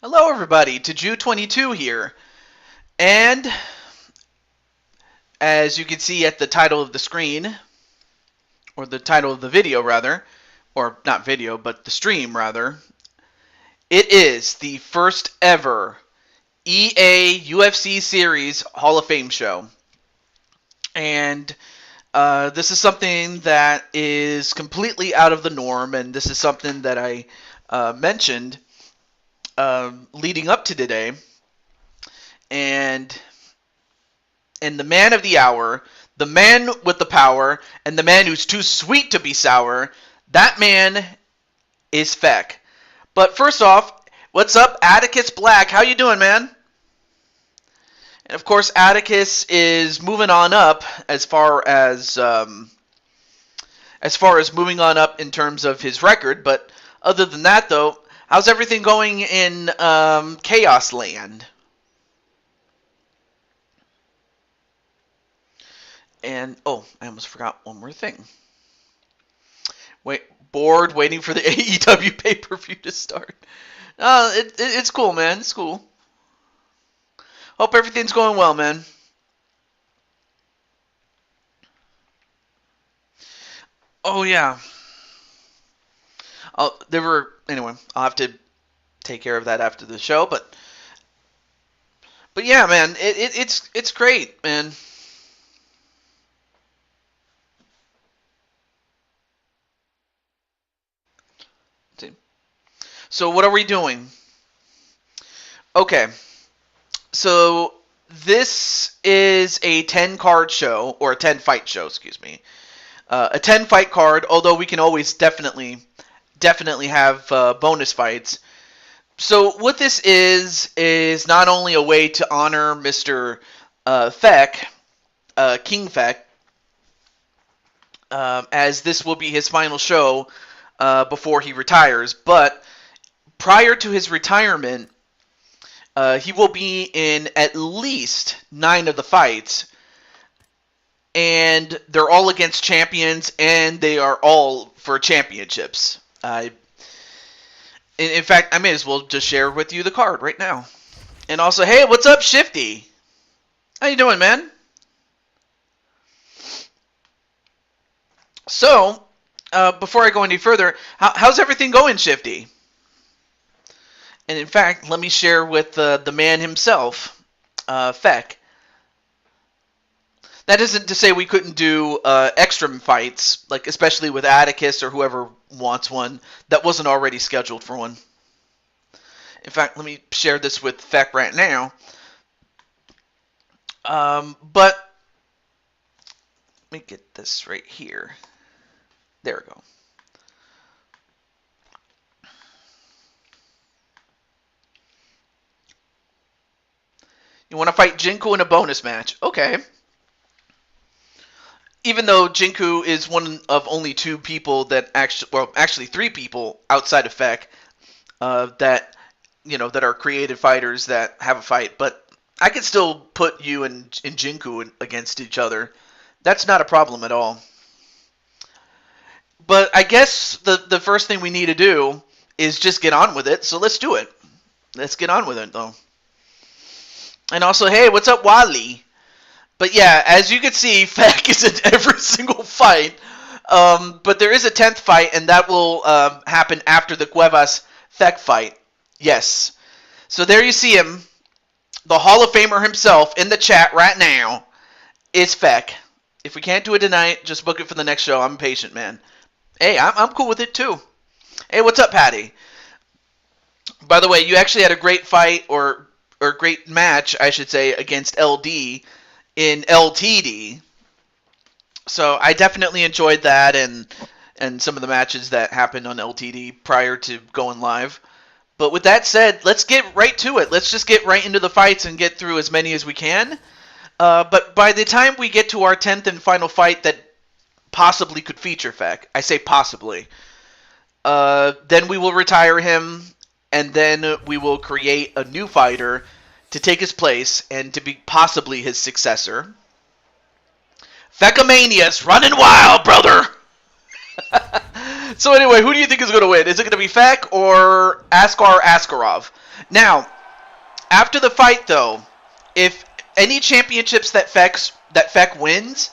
Hello everybody, to Jew22 here, and as you can see at the title of the screen, or the title of the video rather, or not video, but the stream rather, it is the first ever EA UFC Series Hall of Fame show. And this is something that is completely out of the norm, and this is something that I mentioned leading up to today. And the man of the hour, the man with the power, and the man who's too sweet to be sour, that man is Feck. But first off, what's up, Atticus Black? How you doing, man? And of course, Atticus is moving on up as far as moving on up in terms of his record. But other than that, though, how's everything going in Chaos Land? And, oh, I almost forgot one more thing. Bored, waiting for the AEW pay-per-view to start. It's cool, man. It's cool. Hope everything's going well, man. Oh, yeah. Anyway, I'll have to take care of that after the show, but yeah, man, it's great, man. So what are we doing? Okay, so this is a 10-card show, or a 10-fight show, excuse me. A 10-fight card, although we can always definitely have bonus fights. So what this is not only a way to honor Mr. Feck, King Feck, as this will be his final show before he retires, but prior to his retirement, he will be in at least 9 of the fights, and they're all against champions, and they are all for championships. In fact, I may as well just share with you the card right now. And also, hey, what's up, Shifty? How you doing, man? So, before I go any further, how's everything going, Shifty? And in fact, let me share with the man himself, Feck. That isn't to say we couldn't do extra fights, like especially with Atticus or whoever wants one that wasn't already scheduled for one. In fact, let me share this with Feck right now. But let me get this right here. There we go. You want to fight Jinku in a bonus match? Okay. Even though Jinku is one of only 2 people that actually 3 people outside of Feck that are creative fighters that have a fight, but I could still put you and Jinku against each other. That's not a problem at all. But I guess the first thing we need to do is just get on with it. So let's do it. Let's get on with it, though. And also, hey, what's up, Wally? But yeah, as you can see, Feck is in every single fight. But there is a 10th fight, and that will happen after the Cuevas Feck fight. Yes. So there you see him. The Hall of Famer himself in the chat right now is Feck. If we can't do it tonight, just book it for the next show. I'm patient, man. Hey, I'm cool with it, too. Hey, what's up, Patty? By the way, you actually had a great fight, or great match, I should say, against LD in LTD. So I definitely enjoyed that and some of the matches that happened on LTD prior to going live. But with that said, let's get right to it. Let's just get right into the fights and get through as many as we can. But by the time we get to our 10th and final fight that possibly could feature Feck, I say possibly, then we will retire him, and then we will create a new fighter to take his place and to be possibly his successor. Feckamania's running wild, brother! So anyway, who do you think is going to win? Is it going to be Feck or Askar Askarov? Now, after the fight, though, if any championships that Feck wins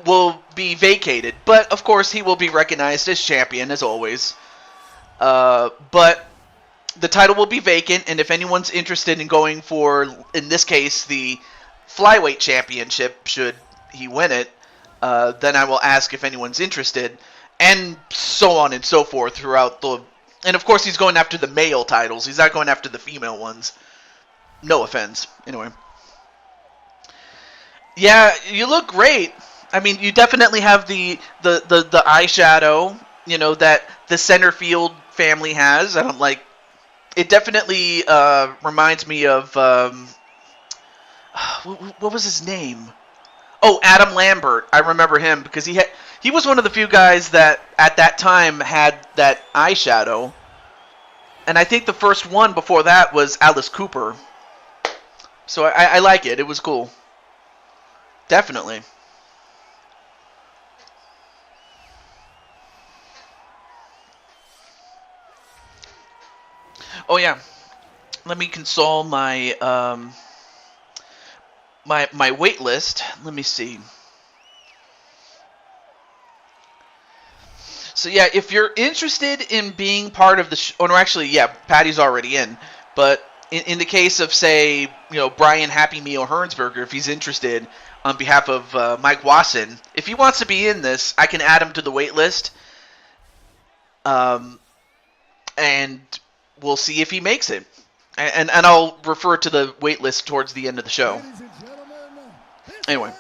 will be vacated, but of course he will be recognized as champion as always. But the title will be vacant, and if anyone's interested in going for, in this case, the flyweight championship, should he win it, then I will ask if anyone's interested, and so on and so forth throughout the... And of course he's going after the male titles. He's not going after the female ones. No offense. Anyway. Yeah, you look great. I mean, you definitely have the eyeshadow, you know, that the center field family has. And I'm like, it definitely reminds me of, what was his name? Oh, Adam Lambert. I remember him because he was one of the few guys that at that time had that eyeshadow. And I think the first one before that was Alice Cooper. So I like it. It was cool. Definitely. Oh yeah. Let me console my my wait list. Let me see. So yeah, if you're interested in being part of the oh no, actually, yeah, Patty's already in. But in the case of, say, you know, Brian Happy Meal Hernsberger, if he's interested on behalf of Mike Wasson, if he wants to be in this, I can add him to the wait list. And we'll see if he makes it. And I'll refer to the wait list towards the end of the show. Anyway.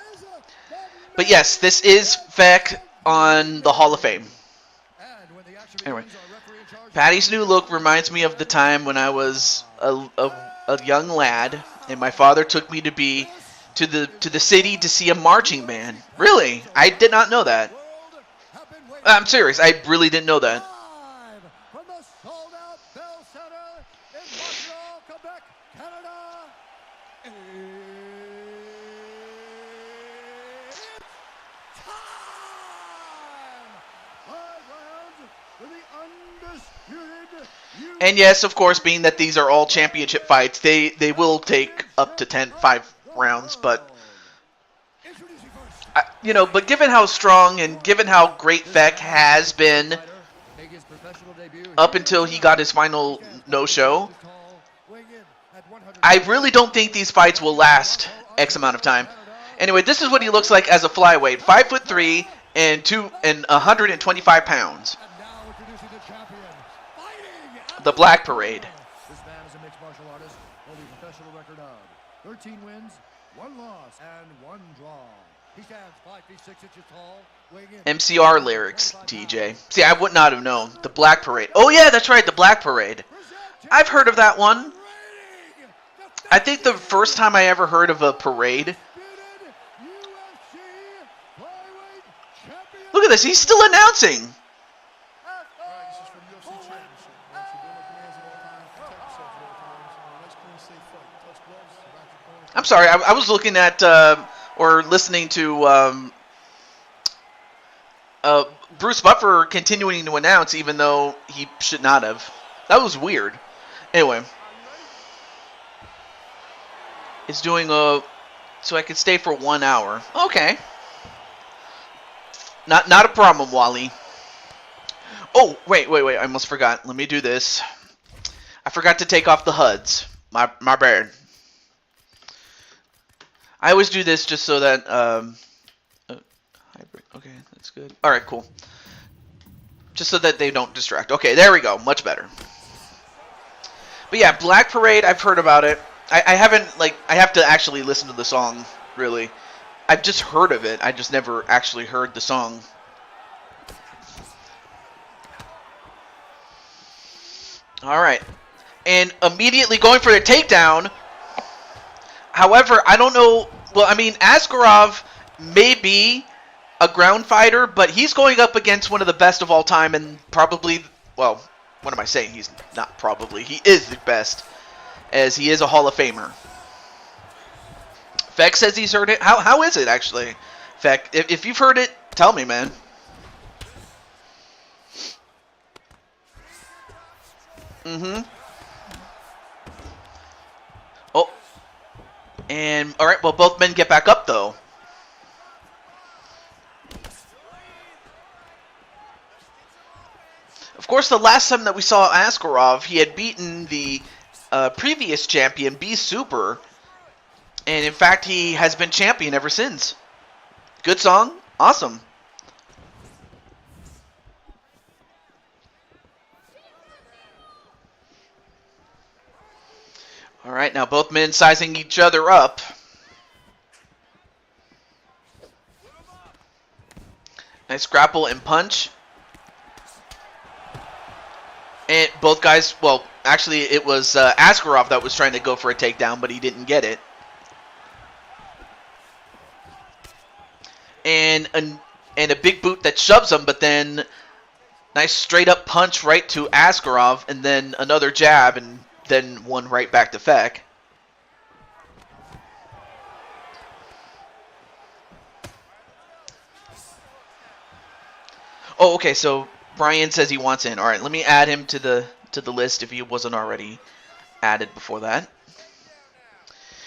But yes, this is Feck on the Hall of Fame. Anyway. Patty's new look reminds me of the time when I was a young lad, and my father took me to the city to see a marching band. Really? I did not know that. I'm serious. I really didn't know that. And yes, of course, being that these are all championship fights, they will take up to 5 rounds, but you know, but given how strong and given how great Feck has been up until he got his final no-show, I really don't think these fights will last X amount of time. Anyway, this is what he looks like as a flyweight: 5'3" and 125 pounds. The Black Parade. This man is a mixed martial artist, holding a professional record of 13 wins, 1 loss, and 1 draw. He stands 5 feet 6 inches tall, weighing in MCR lyrics, TJ. See, I would not have known. The Black Parade. Oh yeah, that's right, the Black Parade. I've heard of that one. I think the first time I ever heard of a parade. Look at this, he's still announcing. I'm sorry, I was looking at or listening to Bruce Buffer continuing to announce even though he should not have. That was weird. Anyway. It's doing so I could stay for 1 hour. Okay. Not a problem, Wally. Oh, wait, I almost forgot. Let me do this. I forgot to take off the HUDs. My bad. I always do this just so that, okay, that's good. All right, cool. Just so that they don't distract. Okay, there we go. Much better. But yeah, Black Parade, I've heard about it. I haven't, like, I have to actually listen to the song, really. I've just heard of it. I just never actually heard the song. All right. And immediately going for the takedown. However, I don't know. Well, I mean, Askarov may be a ground fighter, but he's going up against one of the best of all time and probably, well, what am I saying? He's not probably. He is the best, as he is a Hall of Famer. Feck says he's heard it. How is it, actually, Feck? If you've heard it, tell me, man. Mm-hmm. Oh. And, all right, well, both men get back up, though. Of course, the last time that we saw Askarov, he had beaten the previous champion, B Super, and in fact, he has been champion ever since. Good song. Awesome. All right, now both men sizing each other up. Nice grapple and punch. And both guys, well, actually, it was Askarov that was trying to go for a takedown, but he didn't get it. And a big boot that shoves him, but then nice straight up punch right to Askarov, and then another jab, and then one right back to Feck. Oh, okay, so Brian says he wants in. All right, let me add him to the list if he wasn't already added before that.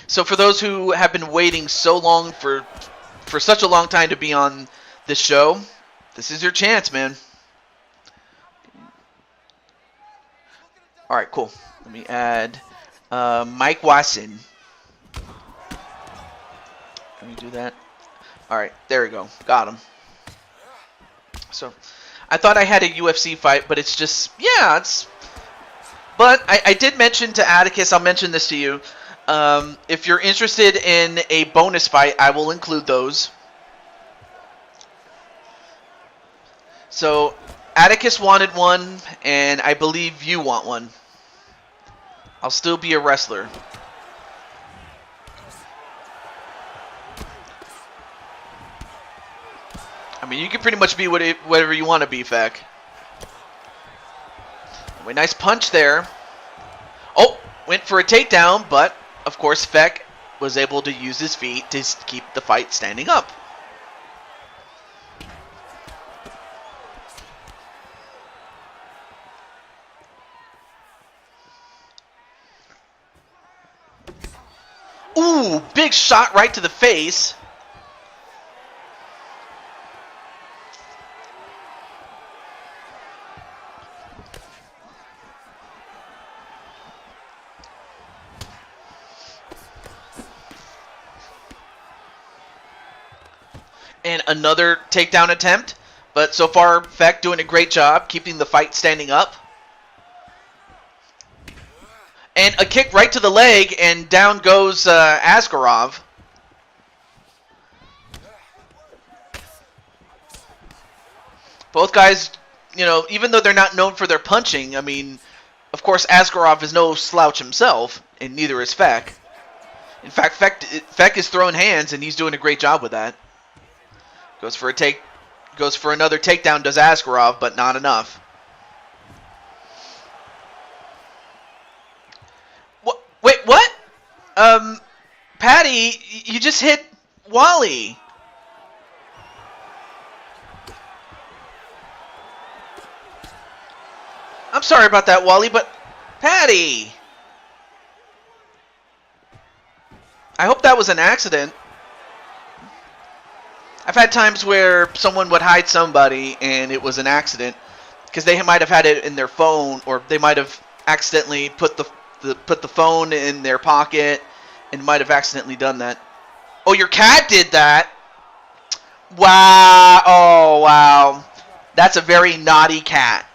So for those who have been waiting so long for such a long time to be on this show, this is your chance, man. All right, cool. Let me add Mike Watson. Let me do that. All right, there we go. Got him. So I thought I had a UFC fight, but it's just, yeah, it's... But I did mention to Atticus, I'll mention this to you, if you're interested in a bonus fight, I will include those. So Atticus wanted one, and I believe you want one. I'll still be a wrestler. I mean, you can pretty much be whatever you want to be, Feck. Anyway, nice punch there. Oh, went for a takedown, but, of course, Feck was able to use his feet to keep the fight standing up. Ooh, big shot right to the face. And another takedown attempt. But so far, Feck doing a great job keeping the fight standing up. And a kick right to the leg, and down goes Askarov. Both guys, you know, even though they're not known for their punching, I mean, of course, Askarov is no slouch himself, and neither is Feck. In fact, Feck is throwing hands, and he's doing a great job with that. Goes for another takedown, does Askarov, but not enough. What? Wait, what? Patty, you just hit Wally. I'm sorry about that, Wally, but Patty. I hope that was an accident. I've had times where someone would hide somebody and it was an accident because they might have had it in their phone, or they might have accidentally put the phone in their pocket and might have accidentally done that. Oh, your cat did that? Wow. Oh, wow. That's a very naughty cat.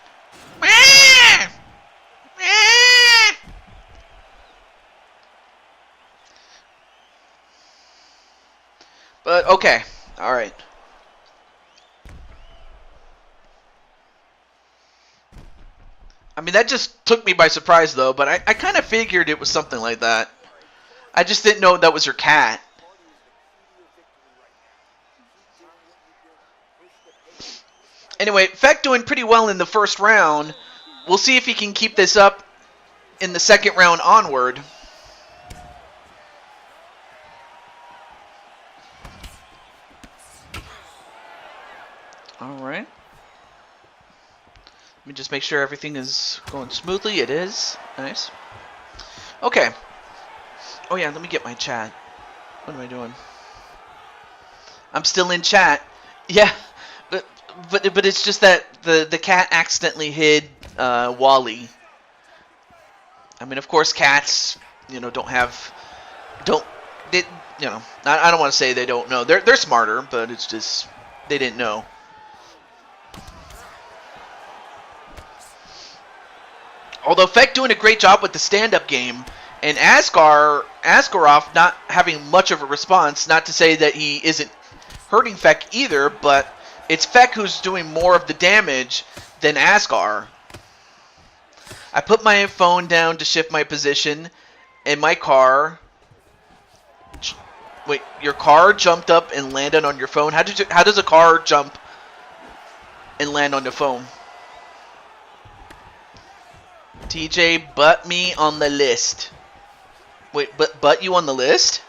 But, okay. All right. I mean, that just took me by surprise, though, but I kind of figured it was something like that. I just didn't know that was your cat. Anyway, Feck doing pretty well in the first round. We'll see if he can keep this up in the second round onward. All right. Let me just make sure everything is going smoothly. It is. Nice. Okay. Oh yeah, let me get my chat. What am I doing? I'm still in chat. Yeah, but it's just that the cat accidentally hid Wally. I mean, of course, cats, don't they, I don't want to say they don't know. They're smarter, but it's just they didn't know. Although Feck doing a great job with the stand-up game, and Askarov not having much of a response. Not to say that he isn't hurting Feck either, but it's Feck who's doing more of the damage than Askar. I put my phone down to shift my position, and my car... Wait, your car jumped up and landed on your phone? How does a car jump and land on the phone? TJ, butt me on the list. Wait, butt you on the list?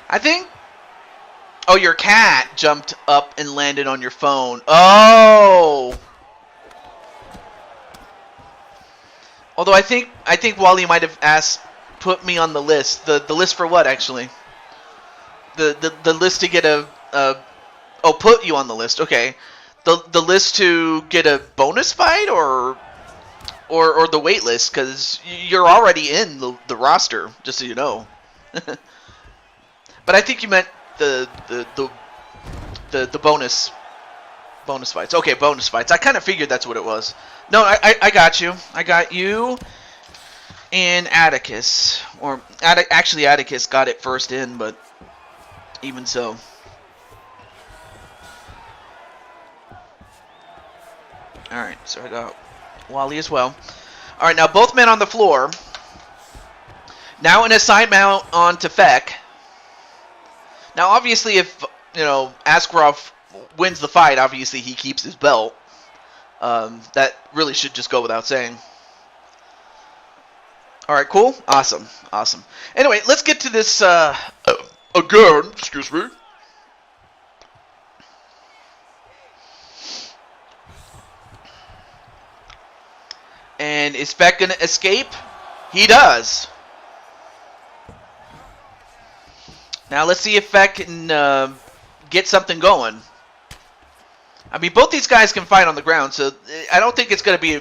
I think... Oh, your cat jumped up and landed on your phone. Oh! Although I think Wally might have asked, put me on the list. The list for what, actually? The list to get oh, put you on the list. Okay. The list to get a bonus fight or the wait list, because you're already in the roster, just so you know. But I think you meant the bonus fights. Okay, bonus fights. I kind of figured that's what it was. No, I got you. I got you and Atticus. Or actually, Atticus got it first in, but even so. Alright, so I got Wally as well. Alright, now both men on the floor. Now in a side mount onto Feck. Now obviously if, Askarov wins the fight, obviously he keeps his belt. That really should just go without saying. Alright, cool. Awesome. Anyway, let's get to this, again, excuse me. And is Feck going to escape? He does. Now let's see if Feck can get something going. I mean, both these guys can fight on the ground, so I don't think it's going to be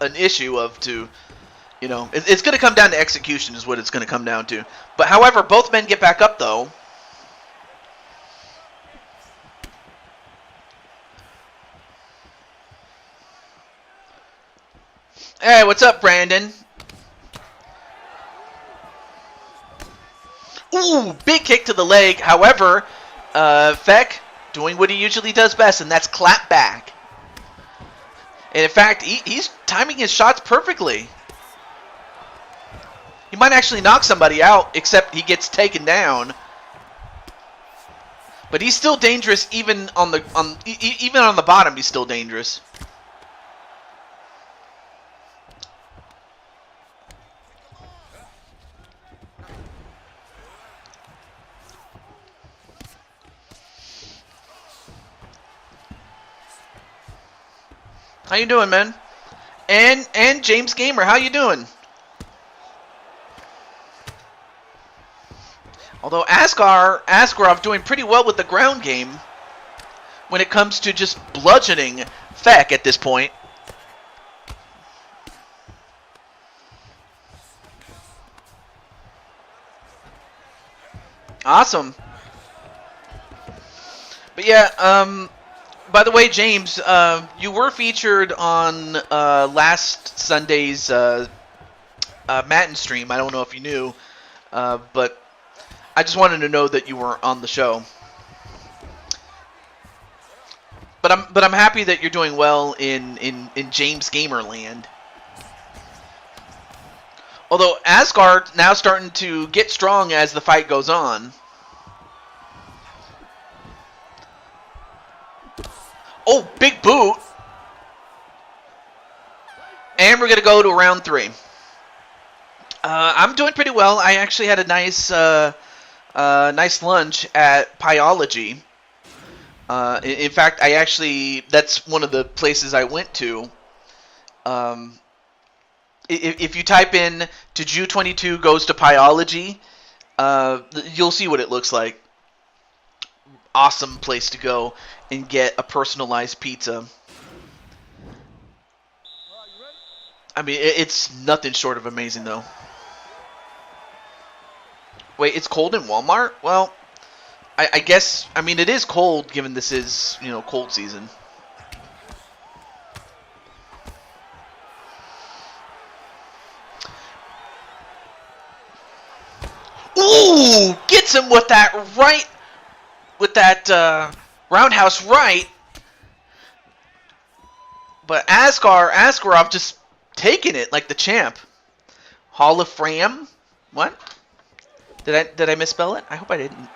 an issue of it's going to come down to execution is what it's going to come down to. But however, both men get back up, though. Hey, what's up, Brandon? Ooh, big kick to the leg. However, Feck doing what he usually does best, and that's clap back. And in fact, he's timing his shots perfectly. He might actually knock somebody out, except he gets taken down. But he's still dangerous, even on the bottom. He's still dangerous. How you doing, man? And James Gamer, how you doing? Although Askarov doing pretty well with the ground game when it comes to just bludgeoning Feck at this point. Awesome. But yeah, by the way, James, you were featured on last Sunday's Matin stream. I don't know if you knew, but I just wanted to know that you were on the show. But I'm happy that you're doing well in James Gamer land. Although Asgard now starting to get strong as the fight goes on. Oh, big boot. And we're going to go to round 3. I'm doing pretty well. I actually had a nice lunch at Pyology. In fact, that's one of the places I went to. If you type in to Ju22 goes to Pyology, you'll see what it looks like. Awesome place to go and get a personalized pizza. I mean, it's nothing short of amazing, though. Wait, it's cold in Walmart? Well, I guess, I mean, it is cold given this is, cold season. Ooh, gets him with that roundhouse right. But Askarov just taking it like the champ. Hall of Fame? What? Did I misspell it? I hope I didn't.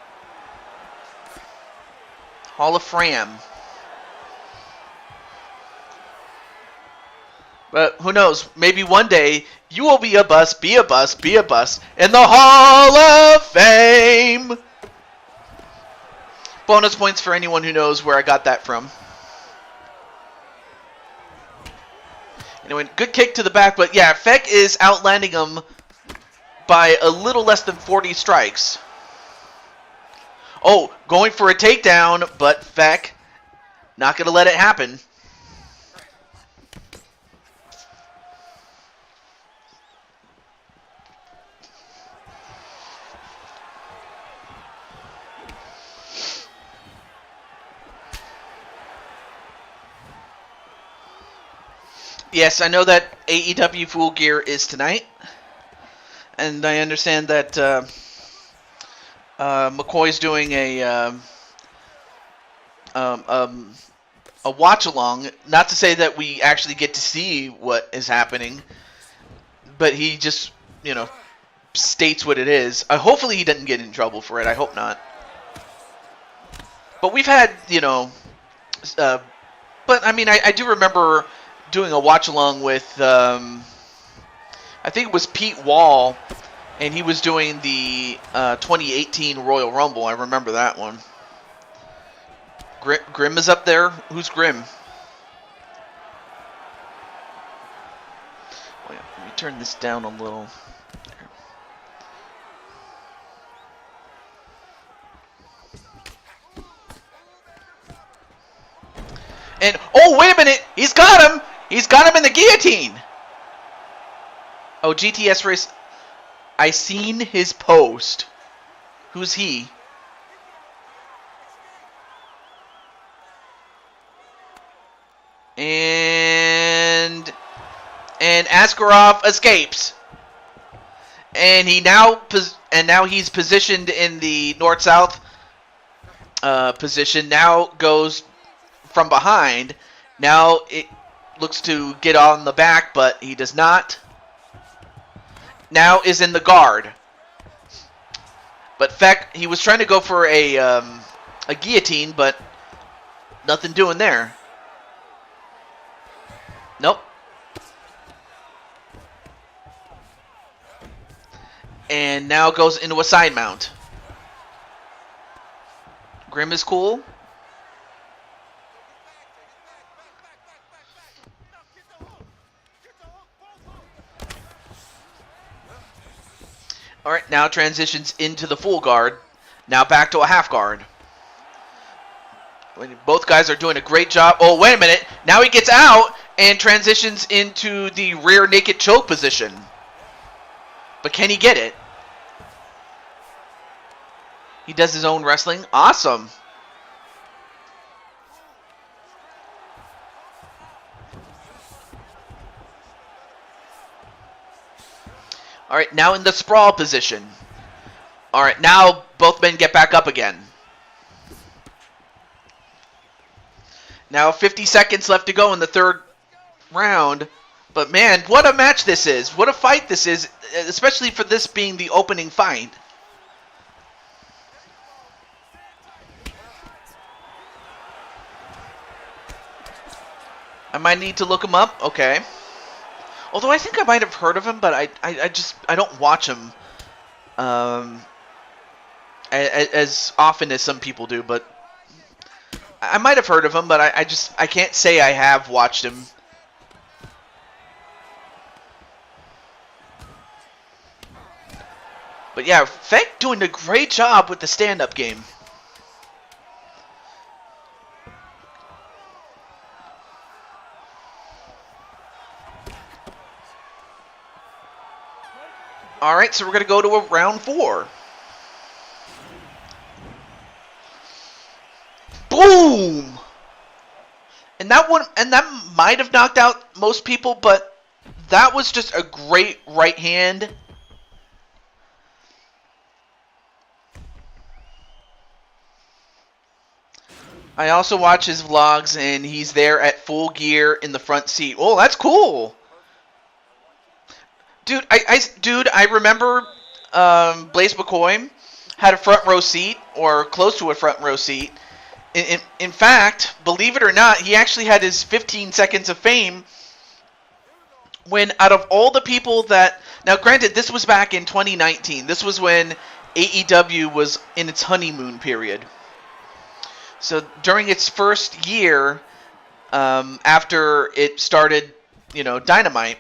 Hall of Fame. But who knows? Maybe one day you will be a bus in the Hall of Fame. Bonus points for anyone who knows where I got that from. Anyway, good kick to the back, but yeah, Feck is outlanding him by a little less than 40 strikes. Oh, going for a takedown, but Feck not going to let it happen. Yes, I know that AEW Full Gear is tonight, and I understand that McCoy's doing a watch along. Not to say that we actually get to see what is happening, but he just states what it is. Hopefully he doesn't get in trouble for it. I hope not. But we've had but I mean I do remember doing a watch along with I think it was Pete Wall, and he was doing the 2018 Royal Rumble. I remember that one. Grim is up there. Who's Grim? Wait, let me turn this down a little. And oh, wait a minute! He's got him! He's got him in the guillotine! Oh, GTS race. I seen his post. Who's he? And Askarov escapes. And now he's positioned in the north-south position. Now goes from behind. Now it looks to get on the back, but he does not. Now is in the guard. But Feck, he was trying to go for a guillotine, but nothing doing there. Nope. And now goes into a side mount. Grim is cool. Alright, now transitions into the full guard. Now back to a half guard. Both guys are doing a great job. Oh, wait a minute. Now he gets out and transitions into the rear naked choke position. But can he get it? He does his own wrestling. Awesome. All right, now in the sprawl position. All right, now both men get back up again. Now 50 seconds left to go in the third round. But man, what a match this is. What a fight this is, especially for this being the opening fight. I might need to look him up. Okay. Although I think I might have heard of him, but I don't watch him as often as some people do. But I might have heard of him, but I can't say I have watched him. But yeah, Feck doing a great job with the stand-up game. All right, so we're going to go to a round 4. Boom! And that might have knocked out most people, but that was just a great right hand. I also watch his vlogs, and he's there at full gear in the front seat. Oh, that's cool. Dude, I remember Blaze McCoy had a front row seat, or close to a front row seat. In fact, believe it or not, he actually had his 15 seconds of fame when out of all the people that... Now, granted, this was back in 2019. This was when AEW was in its honeymoon period. So during its first year, after it started, Dynamite,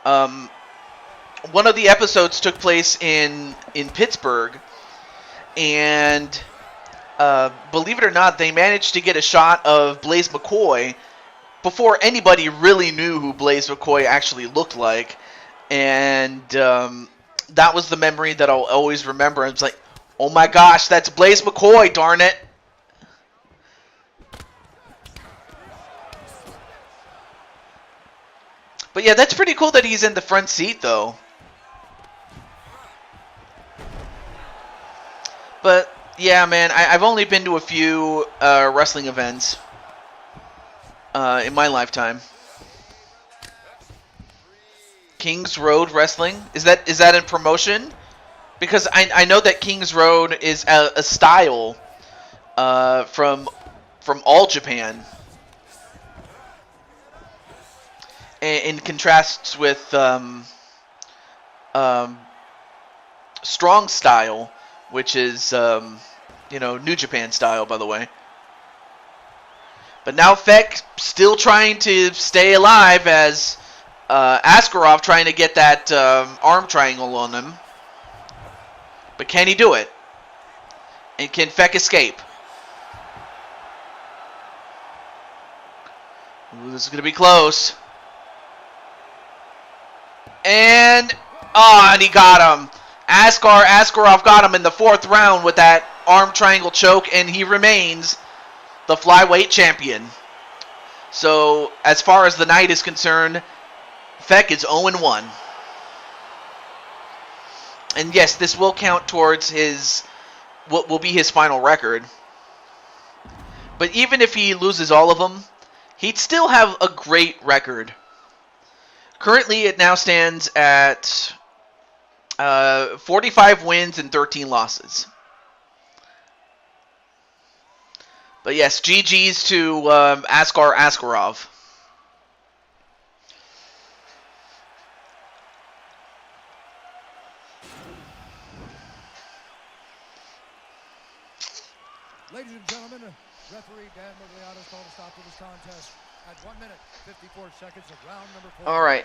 one of the episodes took place in Pittsburgh, and believe it or not, they managed to get a shot of Blaze McCoy before anybody really knew who Blaze McCoy actually looked like, and that was the memory that I'll always remember. I was like, oh my gosh, that's Blaze McCoy, darn it. But yeah, that's pretty cool that he's in the front seat, though. But yeah, man, I've only been to a few wrestling events in my lifetime. Kings Road Wrestling? Is that in promotion? Because I know that Kings Road is a style from All Japan. In contrasts with Strong Style, which is New Japan style, by the way. But now Feck still trying to stay alive as Askarov trying to get that arm triangle on him. But can he do it? And can Feck escape? Ooh, this is going to be close. And he got him. Askarov got him in the 4th round with that arm triangle choke, and he remains the flyweight champion. So, as far as the night is concerned, Feck is 0-1. And yes, this will count towards what will be his final record. But even if he loses all of them, he'd still have a great record. Currently, it now stands at 45 wins and 13 losses. But yes, GG's to Askarov. Ladies and gentlemen, referee Dan Migliotta's called a stop to this contest at 1 minute, 54 seconds of round number 4. All right.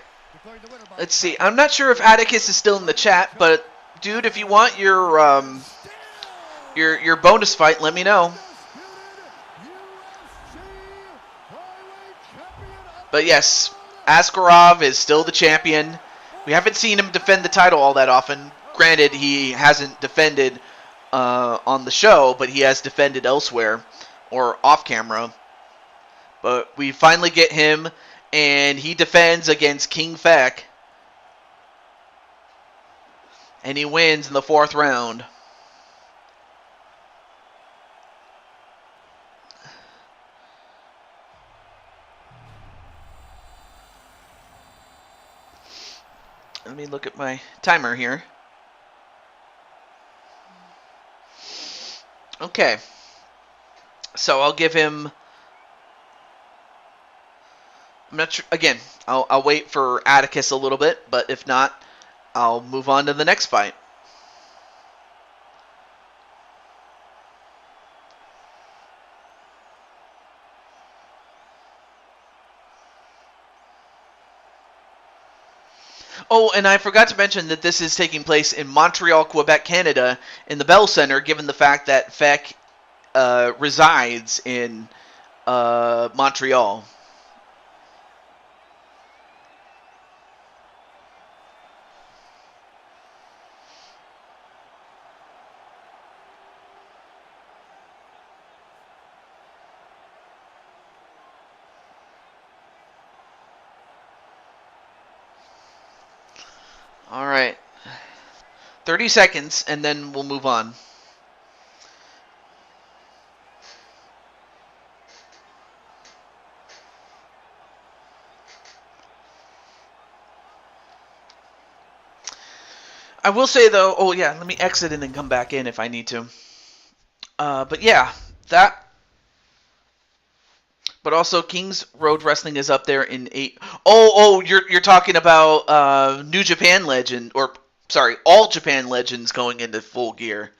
Let's see. I'm not sure if Atticus is still in the chat, but dude, if you want your bonus fight, let me know. But yes, Askarov is still the champion. We haven't seen him defend the title all that often. Granted, he hasn't defended on the show, but he has defended elsewhere or off camera. But we finally get him, and he defends against King Feck. And he wins in the 4th round. Let me look at my timer here. Okay. So I'll give him... I'm not sure. Again, I'll wait for Atticus a little bit, but if not, I'll move on to the next fight. Oh, and I forgot to mention that this is taking place in Montreal, Quebec, Canada, in the Bell Center, given the fact that Feck resides in Montreal. All right. 30 seconds, and then we'll move on. I will say, though, oh, yeah, let me exit and then come back in if I need to. But, yeah, that... But also, King's Road Wrestling is up there in 8... Oh, you're talking about New Japan Legend, or, sorry, All Japan Legends going into Full Gear.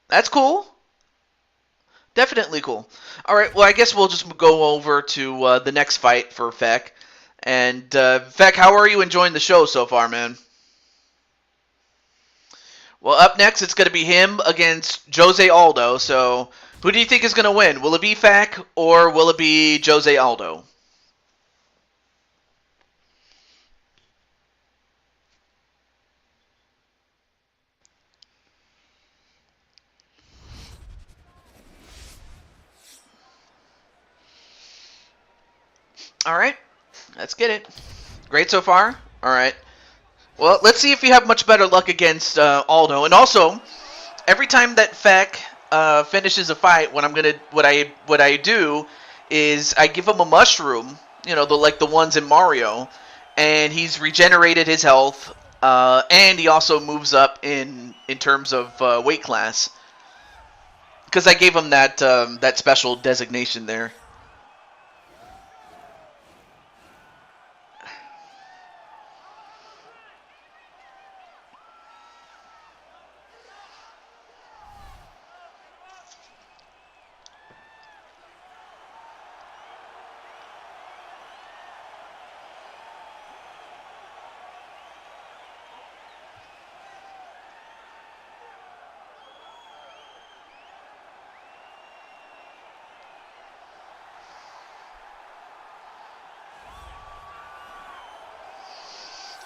That's cool. Definitely cool. All right, well, I guess we'll just go over to the next fight for Feck. And, Feck, how are you enjoying the show so far, man? Well, up next, it's going to be him against Jose Aldo. So, who do you think is going to win? Will it be Feck or will it be Jose Aldo? All right, let's get it. Great so far. All right. Well, let's see if you have much better luck against Aldo. And also, every time that Feck finishes a fight, what I do is I give him a mushroom, you know, like the ones in Mario, and he's regenerated his health, and he also moves up in terms of weight class, because I gave him that special designation there.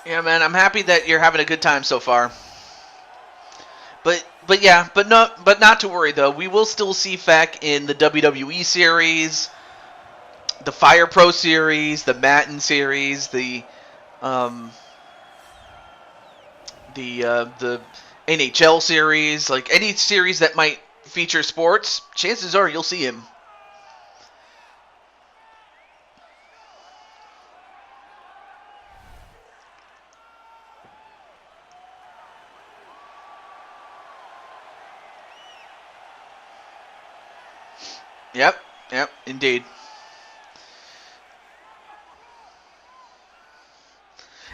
Yeah, man, I'm happy that you're having a good time so far. But not to worry though. We will still see Feck in the WWE series, the Fire Pro series, the Matin series, the NHL series, like any series that might feature sports. Chances are you'll see him. Yep, indeed.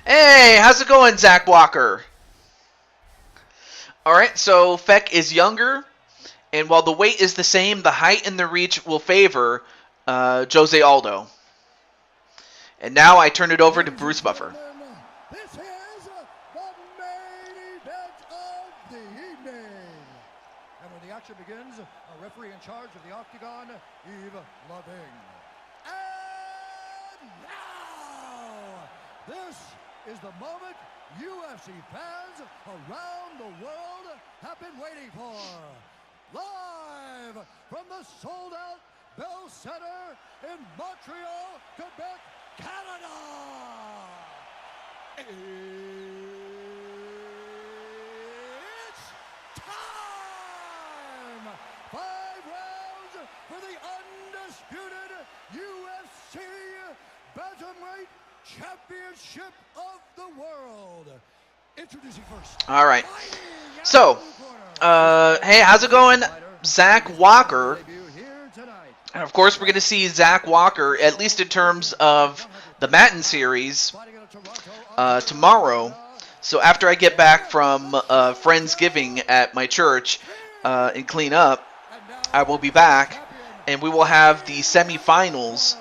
Hey, how's it going, Zach Walker? Alright, so Feck is younger, and while the weight is the same, the height and the reach will favor Jose Aldo. And now I turn it over to Bruce Buffer. This is the main event of the evening. And when the action begins, a referee in charge of the Octagon, Eve Loving. And now, this is the moment UFC fans around the world have been waiting for. Live from the sold-out Bell Center in Montreal, Quebec, Canada. It's time! 5 rounds for the undisputed UFC Bantamweight Championship of the world. Introducing first. All right. So, hey, how's it going, Zach Walker? And of course, we're going to see Zach Walker, at least in terms of the Matin series, tomorrow. So after I get back from Friendsgiving at my church and clean up, I will be back, and we will have the semifinals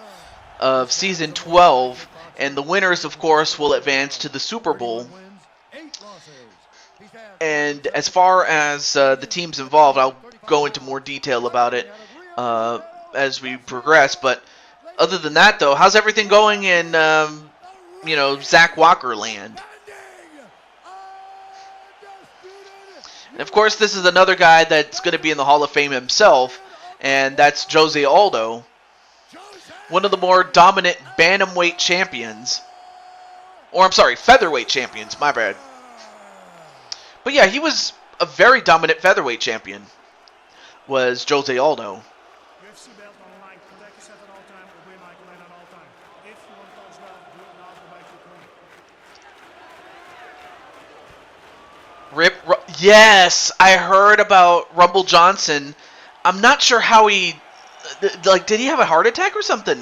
of Season 12. And the winners, of course, will advance to the Super Bowl. And as far as the teams involved, I'll go into more detail about it as we progress. But other than that, though, how's everything going in, Zach Walker land? And of course, this is another guy that's going to be in the Hall of Fame himself, and that's Jose Aldo, one of the more dominant bantamweight champions. Or, I'm sorry, featherweight champions, my bad. But yeah, he was a very dominant featherweight champion, was Jose Aldo. Yes, I heard about Rumble Johnson. I'm not sure how he, did he have a heart attack or something?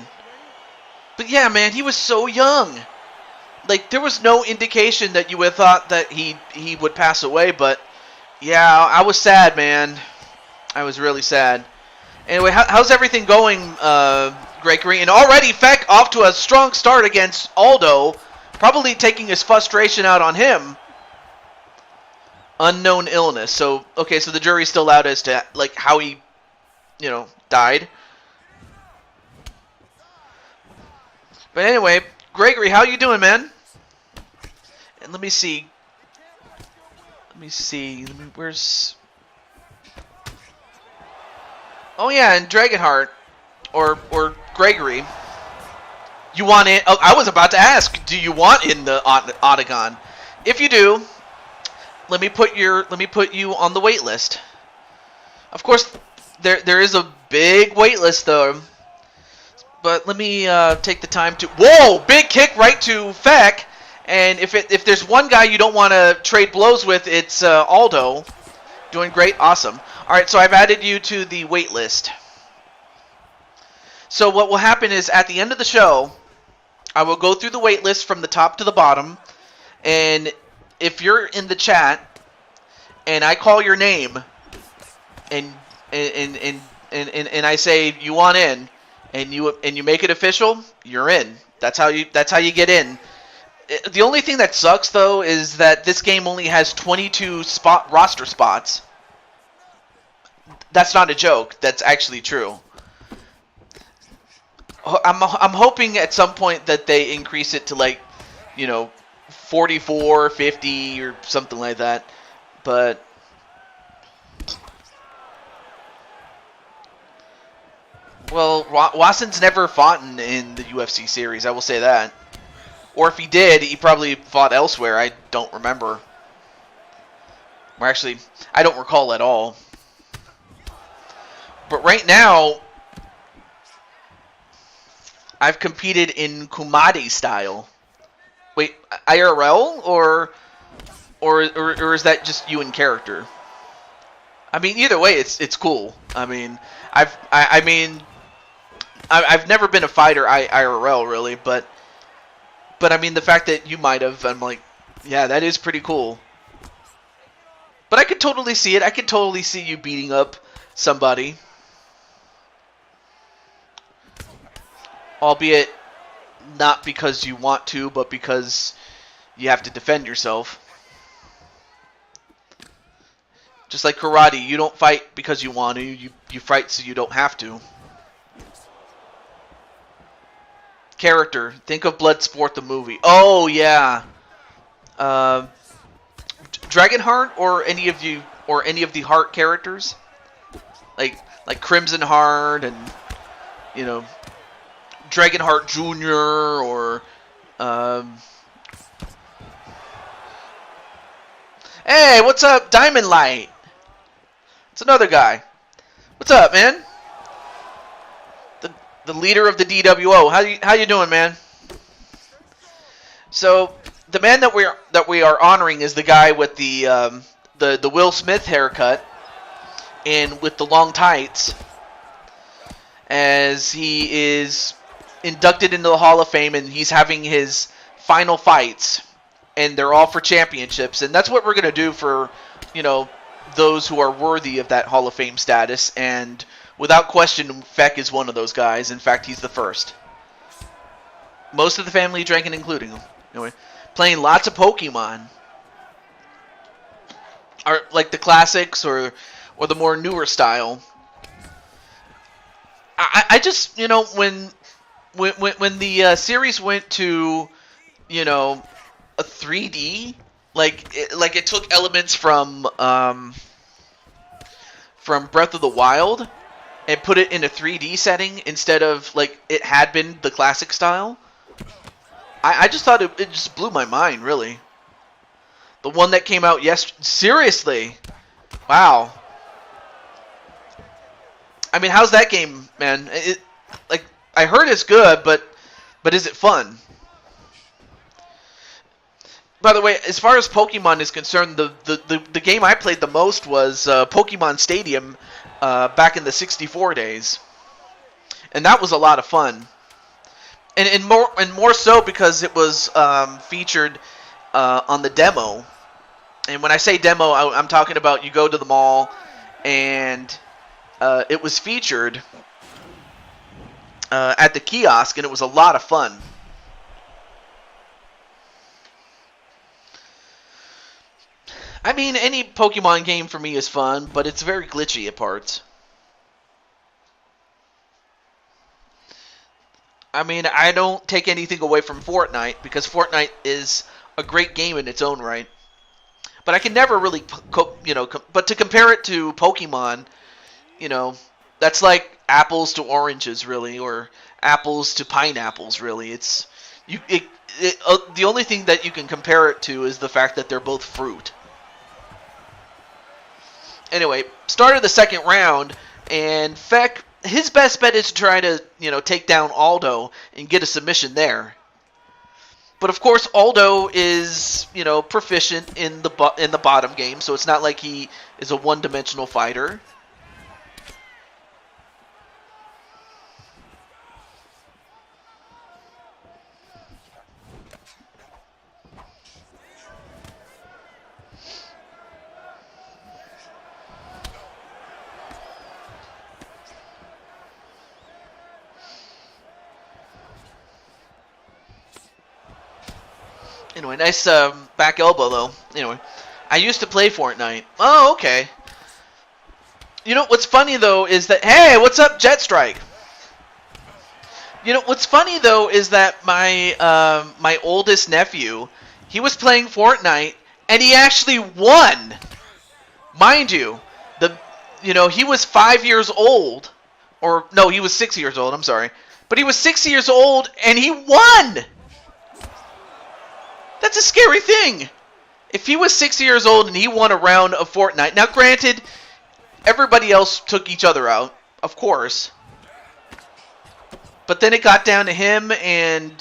But yeah, man, he was so young. There was no indication that you would have thought that he would pass away, but yeah, I was sad, man. I was really sad. Anyway, how's everything going, Gregory? And already Feck off to a strong start against Aldo, probably taking his frustration out on him. Unknown illness. So, okay, so the jury's still out as to, how he, died. But anyway, Gregory, how you doing, man? And let me see. Where's... Oh, yeah, and Dragonheart, or Gregory. You want in... Oh, I was about to ask, do you want in the Octagon? If you do... Let me put you on the wait list. Of course, there is a big wait list though. But let me take the time to. Whoa! Big kick right to Feck. And if there's one guy you don't want to trade blows with, it's Aldo. Doing great, awesome. All right, so I've added you to the wait list. So what will happen is at the end of the show, I will go through the wait list from the top to the bottom, and if you're in the chat and I call your name and I say you want in and you make it official, you're in. That's how you get in. The only thing that sucks though is that this game only has 22 roster spots. That's not a joke. That's actually true. I'm hoping at some point that they increase it to 44, 50, or something like that. But well, Watson's never fought in the UFC series, I will say that. Or if he did, he probably fought elsewhere. I don't remember. Or actually, I don't recall at all. But right now, I've competed in Kumade style. Wait, IRL or is that just you in character? I mean, either way, it's cool. I mean, I've never been a fighter IRL really, but I mean the fact that you might have, I'm like, yeah, that is pretty cool. But I could totally see it. I could totally see you beating up somebody, albeit not because you want to, but because you have to defend yourself. Just like karate, you don't fight because you want to, you fight so you don't have to. Character, think of Bloodsport the movie. Oh yeah. Dragonheart or any of the Heart characters? Like Crimson Heart and Dragonheart Jr. or hey, what's up, Diamond Light? It's another guy. What's up, man? The leader of the DWO. How you doing, man? So the man that we are honoring is the guy with the Will Smith haircut and with the long tights, as he is inducted into the Hall of Fame, and he's having his final fights, and they're all for championships, and that's what we're gonna do for those who are worthy of that Hall of Fame status. And without question, Feck is one of those guys. In fact, he's the first. Most of the family drank it, including him. Anyway, playing lots of Pokemon. Are like the classics or the more newer style. I just, when the series went to, a 3D, like it took elements from Breath of the Wild and put it in a 3D setting instead of like it had been the classic style. I just thought it just blew my mind, really. The one that came out yesterday. Seriously, wow. I mean, how's that game, man? Like, I heard it's good, but is it fun? By the way, as far as Pokemon is concerned, the game I played the most was Pokemon Stadium back in the 64 days, and that was a lot of fun. And more so because it was featured on the demo. And when I say demo, I'm talking about you go to the mall and it was featured at the kiosk, and it was a lot of fun. I mean, any Pokemon game for me is fun, but it's very glitchy at parts. I mean, I don't take anything away from Fortnite, because Fortnite is a great game in its own right. But I can never really, but to compare it to Pokemon, that's like apples to oranges, really, or apples to pineapples, really. The only thing that you can compare it to is the fact that they're both fruit. Anyway, started the second round, and Feck, his best bet is to try to, take down Aldo and get a submission there. But of course, Aldo is, proficient in the bottom game, so it's not like he is a one-dimensional fighter. Anyway, nice back elbow, though. Anyway, I used to play Fortnite. Oh, okay. What's funny, though, is that... Hey, what's up, Jet Strike? What's funny, though, is that my oldest nephew, he was playing Fortnite, and he actually won. Mind you, he was 5 years old. Or, no, he was 6 years old, I'm sorry. But he was 6 years old, and he won! That's a scary thing. If he was 6 years old and he won a round of Fortnite, now granted, everybody else took each other out, of course. But then it got down to him and,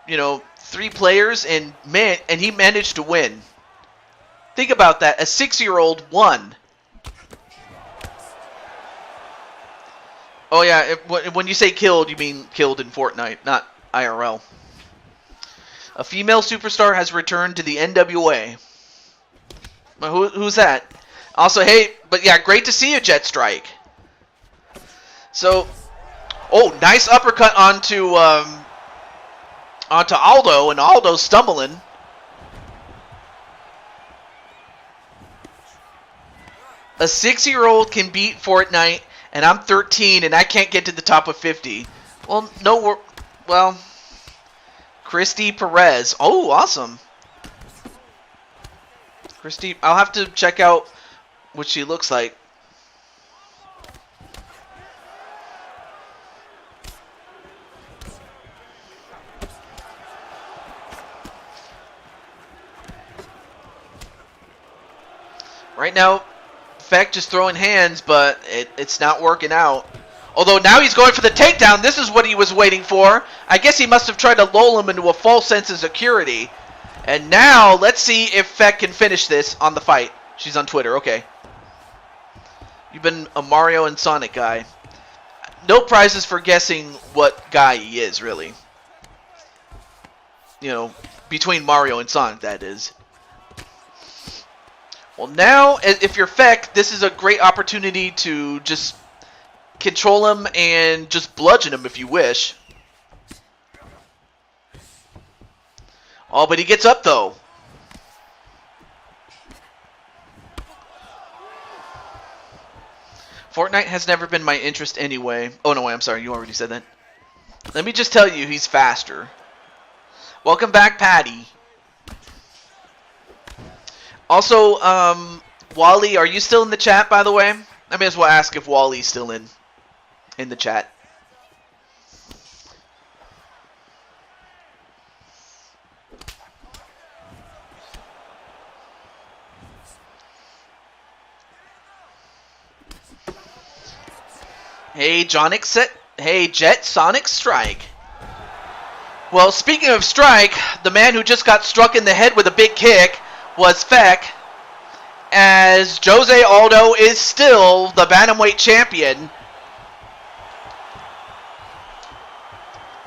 3 players, and he managed to win. Think about that. A 6-year-old won. Oh yeah, when you say killed, you mean killed in Fortnite, not IRL. A female superstar has returned to the NWA. Who's that? Also, hey, but yeah, great to see you, Jet Strike. So, nice uppercut onto Aldo, and Aldo's stumbling. A 6-year-old can beat Fortnite, and I'm 13, and I can't get to the top of 50. Well, Christy Perez. Oh, awesome. Christy, I'll have to check out what she looks like. Right now, Feck just throwing hands, but it's not working out. Although now he's going for the takedown. This is what he was waiting for. I guess he must have tried to lull him into a false sense of security. And now, let's see if Feck can finish this on the fight. She's on Twitter, okay. You've been a Mario and Sonic guy. No prizes for guessing what guy he is, really. Between Mario and Sonic, that is. Well, now, if you're Feck, this is a great opportunity to just control him and just bludgeon him if you wish. Oh, but he gets up, though. Fortnite has never been my interest anyway. Oh, no, wait, I'm sorry. You already said that. Let me just tell you, he's faster. Welcome back, Patty. Also, Wally, are you still in the chat, by the way? I may as well ask if Wally's still in the chat. Hey, Hey, Jet Sonic Strike. Well, speaking of strike, the man who just got struck in the head with a big kick was Feck, as Jose Aldo is still the bantamweight champion.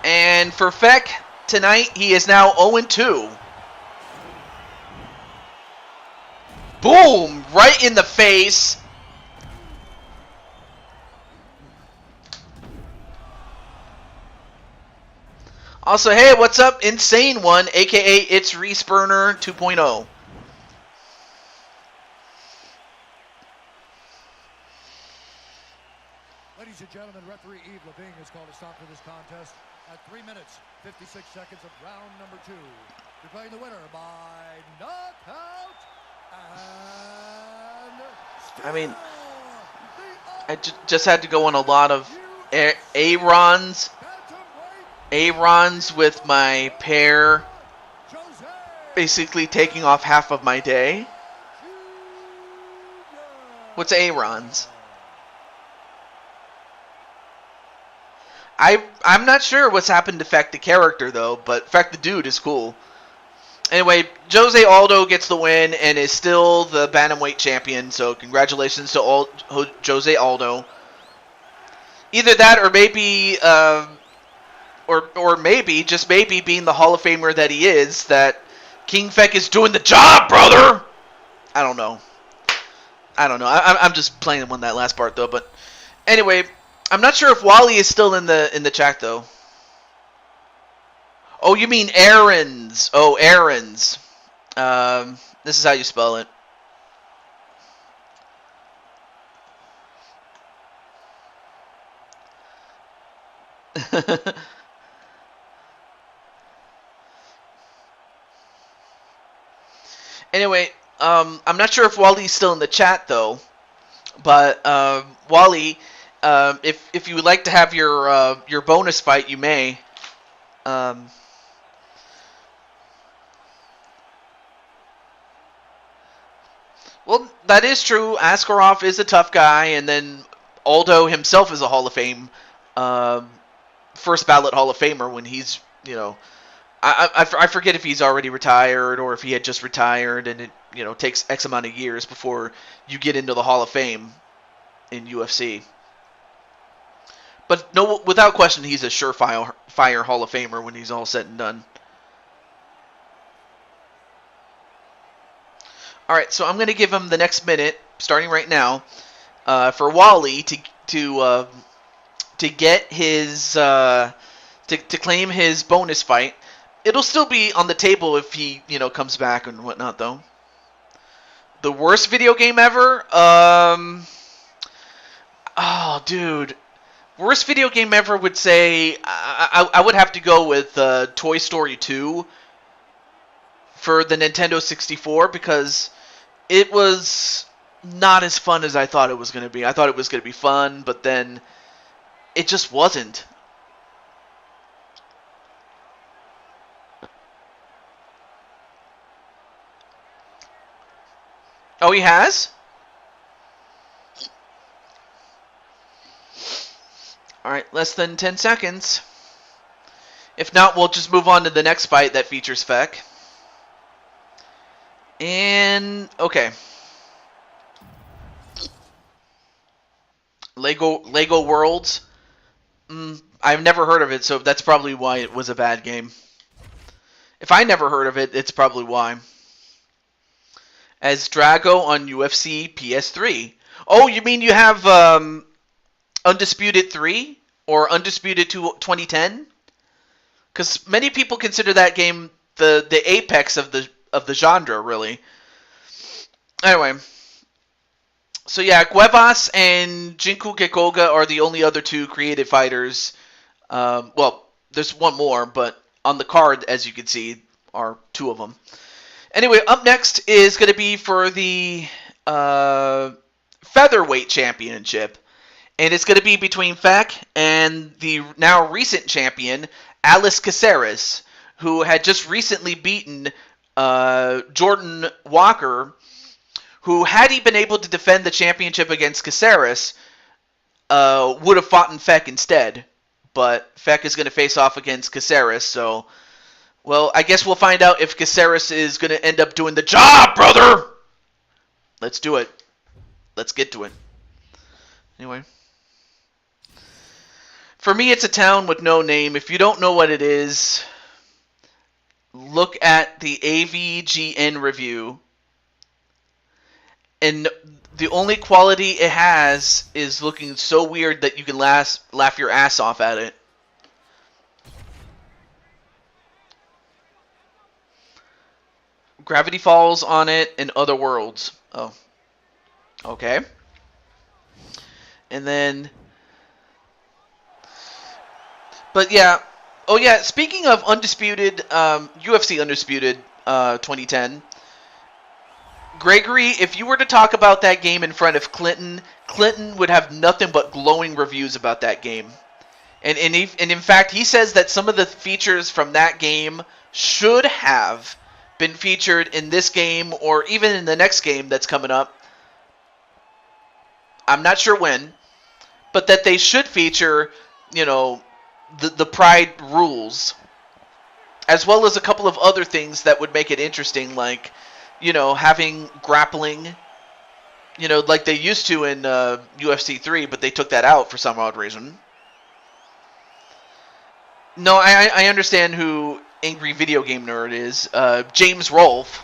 And for Feck tonight, he is now 0-2. Boom! Right in the face. Also, hey, what's up, Insane One, aka It's Resburner 2.0. Ladies and gentlemen, referee Yves Levine has called a stop to this contest at 3 minutes, 56 seconds of round number 2. Declaring the winner by knockout and... I mean, I just had to go on a lot of A-runs with my pair, basically taking off half of my day. What's A-runs? I'm not sure what's happened to Feck the character, though, but Feck the dude is cool. Anyway, Jose Aldo gets the win and is still the bantamweight champion, so congratulations to Jose Aldo. Either that or maybe... Or maybe, just maybe, being the Hall of Famer that he is, that King Feck is doing the job, brother! I don't know. I'm just playing on that last part, though. But anyway, I'm not sure if Wally is still in the chat, though. Oh, you mean Aaron's. Oh, Aaron's. This is how you spell it. Anyway, I'm not sure if Wally's still in the chat, though. But, Wally, if you would like to have your bonus fight, you may. Well, that is true. Askarov is a tough guy, and then Aldo himself is a Hall of Fame, first ballot Hall of Famer when he's, I forget if he's already retired or if he had just retired, and it takes X amount of years before you get into the Hall of Fame in UFC. But no, without question, he's a surefire Hall of Famer when he's all said and done. All right, so I'm going to give him the next minute, starting right now, for Wally to get his to claim his bonus fight. It'll still be on the table if he, comes back and whatnot, though. The worst video game ever? Oh, dude. Worst video game ever would say... I would have to go with Toy Story 2 for the Nintendo 64 because it was not as fun as I thought it was going to be. I thought it was going to be fun, but then it just wasn't. Oh, he has? Alright, less than 10 seconds. If not, we'll just move on to the next fight that features Feck. And, okay. Lego Worlds. I've never heard of it, so that's probably why it was a bad game. If I never heard of it, it's probably why. As Drago on UFC PS3. Oh, you mean you have Undisputed 3 or Undisputed 2010? Because many people consider that game the apex of the genre, really. Anyway, so yeah, Cuevas and Jinku Kekoga are the only other two creative fighters. Well, there's one more, but on the card, as you can see, are two of them. Anyway, up next is going to be for the Featherweight Championship. And it's going to be between Feck and the now recent champion, Alice Caceres, who had just recently beaten Jordan Walker, who, had he been able to defend the championship against Caceres, would have fought in Feck instead. But Feck is going to face off against Caceres, so... Well, I guess we'll find out if Caceres is going to end up doing the job, brother! Let's do it. Let's get to it. Anyway. For me, it's a town with no name. If you don't know what it is, look at the AVGN review. And the only quality it has is looking so weird that you can laugh your ass off at it. Gravity Falls on it and Other Worlds. Oh. Okay. And then... But yeah. Oh yeah, speaking of Undisputed, UFC Undisputed 2010... Gregory, if you were to talk about that game in front of Clinton, Clinton would have nothing but glowing reviews about that game. And in fact, he says that some of the features from that game should have been featured in this game or even in the next game that's coming up. I'm not sure when, but that they should feature, you know, the Pride rules, as well as a couple of other things that would make it interesting, like, you know, having grappling, you know, like they used to in UFC 3, but they took that out for some odd reason. No, I understand who Angry Video Game Nerd is. James Rolfe.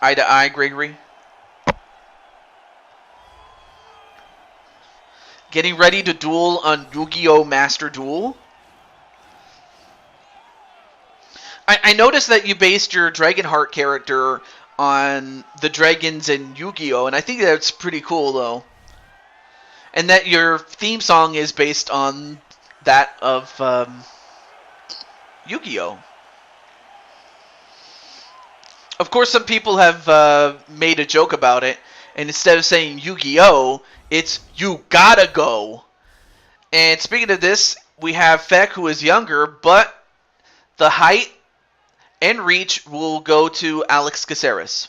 Eye to eye, Gregory. Getting ready to duel on Yu-Gi-Oh! Master Duel. I noticed that you based your Dragonheart character on the dragons in Yu-Gi-Oh! And I think that's pretty cool, though. And that your theme song is based on that of Yu-Gi-Oh! Of course, some people have made a joke about it, and instead of saying Yu-Gi-Oh!, it's You Gotta Go! And speaking of this, we have Feck, who is younger, but the height and reach will go to Alex Caceres.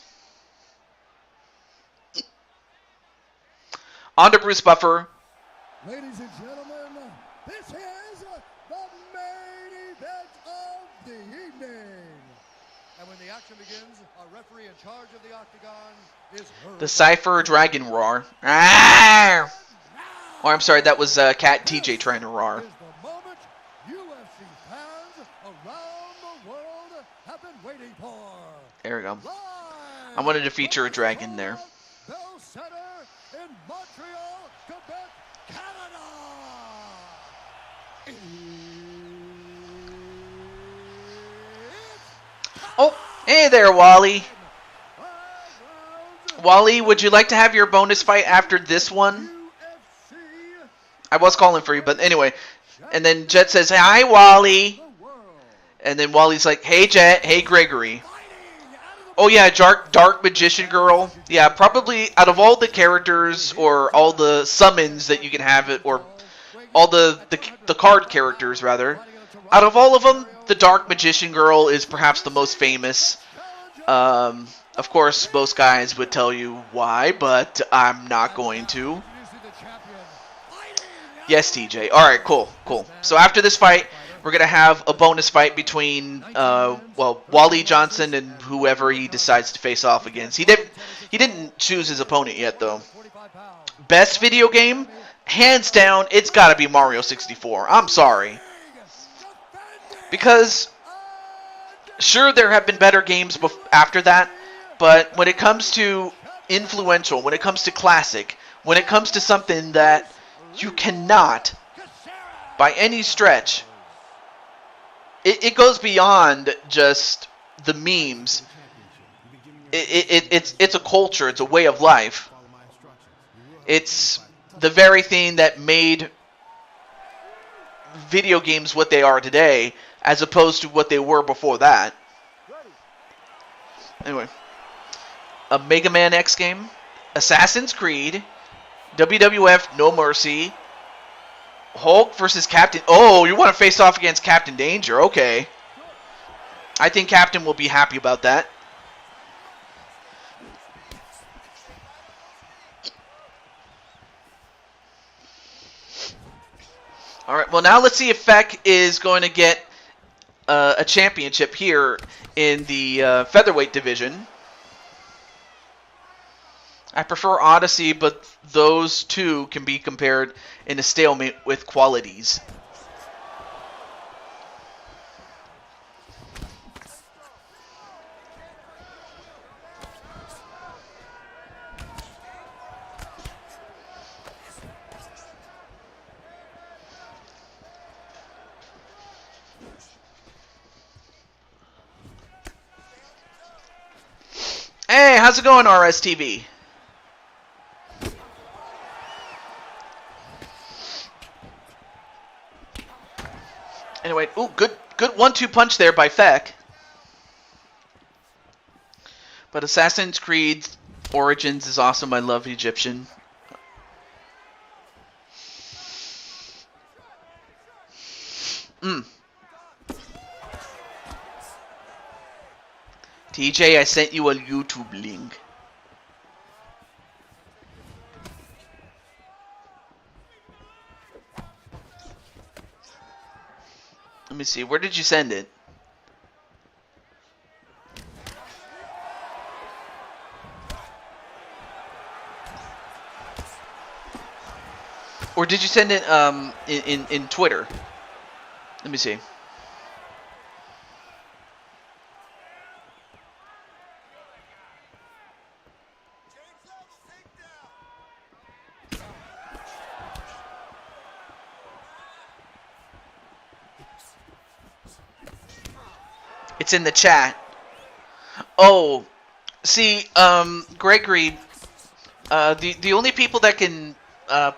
On to Bruce Buffer. Ladies and gentlemen, this is the main event of the evening. And when the action begins, a referee in charge of the octagon is heard. The Cypher Dragon Roar. Ah! Oh, I'm sorry, that was Cat TJ trying to roar. Is the moment UFC fans around the world have been waiting for. There we go. Live I wanted to feature a dragon there. Bell Center in Montreal, Quebec, Canada. Oh, hey there, Wally. Wally, would you like to have your bonus fight after this one? I was calling for you, but anyway. And then Jet says, hi, Wally. And then Wally's like, hey, Jet. Hey, Gregory. Oh, yeah, Dark Magician Girl. Yeah, probably out of all the characters or all the summons that you can have, or all the card characters, rather, out of all of them, the Dark Magician Girl is perhaps the most famous. Of course, most guys would tell you why, but I'm not going to. Yes, TJ. Alright, cool. So after this fight, we're going to have a bonus fight between, Wally Johnson and whoever he decides to face off against. He didn't choose his opponent yet, though. Best video game? Hands down, it's got to be Mario 64. I'm sorry. Because, sure, there have been better games after that, but when it comes to influential, when it comes to classic, when it comes to something that You cannot, by any stretch. It goes beyond just the memes. It's a culture. It's a way of life. It's the very thing that made video games what they are today, as opposed to what they were before that. Anyway, a Mega Man X game, Assassin's Creed, WWF No Mercy, Hulk versus Captain. Oh, you want to face off against Captain Danger? Okay. I think Captain will be happy about that. All right. Well, now let's see if Feck is going to get a championship here in the featherweight division. I prefer Odyssey, but those two can be compared in a stalemate with qualities. Hey, how's it going, RSTV? Anyway, ooh, good 1-2 punch there by Feck. But Assassin's Creed Origins is awesome. I love Egyptian. TJ, I sent you a YouTube link. Let me see. Where did you send it? Or did you send it in Twitter? Let me see. It's in the chat. Oh, see, Gregory, the only people that can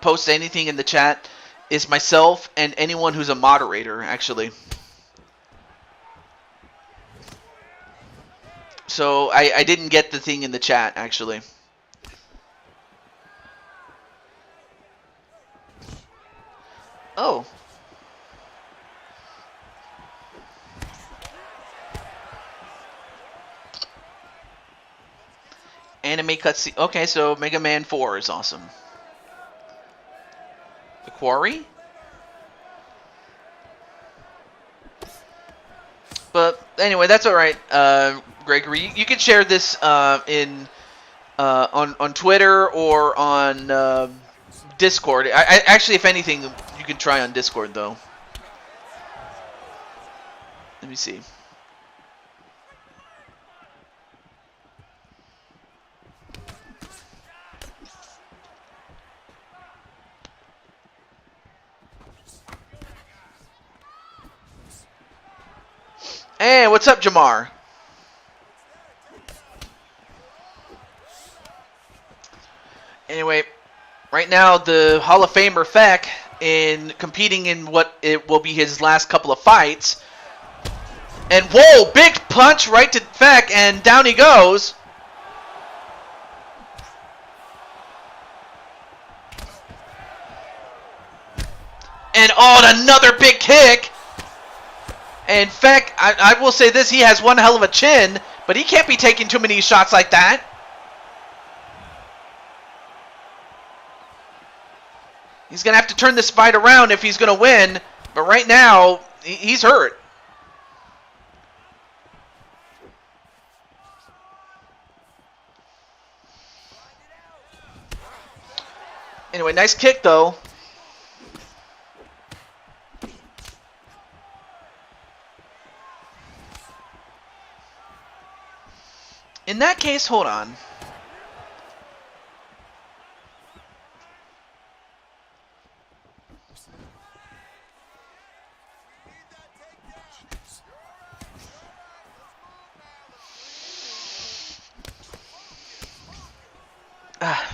post anything in the chat is myself and anyone who's a moderator, actually. So I didn't get the thing in the chat, actually. Oh. Anime cutscene. Okay, so Mega Man 4 is awesome. The Quarry? But anyway, that's all right, Gregory. You can share this on Twitter or on Discord. I actually, if anything, you can try on Discord though. Let me see. Hey, what's up, Jamar? Anyway, right now the Hall of Famer Feck in competing in what it will be his last couple of fights. And whoa, big punch right to Feck, and down he goes. And oh, another big kick. And Feck, I will say this, he has one hell of a chin, but he can't be taking too many shots like that. He's going to have to turn this fight around if he's going to win, but right now, he's hurt. Anyway, nice kick though. In that case, hold on.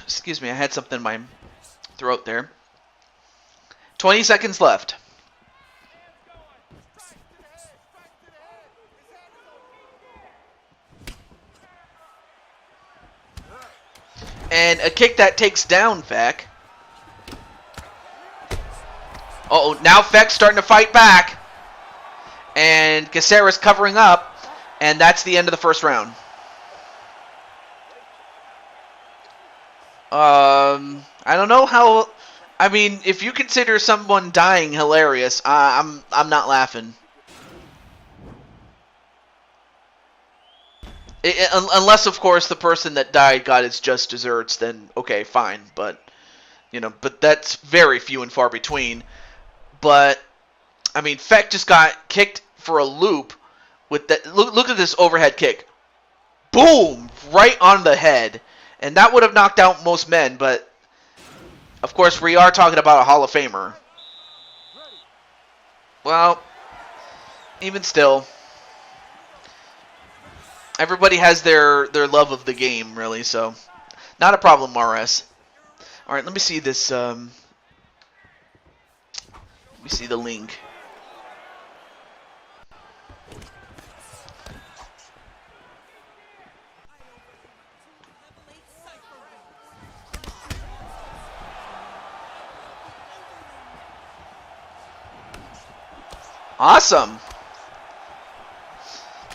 Excuse me, I had something in my throat there. 20 seconds left. And a kick that takes down Feck. Uh-oh, now Feck's starting to fight back. And Caceres covering up. And that's the end of the first round. I don't know how... I mean, if you consider someone dying hilarious, I'm not laughing. Unless, of course, the person that died got his just desserts, then okay, fine. But, you know, but that's very few and far between. But, I mean, Feck just got kicked for a loop with that. Look at this overhead kick. Boom! Right on the head. And that would have knocked out most men, but, of course, we are talking about a Hall of Famer. Well, even still, everybody has their love of the game, really, so not a problem, RS. All right, let me see this. Let me see the link. Awesome.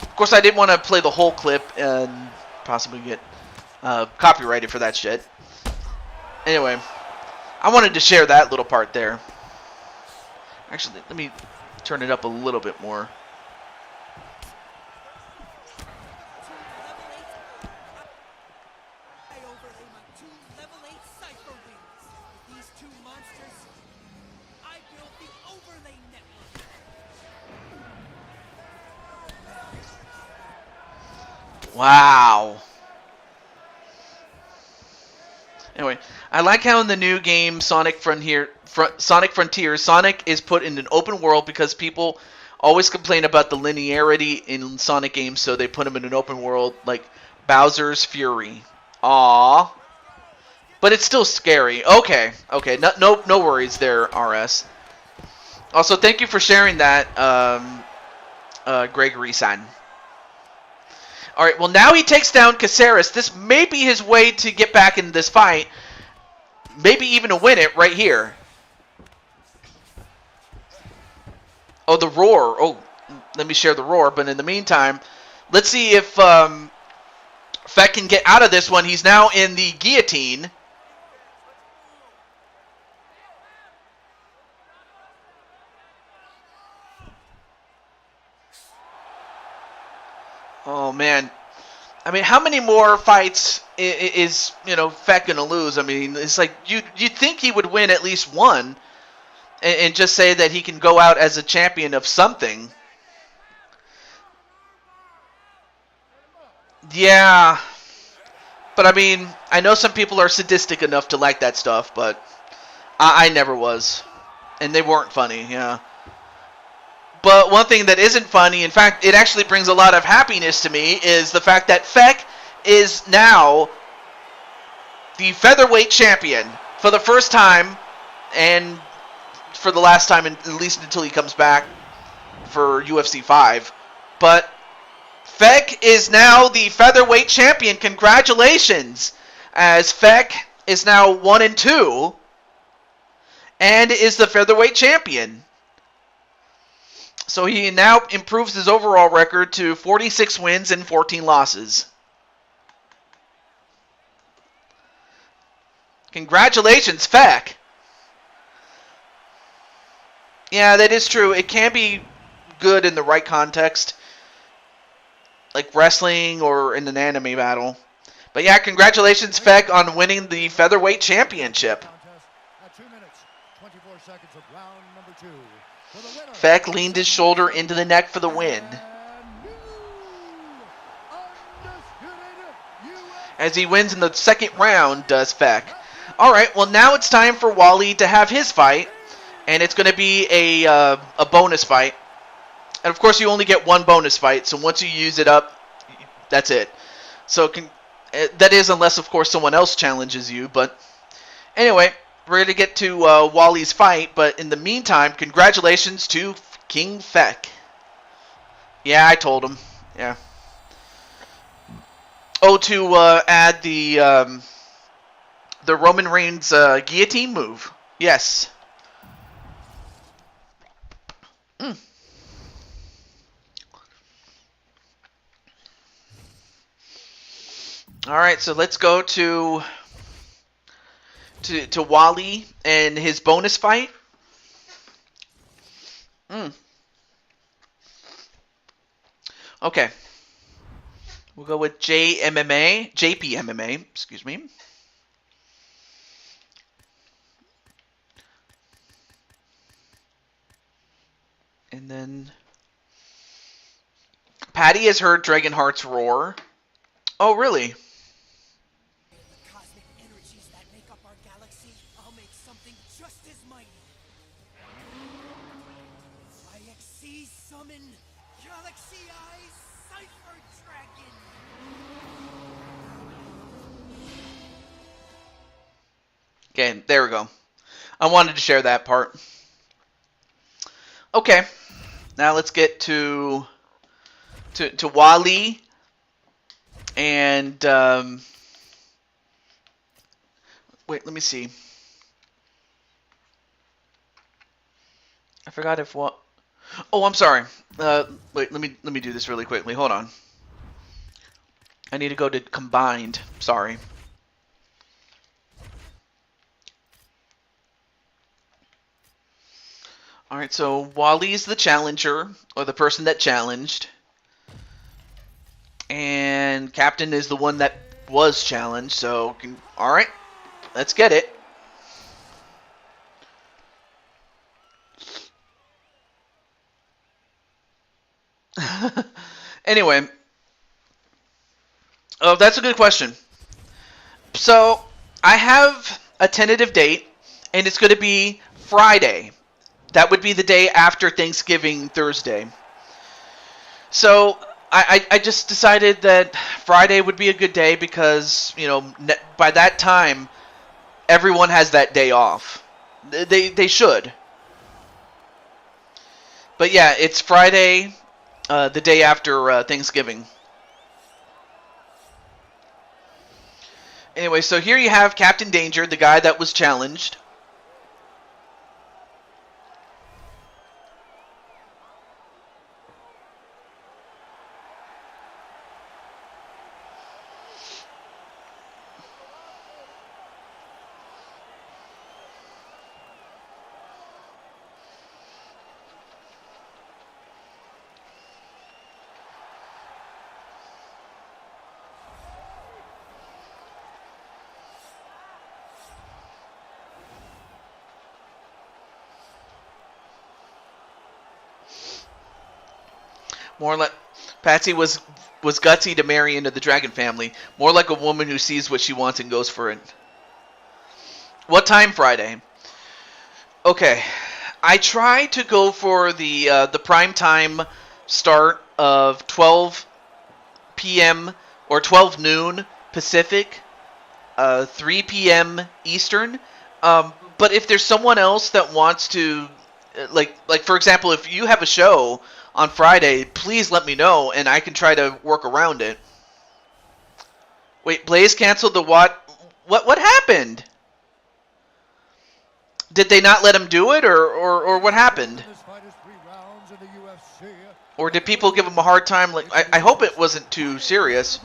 Of course, I didn't want to play the whole clip and possibly get copyrighted for that shit. Anyway, I wanted to share that little part there. Actually, let me turn it up a little bit more. Wow. Anyway, I like how in the new game Sonic Frontiers, Sonic is put in an open world because people always complain about the linearity in Sonic games, so they put him in an open world like Bowser's Fury. Aww. But it's still scary. Okay. No worries there, RS. Also, thank you for sharing that, Gregory-san. Alright, well now he takes down Caceres. This may be his way to get back in this fight. Maybe even to win it right here. Oh, the roar. Oh, let me share the roar. But in the meantime, let's see if Feck can get out of this one. He's now in the guillotine. Oh, man. I mean, how many more fights is Feck going to lose? I mean, it's like you'd think he would win at least one and just say that he can go out as a champion of something. Yeah. But, I mean, I know some people are sadistic enough to like that stuff, but I never was. And they weren't funny, yeah. But one thing that isn't funny, in fact, it actually brings a lot of happiness to me, is the fact that Feck is now the featherweight champion for the first time and for the last time, at least until he comes back for UFC 5. But Feck is now the featherweight champion. Congratulations, as Feck is now 1-2 and is the featherweight champion. So he now improves his overall record to 46 wins and 14 losses. Congratulations, Feck. Yeah, that is true. It can be good in the right context, like wrestling or in an anime battle. But yeah, congratulations, Feck, on winning the featherweight championship. At 2 minutes, 24 seconds of round number 2. Feck leaned his shoulder into the neck for the win. As he wins in the second round, does Feck. Alright, well now it's time for Wally to have his fight. And it's going to be a bonus fight. And of course you only get one bonus fight, so once you use it up, that's it. So That is, unless, of course, someone else challenges you. But anyway, we're going to get to Wally's fight. But in the meantime, congratulations to King Feck. Yeah, I told him. Yeah. Oh, to add the Roman Reigns guillotine move. Yes. Mm. All right, so let's go to Wally and his bonus fight. Okay. We'll go with JP MMA, excuse me. And then Patty has heard Dragonheart's roar. Oh, really? The cosmic energies that make up our galaxy, I'll make something just as mighty. I XC summon Galaxy Eye Cypher Dragon. Okay, there we go. I wanted to share that part. Okay, now let's get to Wally and wait, let me see. I forgot if what. Oh, I'm sorry. Wait, let me do this really quickly. Hold on. I need to go to combined. Sorry. Alright, so Wally's the challenger, or the person that challenged. And Captain is the one that was challenged, so... Alright, let's get it. Anyway. Oh, that's a good question. So, I have a tentative date, and it's going to be Friday. That would be the day after Thanksgiving Thursday. So I just decided that Friday would be a good day because, you know, by that time, everyone has that day off. They should. But yeah, it's Friday, the day after Thanksgiving. Anyway, so here you have Captain Danger, the guy that was challenged. More like Patsy was gutsy to marry into the dragon family. More like a woman who sees what she wants and goes for it. What time Friday? Okay, I try to go for the prime time start of 12 p.m. or 12 noon Pacific, 3 p.m. Eastern. But if there's someone else that wants to, like for example, if you have a show on Friday, please let me know, and I can try to work around it. Wait, Blaze canceled the what? What happened? Did they not let him do it, or what happened? Or did people give him a hard time? Like I hope it wasn't too serious.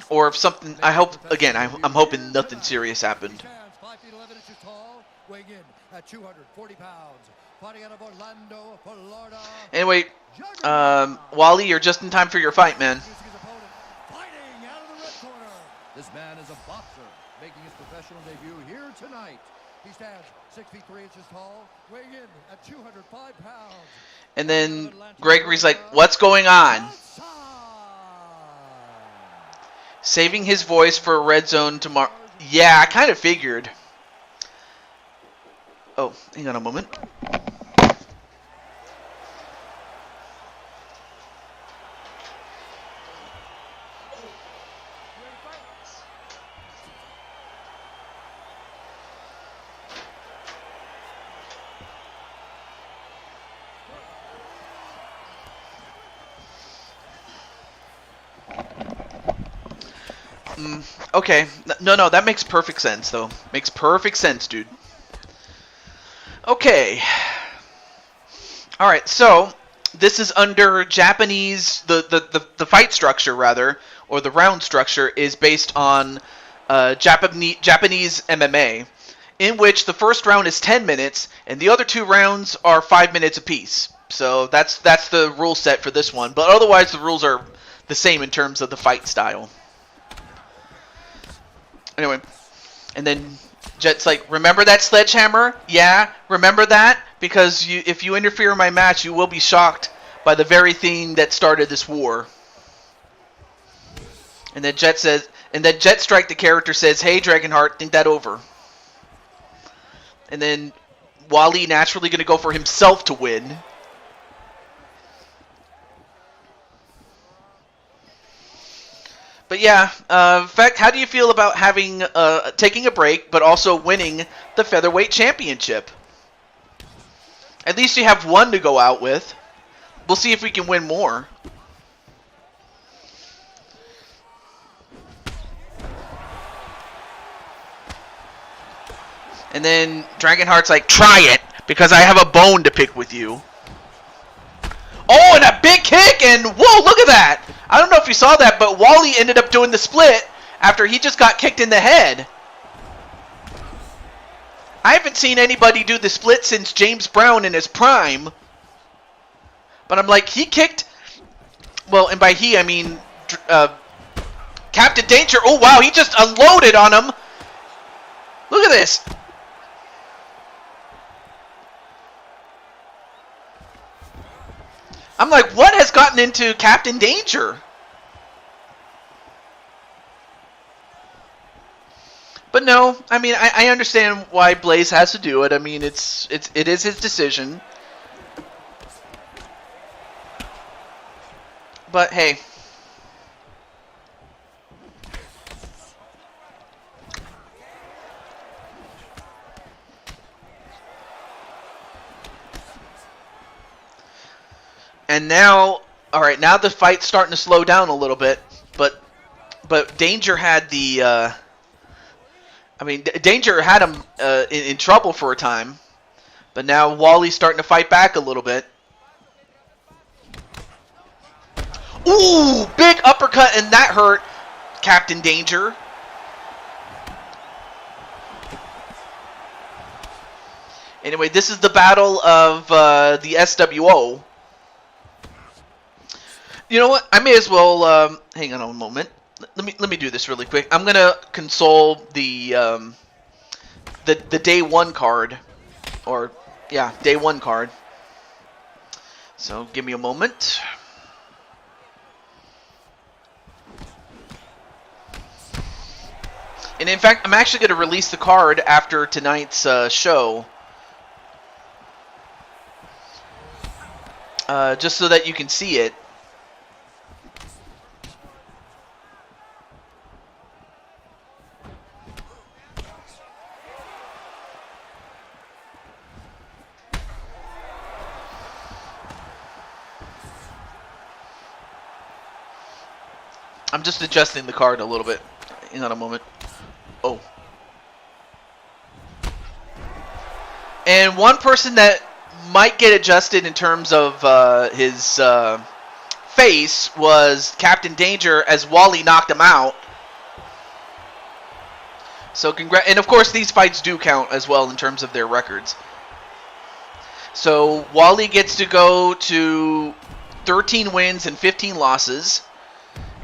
Or if something, I hope, again, I'm hoping nothing serious happened. Anyway, Wally, you're just in time for your fight, man. This man is a boxer, making his professional debut here tonight. He stands 6 feet 3 inches tall, weighing in at 205 pounds. And then Gregory's like, what's going on? Saving his voice for a red zone tomorrow. Yeah, I kind of figured. Oh, hang on a moment. Okay. No, that makes perfect sense, though. Makes perfect sense, dude. Okay. All right, so this is under Japanese. The fight structure, rather, or the round structure, is based on Japanese MMA, in which the first round is 10 minutes, and the other two rounds are 5 minutes apiece. So that's the rule set for this one. But otherwise, the rules are the same in terms of the fight style. Anyway, and then Jet's like, remember that sledgehammer? Yeah, remember that? Because if you interfere in my match, you will be shocked by the very thing that started this war. And then Jet Strike, the character, says, hey, Dragonheart, think that over. And then Wally naturally going to go for himself to win. But yeah, Feck, how do you feel about having taking a break, but also winning the featherweight championship? At least you have one to go out with. We'll see if we can win more. And then Dragonheart's like, try it, because I have a bone to pick with you. Oh, and a big kick, and whoa, look at that! I don't know if you saw that, but Wally ended up doing the split after he just got kicked in the head. I haven't seen anybody do the split since James Brown in his prime. But I'm like, he kicked... Well, and by he, I mean... Captain Danger. Oh, wow, he just unloaded on him. Look at this. I'm like, what has gotten into Captain Danger? But no, I mean, I understand why Blaze has to do it. I mean, it is his decision. But hey. And now, all right, now the fight's starting to slow down a little bit, but Danger had the Danger had him in trouble for a time, but now Wally's starting to fight back a little bit. Ooh, big uppercut, and that hurt Captain Danger. Anyway, this is the battle of the SWO. You know what? I may as well hang on a moment. Let me do this really quick. I'm gonna console the day one card, or yeah, day one card. So give me a moment. And in fact, I'm actually going to release the card after tonight's show. Just so that you can see it. I'm just adjusting the card a little bit. Hang on a moment. Oh. And one person that might get adjusted in terms of his face was Captain Danger, as Wally knocked him out. So and of course these fights do count as well in terms of their records. So Wally gets to go to 13 wins and 15 losses.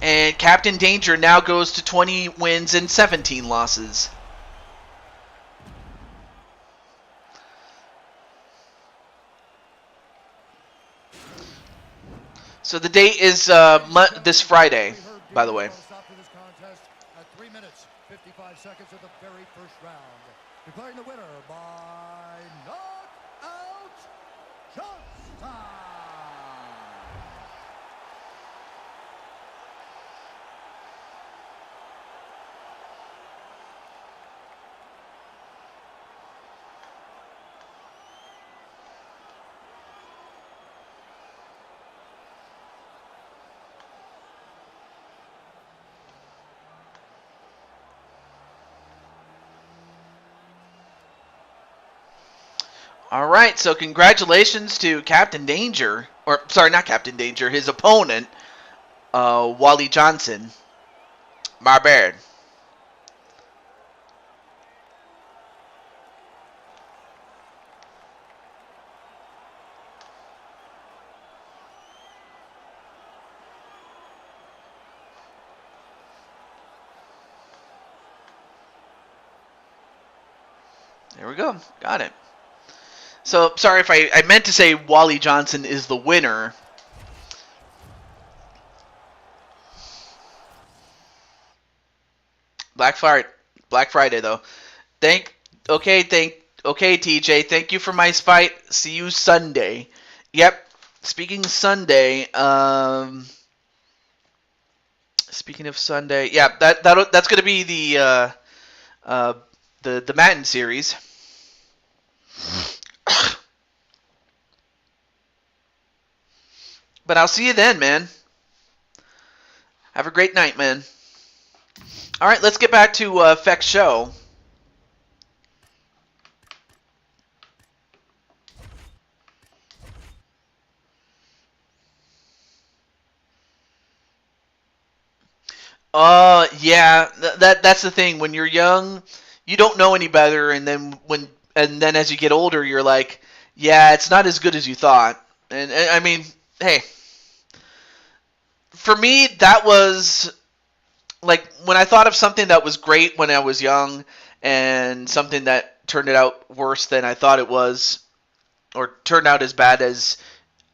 And Captain Danger now goes to 20 wins and 17 losses. So the date is this Friday, by the way. At 3 minutes, 55 seconds of the very first round. Declaring the winner by knockout, Johnson. All right, so congratulations to Captain Danger, or sorry, not Captain Danger, his opponent, Wally Johnson. My bad. There we go. Got it. So, sorry if I meant to say Wally Johnson is the winner. Black Friday though. Okay, TJ, thank you for my fight. See you Sunday. Yep. Speaking of Sunday, speaking of Sunday, yeah, that's going to be the Madden series. But I'll see you then, man. Have a great night, man. All right, let's get back to Feck's show. Yeah, that's the thing. When you're young, you don't know any better, and then as you get older, you're like, yeah, it's not as good as you thought. And I mean, hey, for me, that was like when I thought of something that was great when I was young, and something that turned out worse than I thought it was, or turned out as bad as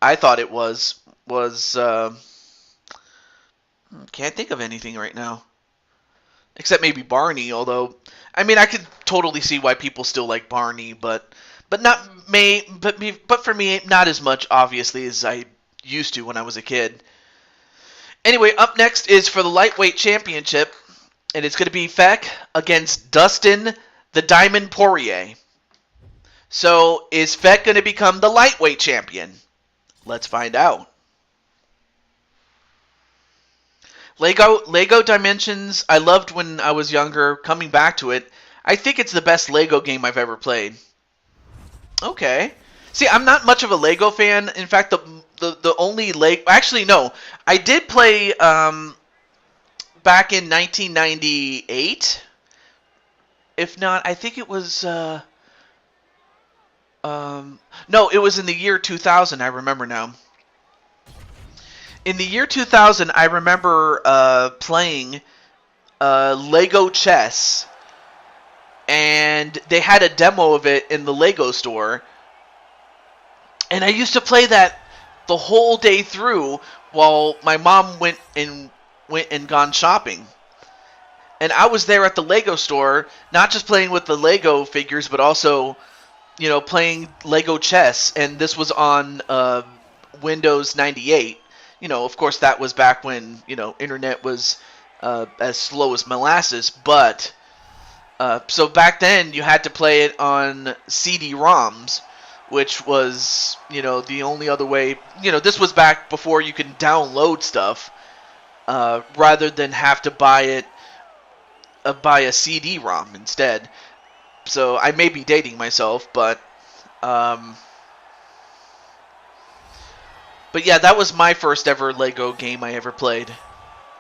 I thought it was. Can't think of anything right now. Except maybe Barney, although I mean I could totally see why people still like Barney, but for me not as much obviously as I used to when I was a kid. Anyway, up next is for the lightweight championship, and it's going to be Feck against Dustin the Diamond Poirier. So, is Feck going to become the lightweight champion? Let's find out. Lego Dimensions, I loved when I was younger. Coming back to it, I think it's the best Lego game I've ever played. Okay. See, I'm not much of a Lego fan. In fact, the only Lego... Actually, no. I did play back in 1998. If not, I think it was... No, it was in the year 2000, I remember now. In the year 2000, I remember playing Lego Chess, and they had a demo of it in the Lego store, and I used to play that the whole day through while my mom went and gone shopping. And I was there at the Lego store, not just playing with the Lego figures, but also, playing Lego Chess, and this was on Windows 98. Of course, that was back when, internet was as slow as molasses. But, so back then, you had to play it on CD-ROMs, which was, the only other way. This was back before you could download stuff, rather than have to buy a CD-ROM instead. So, I may be dating myself, but... But yeah, that was my first ever Lego game I ever played.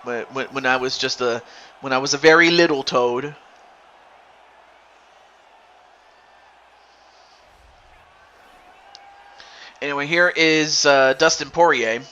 When I was when I was a very little toad. Anyway, here is Dustin Poirier.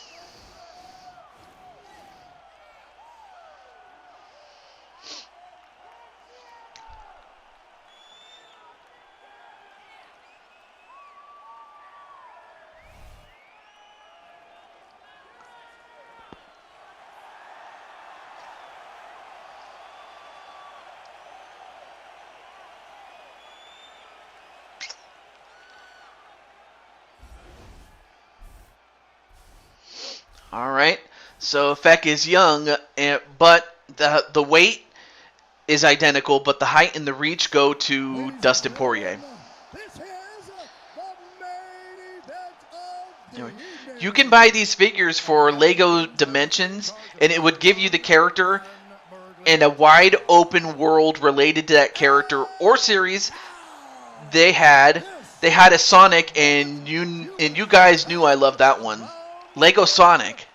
All right, so Feck is young, but the weight is identical, but the height and the reach go to Dustin Poirier. This is the main event of the Anyway, evening. you can buy these figures for Lego Dimensions, and it would give you the character and a wide open world related to that character or series they had they had a Sonic, and you guys knew I loved that one. Lego Sonic.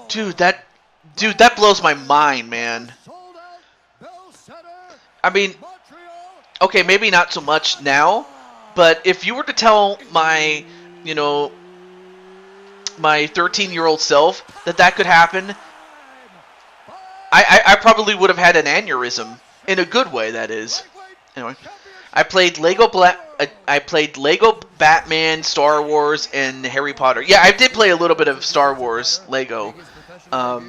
Dude, that blows my mind, man. I mean, okay, maybe not so much now, but if you were to tell my, you know, my 13-year-old self that could happen, I probably would have had an aneurysm. In a good way, that is. Anyway, I played Lego Batman, Star Wars, and Harry Potter. Yeah, I did play a little bit of Star Wars Lego. I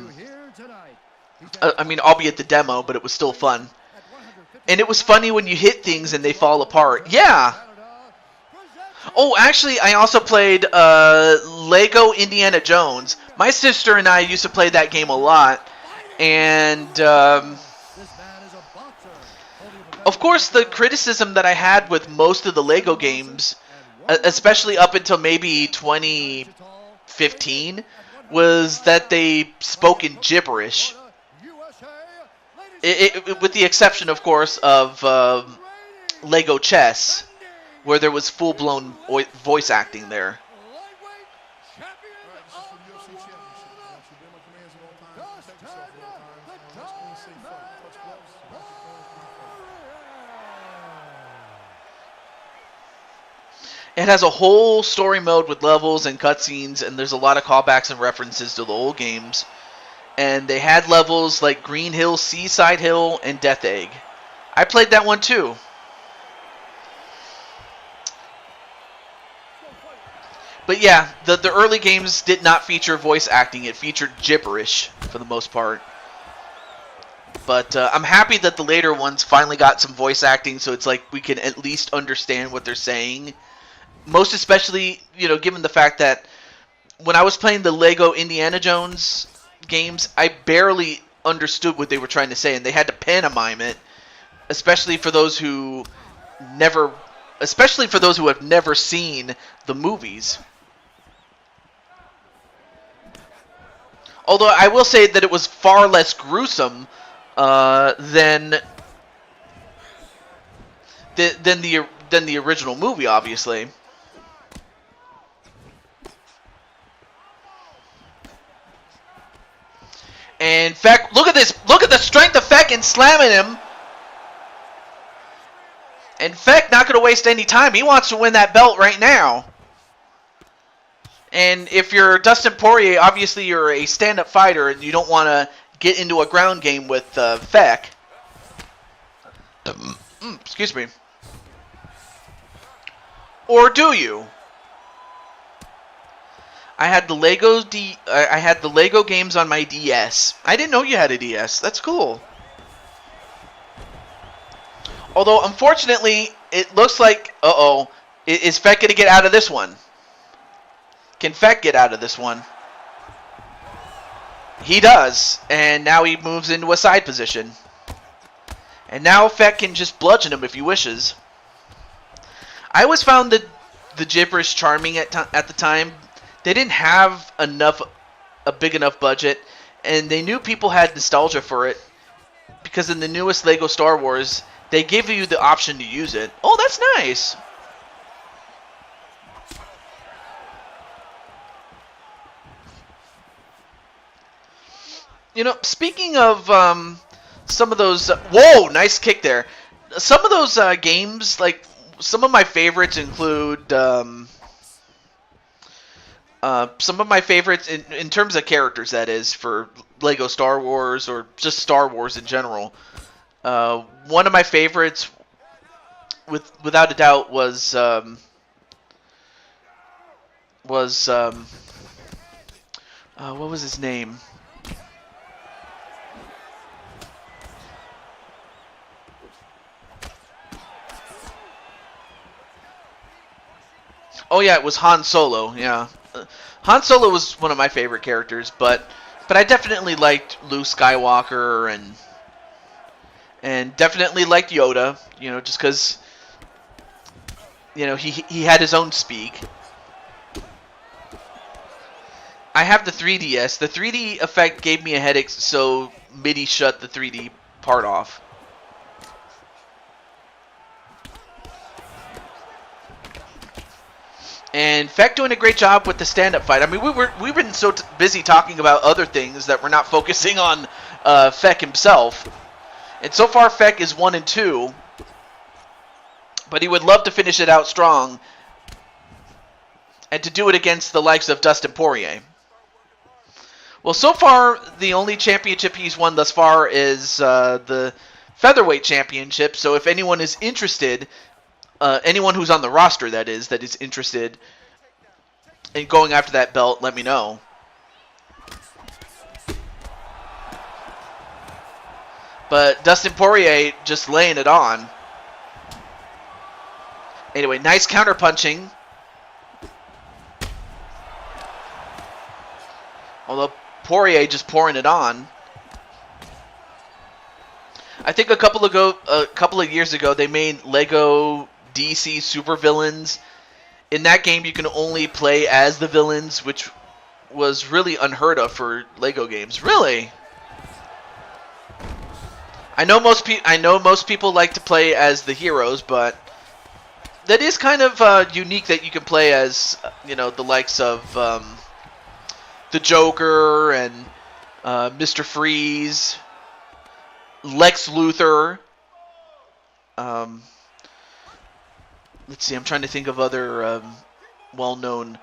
mean, albeit the demo, but it was still fun. And it was funny when you hit things and they fall apart. Yeah. Oh, actually, I also played Lego Indiana Jones. My sister and I used to play that game a lot. And, of course, the criticism that I had with most of the Lego games, especially up until maybe 2015, was that they spoke in gibberish. With the exception, of course, of Lego Chess, where there was full-blown voice acting there. It has a whole story mode with levels and cutscenes, and there's a lot of callbacks and references to the old games. And they had levels like Green Hill, Seaside Hill, and Death Egg. I played that one too. But yeah, the early games did not feature voice acting. It featured gibberish for the most part. But I'm happy that the later ones finally got some voice acting, so it's like we can at least understand what they're saying. Most especially, you know, given the fact that when I was playing the Lego Indiana Jones games, I barely understood what they were trying to say, and they had to pantomime it, especially for those who have never seen the movies. Although I will say that it was far less gruesome than the original movie, obviously. And Feck, look at this! Look at the strength of Feck in slamming him! And Feck not going to waste any time. He wants to win that belt right now. And if you're Dustin Poirier, obviously you're a stand-up fighter and you don't want to get into a ground game with Feck. Excuse me. Or do you? I had the Lego games on my DS. I didn't know you had a DS. That's cool. Although, unfortunately, it looks like... Uh-oh. Is Feck going to get out of this one? Can Feck get out of this one? He does. And now he moves into a side position. And now Feck can just bludgeon him if he wishes. I always found the gibberish charming at the time. They didn't have a big enough budget, and they knew people had nostalgia for it, because in the newest Lego Star Wars, they give you the option to use it. Oh, that's nice. You know, speaking of some of those... whoa, nice kick there. Some of those games, like, some of my favorites include... some of my favorites, in terms of characters, that is, for Lego Star Wars, or just Star Wars in general. One of my favorites, without a doubt, was what was his name? Oh yeah, it was Han Solo, yeah. Han Solo was one of my favorite characters, but I definitely liked Luke Skywalker and definitely liked Yoda, you know, just because, you know, he had his own speak. I have the 3DS. The 3D effect gave me a headache, so MIDI shut the 3D part off. And Feck doing a great job with the stand-up fight. I mean, we've been so busy talking about other things that we're not focusing on Feck himself. And so far, Feck is 1-2. But he would love to finish it out strong. And to do it against the likes of Dustin Poirier. Well, so far, the only championship he's won thus far is the Featherweight Championship. So if anyone is interested... anyone who's on the roster, that is interested in going after that belt, let me know. But Dustin Poirier just laying it on. Anyway, nice counter punching. Although Poirier just pouring it on. I think a couple of years ago, they made Lego DC supervillains. In that game, you can only play as the villains, which was really unheard of for Lego games. Really? I know most people like to play as the heroes, but that is kind of unique that you can play as, the likes of the Joker and Mr. Freeze, Lex Luthor. Let's see, I'm trying to think of other well-known...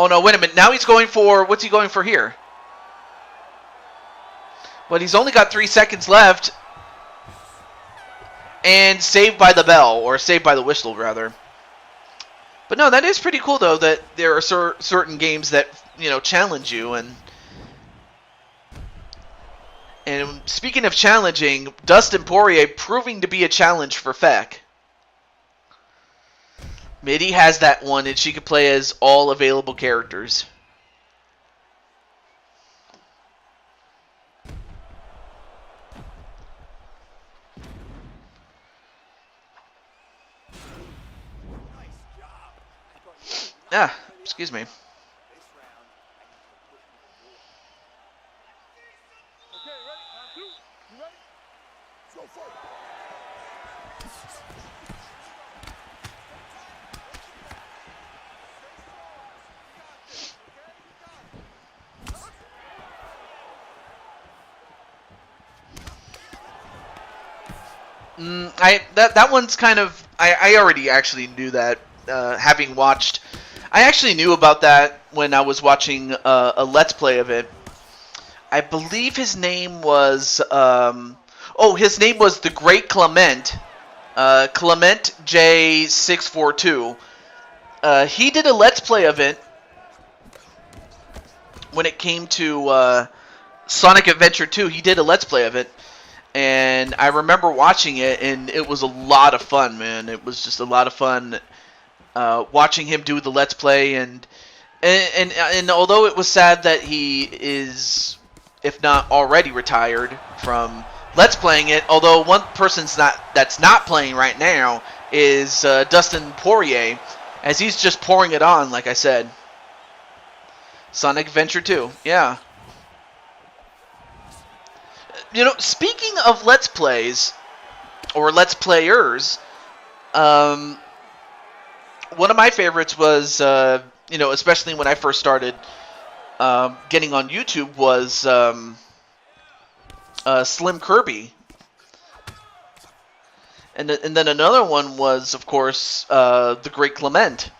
Oh, no, wait a minute. Now he's going for... What's he going for here? But he's only got 3 seconds left. And saved by the bell, or saved by the whistle, rather. But no, that is pretty cool, though, that there are certain games that, challenge you, and speaking of challenging, Dustin Poirier proving to be a challenge for Feck. Mitty has that one, and she can play as all available characters. Ah, excuse me. That one's kind of... I already actually knew that, having watched... I actually knew about that when I was watching a Let's Play of it. I believe his name was... his name was The Great Clement. Clement J642. He did a Let's Play of it when it came to Sonic Adventure 2. He did a Let's Play of it. And I remember watching it, and it was a lot of fun, man. It was just a lot of fun watching him do the Let's Play. And although it was sad that he is, if not already retired from Let's Playing it, although one person's that's not playing right now is Dustin Poirier, as he's just pouring it on, like I said. Sonic Adventure 2, yeah. Speaking of Let's Plays, or Let's Players, one of my favorites was, especially when I first started getting on YouTube, was Slim Kirby. And then another one was, of course, The Great Clement.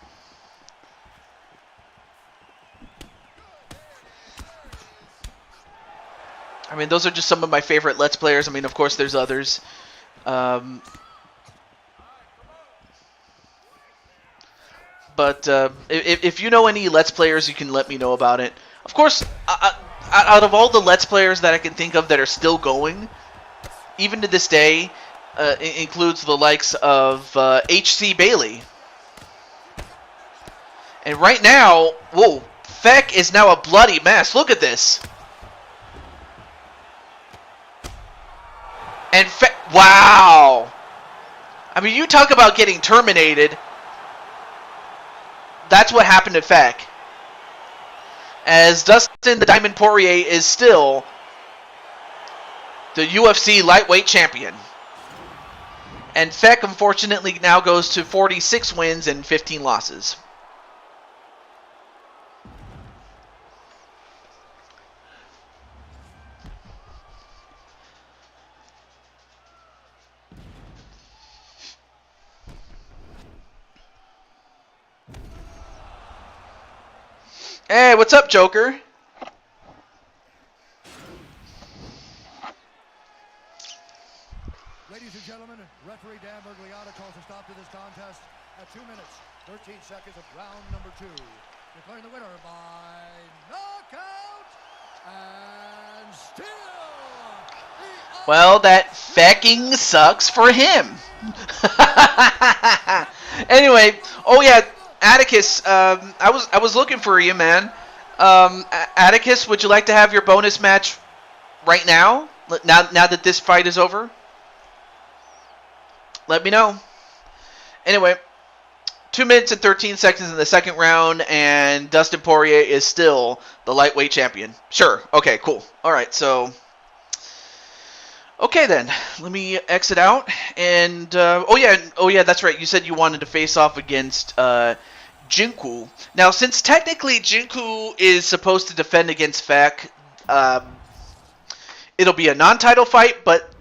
I mean, those are just some of my favorite Let's Players. I mean, of course, there's others. But if you know any Let's Players, you can let me know about it. Of course, out of all the Let's Players that I can think of that are still going, even to this day, it includes the likes of H.C. Bailey. And right now, whoa, Feck is now a bloody mess. Look at this. And wow! I mean, you talk about getting terminated. That's what happened to Feck. As Dustin the Diamond Poirier is still the UFC lightweight champion. And Feck, unfortunately, now goes to 46 wins and 15 losses. Hey, what's up, Joker? Ladies and gentlemen, referee Dan Bergliata calls a stop to this contest at 2 minutes, 13 seconds of round number 2. Declaring the winner by knockout and still. Well, that fecking sucks for him. Anyway, oh yeah, Atticus, I was looking for you, man. Atticus, would you like to have your bonus match right now? Now that this fight is over? Let me know. Anyway, 2 minutes and 13 seconds in the second round, and Dustin Poirier is still the lightweight champion. Sure. Okay, cool. All right, so... Okay, then. Let me exit out. And, oh, yeah, that's right. You said you wanted to face off against Jinku. Now, since technically Jinku is supposed to defend against Feck, it'll be a non-title fight, but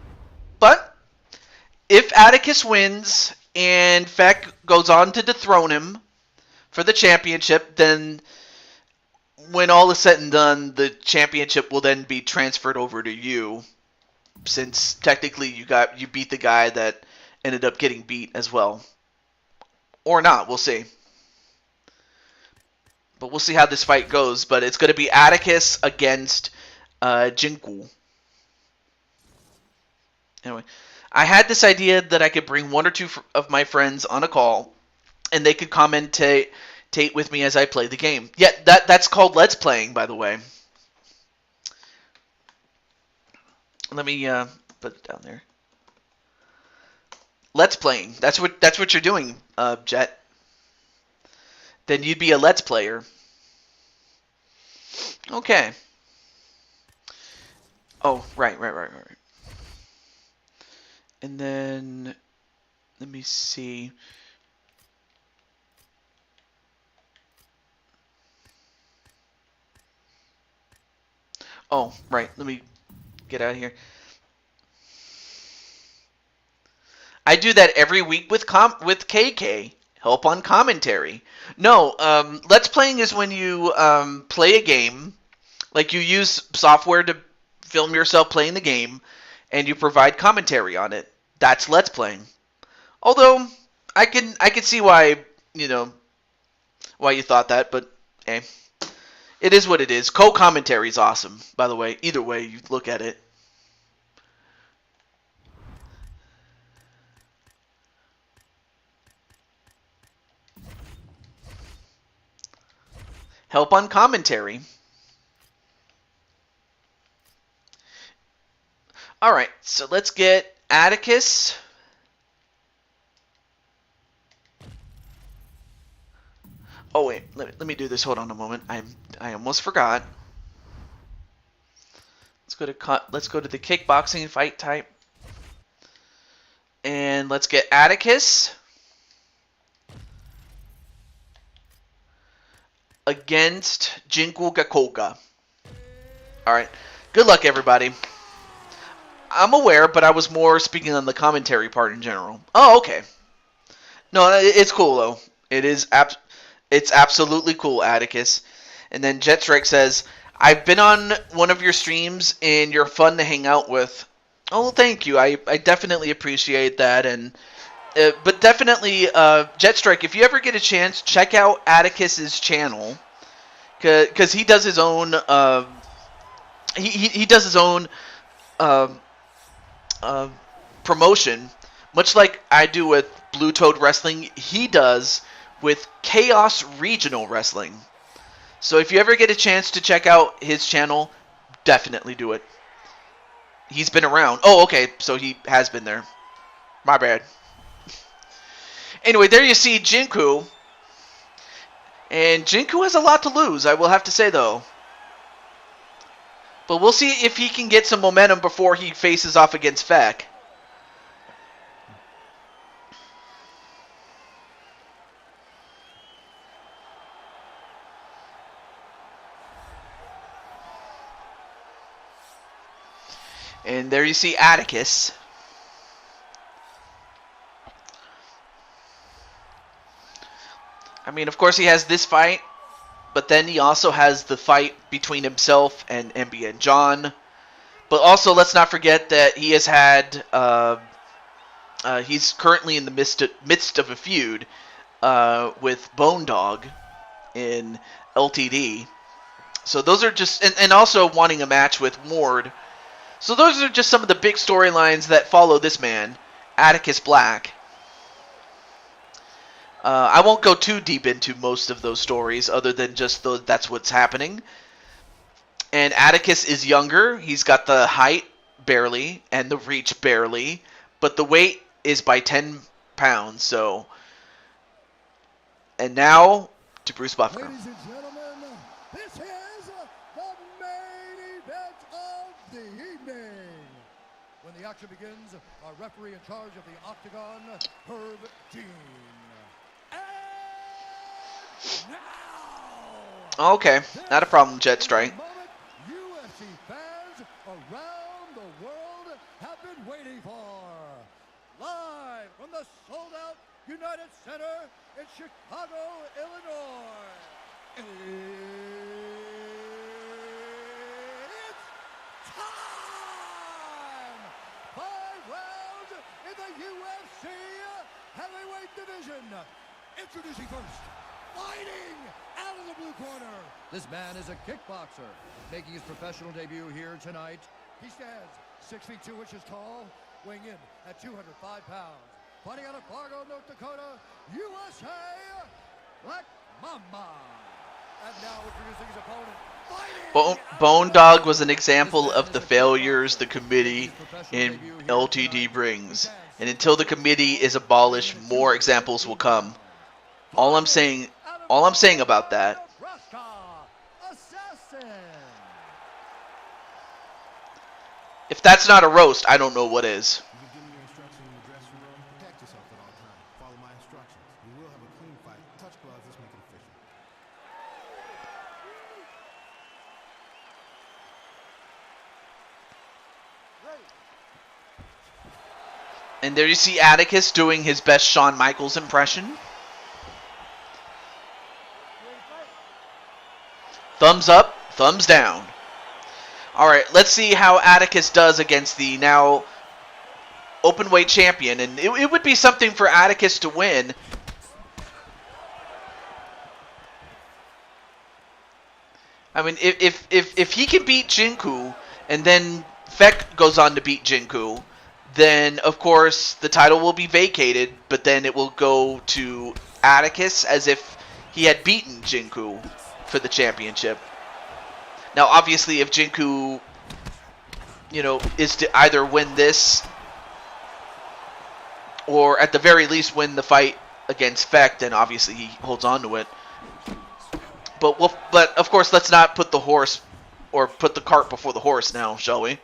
if Atticus wins and Feck goes on to dethrone him for the championship, then when all is said and done, the championship will then be transferred over to you, since technically you beat the guy that ended up getting beat as well. Or not, we'll see. But we'll see how this fight goes. But it's going to be Atticus against Jinku. Anyway, I had this idea that I could bring one or two of my friends on a call, and they could commentate with me as I play the game. Yeah, that's called Let's Playing, by the way. Let me put it down there. Let's Playing. That's what you're doing, Jet. Then you'd be a Let's Player. Okay. Oh, right. And then, let me see. Oh, right. Let me get out of here. I do that every week with KK. Help on commentary. No, Let's Playing is when you play a game, like you use software to film yourself playing the game, and you provide commentary on it. That's Let's Playing. Although I can see why you thought that, but hey, it is what it is. Co-commentary is awesome, by the way. Either way you look at it. Help on commentary. All right, so let's get Atticus. Oh wait, let me do this. Hold on a moment. I almost forgot. Let's go to the kickboxing fight type, and let's get Atticus against Jinku Gakoga. All right. Good luck, everybody. I'm aware, but I was more speaking on the commentary part in general. Oh, okay. No, it's cool though. It's absolutely cool, Atticus. And then Jetstrike says, "I've been on one of your streams, and you're fun to hang out with." Oh, thank you. I definitely appreciate that, and but definitely, Jetstrike, if you ever get a chance, check out Atticus's channel, because he does his own. He does his own. Promotion, much like I do with Blue Toad Wrestling, he does with Chaos Regional Wrestling. So if you ever get a chance to check out his channel, definitely do it. He's been around. Oh, okay, so he has been there. My bad. Anyway, there you see Jinku. And Jinku has a lot to lose, I will have to say, though. But we'll see if he can get some momentum before he faces off against Feck. And there you see Atticus. I mean, of course, he has this fight, but then he also has the fight between himself and MBN John. But also, let's not forget that he has had, he's currently in the midst of a feud with Bone Dog in LTD. So those are just, and also wanting a match with Ward. So those are just some of the big storylines that follow this man, Atticus Black. I won't go too deep into most of those stories other than just that's what's happening. And Atticus is younger. He's got the height barely and the reach barely, but the weight is by 10 pounds. So, and now to Bruce Buffer. Ladies and gentlemen, this is the main event of the evening. When the action begins, our referee in charge of the Octagon, Herb Dean. And now, Okay, not a problem, Jet Strike. moment UFC fans around the world have been waiting for. Live from the sold-out United Center in Chicago, Illinois. It's time! 5 rounds in the UFC heavyweight division. Introducing first, fighting out of the blue corner. This man is a kickboxer, making his professional debut here tonight. He stands 6 feet 2 inches tall, weighing in at 205 pounds. Fighting out of Fargo, North Dakota, USA, Black Mamba. And now introducing his opponent, Bone Dog was an example of the failures the committee in LTD brings. And until the committee is abolished, more examples will come. All I'm saying about that. If that's not a roast, I don't know what is. You can give me your instruction in the dressing room. Protect yourself at all times. Follow my instructions. We will have a clean fight. Touch gloves. Let's make it official. And there you see Atticus doing his best Shawn Michaels impression. Thumbs up, thumbs down. Alright, let's see how Atticus does against the now openweight champion. And it would be something for Atticus to win. I mean, if he can beat Jinku, and then Feck goes on to beat Jinku, then of course the title will be vacated, but then it will go to Atticus as if he had beaten Jinku for the championship. Now, obviously, if Jinku, is to either win this or at the very least win the fight against Feck, then obviously he holds on to it. But of course, let's not put the horse or put the cart before the horse now, shall we?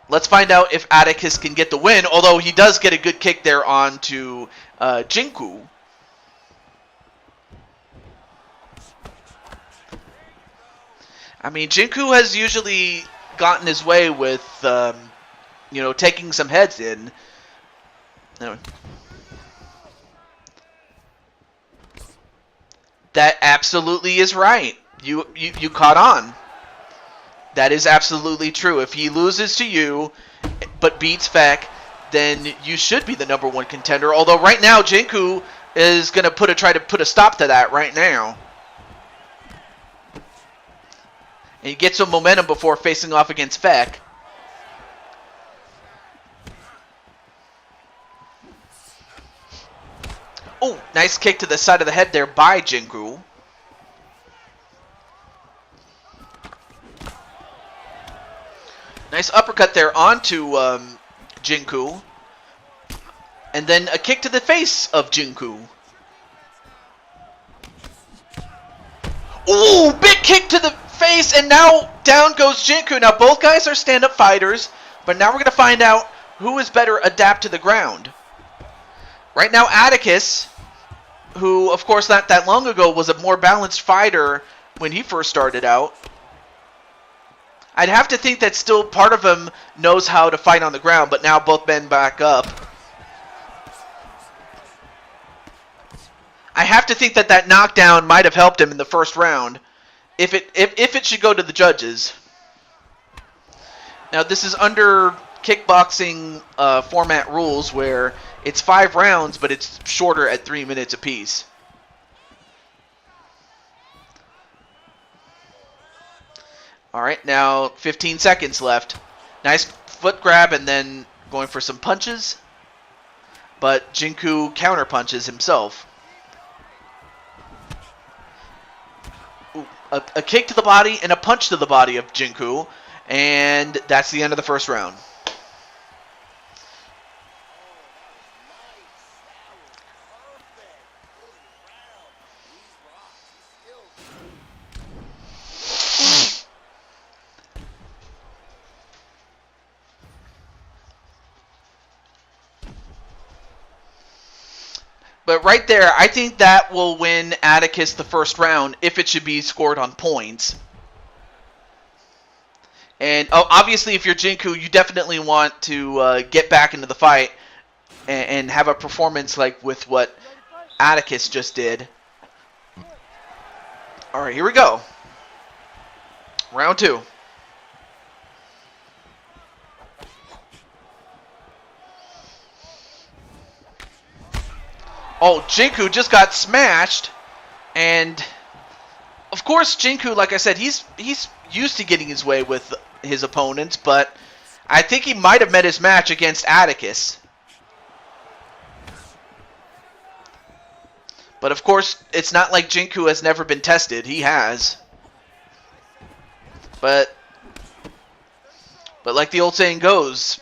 Let's find out if Atticus can get the win, although he does get a good kick there onto Jinku. I mean, Jinku has usually gotten his way with, taking some heads in. Anyway. That absolutely is right. You caught on. That is absolutely true. If he loses to you, but beats Feck, then you should be the #1 contender. Although right now, Jinku is going to try to put a stop to that right now. And he gets some momentum before facing off against Feck. Oh, nice kick to the side of the head there by Jinku. Nice uppercut there onto Jinku. And then a kick to the face of Jinku. Ooh, big kick to the face, and now down goes Jinku. Now both guys are stand-up fighters, but now we're going to find out who is better adapt to the ground. Right now, Atticus, who of course not that long ago was a more balanced fighter when he first started out. I'd have to think that still part of him knows how to fight on the ground, but now both men back up. I have to think that that knockdown might have helped him in the first round, if it should go to the judges. Now this is under kickboxing format rules where it's 5 rounds, but it's shorter at 3 minutes apiece. All right, now 15 seconds left. Nice foot grab and then going for some punches, but Jinku counter punches himself. Ooh, a kick to the body and a punch to the body of Jinku, and that's the end of the first round. But right there, I think that will win Atticus the first round if it should be scored on points. And obviously, if you're Jinku, you definitely want to get back into the fight and have a performance like with what Atticus just did. All right, here we go. Round 2. Oh, Jinku just got smashed, and of course Jinku, like I said, he's used to getting his way with his opponents, but I think he might have met his match against Atticus. But of course, it's not like Jinku has never been tested. He has. But like the old saying goes,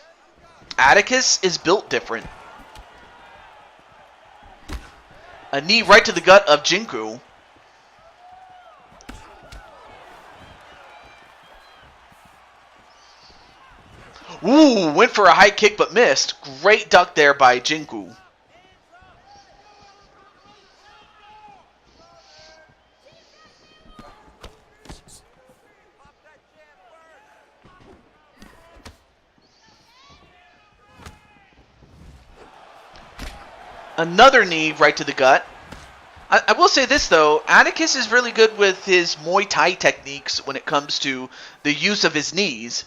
Atticus is built different. A knee right to the gut of Jinku. Ooh, went for a high kick but missed. Great duck there by Jinku. Another knee right to the gut. I will say this, though. Atticus is really good with his Muay Thai techniques when it comes to the use of his knees.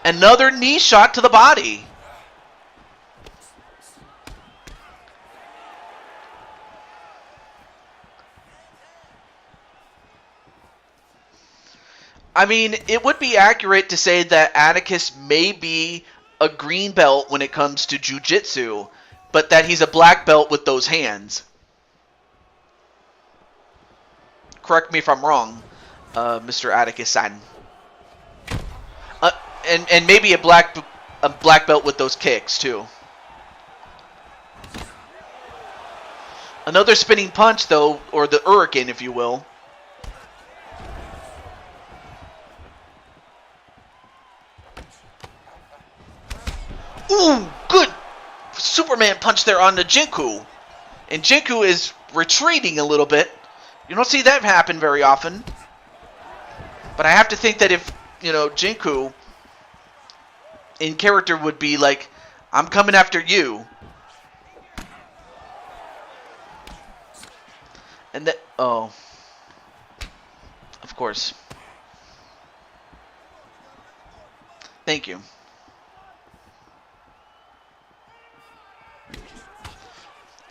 Another knee shot to the body. I mean, it would be accurate to say that Atticus may be a green belt when it comes to jiu-jitsu, but that he's a black belt with those hands. Correct me if I'm wrong, Mr. Atticus-san. And maybe a black belt with those kicks too. Another spinning punch though, or the Hurricane, if you will. Ooh, good Superman punch there on the Jinku. And Jinku is retreating a little bit. You don't see that happen very often. But I have to think that if, Jinku in character would be like, I'm coming after you. And that, oh. Of course. Thank you.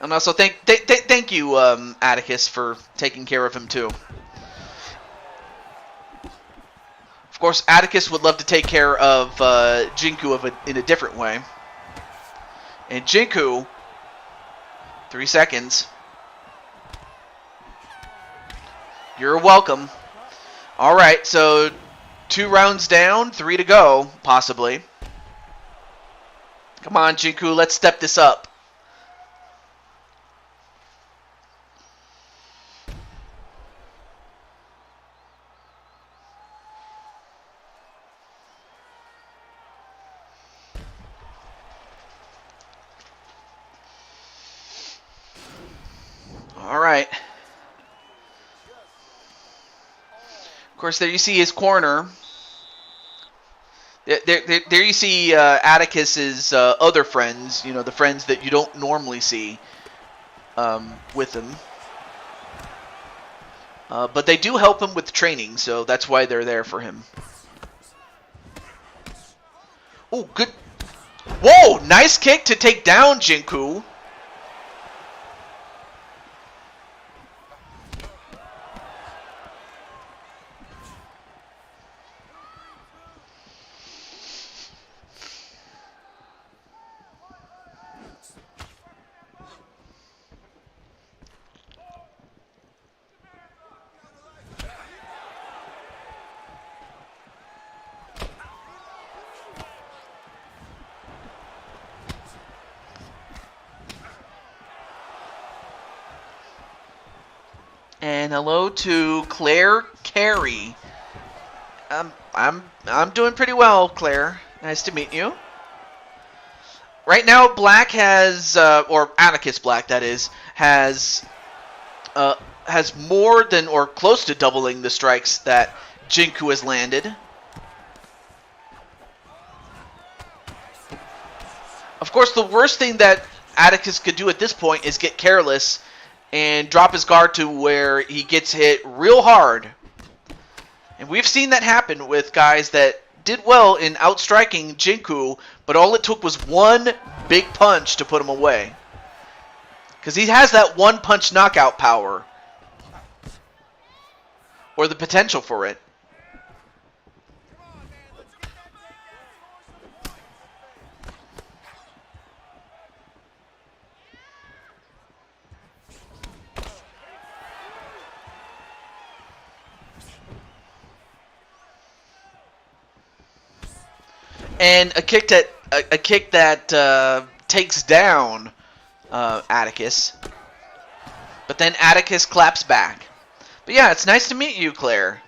And also thank you, Atticus, for taking care of him too. Of course, Atticus would love to take care of Jinku in a different way. And Jinku, 3 seconds. You're welcome. All right, so 2 rounds down, 3 to go, possibly. Come on, Jinku, let's step this up. All right. Of course, there you see his corner. There you see Atticus's other friends, you know, the friends that you don't normally see with him. But they do help him with training, so that's why they're there for him. Oh, good. Whoa, nice kick to take down Jinku. And hello to Claire Carey. I'm doing pretty well, Claire. Nice to meet you. Right now, Black has, or Atticus Black, that is, has more than or close to doubling the strikes that Jinku has landed. Of course, the worst thing that Atticus could do at this point is get careless and drop his guard to where he gets hit real hard. And we've seen that happen with guys that did well in outstriking Jinku, but all it took was one big punch to put him away. Because he has that one punch knockout power. Or the potential for it. And a kick that takes down Atticus, but then Atticus claps back. But yeah, it's nice to meet you, Claire.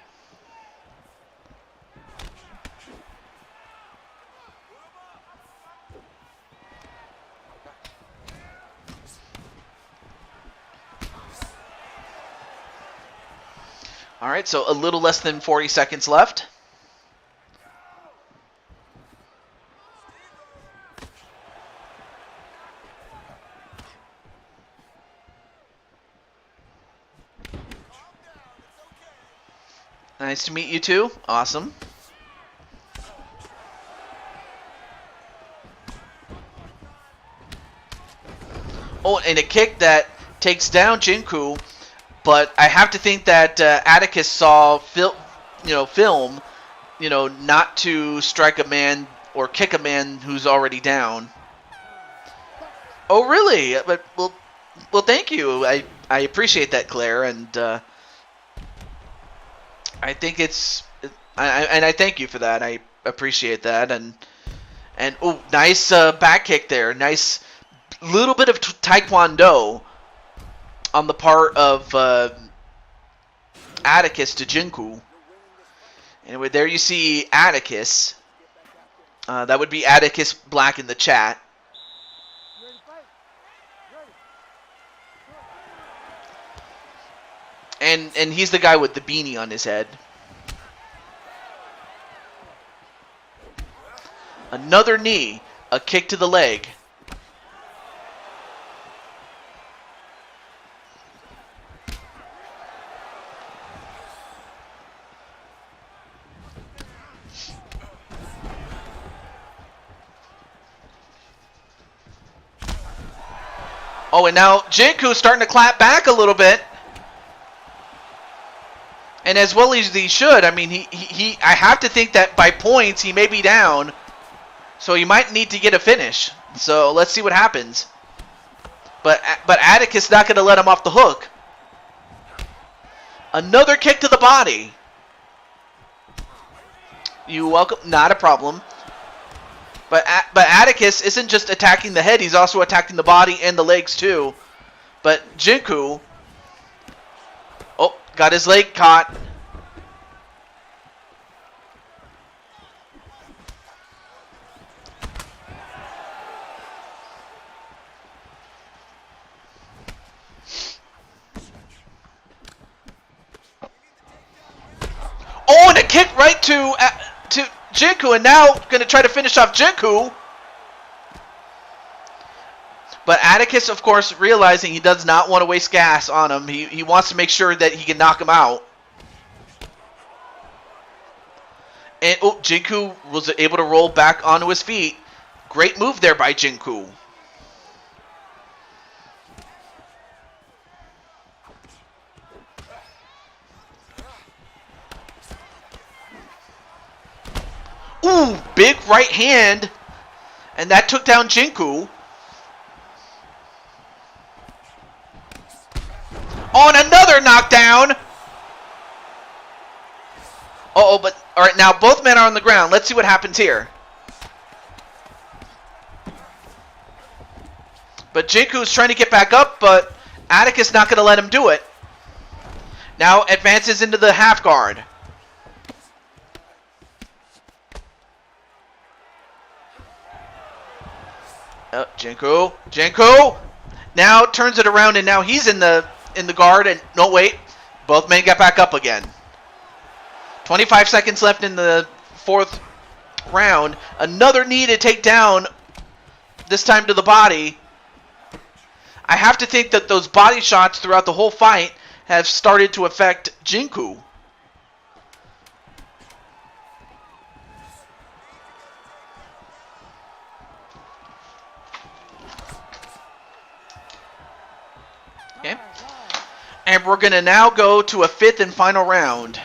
All right, so a little less than 40 seconds left. Nice to meet you too. Awesome. Oh, and a kick that takes down Jinku, but I have to think that Atticus saw film, not to strike a man or kick a man who's already down. Oh, really? But well, thank you. I appreciate that, Claire, and I think it's, I thank you for that. I appreciate that, and oh, nice back kick there. Nice little bit of taekwondo on the part of Atticus to Jinku. Anyway, there you see Atticus. That would be Atticus Black in the chat. And he's the guy with the beanie on his head. Another knee, a kick to the leg. Oh, and now Jinku's starting to clap back a little bit. And as well as he should. I mean, I have to think that by points he may be down. So he might need to get a finish. So let's see what happens. But Atticus not going to let him off the hook. Another kick to the body. You welcome. Not a problem. But Atticus isn't just attacking the head. He's also attacking the body and the legs too. But Jinku... Oh, got his leg caught. Oh, and a kick right to Jinku, and now going to try to finish off Jinku. But Atticus, of course, realizing he does not want to waste gas on him. He wants to make sure that he can knock him out. And Jinku was able to roll back onto his feet. Great move there by Jinku. Ooh, big right hand. And that took down Jinku. On another knockdown. Uh-oh, but all right, now both men are on the ground. Let's see what happens here. But Jinku's trying to get back up, but Atticus not going to let him do it. Now advances into the half guard. Jinku now turns it around, and now he's in the guard. And no, wait, both men got back up again. 25 seconds left in the fourth round. Another knee to take down. This time to the body. I have to think that those body shots throughout the whole fight have started to affect Jinku. Okay. And we're going to now go to a fifth and final round.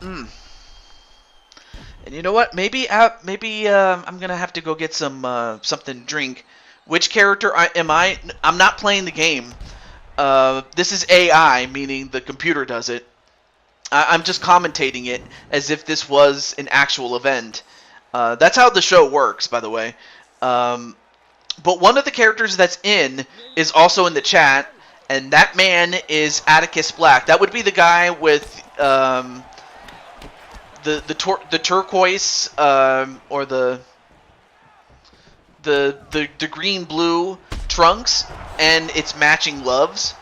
And you know what? Maybe I'm gonna have to go get some something to drink. Which character am I? I'm not playing the game. This is AI, meaning the computer does it. I'm just commentating it as if this was an actual event. That's how the show works, by the way. But one of the characters that's in is also in the chat, and that man is Atticus Black. That would be the guy with the turquoise or the green blue trunks and its matching gloves,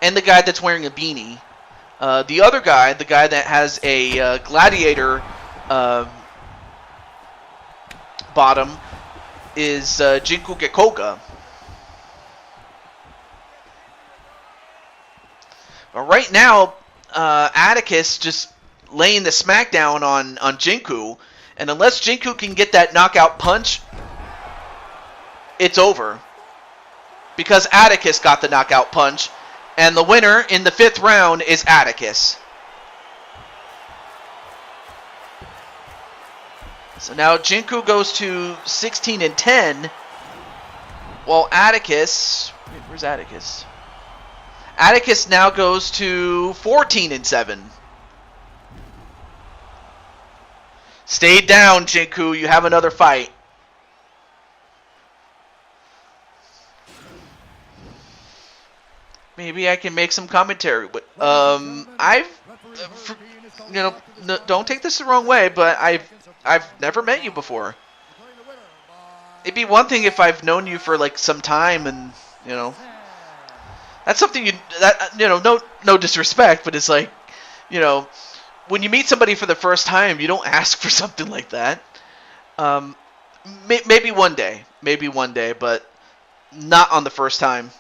and the guy that's wearing a beanie. The other guy, the guy that has a gladiator bottom, is Jinku Gekoga. But right now, Atticus just laying the smackdown on Jinku, and unless Jinku can get that knockout punch, it's over. Because Atticus got the knockout punch, and the winner in the fifth round is Atticus. So now Jinku goes to 16-10, while Atticus, where's Atticus? Atticus now goes to 14-7. Stay down, Jinku. You have another fight. Maybe I can make some commentary. But don't take this the wrong way, but I've never met you before. It'd be one thing if I've known you for like some time, and that's something no disrespect, but it's like, when you meet somebody for the first time, you don't ask for something like that. Maybe one day, but not on the first time.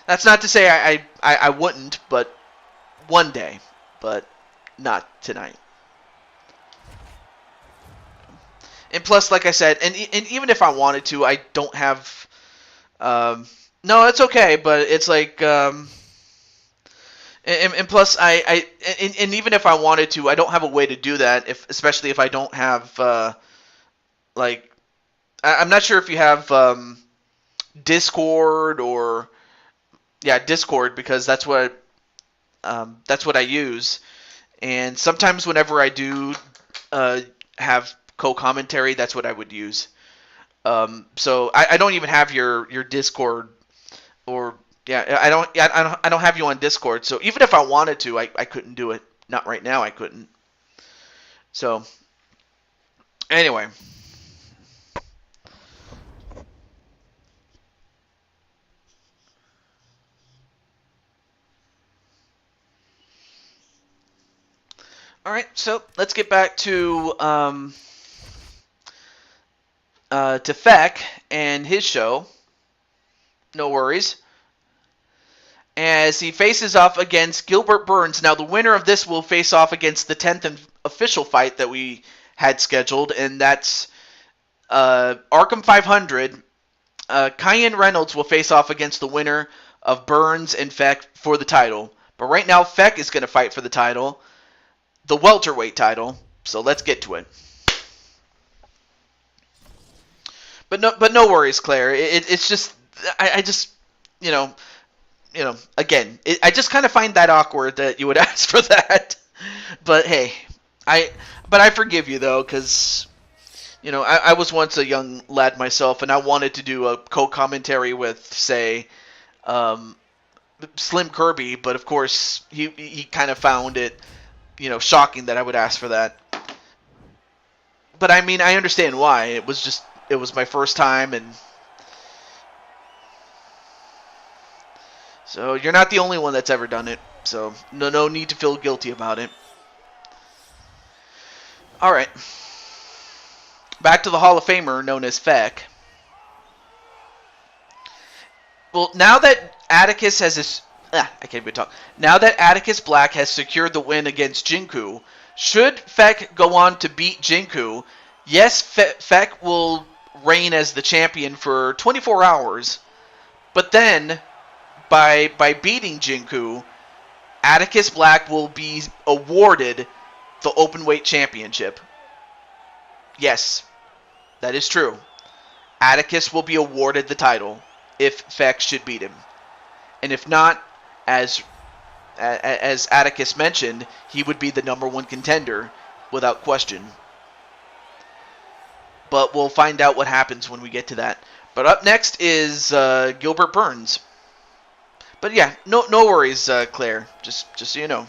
That's not to say I wouldn't, but one day, but not tonight. And plus, like I said, and even if I wanted to, I don't have. No, it's okay, but it's like, and plus, and even if I wanted to, I don't have a way to do that. Especially if I don't have, I'm not sure if you have Discord or, Discord, because that's what I use. And sometimes whenever I do have co-commentary, that's what I would use. So I don't even have your Discord. Or I don't have you on Discord, so even if I wanted to, I couldn't do it. Not right now, I couldn't. So anyway, All right, so let's get back to Feck and his show. No worries. As he faces off against Gilbert Burns. Now, the winner of this will face off against the 10th official fight that we had scheduled, and that's Arkham 500. Cayenne Reynolds will face off against the winner of Burns and Feck for the title. But right now, Feck is going to fight for the title, the welterweight title. So let's get to it. But no worries, Claire. It's just I just again, I just kind of find that awkward that you would ask for that. But hey, I forgive you though, because I was once a young lad myself, and I wanted to do a co-commentary with, say, Slim Kirby, but of course he kind of found it, shocking that I would ask for that. But I mean, I understand why. It was my first time, and so you're not the only one that's ever done it. So no need to feel guilty about it. All right. Back to the Hall of Famer known as Feck. Well, now that Atticus has his... I can't even talk. Now that Atticus Black has secured the win against Jinku, should Feck go on to beat Jinku, yes, Feck will reign as the champion for 24 hours. But then, by beating Jinku, Atticus Black will be awarded the Openweight Championship. Yes, that is true. Atticus will be awarded the title if Feck should beat him. And if not, as Atticus mentioned, he would be the #1 contender without question. But we'll find out what happens when we get to that. But up next is Gilbert Burns. But yeah, no worries, Claire. Just so you know.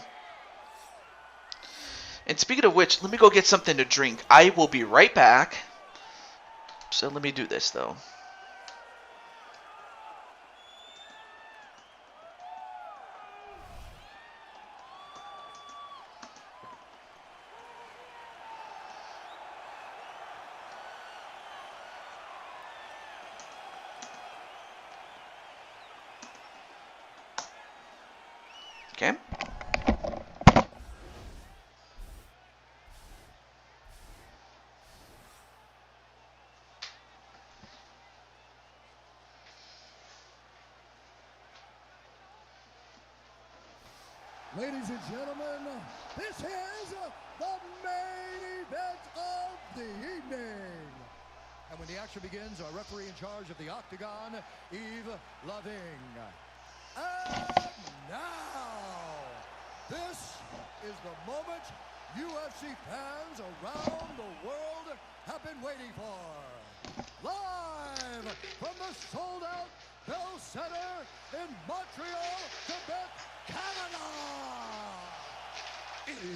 And speaking of which, let me go get something to drink. I will be right back. So let me do this, though. Okay. Ladies and gentlemen, this is the main event of the evening. And when the action begins, our referee in charge of the Octagon, Yves Loving. And now, this is the moment UFC fans around the world have been waiting for. Live from the sold-out Bell Center in Montreal, Quebec, Canada. It's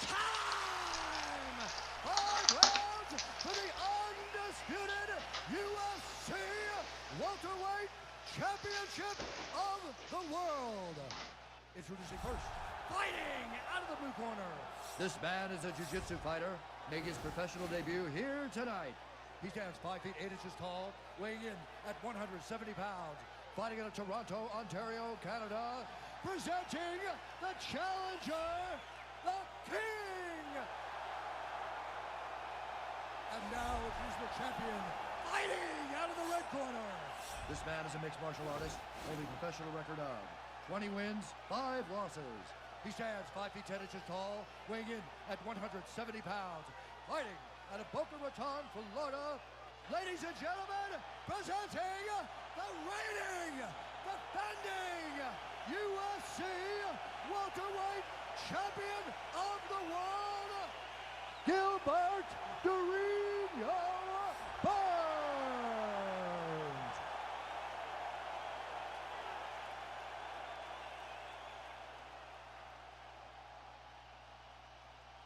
time! 5 rounds for the undisputed UFC welterweight championship of the world. Introducing first, fighting out of the blue corner. This man is a jiu-jitsu fighter, making his professional debut here tonight. He stands 5 feet 8 inches tall, weighing in at 170 pounds. Fighting out of Toronto, Ontario, Canada. Presenting the challenger, the King. And now he's the champion, fighting out of the red corner. This man is a mixed martial artist, holding a professional record of 20 wins, 5 losses. He stands 5 feet 10 inches tall, weighing in at 170 pounds. Fighting out of Boca Raton, Florida, ladies and gentlemen, presenting the reigning, defending UFC welterweight champion of the world, Gilbert Burns.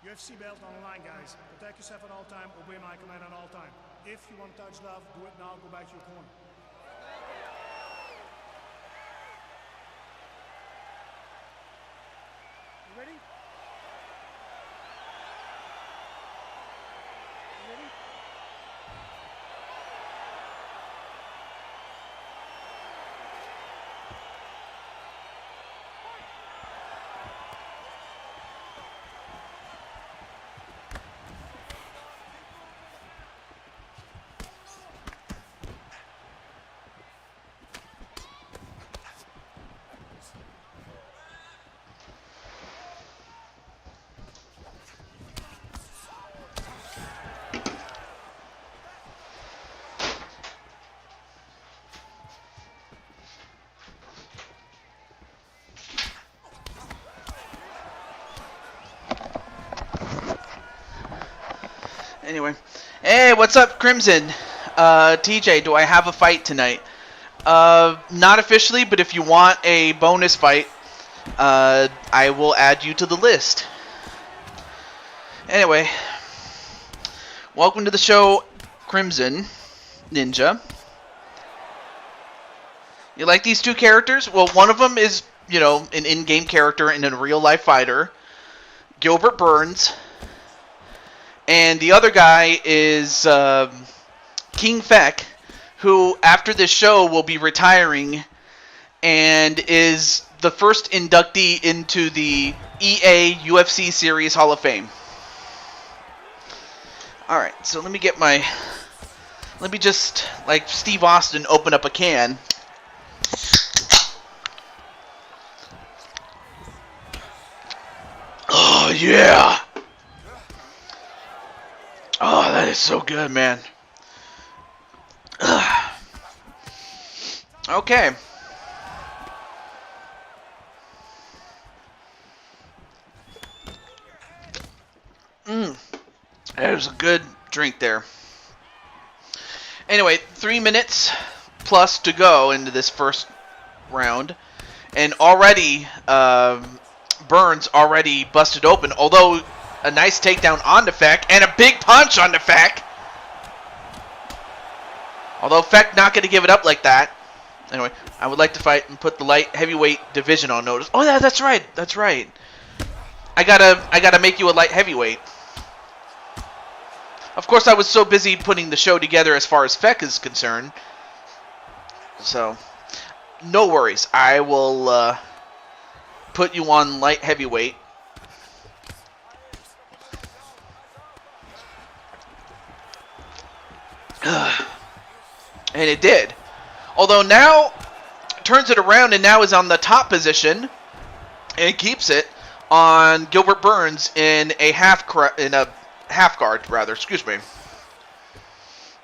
UFC belt on the line, guys. Protect yourself at all time, obey my command at all time. If you want to touch love, do it now, go back to your corner. Anyway. Hey, what's up, Crimson? TJ, do I have a fight tonight? Not officially, but if you want a bonus fight, I will add you to the list. Anyway. Welcome to the show, Crimson Ninja. You like these two characters? Well, one of them is, you know, an in-game character and a real-life fighter, Gilbert Burns. And the other guy is King Feck, who, after this show, will be retiring and is the first inductee into the EA UFC Series Hall of Fame. Alright, so let me just, like Steve Austin, open up a can. Oh, yeah! Oh, that is so good, man. Okay. There's a good drink there. Anyway, 3 minutes plus to go into this first round. And already, Burns already busted open. Although, a nice takedown on the Feck and a big punch on the Feck. Although Feck not going to give it up like that. Anyway, I would like to fight and put the light heavyweight division on notice. Oh yeah, that's right. That's right. I gotta make you a light heavyweight. Of course, I was so busy putting the show together as far as Feck is concerned. So, no worries. I will put you on light heavyweight. And it did. Although now, turns it around and now is on the top position. And keeps it on Gilbert Burns in a half guard, rather. Excuse me.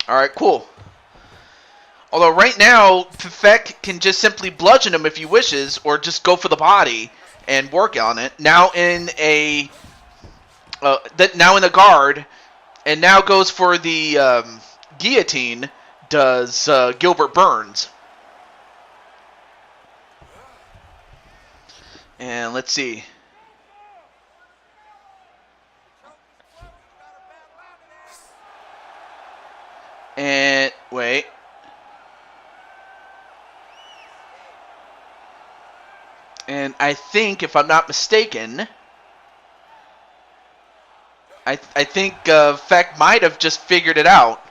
Alright, cool. Although right now, Feck can just simply bludgeon him if he wishes, or just go for the body and work on it. Now in a guard, and now goes for the guillotine. Does Gilbert Burns. And let's see. And wait. And I think, if I'm not mistaken, I think Feck might have just figured it out.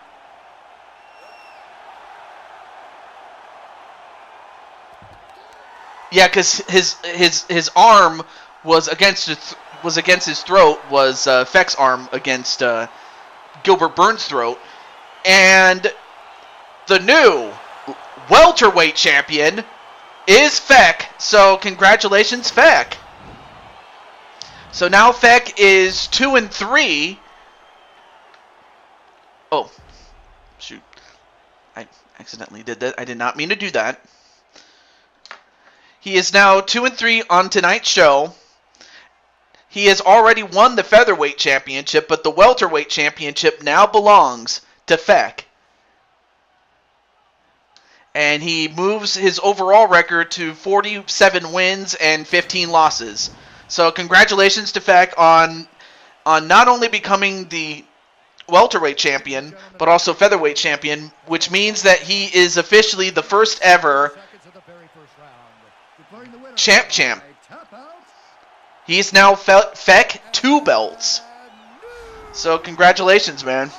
Yeah, because his arm was against his throat. Was Feck's arm against Gilbert Burns' throat, and the new welterweight champion is Feck. So congratulations, Feck. So now Feck is 2-3. Oh, shoot! I accidentally did that. I did not mean to do that. He is now 2-3 on tonight's show. He has already won the featherweight championship, but the welterweight championship now belongs to Feck. And he moves his overall record to 47 wins and 15 losses. So congratulations to Feck on not only becoming the welterweight champion, but also featherweight champion, which means that he is officially the first ever champ. He's now Feck 2 belts. So congratulations, man.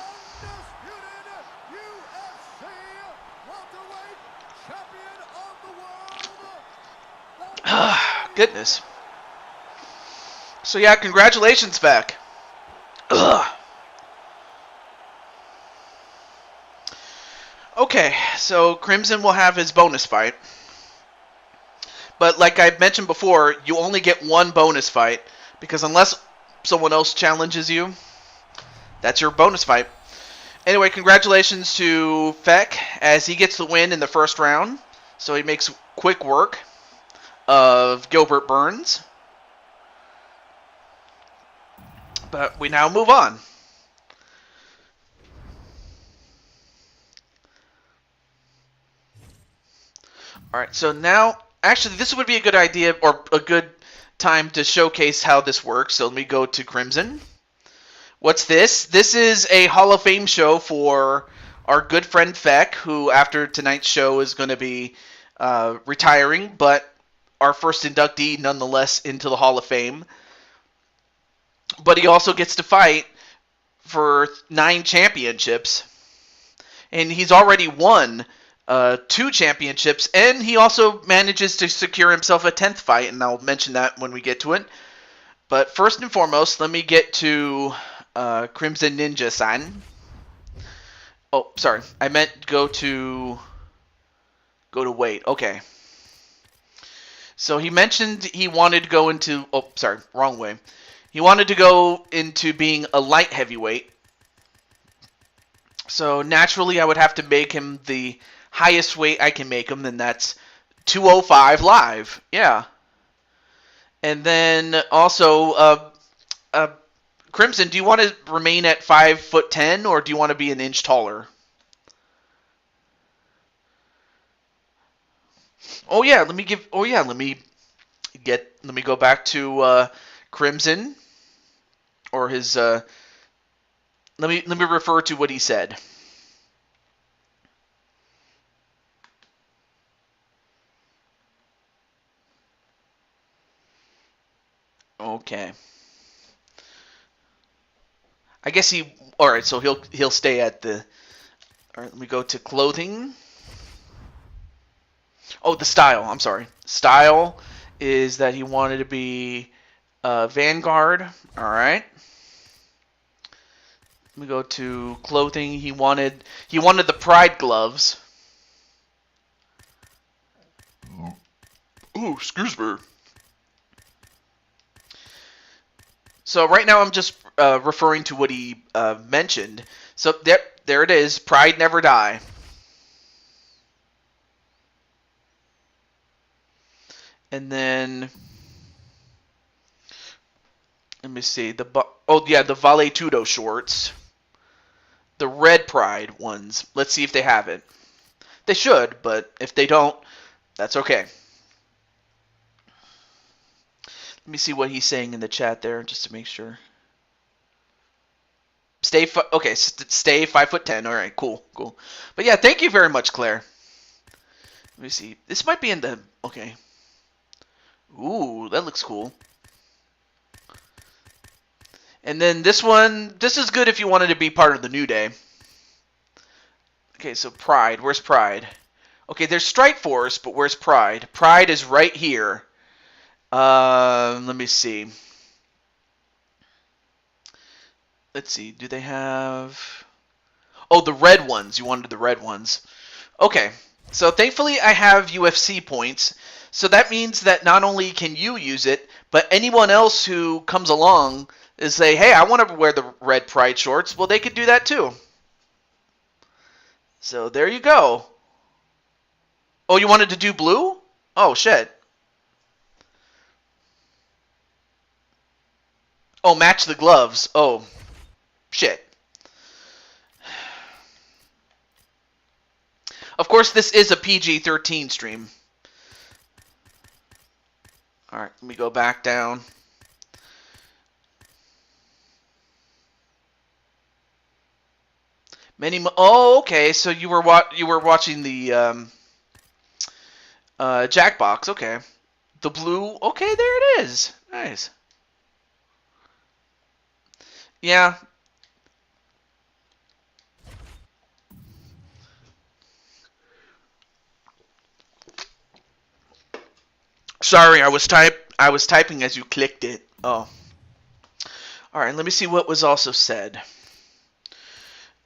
Goodness. So yeah, congratulations, Feck. Okay, so Crimson will have his bonus fight. But like I mentioned before, you only get one bonus fight, because unless someone else challenges you, that's your bonus fight. Anyway, congratulations to Feck as he gets the win in the first round. So he makes quick work of Gilbert Burns. But we now move on. All right, so now, actually, this would be a good idea or a good time to showcase how this works. So let me go to Crimson. What's this? This is a Hall of Fame show for our good friend Feck, who after tonight's show is going to be retiring, but our first inductee nonetheless into the Hall of Fame. But he also gets to fight for 9 championships, and he's already won 2 championships, and he also manages to secure himself a 10th fight, and I'll mention that when we get to it. But first and foremost, let me get to Crimson Ninja-san. Oh, sorry. I meant go to wait. Okay. So he mentioned he wanted to go into... Oh, sorry. Wrong way. He wanted to go into being a light heavyweight. So naturally, I would have to make him the highest weight I can make him, and that's 205 live. Yeah. And then also, Crimson, do you want to remain at 5'10", or do you want to be an inch taller? Oh yeah, let me go back to Crimson, or his. Let me refer to what he said. Okay. I guess all right, so he'll stay at the... All right, let me go to clothing. Oh, the style. I'm sorry. Style is that he wanted to be Vanguard. All right. Let me go to clothing. He wanted the Pride gloves. Oh, excuse me. So right now I'm just referring to what he mentioned. So there it is. Pride never die. And then let me see the Vale Tudo shorts, the red Pride ones. Let's see if they have it. They should, but if they don't, that's okay. Let me see what he's saying in the chat there, just to make sure. Stay 5'10". All right, cool. But yeah, thank you very much, Claire. Let me see. This might be in the okay. Ooh, that looks cool. And then this one, this is good if you wanted to be part of the New Day. Okay, so Pride. Where's Pride? Okay, there's Strike Force, but where's Pride? Pride is right here. Let me see. Let's see. Do they have... Oh, the red ones. You wanted the red ones. Okay. So thankfully I have UFC points. So that means that not only can you use it, but anyone else who comes along and say, hey, I want to wear the red Pride shorts, well, they could do that too. So there you go. Oh, you wanted to do blue? Oh, shit. Oh, match the gloves. Oh, shit. Of course, this is a PG-13 stream. All right, let me go back down. Oh, okay. So you were watching the Jackbox. Okay, the blue. Okay, there it is. Nice. Yeah. Sorry, I was typing as you clicked it. Oh. All right, let me see what was also said.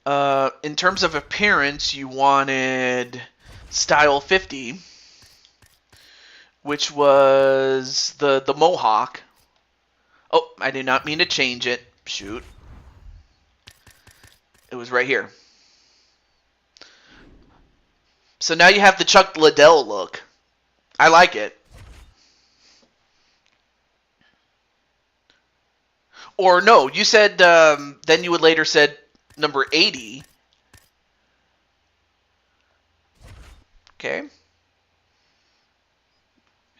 In terms of appearance, you wanted Style 50, which was the Mohawk. Oh, I did not mean to change it. Shoot. It was right here. So now you have the Chuck Liddell look. I like it. Or no, you said, then you would later said number 80. Okay.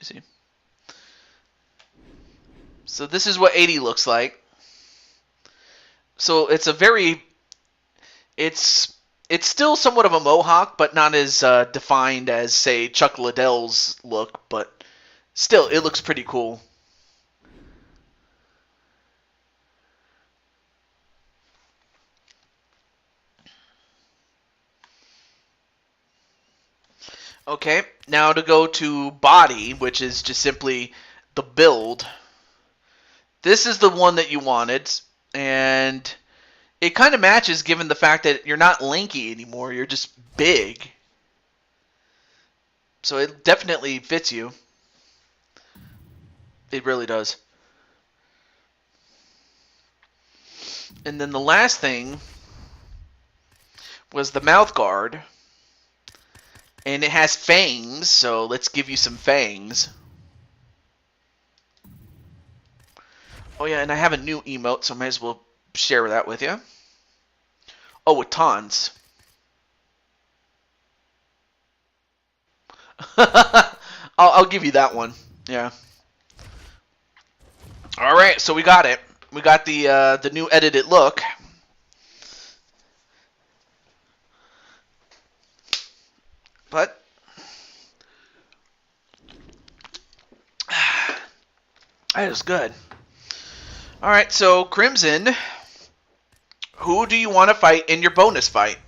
see. So this is what 80 looks like. So it's a very, it's still somewhat of a mohawk, but not as defined as, say, Chuck Liddell's look, but still, it looks pretty cool. Okay, now to go to body, which is just simply the build. This is the one that you wanted, and it kind of matches given the fact that you're not lanky anymore, you're just big. So it definitely fits you. It really does. And then the last thing was the mouth guard. And it has fangs, so let's give you some fangs. Oh yeah, and I have a new emote, so I might as well share that with you. Oh, with tauns. I'll give you that one. Yeah. All right, so we got it. We got the new edited look. But that is good. All right, so Crimson, who do you want to fight in your bonus fight?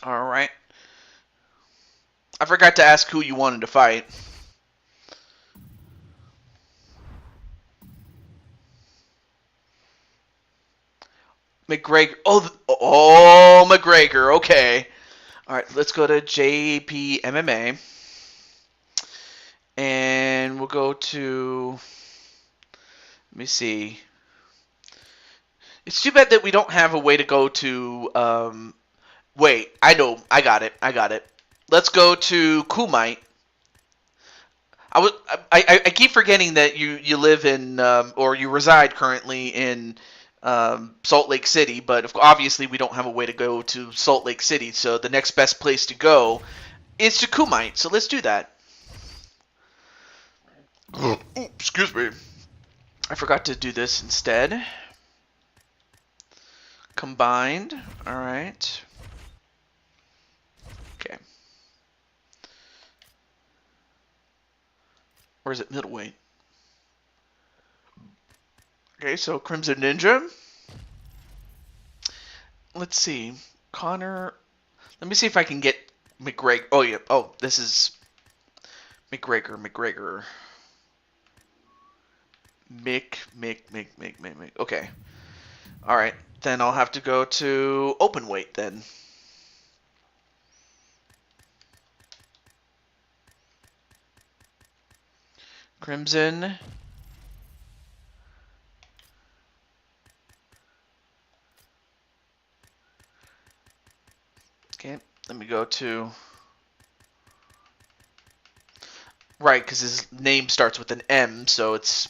All right. I forgot to ask who you wanted to fight. McGregor. Oh, McGregor. Okay. All right, let's go to JP MMA. And we'll go to, let me see. It's too bad that we don't have a way to go to, wait, I know, I got it. Let's go to Kumite. I keep forgetting that you live in, or you reside currently in Salt Lake City, but obviously we don't have a way to go to Salt Lake City, so the next best place to go is to Kumite, so let's do that. Ooh, excuse me. I forgot to do this instead. Combined. Alright. Okay. Or is it middleweight? Okay, so Crimson Ninja. Let's see. Connor. Let me see if I can get McGregor. Oh, yeah. Oh, this is McGregor. Mick. Okay. All right. Then I'll have to go to open weight then. Crimson. Okay, let me go to... Right, because his name starts with an M, so it's...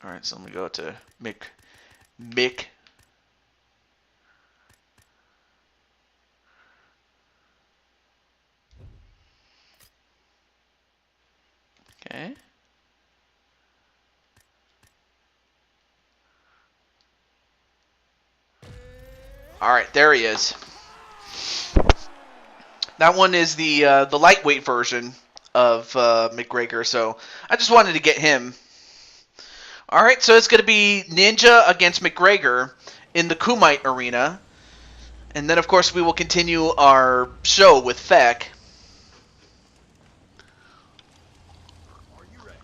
Alright, so let me go to Mick. Okay. Alright, there he is. That one is the lightweight version of McGregor, so I just wanted to get him. Alright, so it's going to be Ninja against McGregor in the Kumite arena. And then, of course, we will continue our show with Feck. Are you ready?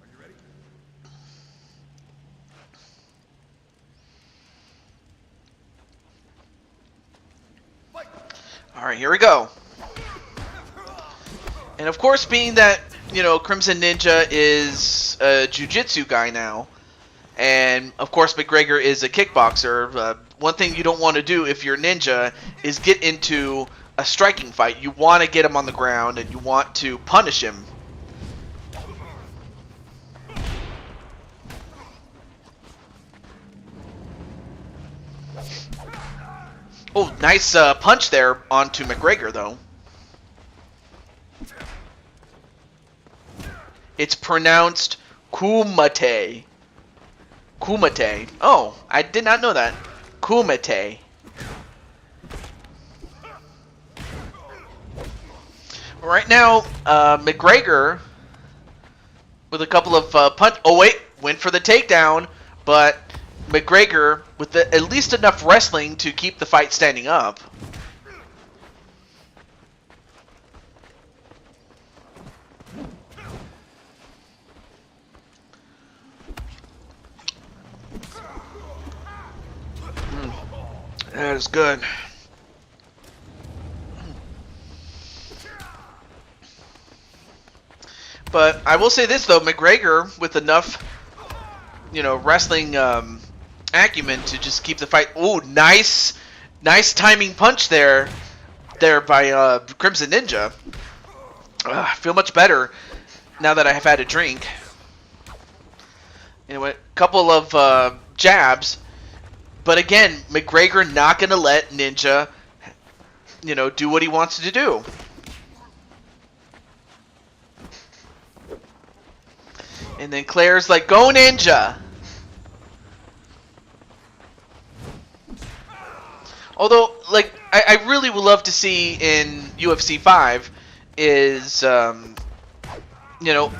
Are you ready? Fight! Alright, here we go. And of course, being that, you know, Crimson Ninja is a jiu-jitsu guy now, and of course McGregor is a kickboxer, one thing you don't want to do if you're Ninja is get into a striking fight. You want to get him on the ground, and you want to punish him. Oh, nice punch there onto McGregor, though. It's pronounced Kumite. Kumite. Oh, I did not know that. Kumite. Right now, McGregor with a couple of punch. Oh wait, went for the takedown, but McGregor with at least enough wrestling to keep the fight standing up. That is good. But I will say this though, McGregor with enough, wrestling acumen to just keep the fight. Ooh, nice timing punch there by Crimson Ninja. I feel much better now that I have had a drink. Anyway, couple of jabs, but again, McGregor not gonna let Ninja, do what he wants to do. And then Claire's like, "Go Ninja!" Although, like, I really would love to see in UFC 5 is,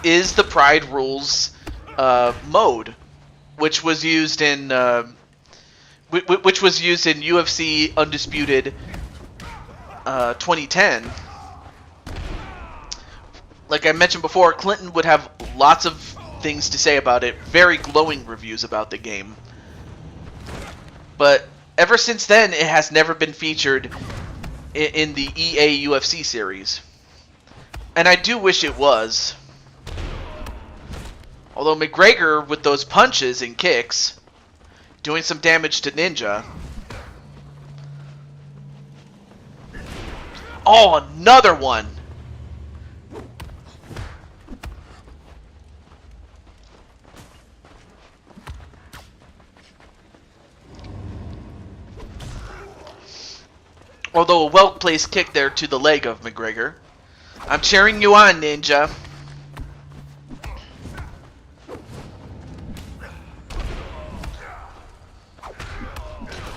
is the Pride Rules mode, which was used in UFC Undisputed 2010. Like I mentioned before, Clinton would have lots of things to say about it, very glowing reviews about the game. But ever since then, it has never been featured in the EA UFC series. And I do wish it was. Although McGregor, with those punches and kicks, doing some damage to Ninja. Oh, another one! Although a well-placed kick there to the leg of McGregor. I'm cheering you on, Ninja.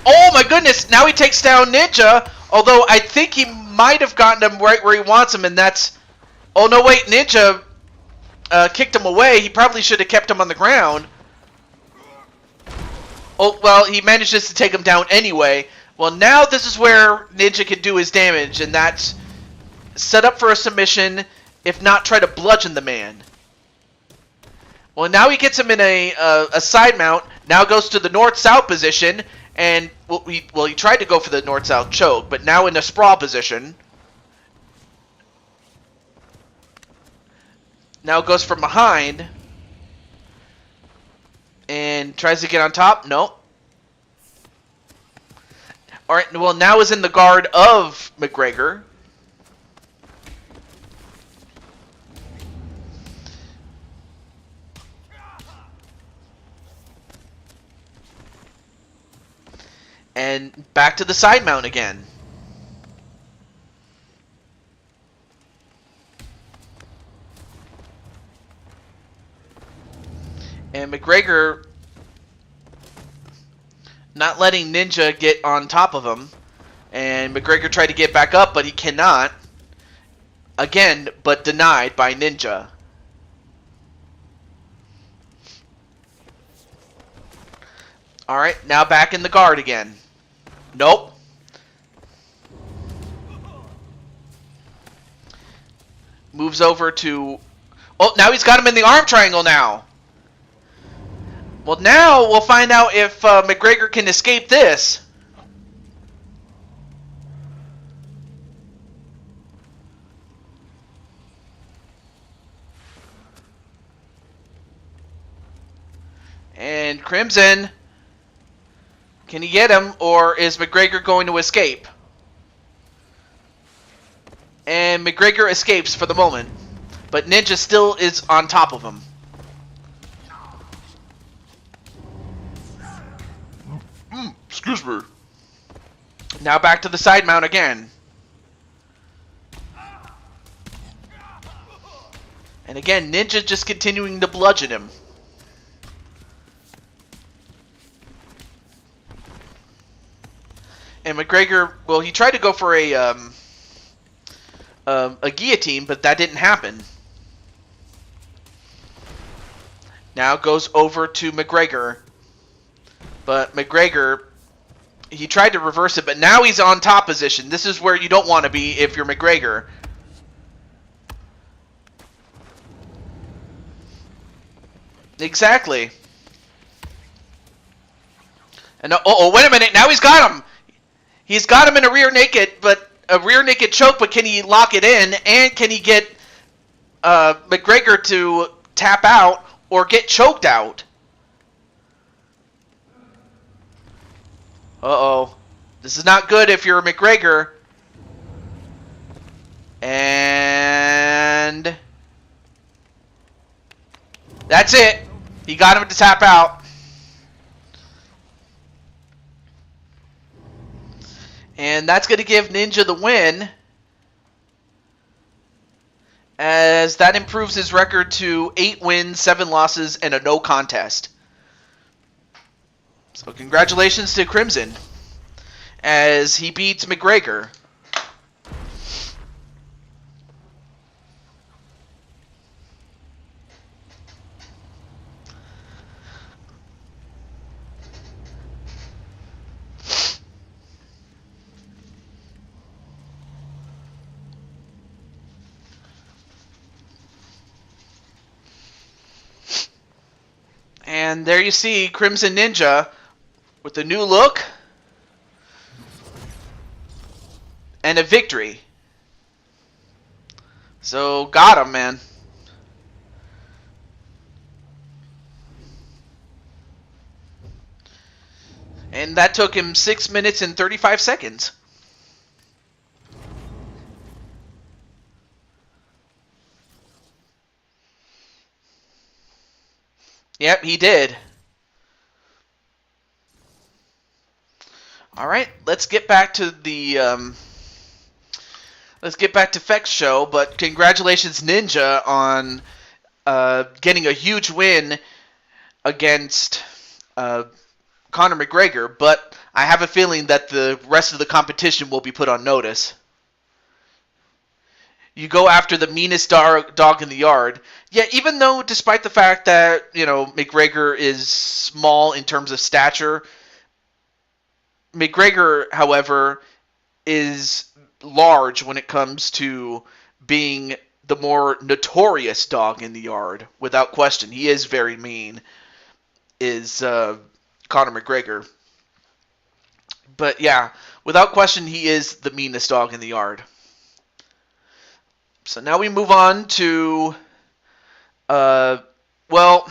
Oh my goodness, now he takes down Ninja. Although I think he might have gotten him right where he wants him, and that's... Oh no, wait, Ninja kicked him away. He probably should have kept him on the ground. Oh, well, he manages to take him down anyway. Well, now this is where Ninja can do his damage, and that's set up for a submission, if not try to bludgeon the man. Well, now he gets him in a side mount, now goes to the north-south position, and, he tried to go for the north-south choke, but now in a sprawl position. Now goes from behind, and tries to get on top. Nope. Alright, well, now is in the guard of McGregor. And back to the side mount again. And McGregor not letting Ninja get on top of him. And McGregor tried to get back up, but he cannot. Again, but denied by Ninja. Alright, now back in the guard again. Nope. Moves over to... Oh, now he's got him in the arm triangle now. Well, now we'll find out if McGregor can escape this. And Crimson. Can he get him, or is McGregor going to escape? And McGregor escapes for the moment. But Ninja still is on top of him. Excuse me. Now back to the side mount again. And again, Ninja just continuing to bludgeon him. And McGregor, well, he tried to go for a guillotine, but that didn't happen. Now goes over to McGregor. But McGregor, he tried to reverse it, but now he's on top position. This is where you don't want to be if you're McGregor. Exactly. And wait a minute. Now he's got him. He's got him in a rear naked choke, but can he lock it in? And can he get McGregor to tap out or get choked out? Uh-oh. This is not good if you're McGregor. And that's it. He got him to tap out. And that's going to give Ninja the win, as that improves his record to 8 wins, 7 losses, and a no contest. So congratulations to Crimson, as he beats McGregor. And there you see Crimson Ninja with a new look and a victory. So, got him, man. And that took him 6 minutes and 35 seconds. Yep, he did. All right, let's get back to the Feck's show. But congratulations, Ninja, on getting a huge win against Conor McGregor. But I have a feeling that the rest of the competition will be put on notice. You go after the meanest dog in the yard. Yeah, even though, despite the fact that, you know, McGregor is small in terms of stature, McGregor, however, is large when it comes to being the more notorious dog in the yard. Without question, he is very mean, is Conor McGregor. But yeah, without question, he is the meanest dog in the yard. So now we move on to, well,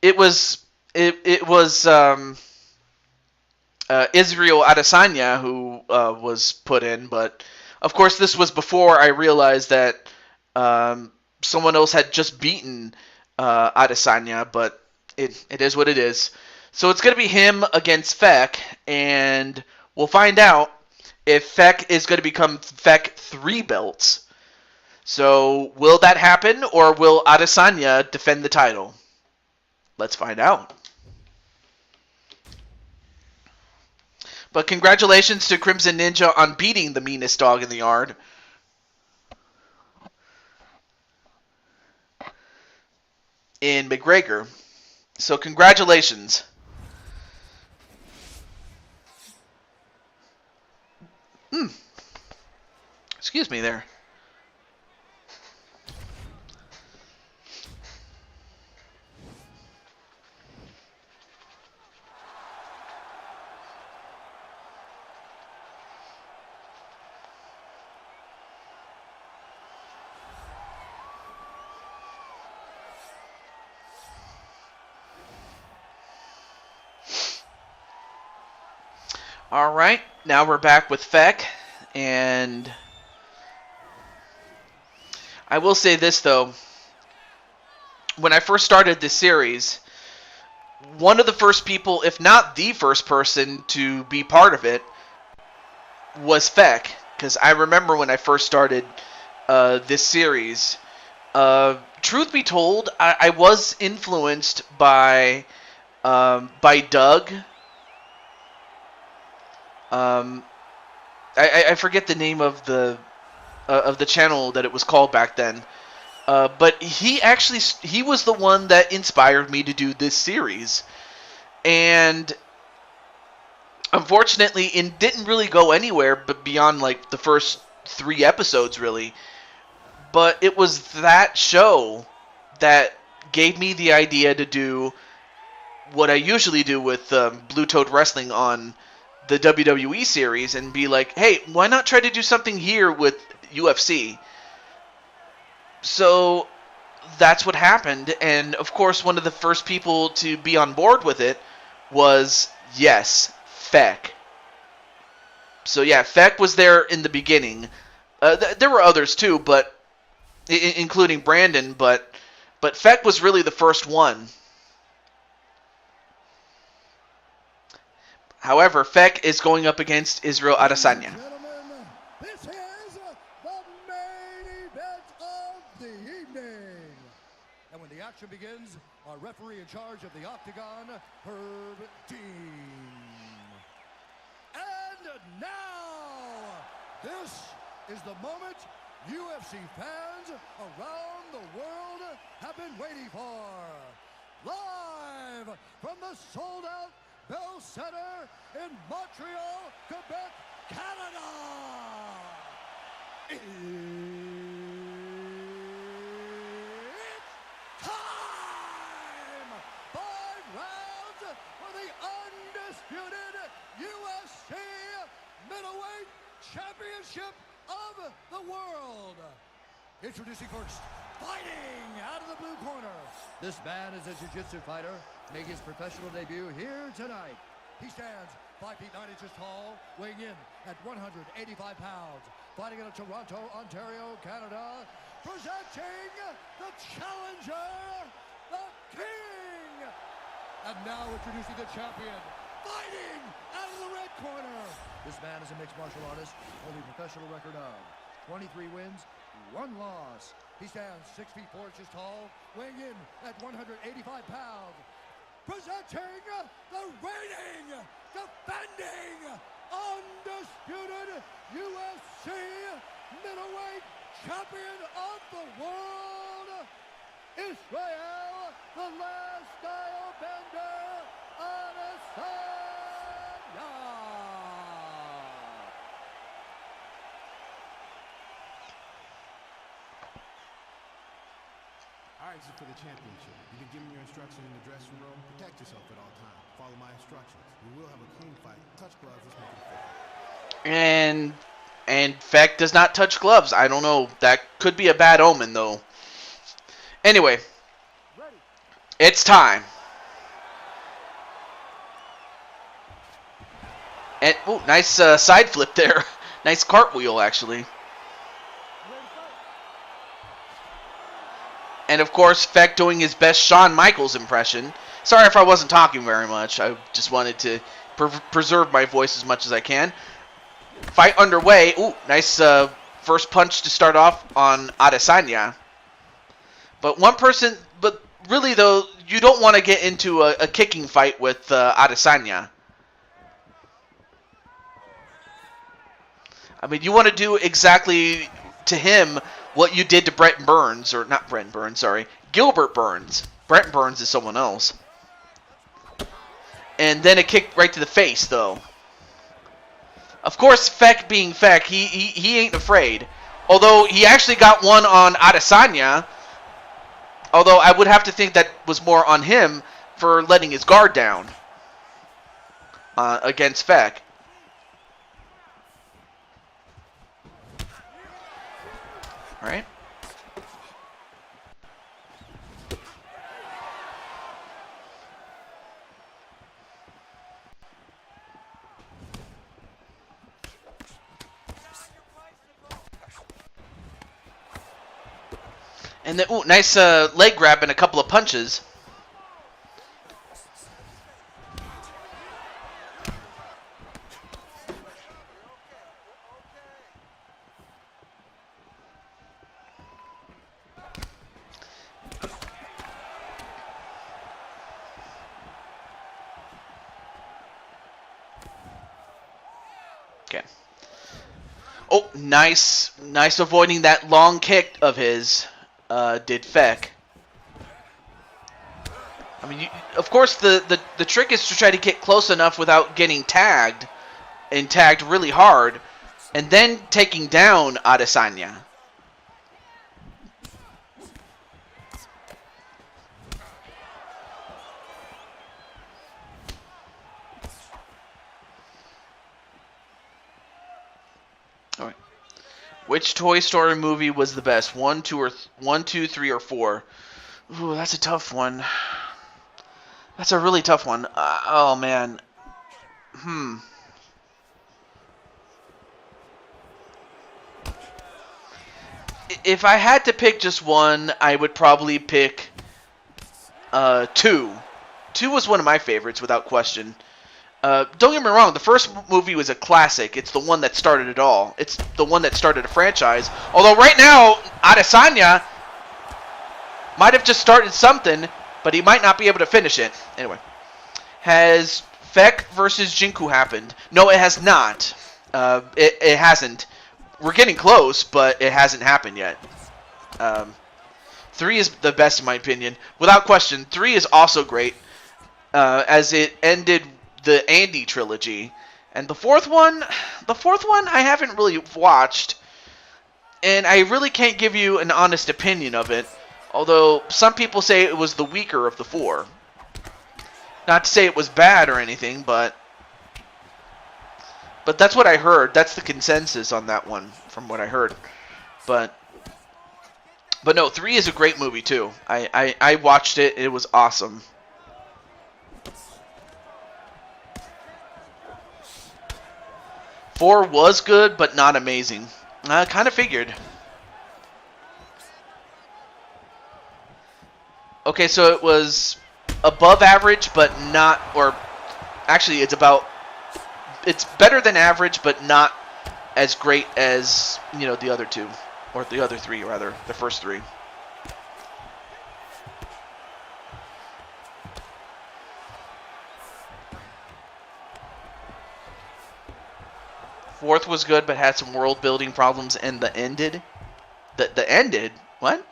it was Israel Adesanya who was put in, but of course this was before I realized that someone else had just beaten Adesanya, but it is what it is. So it's going to be him against Feck, and we'll find out if Feck is going to become Feck 3 belts. So will that happen, or will Adesanya defend the title? Let's find out. But congratulations to Crimson Ninja on beating the meanest dog in the yard. In McGregor. So congratulations. Excuse me there. All right, now we're back with Feck, and I will say this though. When I first started this series, one of the first people, if not the first person to be part of it, was Feck, because I remember when I first started this series. Truth be told, I was influenced by Doug. I forget the name of the channel that it was called back then. But he was the one that inspired me to do this series. And unfortunately, it didn't really go anywhere but beyond like the first 3 episodes, really. But it was that show that gave me the idea to do what I usually do with Blue Toad Wrestling on the WWE series and be like, hey, why not try to do something here with UFC? So that's what happened, and of course one of the first people to be on board with it was, yes, Feck. So yeah, Feck was there in the beginning. There were others too, but including Brandon, but Feck was really the first one. However, Feck is going up against Israel Adesanya. Gentlemen, this is the main event of the evening. And when the action begins, our referee in charge of the Octagon, Herb Dean. And now, this is the moment UFC fans around the world have been waiting for. Live from the sold-out Bell Center in Montreal, Quebec, Canada. It's time! 5 rounds for the undisputed UFC middleweight championship of the world. Introducing first, fighting out of the blue corner. This man is a jiu-jitsu fighter, making his professional debut here tonight. He stands 5 feet 9 inches tall, weighing in at 185 pounds. Fighting out of Toronto, Ontario, Canada, presenting the challenger, the King. And now introducing the champion, fighting out of the red corner. This man is a mixed martial artist, holding a professional record of 23 wins, 1 loss. He stands 6 feet 4 inches tall, weighing in at 185 pounds. Presenting the reigning, defending, undisputed UFC middleweight champion of the world, Israel, the last style bender, Adesanya. All right, this is for the championship. You've been given your instructions in the dressing room. Protect yourself at all times. Follow my instructions. We will have a clean fight. Touch gloves. Let's make it fair. And Feck does not touch gloves. I don't know. That could be a bad omen, though. Anyway, it's time. And ooh, nice side flip there. Nice cartwheel, actually. And of course, Feck doing his best Shawn Michaels impression. Sorry if I wasn't talking very much. I just wanted to preserve my voice as much as I can. Fight underway. Ooh, nice first punch to start off on Adesanya. But really though, you don't want to get into a kicking fight with Adesanya. I mean, you want to do exactly to him what you did to Gilbert Burns. Brent Burns is someone else. And then a kick right to the face, though. Of course, Feck being Feck, he ain't afraid. Although, he actually got one on Adesanya. Although, I would have to think that was more on him for letting his guard down against Feck. Alright. And then, ooh, nice leg grab and a couple of punches. Okay. Oh, nice avoiding that long kick of his, did Feck. I mean, of course, the trick is to try to get close enough without getting tagged, and tagged really hard, and then taking down Adesanya. All right. Which Toy Story movie was the best? 1, 2, 3, or 4? Ooh, that's a tough one. That's a really tough one. Oh man. If I had to pick just one, I would probably pick 2. 2 was one of my favorites, without question. Don't get me wrong, the first movie was a classic. It's the one that started it all. It's the one that started a franchise. Although right now, Adesanya might have just started something, but he might not be able to finish it. Anyway. Has Feck versus Jinku happened? No, it has not. It hasn't. We're getting close, but it hasn't happened yet. 3 is the best in my opinion. Without question, 3 is also great, as it ended the Andy trilogy. And the fourth one I haven't really watched, and I really can't give you an honest opinion of it, although some people say it was the weaker of the 4. Not to say it was bad or anything, but that's what I heard. That's the consensus on that one, from what I heard. But no, 3 is a great movie too. I watched it. It was awesome. Four was good, but not amazing. I kind of figured. Okay, so it was above average, but not, or actually it's better than average, but not as great as, the other 2, or the other 3 rather, the first 3. Fourth was good, but had some world building problems, and the ended. The ended? What?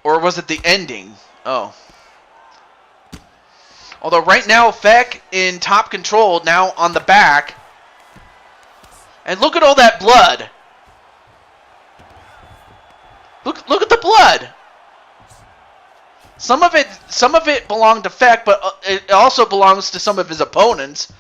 Or was it the ending? Oh. Although right now, Feck in top control, now on the back. And look at all that blood. Look at the blood. Some of it belonged to Feck, but it also belongs to some of his opponents.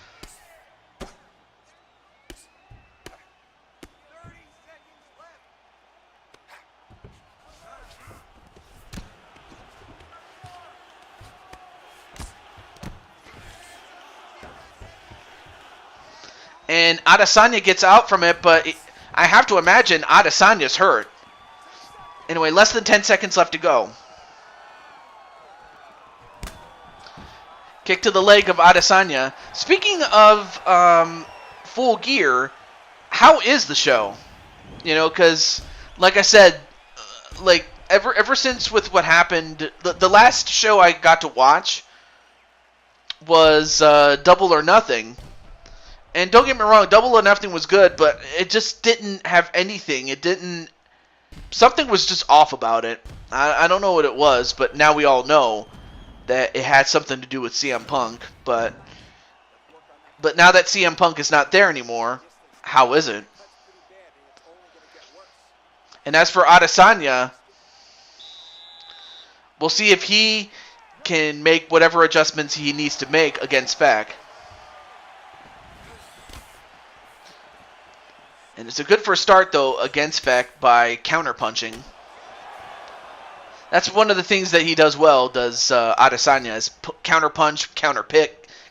And Adesanya gets out from it, but I have to imagine Adesanya's hurt. Anyway, less than 10 seconds left to go. Kick to the leg of Adesanya. Speaking of Full Gear, how is the show? Because, like I said, ever since with what happened, the last show I got to watch was Double or Nothing. And don't get me wrong, Double or Nothing was good, but it just didn't have anything. Something was just off about it. I don't know what it was, but now we all know that it had something to do with CM Punk. But now that CM Punk is not there anymore, how is it? And as for Adesanya, we'll see if he can make whatever adjustments he needs to make against Feck. And it's a good first start, though, against Feck by counterpunching. That's one of the things that he does well, Adesanya, is counterpunch,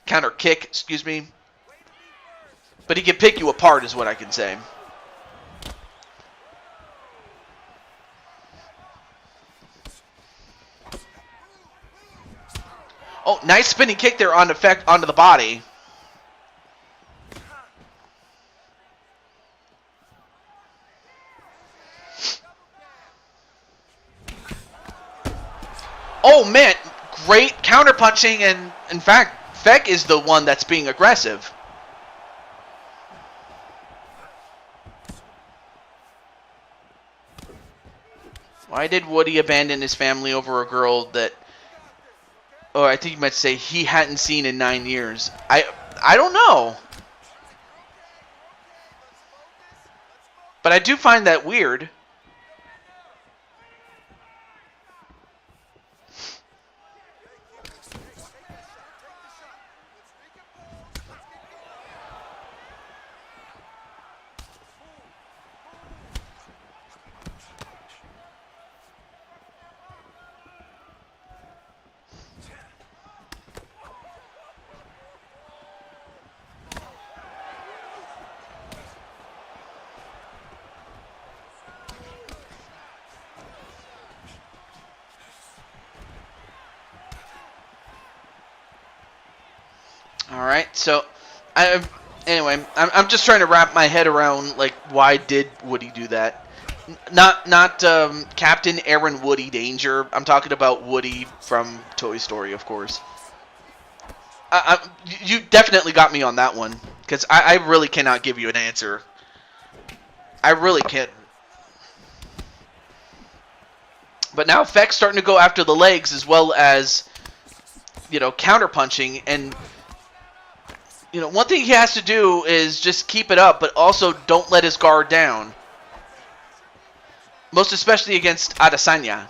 counterkick, excuse me. But he can pick you apart, is what I can say. Oh, nice spinning kick there onto Feck, onto the body. Oh, man, great counterpunching, and in fact, Feck is the one that's being aggressive. Why did Woody abandon his family over a girl that... Oh, I think you might say he hadn't seen in 9 years. I don't know. But I do find that weird. All right, so anyway, I'm just trying to wrap my head around like why did Woody do that? Not Captain Aaron Woody Danger. I'm talking about Woody from Toy Story, of course. You definitely got me on that one because I really cannot give you an answer. I really can't. But now Feck's starting to go after the legs as well as, you know, counterpunching. And, you know, one thing he has to do is just keep it up, but also don't let his guard down. Most especially against Adesanya.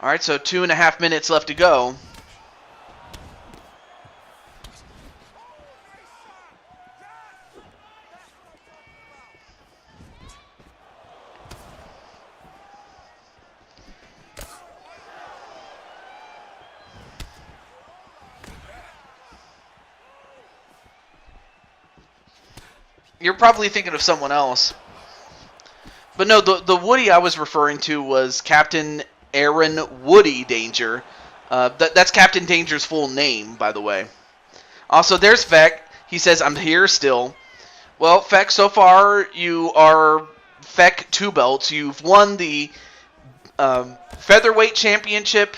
All right, so 2.5 minutes left to go. You're probably thinking of someone else. But no, the Woody I was referring to was Captain Aaron Woody Danger. That's Captain Danger's full name, by the way. Also, there's Feck. He says, I'm here still. Well, Feck, so far, you are Feck 2 belts. You've won the Featherweight Championship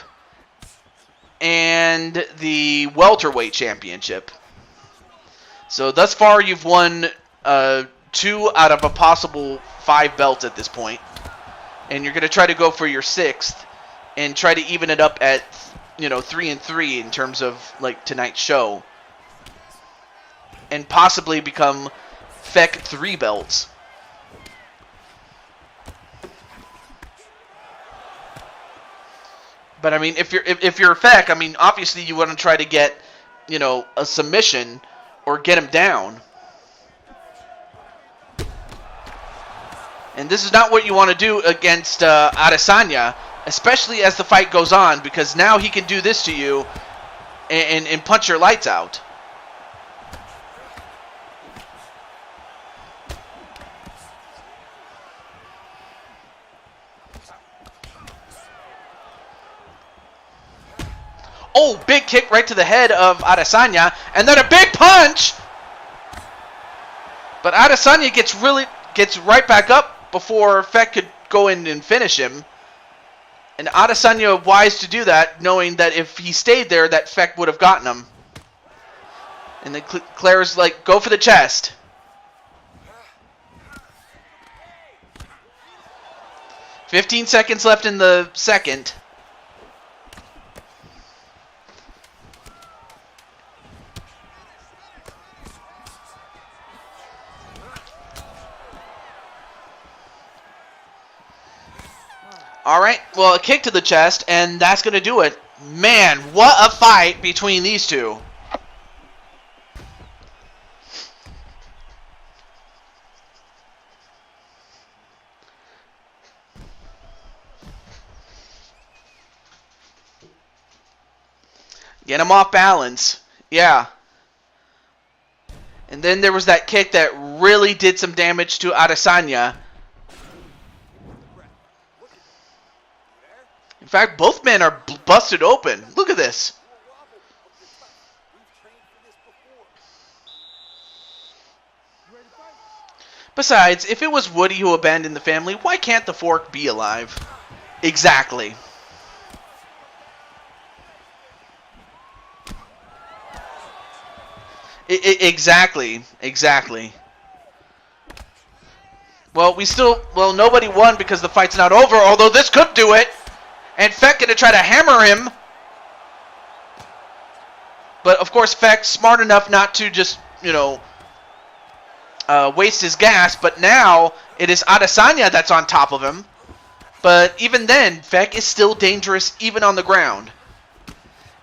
and the Welterweight Championship. So, thus far, you've won 2 out of a possible 5 belts at this point. And you're going to try to go for your 6th and try to even it up at, you know, 3-3 in terms of, like, tonight's show. And possibly become Feck 3 belts. But, I mean, if you're Feck, I mean, obviously you want to try to get, you know, a submission or get him down. And this is not what you want to do against Adesanya, especially as the fight goes on, because now he can do this to you and punch your lights out. Oh, big kick right to the head of Adesanya, and then a big punch! But Adesanya gets right back up before Feck could go in and finish him. And Adesanya wise to do that, knowing that if he stayed there, that Feck would have gotten him. And then Claire's like, go for the chest. "15 seconds left in the second. Alright, well, a kick to the chest, and that's going to do it. Man, what a fight between these two. Get him off balance. Yeah. And then there was that kick that really did some damage to Adesanya. In fact, both men are busted open. Look at this. Besides, if it was Woody who abandoned the family, why can't the Fork be alive? Exactly. Exactly. Well, nobody won because the fight's not over, although this could do it. And Feck gonna try to hammer him. But, of course, Feck's smart enough not to just, waste his gas. But now it is Adesanya that's on top of him. But even then, Feck is still dangerous even on the ground.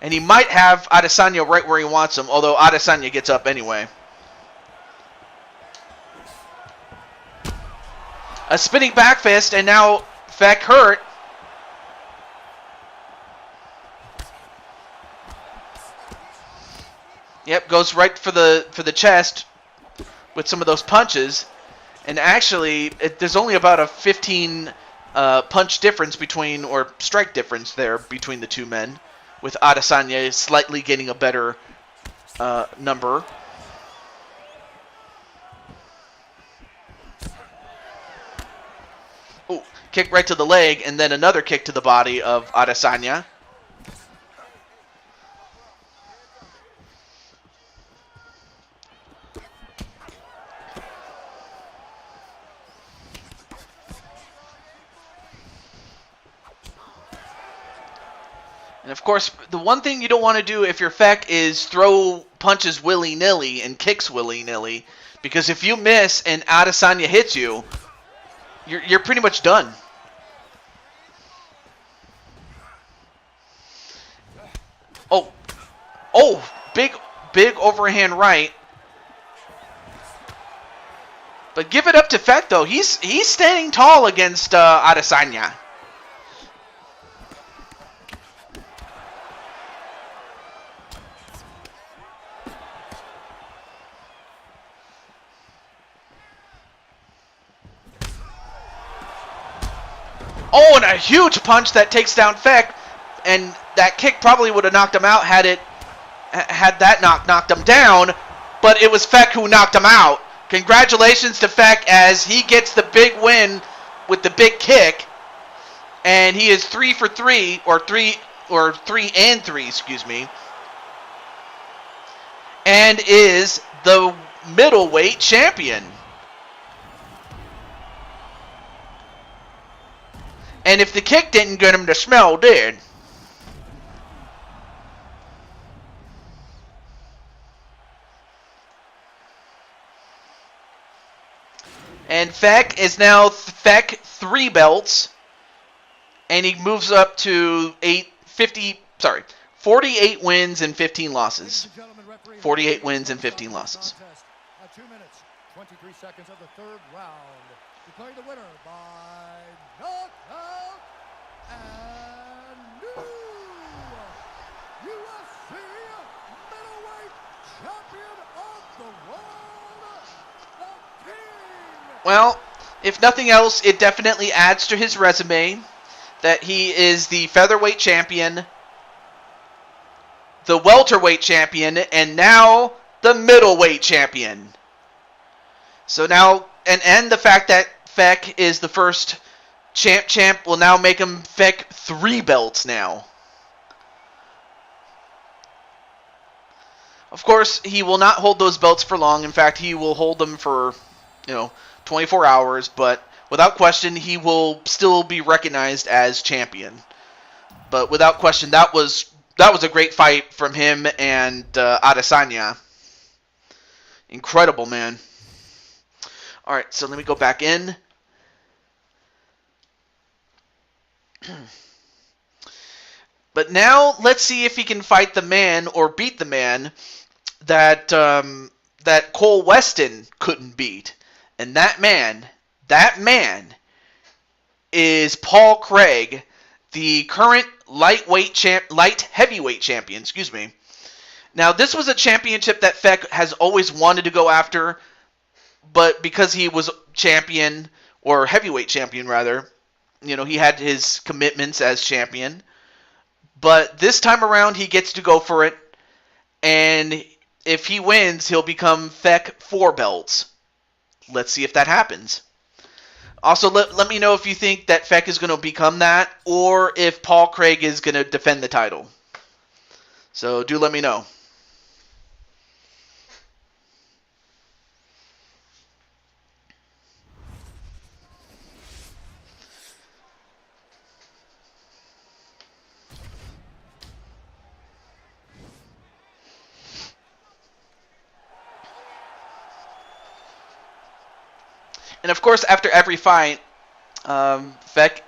And he might have Adesanya right where he wants him, although Adesanya gets up anyway. A spinning back fist, and now Feck hurt. Yep, goes right for the chest with some of those punches. And actually, there's only about a 15 punch difference or strike difference there between the two men, with Adesanya slightly getting a better number. Ooh, kick right to the leg, and then another kick to the body of Adesanya. And of course, the one thing you don't want to do if you're Feck is throw punches willy-nilly and kicks willy-nilly, because if you miss and Adesanya hits you, you're pretty much done. Oh, big overhand right. But give it up to Feck though. He's standing tall against Adesanya. Oh, and a huge punch that takes down Feck, and that kick probably would have knocked him out had that knocked him down, but it was Feck who knocked him out. Congratulations to Feck as he gets the big win with the big kick, and he is 3 for 3, or 3 and 3, excuse me, and is the middleweight champion. And if the kick didn't get him, the smell did. And Feck is now 3 belts. And he moves up to 48 wins and 15 losses. 48 wins and 15 losses. 2 minutes, 23 seconds of the third round. Declaring the winner by knockout and new UFC middleweight champion of the world, the King. Well, if nothing else, it definitely adds to his resume that he is the featherweight champion, the welterweight champion, and now the middleweight champion. So now, and the fact that Feck is the first champ will now make him Feck 3 belts now. Of course, he will not hold those belts for long. In fact, he will hold them for, 24 hours, but without question, he will still be recognized as champion. But without question, that was a great fight from him and Adesanya. Incredible, man. All right, so let me go back in. But now let's see if he can fight the man or beat the man that that Cole Weston couldn't beat. And that man is Paul Craig, the current light heavyweight champion, excuse me. Now, this was a championship that Feck has always wanted to go after, but because he was champion, or heavyweight champion rather, he had his commitments as champion. But this time around, he gets to go for it, and if he wins, he'll become Feck 4 belts. Let's see if that happens. Also, let me know if you think that Feck is going to become that, or if Paul Craig is going to defend the title. So do let me know. And of course, after every fight, Feck,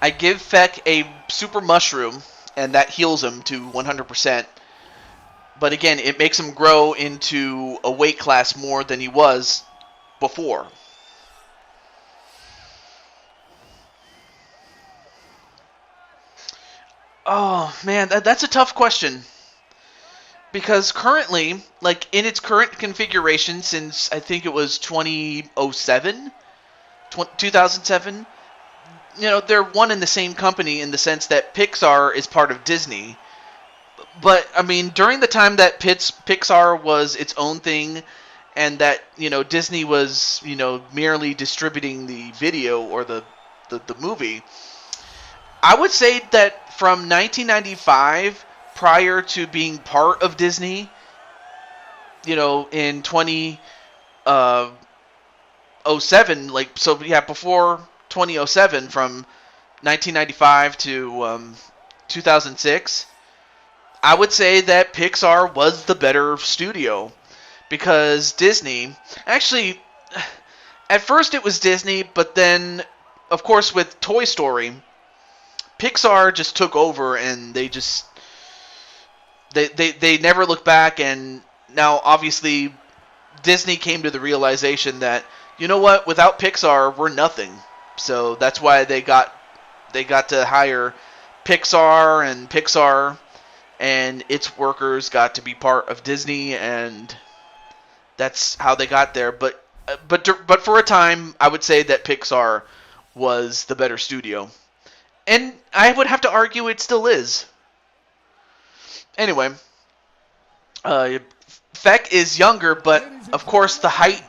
I give Feck a super mushroom, and that heals him to 100%. But again, it makes him grow into a weight class more than he was before. Oh, man, that's a tough question. Because currently, like in its current configuration since I think it was 2007, they're one and the same company in the sense that Pixar is part of Disney. But, I mean, during the time that Pixar was its own thing and that, Disney was, merely distributing the video or the movie, I would say that from 1995, prior to being part of Disney, in 2007, before 2007, from 1995 to 2006, I would say that Pixar was the better studio because Disney, actually, at first it was Disney, but then, of course, with Toy Story, Pixar just took over and they never looked back, and now obviously Disney came to the realization that, you know what, without Pixar, we're nothing. So that's why they got to hire Pixar and its workers got to be part of Disney, and that's how they got there. But for a time, I would say that Pixar was the better studio. And I would have to argue it still is. Anyway, Feck is younger, but of course the height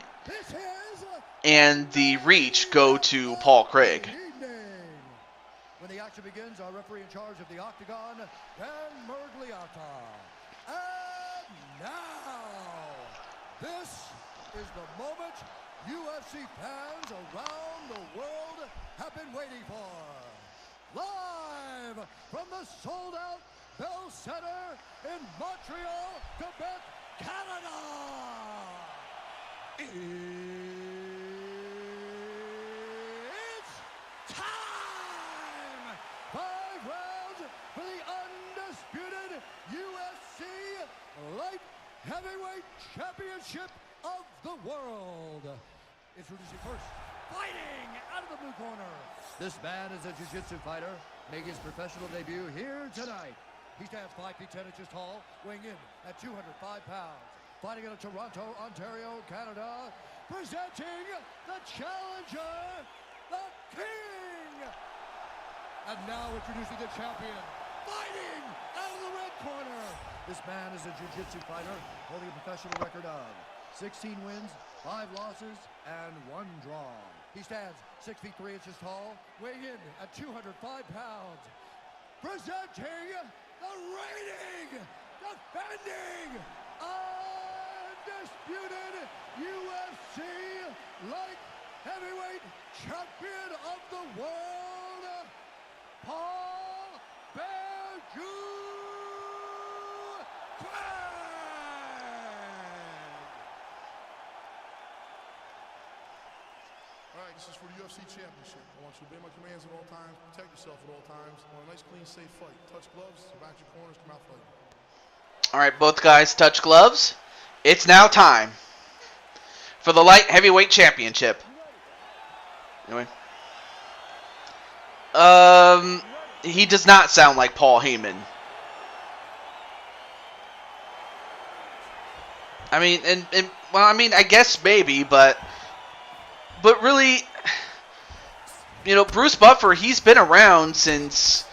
and the reach go to Paul Craig. When the action begins, our referee in charge of the Octagon, Dan Mergliata. And now, this is the moment UFC fans around the world have been waiting for. Live from the sold-out Bell Center in Montreal, Quebec, Canada. It's time! 5 rounds for the undisputed UFC Light Heavyweight Championship of the world. Introducing first, fighting out of the blue corner. This man is a jiu-jitsu fighter, making his professional debut here tonight. He stands 5 feet 10 inches tall, weighing in at 205 pounds. Fighting out of Toronto, Ontario, Canada, presenting the challenger, the King. And now introducing the champion, fighting out of the red corner. This man is a jiu-jitsu fighter, holding a professional record of 16 wins, 5 losses, and 1 draw. He stands 6 feet 3 inches tall, weighing in at 205 pounds. Presenting the reigning, defending, undisputed UFC Light Heavyweight Champion of the world, Paul Berju. All right, this is for the UFC Championship. I want you to obey my commands at all times, protect yourself at all times. I want a nice, clean, safe fight. Touch gloves, back your corners, come out fighting. All right, both guys touch gloves. It's now time for the Light Heavyweight Championship. Anyway. He does not sound like Paul Heyman. I mean, I guess maybe, but really, Bruce Buffer, he's been around since,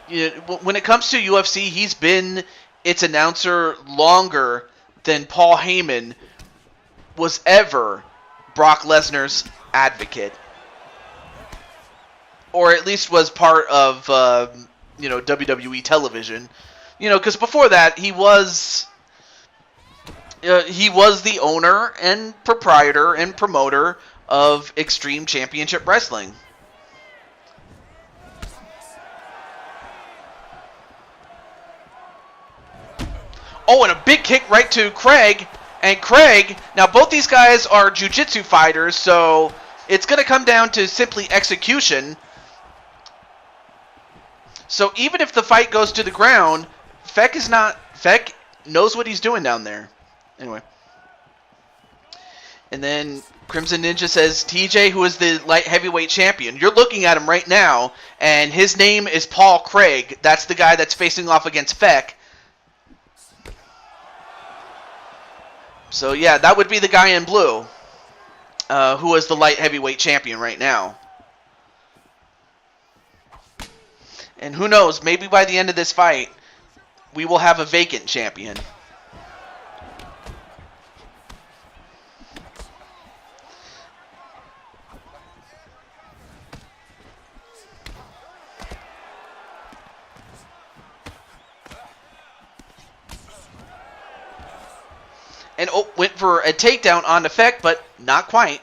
when it comes to UFC, he's been its announcer longer than Paul Heyman was ever Brock Lesnar's advocate. Or at least was part of, WWE television. Because before that, he was the owner and proprietor and promoter of Extreme Championship Wrestling. Oh, and a big kick right to Craig, And Craig, now both these guys are jiu-jitsu fighters, so it's going to come down to simply execution. So even if the fight goes to the ground, Feck knows what he's doing down there. Anyway. And then Crimson Ninja says, TJ, who is the light heavyweight champion. You're looking at him right now, and his name is Paul Craig. That's the guy that's facing off against Feck. So yeah, that would be the guy in blue, who is the light heavyweight champion right now. And who knows, maybe by the end of this fight, we will have a vacant champion. And went for a takedown on Feck, but not quite.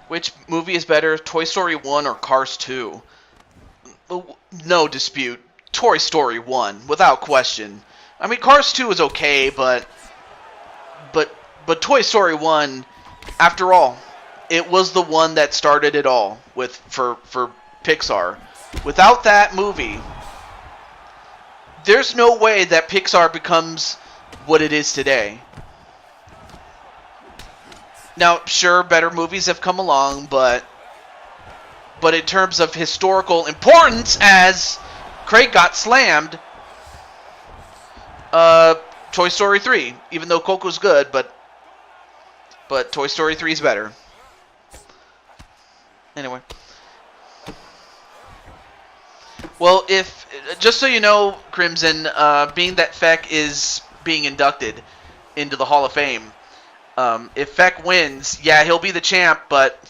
Which movie is better, Toy Story 1 or Cars 2? No dispute. Toy Story 1, without question. I mean, Cars 2 is okay, but Toy Story 1, after all, it was the one that started it all for Pixar. Without that movie, there's no way that Pixar becomes what it is today. Now, sure, better movies have come along, but in terms of historical importance, as Craig got slammed, Toy Story 3, even though Coco's good, but Toy Story 3 is better. Anyway. Well, just so you know, Crimson, being that Feck is being inducted into the Hall of Fame, if Feck wins, yeah, he'll be the champ, but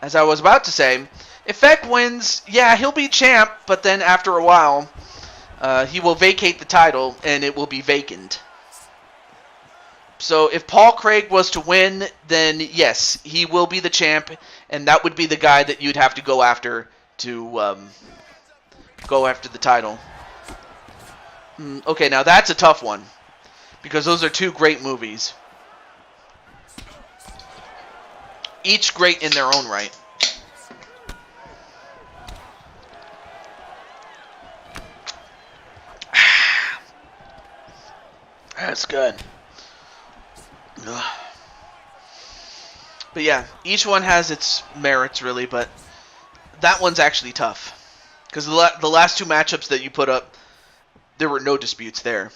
as I was about to say, if Feck wins, yeah, he'll be champ, but then after a while, he will vacate the title, and it will be vacant. So if Paul Craig was to win, then yes, he will be the champ, and that would be the guy that you'd have to go after to go after the title. Okay, now that's a tough one, because those are two great movies. Each great in their own right. That's good. Ugh. But yeah, each one has its merits, really, but that one's actually tough. Because the last two matchups that you put up, there were no disputes there.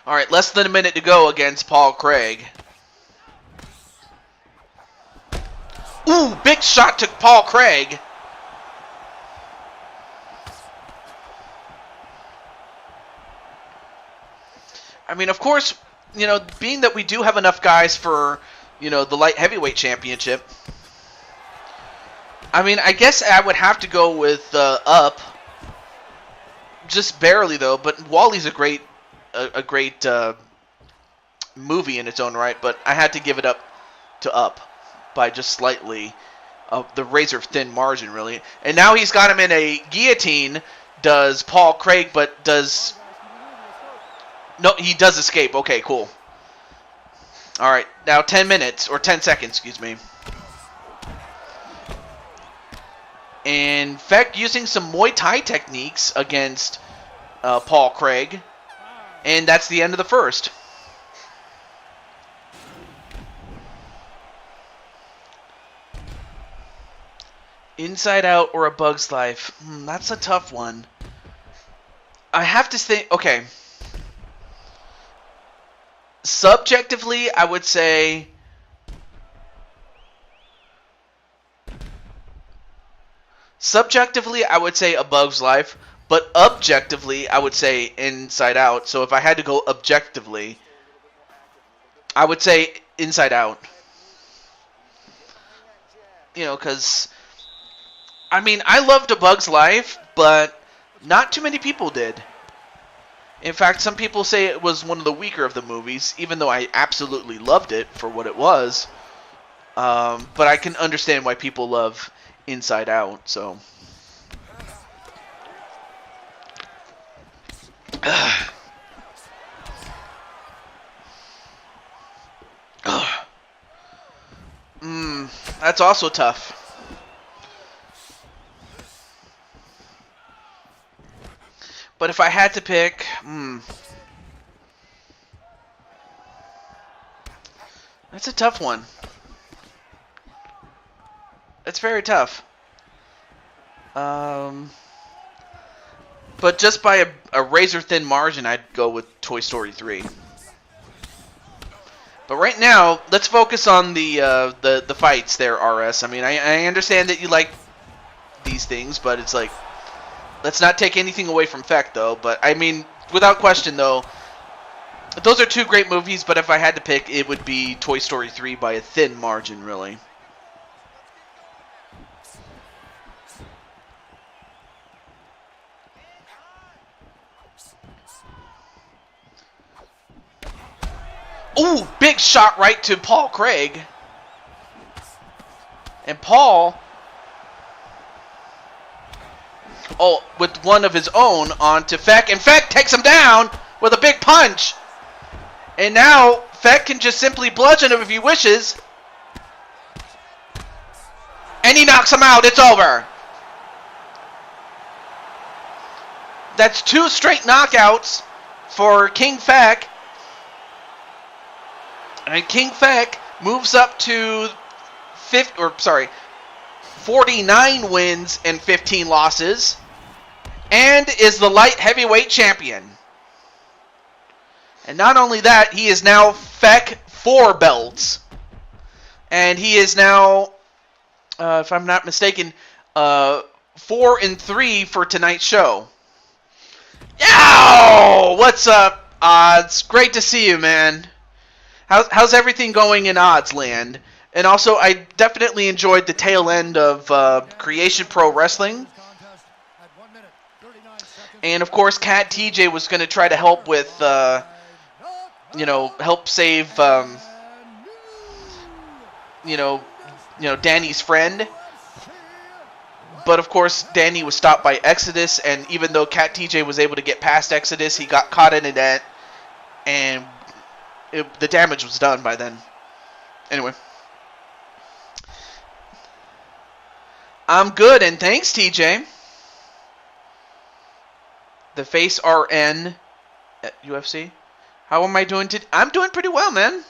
Alright, less than a minute to go against Paul Craig. Ooh, big shot to Paul Craig. I mean, of course, you know, being that we do have enough guys for, you know, the light heavyweight championship, I mean, I guess I would have to go with Up. Just barely, though, but Wall-E's a great movie in its own right, but I had to give it up to Up by just slightly, the razor-thin margin, really. And now he's got him in a guillotine, does Paul Craig, but does... No, he does escape. Okay, cool. All right, now 10 minutes, or 10 seconds, excuse me. And Feck using some Muay Thai techniques against Paul Craig. And that's the end of the first. Inside Out or A Bug's Life? That's a tough one. I have to think... Okay. Subjectively, I would say... Subjectively, I would say A Bug's Life. But objectively, I would say Inside Out. So if I had to go objectively, I would say Inside Out. You know, because... I mean, I loved A Bug's Life, but Not too many people did. In fact, some people say it was one of the weaker of the movies, even though I absolutely loved it for what it was. But I can understand why people love Inside Out, so... That's also tough. But if I had to pick, that's a tough one. It's very tough. But just by a razor-thin margin, I'd go with Toy Story 3. But right now, let's focus on the fights there, RS. I mean, I understand that you like these things, but it's like, let's not take anything away from Feck, though. But, I mean, without question, though, those are two great movies, but if I had to pick, it would be Toy Story 3 by a thin margin, really. Ooh, big shot right to Paul Craig. And Paul, with one of his own onto Feck. And Feck takes him down with a big punch. And now Feck can just simply bludgeon him if he wishes. And he knocks him out. It's over. That's 2 straight knockouts for King Feck. And King Feck moves up to 49 wins and 15 losses, and is the light heavyweight champion. And not only that, he is now Feck 4 belts, and he is now, if I'm not mistaken, 4-3 for tonight's show. Yow! What's up, Odds? Great to see you, man. How's everything going in Odds Land? And also, I definitely enjoyed the tail end of Creation Pro Wrestling. And of course, Cat TJ was going to try to help with, help save, Danny's friend. But of course, Danny was stopped by Exodus, and even though Cat TJ was able to get past Exodus, he got caught in a net, and the damage was done by then. Anyway. I'm good, and thanks, TJ. The Face RN at UFC. How am I doing today? I'm doing pretty well, man.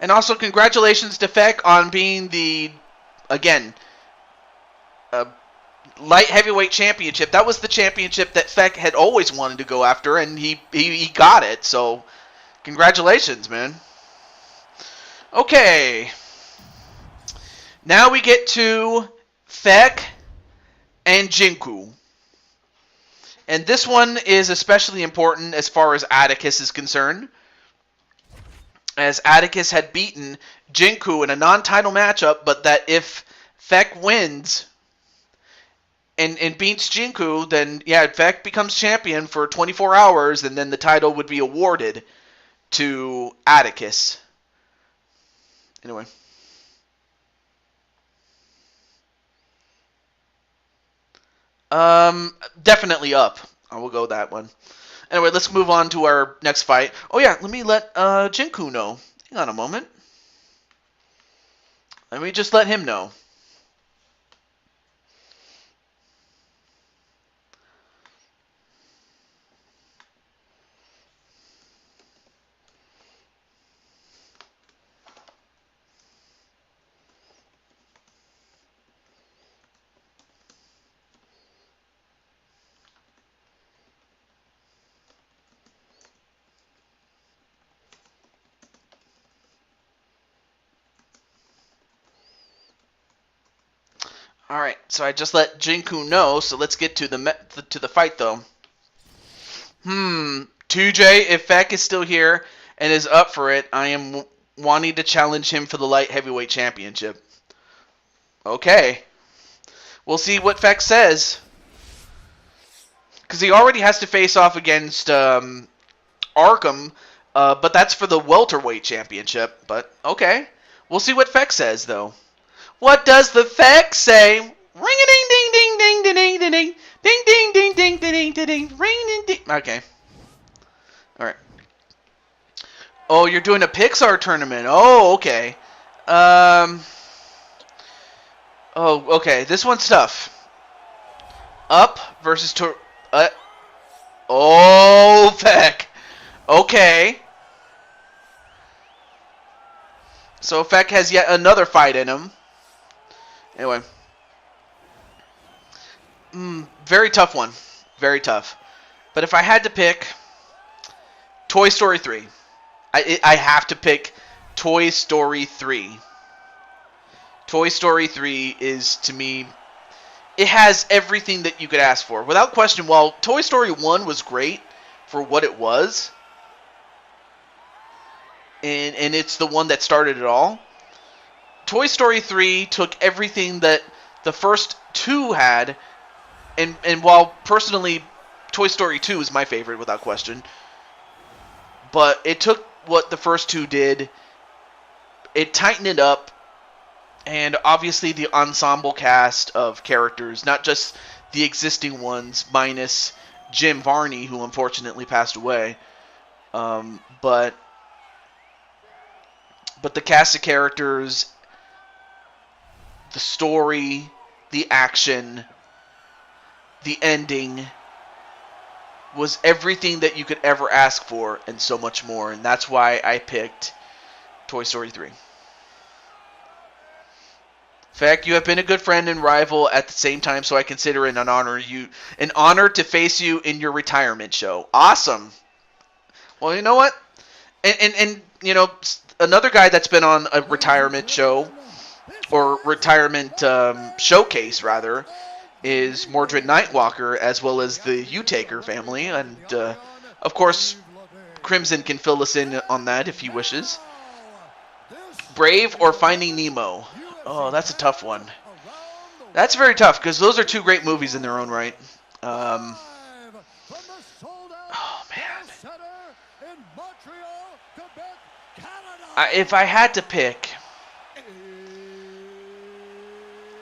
And also, congratulations to Feck on being the, again, light heavyweight championship. That was the championship that Feck had always wanted to go after, and he got it. So, congratulations, man. Okay. Now we get to Feck and Jinku. And this one is especially important as far as Atticus is concerned, as Atticus had beaten Jinku in a non-title matchup, but that if Feck wins and beats Jinku, then yeah, Feck becomes champion for 24 hours, and then the title would be awarded to Atticus. Anyway. Definitely up. I will go that one. Anyway, let's move on to our next fight. Oh yeah, let me let Jinku know. Hang on a moment. Let me just let him know. All right, so I just let Jinku know. So let's get to the fight, though. TJ, if Feck is still here and is up for it, I am wanting to challenge him for the light heavyweight championship. Okay, we'll see what Feck says. because he already has to face off against Arkham, but that's for the welterweight championship. But okay, we'll see what Feck says though. What does the Feck say? Ring a ding ding ding ding ding ding ding ding ding ding ding ding ding ding ring ding ding. Okay. All right. Oh, you're doing a Pixar tournament. Oh, okay. Oh, okay. This one's tough. Up versus oh, Feck. Okay. So Feck has yet another fight in him. Anyway. Very tough one. Very tough. But if I had to pick Toy Story 3. I have to pick Toy Story 3. Toy Story 3 is, to me, it has everything that you could ask for. Without question, while Toy Story 1 was great for what it was, and it's the one that started it all, Toy Story 3 took everything that the first two had, and while personally Toy Story 2 is my favorite without question, but it took what the first two did, it tightened it up, and obviously the ensemble cast of characters, not just the existing ones, minus Jim Varney, who unfortunately passed away, but the cast of characters, the story, the action, the ending, was everything that you could ever ask for and so much more. And that's why I picked Toy Story 3. Feck, you have been a good friend and rival at the same time, so I consider it an honor to face you in your retirement show. Awesome. Well, you know what? And you know, another guy that's been on a retirement show, or retirement showcase rather, is Mordred Nightwalker, as well as the U-Taker family, and of course Crimson can fill us in on that if he wishes. Brave or Finding Nemo? Oh, that's a tough one. That's very tough, because those are two great movies in their own right. Oh man, if I had to pick,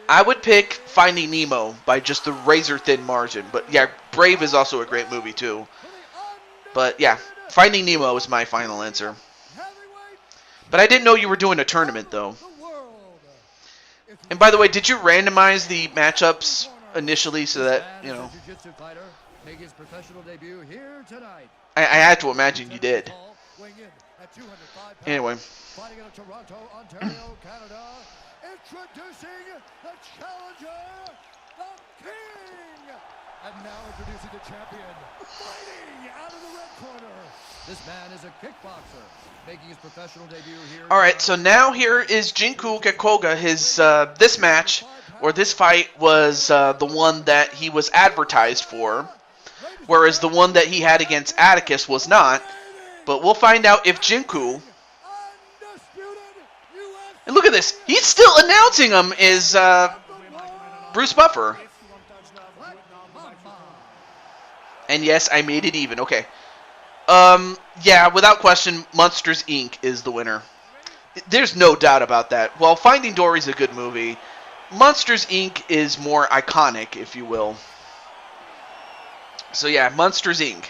I would pick Finding Nemo by just the razor-thin margin. But yeah, Brave is also a great movie too. But yeah, Finding Nemo is my final answer. But I didn't know you were doing a tournament though. And by the way, did you randomize the matchups initially so that, you know... I had to imagine you did. Anyway. Fighting out of Toronto, Ontario, Canada, introducing the challenger, the King! And now introducing the champion, fighting out of the red corner. This man is a kickboxer, making his professional debut here. Alright, so now here is Jinku Gekoga. His, this match, or this fight, was the one that he was advertised for, whereas the one that he had against Atticus was not. But we'll find out if Jinku... And look at this. He's still announcing him is Bruce Buffer. And yes, I made it even. Okay. Yeah, without question, Monsters, Inc. is the winner. There's no doubt about that. While Finding Dory's a good movie, Monsters, Inc. is more iconic, if you will. So yeah, Monsters, Inc.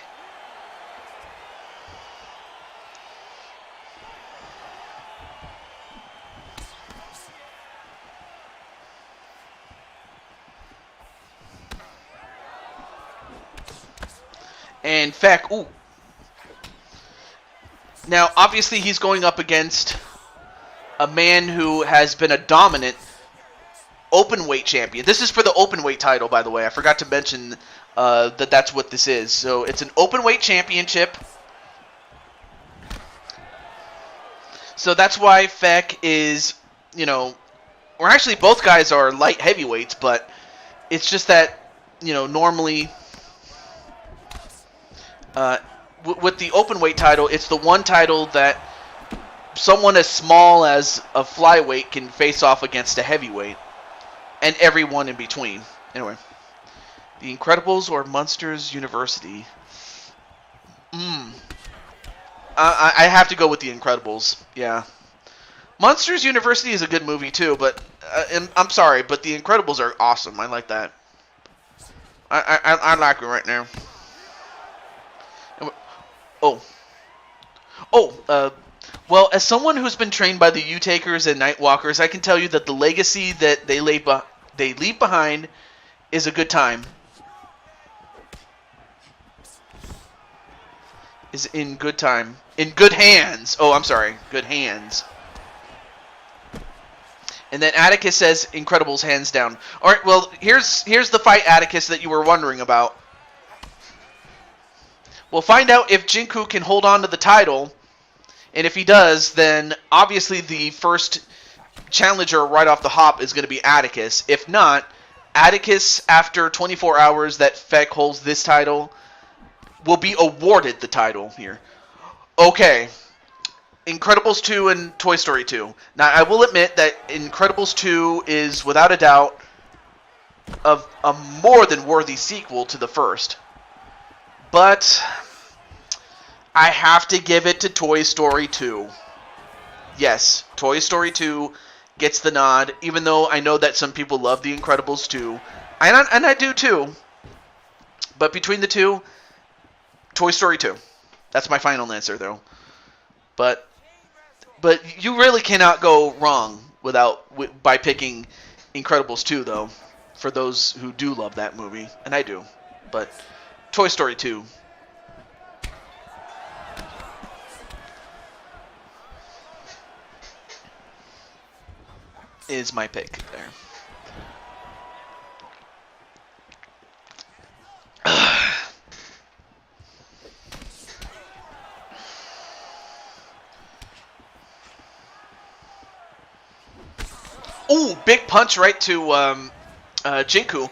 And Feck, ooh. Now, obviously, he's going up against a man who has been a dominant openweight champion. This is for the openweight title, by the way. I forgot to mention that that's what this is. So it's an openweight championship. So that's why Feck is, you know, or actually both guys are light heavyweights, but it's just that, you know, normally... with the openweight title, it's the one title that someone as small as a flyweight can face off against a heavyweight, and everyone in between. Anyway, The Incredibles or Monsters University? I have to go with The Incredibles. Yeah. Monsters University is a good movie too, but and I'm sorry, but The Incredibles are awesome. I like that. I like it right now. Well, as someone who's been trained by the U-Takers and Nightwalkers, I can tell you that the legacy that they leave behind is a good time. Is in good time. In good hands. Oh, I'm sorry. Good hands. And then Atticus says Incredibles hands down. Alright, well, here's the fight, Atticus, that you were wondering about. We'll find out if Jinku can hold on to the title. And if he does, then obviously the first challenger right off the hop is going to be Atticus. If not, Atticus, after 24 hours that Feck holds this title, will be awarded the title here. Okay. Incredibles 2 and Toy Story 2. Now, I will admit that Incredibles 2 is, without a doubt, of a more than worthy sequel to the first. But I have to give it to Toy Story 2. Yes, Toy Story 2 gets the nod, even though I know that some people love The Incredibles 2. And I do too. But between the two, Toy Story 2. That's my final answer, though. But you really cannot go wrong by picking Incredibles 2, though, for those who do love that movie. And I do. But Toy Story 2. Is my pick there. Ooh, big punch right to Jinku.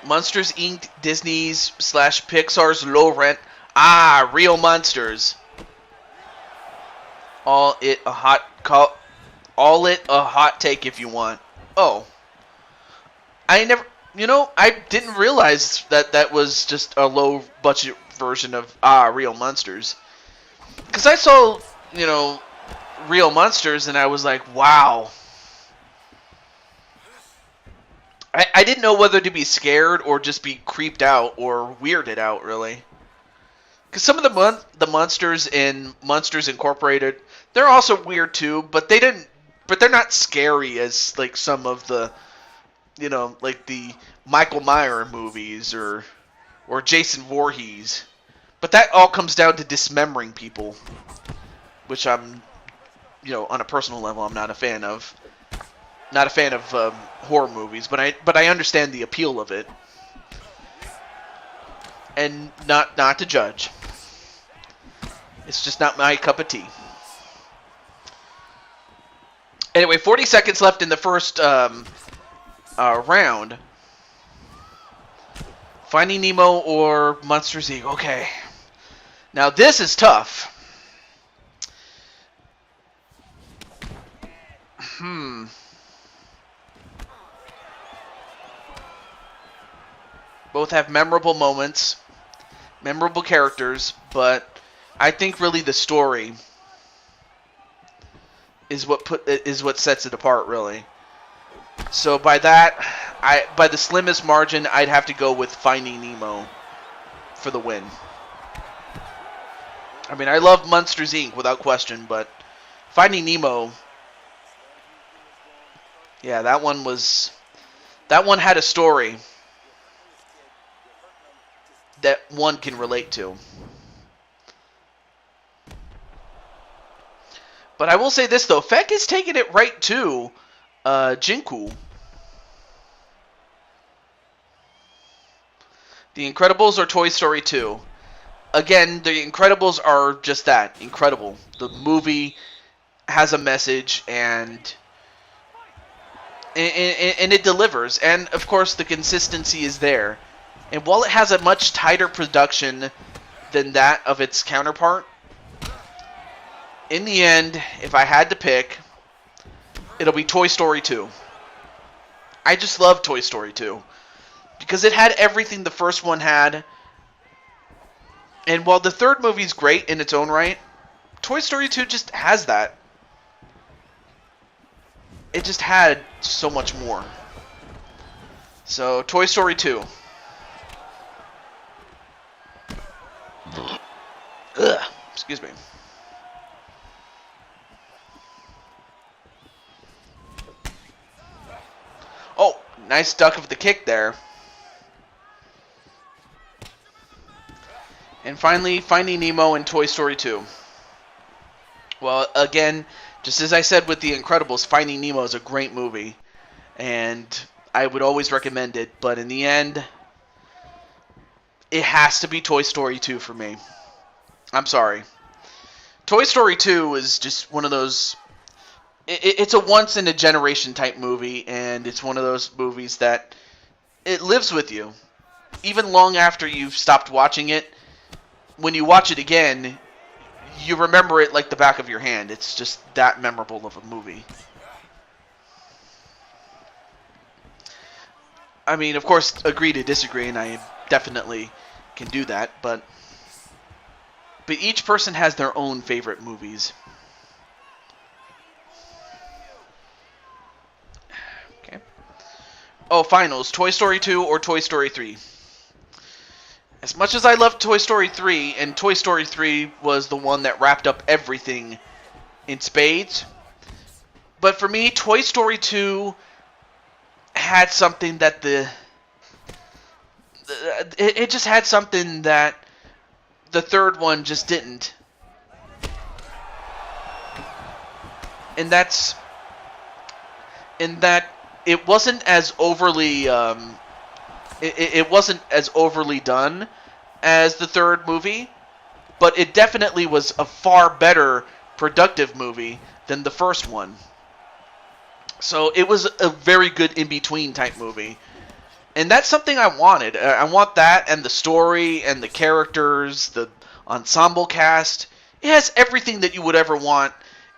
Monsters Inc. Disney's / Pixar's low rent. Ah, real monsters. All it a hot take if you want. Oh. I didn't realize that was just a low budget version of Real Monsters. Cuz I saw, Real Monsters and I was like, wow. I didn't know whether to be scared or just be creeped out or weirded out, really. Because some of the monsters in Monsters Incorporated, they're also weird too, but they're not scary as like some of the, like the Michael Myers movies or Jason Voorhees. But that all comes down to dismembering people, which I'm, on a personal level, I'm not a fan of. Not a fan of horror movies, but I understand the appeal of it, and not to judge. It's just not my cup of tea. Anyway, 40 seconds left in the first round. Finding Nemo or Monsters Inc. Okay. Now this is tough. Both have memorable moments, memorable characters, but I think really the story is what sets it apart, really. So by the slimmest margin, I'd have to go with Finding Nemo for the win. I mean, I love Monsters Inc. without question, but Finding Nemo, yeah, that one had a story that one can relate to. But I will say this, though. Feck is taking it right to Jinku. The Incredibles or Toy Story 2? Again, The Incredibles are just that. Incredible. The movie has a message and it delivers. And, of course, the consistency is there. And while it has a much tighter production than that of its counterpart, in the end, if I had to pick, it'll be Toy Story 2. I just love Toy Story 2 because it had everything the first one had. And while the third movie's great in its own right, Toy Story 2 just has that. It just had so much more. So, Toy Story 2. Ugh, excuse me. Oh, nice duck of the kick there. And finally, Finding Nemo in Toy Story 2. Well, again, just as I said with The Incredibles, Finding Nemo is a great movie. And I would always recommend it. But in the end, it has to be Toy Story 2 for me. I'm sorry. Toy Story 2 is just one of those... It's a once-in-a-generation type movie, and it's one of those movies that it lives with you. Even long after you've stopped watching it, when you watch it again, you remember it like the back of your hand. It's just that memorable of a movie. I mean, of course, agree to disagree, and I definitely can do that, but each person has their own favorite movies. Okay. Oh, finals. Toy Story 2 or Toy Story 3? As much as I love Toy Story 3, and Toy Story 3 was the one that wrapped up everything in spades, but for me, Toy Story 2 had something that it just had something that the third one just didn't. And that's in that it wasn't as overly it wasn't as overly done as the third movie, but it definitely was a far better productive movie than the first one. So it was a very good in-between type movie. And that's something I wanted. I want that and the story and the characters, the ensemble cast. It has everything that you would ever want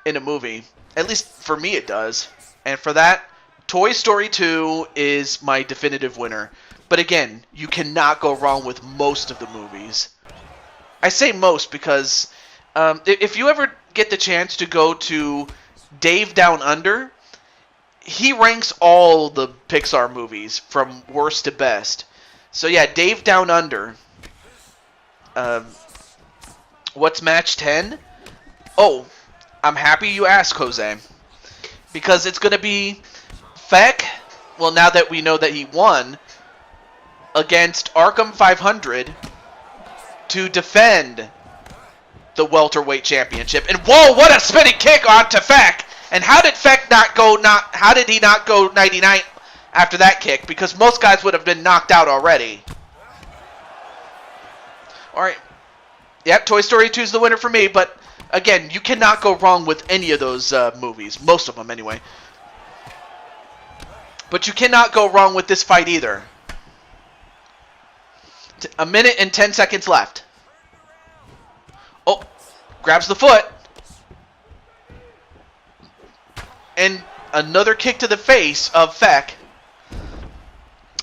in a movie. At least for me it does. And for that, Toy Story 2 is my definitive winner. But again, you cannot go wrong with most of the movies. I say most because if you ever get the chance to go to Dave Down Under, he ranks all the Pixar movies from worst to best. So yeah, Dave Down Under. What's match 10? Oh, I'm happy you asked, Jose. Because it's going to be Feck, well, now that we know that he won, against Arkham 500 to defend the welterweight championship. And whoa, what a spinning kick onto Feck! And how did Feck how did he not go 99 after that kick? Because most guys would have been knocked out already. Alright. Yep, Toy Story 2 is the winner for me, but again, you cannot go wrong with any of those movies. Most of them, anyway. But you cannot go wrong with this fight either. A minute and 10 seconds left. Oh, grabs the foot. And another kick to the face of Feck.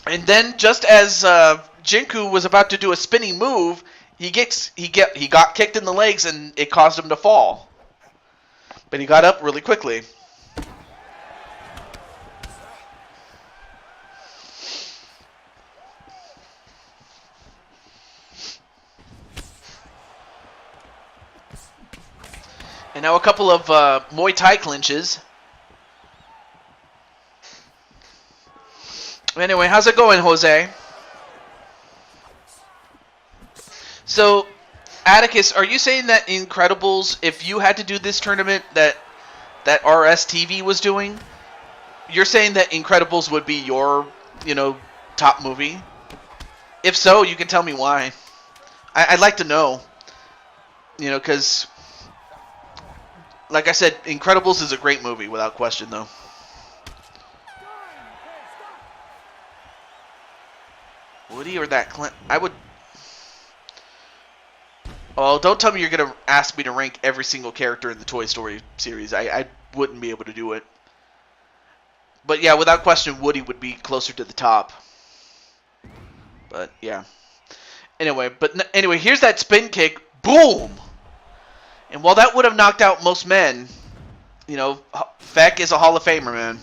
And then, just as Jinku was about to do a spinning move, he got kicked in the legs and it caused him to fall. But he got up really quickly. And now a couple of Muay Thai clinches. Anyway, how's it going, Jose? So, Atticus, are you saying that Incredibles, if you had to do this tournament that RSTV was doing, you're saying that Incredibles would be your, top movie? If so, you can tell me why. I'd like to know. Because, like I said, Incredibles is a great movie, without question, though. Woody or that Clint? I would... Oh, don't tell me you're going to ask me to rank every single character in the Toy Story series. I wouldn't be able to do it. But yeah, without question, Woody would be closer to the top. But yeah. Anyway, here's that spin kick. Boom! And while that would have knocked out most men, you know, Feck is a Hall of Famer, man.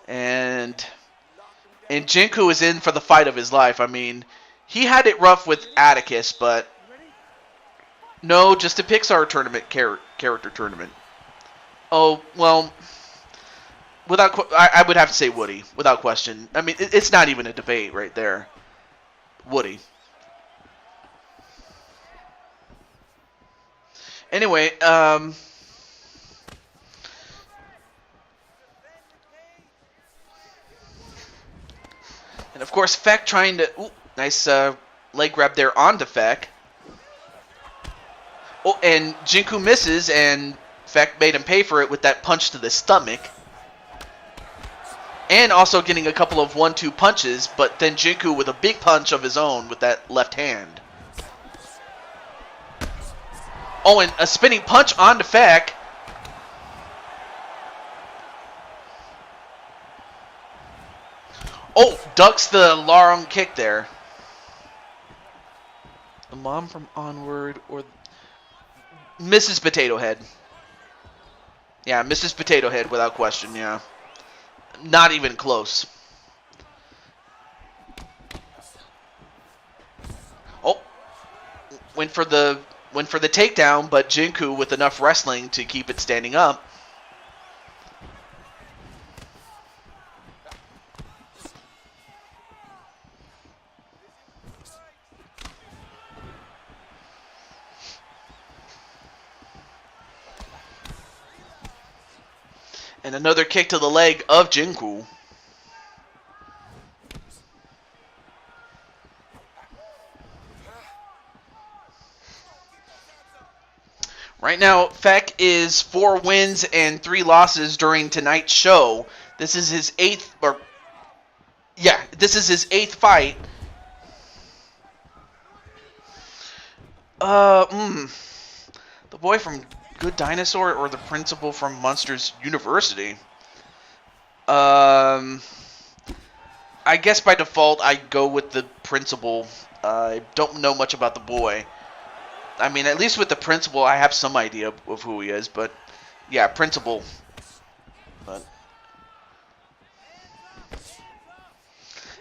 And Jinku is in for the fight of his life. I mean, he had it rough with Atticus, but no, just a Pixar tournament, character tournament. Oh, well, I would have to say Woody, without question. I mean, it's not even a debate right there. Woody. Anyway, and of course, Feck trying to... Ooh, nice leg grab there onto Feck. Oh, and Jinku misses, and Feck made him pay for it with that punch to the stomach. And also getting a couple of 1-2 punches, but then Jinku with a big punch of his own with that left hand. Oh, and a spinning punch onto Feck. Oh, ducks the long kick there. The mom from Onward or Mrs. Potato Head. Yeah, Mrs. Potato Head without question, yeah. Not even close. Oh. Went for the takedown, but Jinku with enough wrestling to keep it standing up. And another kick to the leg of Jinku. Right now, Feck is 4 wins and 3 losses during tonight's show. This is his 8th, this is his 8th fight. The boy from Good Dinosaur or the principal from Monsters University? I guess by default I go with the principal. I don't know much about the boy. I mean, at least with the principal, I have some idea of who he is, but yeah, principal. But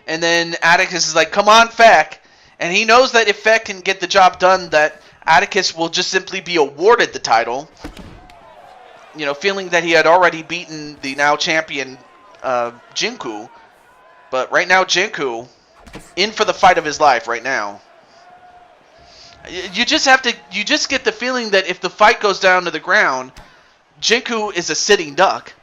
and then Atticus is like, "Come on, Feck," and he knows that if Feck can get the job done, that Atticus will just simply be awarded the title. You know, feeling that he had already beaten the now champion Jinku, but right now Jinku in for the fight of his life right now. You just get the feeling that if the fight goes down to the ground, Jinku is a sitting duck.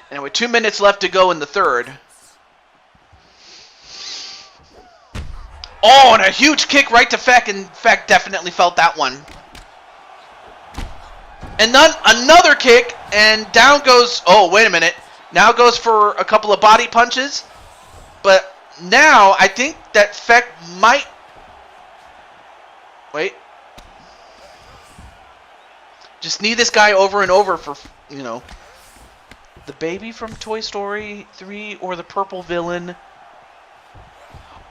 Anyway, 2 minutes left to go in the third. Oh, and a huge kick right to Feck, and Feck definitely felt that one. And then another kick, and down goes... Oh, wait a minute. Now goes for a couple of body punches. But now I think that Feck might... Wait. Just knee this guy over and over for, you know... The baby from Toy Story 3 or the purple villain.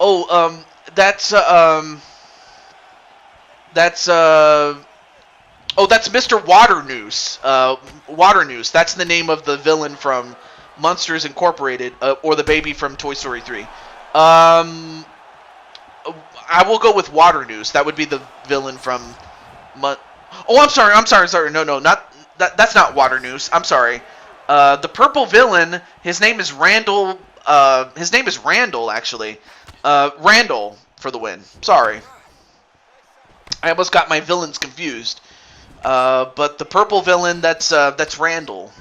Oh, that's Mr. Waternoose. Waternoose. That's the name of the villain from Monsters Incorporated, or the baby from Toy Story 3. I will go with Waternoose. That would be the villain from. Oh, I'm sorry. No, not that's not Waternoose. I'm sorry. The purple villain. His name is Randall. Randall, actually. Randall for the win. Sorry. I almost got my villains confused. But the purple villain, that's Randall.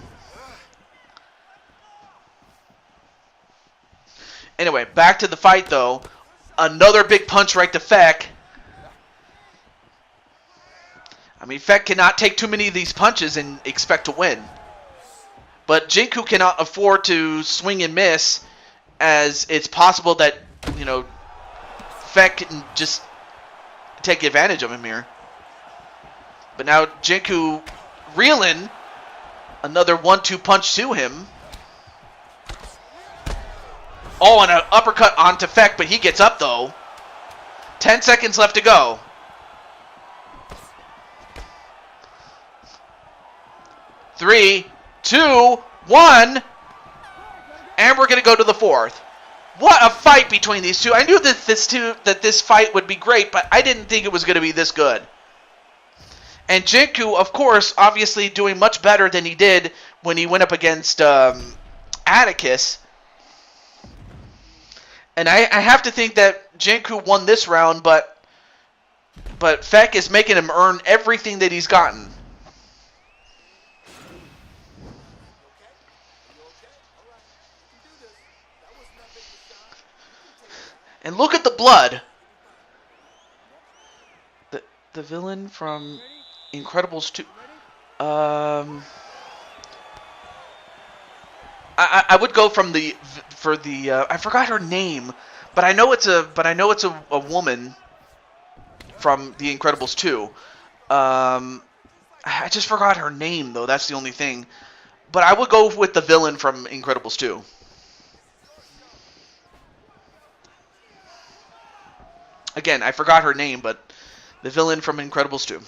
Anyway, back to the fight, though. Another big punch right to Feck. I mean, Feck cannot take too many of these punches and expect to win. But Jinku cannot afford to swing and miss, as it's possible that, you know, Feck can just take advantage of him here. But now Jinku reeling. Another 1-2 punch to him. Oh, and an uppercut onto Feck, but he gets up though. 10 seconds left to go. Three, two, one. And we're going to go to the fourth. What a fight between these two. I knew that this fight would be great, but I didn't think it was going to be this good. And Jinku, of course, obviously doing much better than he did when he went up against Atticus. And I have to think that Jinku won this round, but Feck is making him earn everything that he's gotten. And look at the blood. The villain from Incredibles 2. I would go from I forgot her name, but I know it's a woman from The Incredibles 2. I just forgot her name though. That's the only thing. But I would go with the villain from Incredibles 2. Again, I forgot her name, but the villain from Incredibles 2.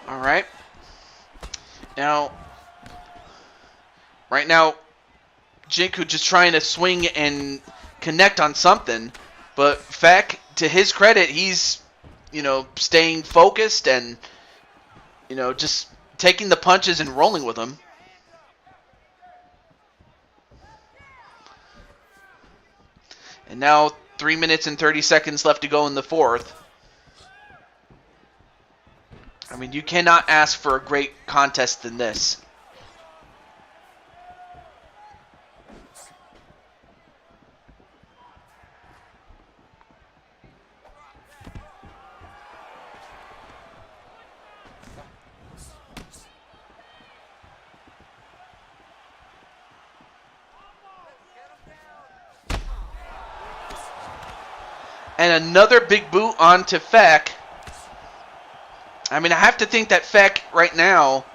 Alright. Right now, Jinku just trying to swing and connect on something. But Feck, to his credit, he's, staying focused and, just taking the punches and rolling with them. And now 3 minutes and 30 seconds left to go in the fourth. I mean, you cannot ask for a great contest than this. And another big boot onto Feck. I mean, I have to think that Feck right now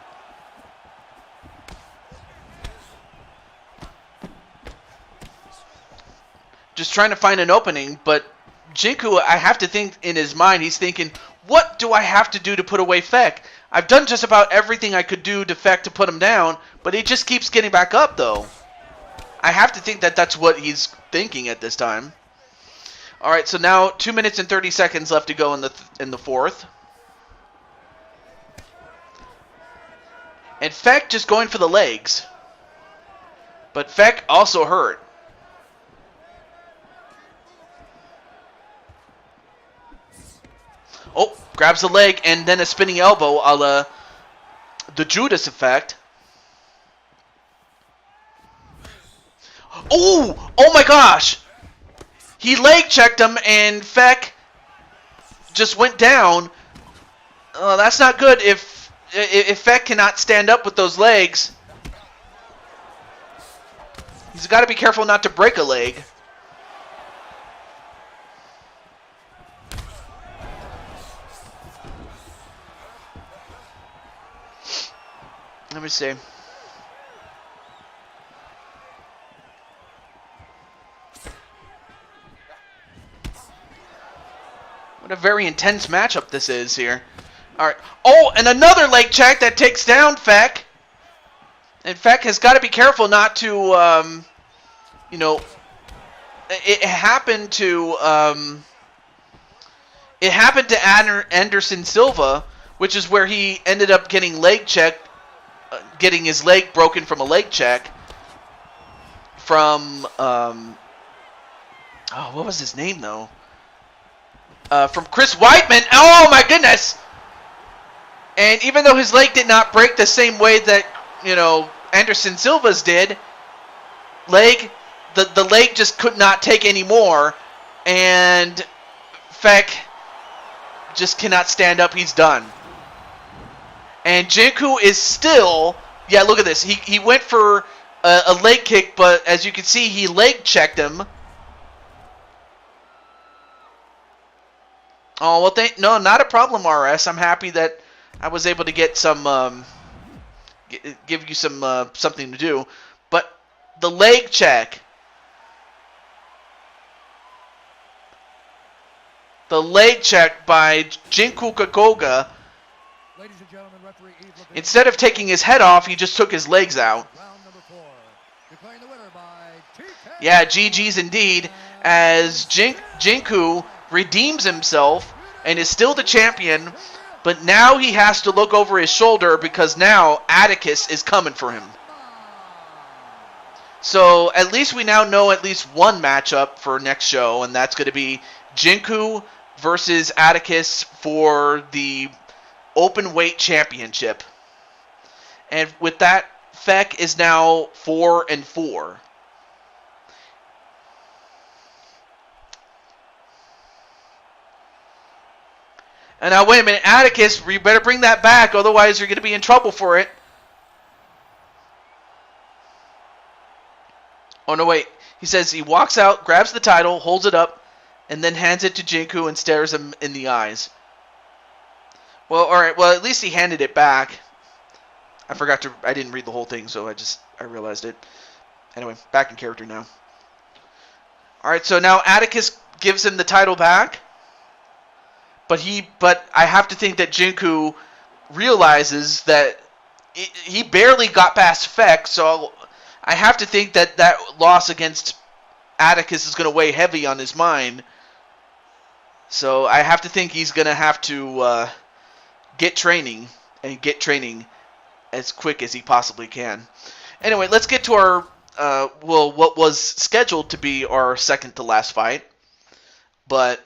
just trying to find an opening, but Jinku, I have to think in his mind, he's thinking, what do I have to do to put away Feck? I've done just about everything I could do to Feck to put him down, but he just keeps getting back up, though. I have to think that that's what he's thinking at this time. All right, so now 2 minutes and 30 seconds left to go in the fourth. And Feck just going for the legs. But Feck also hurt. Oh, grabs the leg and then a spinning elbow a la the Judas effect. Oh my gosh! He leg checked him and Feck just went down. That's not good if Feck cannot stand up with those legs. He's got to be careful not to break a leg. Let me see. What a very intense matchup this is here. Alright. Oh, and another leg check that takes down Feck. And Feck has got to be careful not to, it happened to Anderson Silva, which is where he ended up getting leg checked getting his leg broken from a leg check from what was his name though? From Chris Weidman. Oh my goodness! And even though his leg did not break the same way that Anderson Silva's did, the leg just could not take any more, and Feck just cannot stand up. He's done. And Jinku is still, look at this. He went for a leg kick, but as you can see, he leg checked him. Oh, well, no, not a problem, RS. I'm happy that I was able to get some, give you some, something to do. But the leg check. The leg check by Jinku Kakoga. Ladies and gentlemen, referee Eve Levine. Instead of taking his head off, he just took his legs out. Round number 4. Declaring the winner by TK. Yeah, GG's indeed, as Jinku redeems himself and is still the champion, but now he has to look over his shoulder because now Atticus is coming for him. So at least we now know at least one matchup for next show, and that's going to be Jinku versus Atticus for the Open Weight Championship. And with that, Feck is now 4-4. And now, wait a minute, Atticus, you better bring that back, otherwise you're going to be in trouble for it. Oh, no, wait. He says he walks out, grabs the title, holds it up, and then hands it to Jinku and stares him in the eyes. Well, alright, well, at least he handed it back. I didn't read the whole thing, so I realized it. Anyway, back in character now. Alright, so now Atticus gives him the title back. But I have to think that Jinku realizes that he barely got past Feck, so I have to think that that loss against Atticus is going to weigh heavy on his mind. So I have to think he's going to have to get training as quick as he possibly can. Anyway, let's get to our what was scheduled to be our second to last fight, but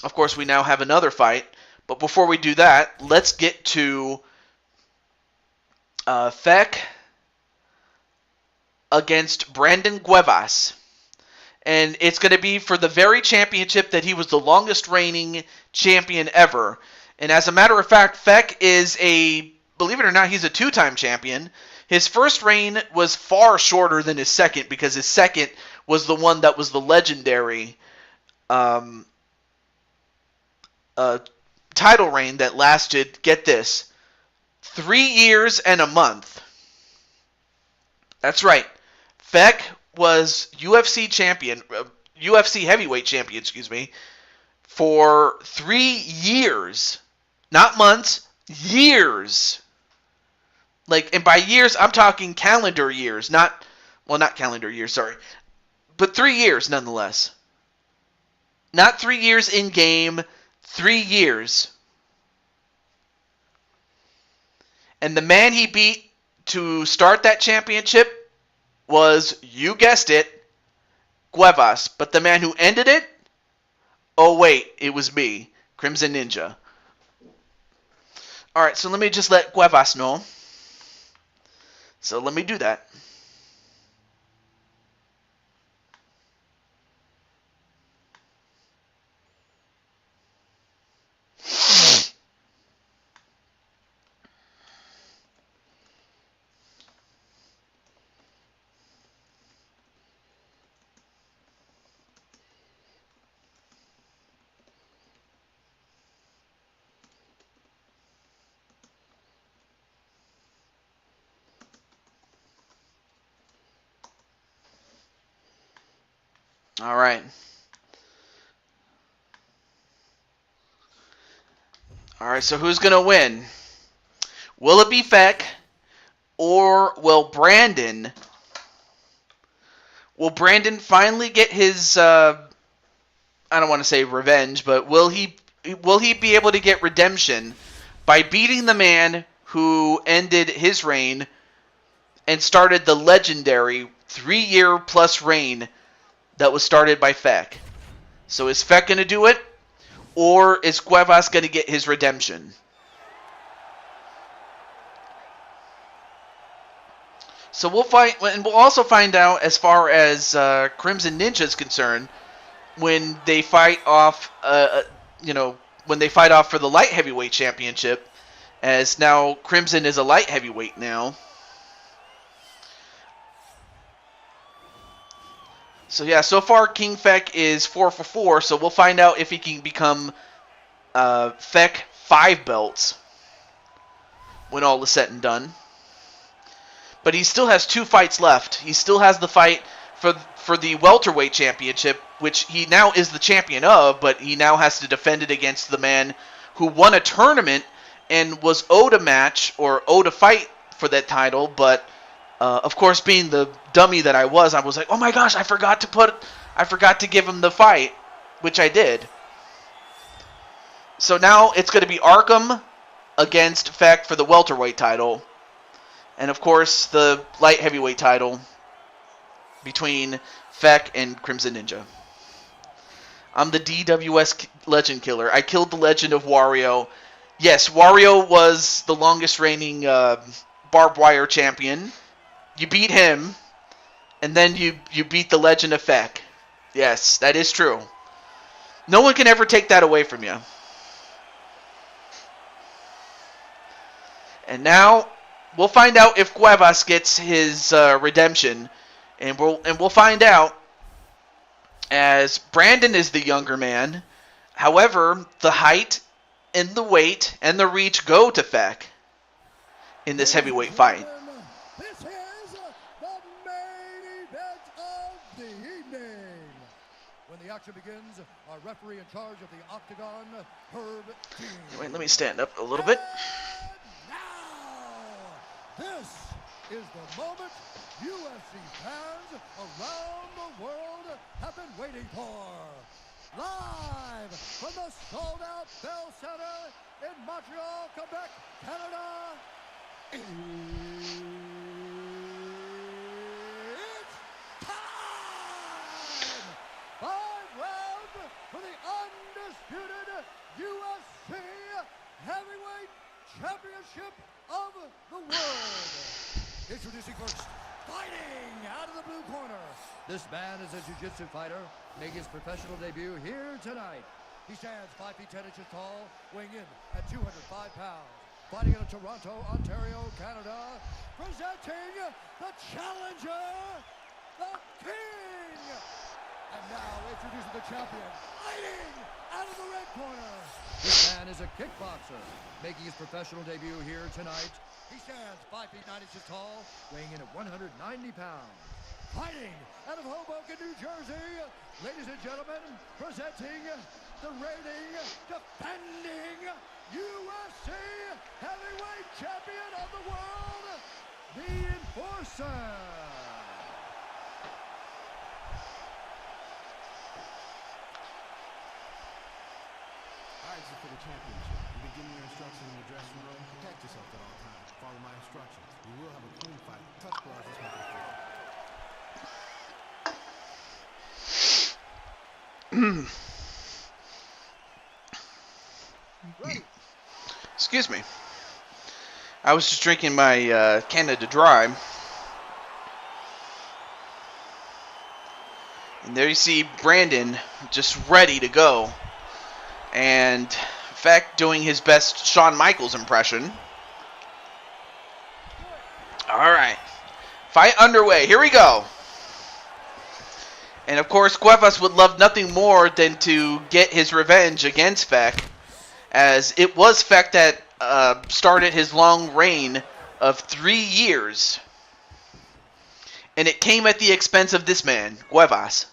of course we now have another fight. But before we do that, let's get to Feck against Brandon Cuevas. And it's going to be for the very championship that he was the longest reigning champion ever. And as a matter of fact, Feck is believe it or not, he's a two-time champion. His first reign was far shorter than his second, because his second was the one that was the legendary title reign that lasted, get this, 3 years and a month. That's right. Feck was UFC champion, UFC heavyweight champion, for 3 years. Not months, years. And by years, I'm talking calendar years, not calendar years, sorry. But 3 years nonetheless. Not 3 years in game, 3 years. And the man he beat to start that championship was, you guessed it, Cuevas. But the man who ended it, oh wait, it was me, Crimson Ninja. Alright, so let me just let Cuevas know. So let me do that. All right. All right, so who's going to win? Will it be Feck, or will Brandon finally get his I don't want to say revenge, but will he be able to get redemption by beating the man who ended his reign and started the legendary 3-year-plus reign that was started by Feck. So is Feck going to do it, or is Cuevas going to get his redemption? So we'll find, and we'll also find out as far as Crimson Ninja is concerned when they fight off, when they fight off for the light heavyweight championship, as now Crimson is a light heavyweight now. So yeah, so far King Feck is 4 for 4, so we'll find out if he can become Feck 5 belts when all is said and done. But he still has 2 fights left. He still has the fight for the welterweight championship, which he now is the champion of, but he now has to defend it against the man who won a tournament and was owed a match or owed a fight for that title. But of course, being the dummy that I was like, oh my gosh, I forgot to give him the fight, which I did. So now it's going to be Arkham against Feck for the welterweight title. And of course, the light heavyweight title between Feck and Crimson Ninja. I'm the DWS Legend Killer. I killed the Legend of Wario. Yes, Wario was the longest reigning barbed wire champion. You beat him, and then you beat the Legend of Feck. Yes, that is true. No one can ever take that away from you. And now we'll find out if Cuevas gets his redemption, and we'll find out, as Brandon is the younger man. However, the height and the weight and the reach go to Feck in this heavyweight fight. This is the main event of the evening. When the action begins, our referee in charge of the Octagon, Herb Dean. Wait, let me stand up a little bit. This is the moment UFC fans around the world have been waiting for. Live from the sold-out Bell Center in Montreal, Quebec, Canada, it's time! 5 rounds for the undisputed UFC Heavyweight Championship of the world. Introducing first, fighting out of the blue corner. This man is a jiu-jitsu fighter, making his professional debut here tonight. He stands 5 feet 10 inches tall, weighing in at 205 pounds. Fighting out of Toronto, Ontario, Canada, presenting the challenger, the King. And now introducing the champion, fighting out of the red corner. This man is a kickboxer, making his professional debut here tonight. He stands 5 feet 9 inches tall, weighing in at 190 pounds. Fighting out of Hoboken, New Jersey, ladies and gentlemen, presenting the reigning, defending UFC Heavyweight Champion of the world, the Enforcer. For the championship. You've been giving your instructions in the dressing room. Protect yourself at all times. Follow my instructions. We will have a clean fight. Touch gloves. Let's make it fit. Excuse me. I was just drinking my Canada Dry. And there you see Brandon just ready to go. And Feck doing his best Shawn Michaels impression. Alright. Fight underway. Here we go. And of course, Cuevas would love nothing more than to get his revenge against Feck, as it was Feck that started his long reign of 3 years. And it came at the expense of this man, Cuevas.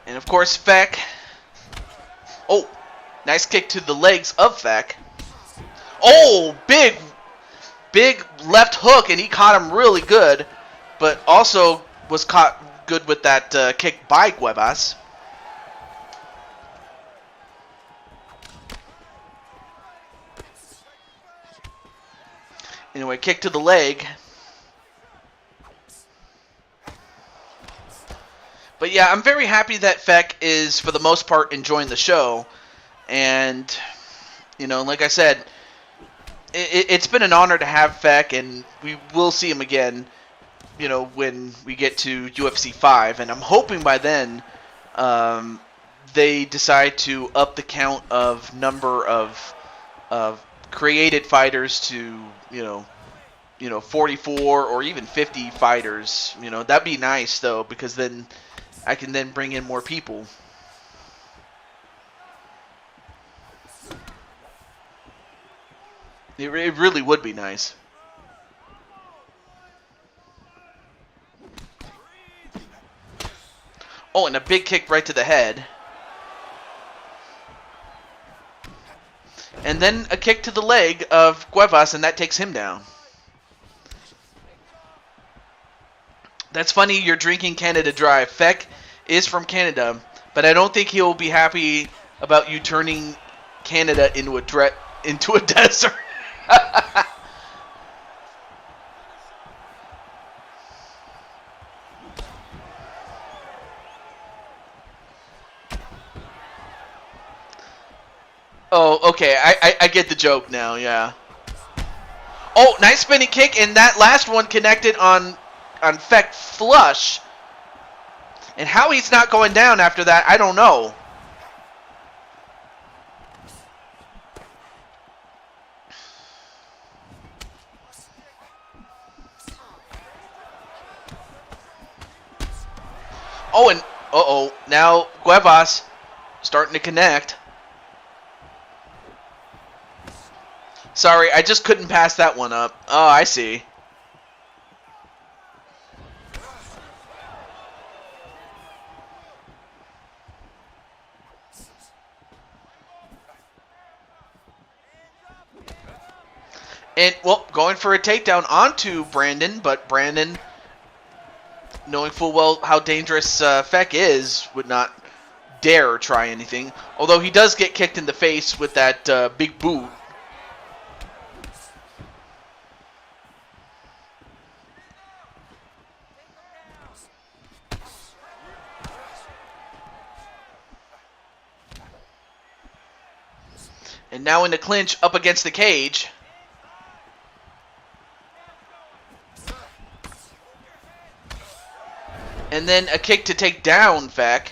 And of course, Feck. Oh, nice kick to the legs of Feck. Oh, big left hook, and he caught him really good, but also was caught good with that kick by Cuevas. Anyway, kick to the leg. But yeah, I'm very happy that Feck is, for the most part, enjoying the show. And, you know, like I said, it's been an honor to have Feck, and we will see him again, you know, when we get to UFC 5. And I'm hoping by then they decide to up the count of number of created fighters to, you know, 44 or even 50 fighters. You know, that'd be nice, though, because then I can then bring in more people. It really would be nice. Oh, and a big kick right to the head. And then a kick to the leg of Cuevas, and that takes him down. That's funny, you're drinking Canada Dry. Feck is from Canada, but I don't think he'll be happy about you turning Canada into a desert. Oh, okay. I get the joke now, yeah. Oh, nice spinning kick, and that last one connected on Feck flush. And how he's not going down after that, I don't know. Oh, and uh-oh, now Cuevas starting to connect. Sorry, I just couldn't pass that one up. Oh, I see. And, well, going for a takedown onto Brandon, but Brandon, knowing full well how dangerous Feck is, would not dare try anything. Although he does get kicked in the face with that big boot. And now in the clinch up against the cage. And then a kick to take down Feck.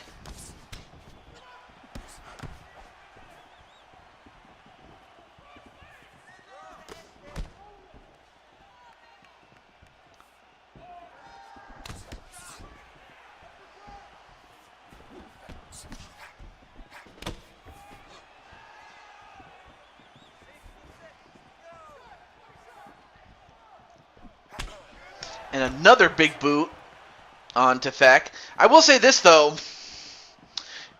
And another big boot onto Feck. I will say this, though.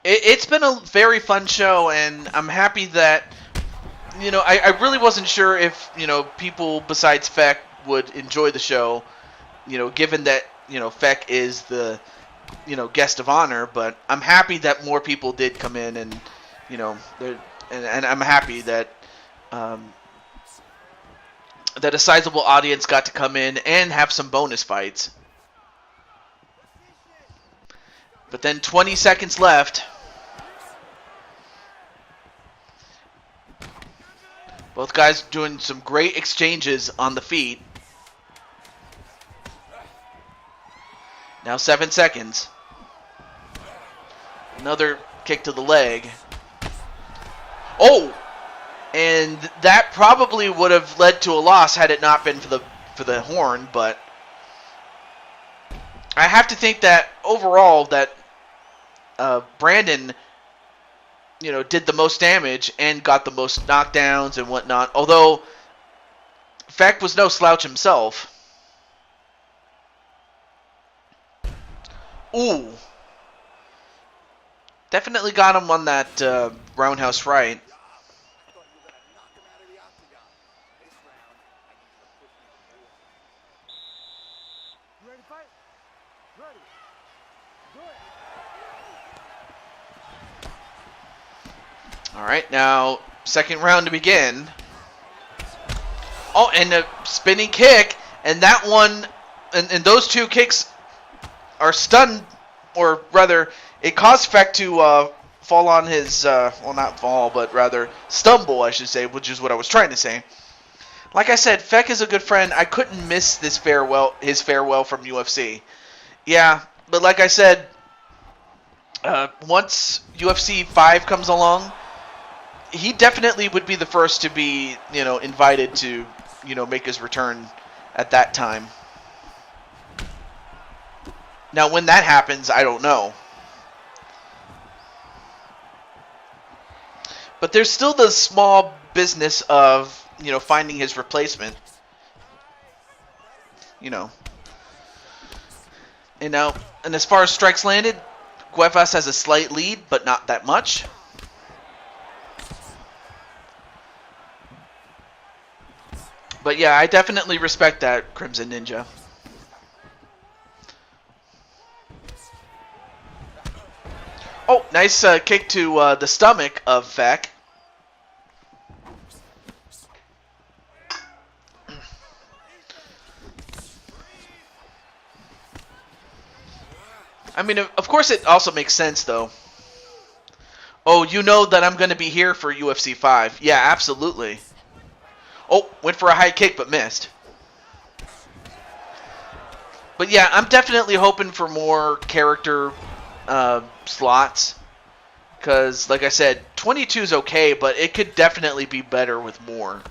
It's been a very fun show, and I'm happy that, you know, I really wasn't sure if, you know, people besides Feck would enjoy the show, you know, given that, you know, Feck is the, you know, guest of honor, but I'm happy that more people did come in, and, you know, and I'm happy that, that a sizable audience got to come in and have some bonus fights. But then 20 seconds left. Both guys doing some great exchanges on the feet. Now 7 seconds. Another kick to the leg. Oh! And that probably would have led to a loss had it not been for the horn, but I have to think that overall that Brandon, you know, did the most damage and got the most knockdowns and whatnot. Although Feck was no slouch himself. Ooh, definitely got him on that roundhouse right. All right, now second round to begin. Oh, and a spinning kick, and that one, and those two kicks are stunned, or rather, it caused Feck to fall on his, well, not fall, but rather stumble, I should say, which is what I was trying to say. Like I said, Feck is a good friend. I couldn't miss his farewell from UFC. Yeah, but like I said, once UFC 5 comes along, he definitely would be the first to be, invited to, make his return at that time. Now, when that happens, I don't know. But there's still the small business of, finding his replacement. And as far as strikes landed, Cuevas has a slight lead, but not that much. But yeah, I definitely respect that, Crimson Ninja. Oh, nice kick to the stomach of Feck. I mean, of course it also makes sense, though. Oh, you know that I'm going to be here for UFC 5. Yeah, absolutely. Oh, went for a high kick, but missed. But yeah, I'm definitely hoping for more character slots. Because, like I said, 22 is okay, but it could definitely be better with more.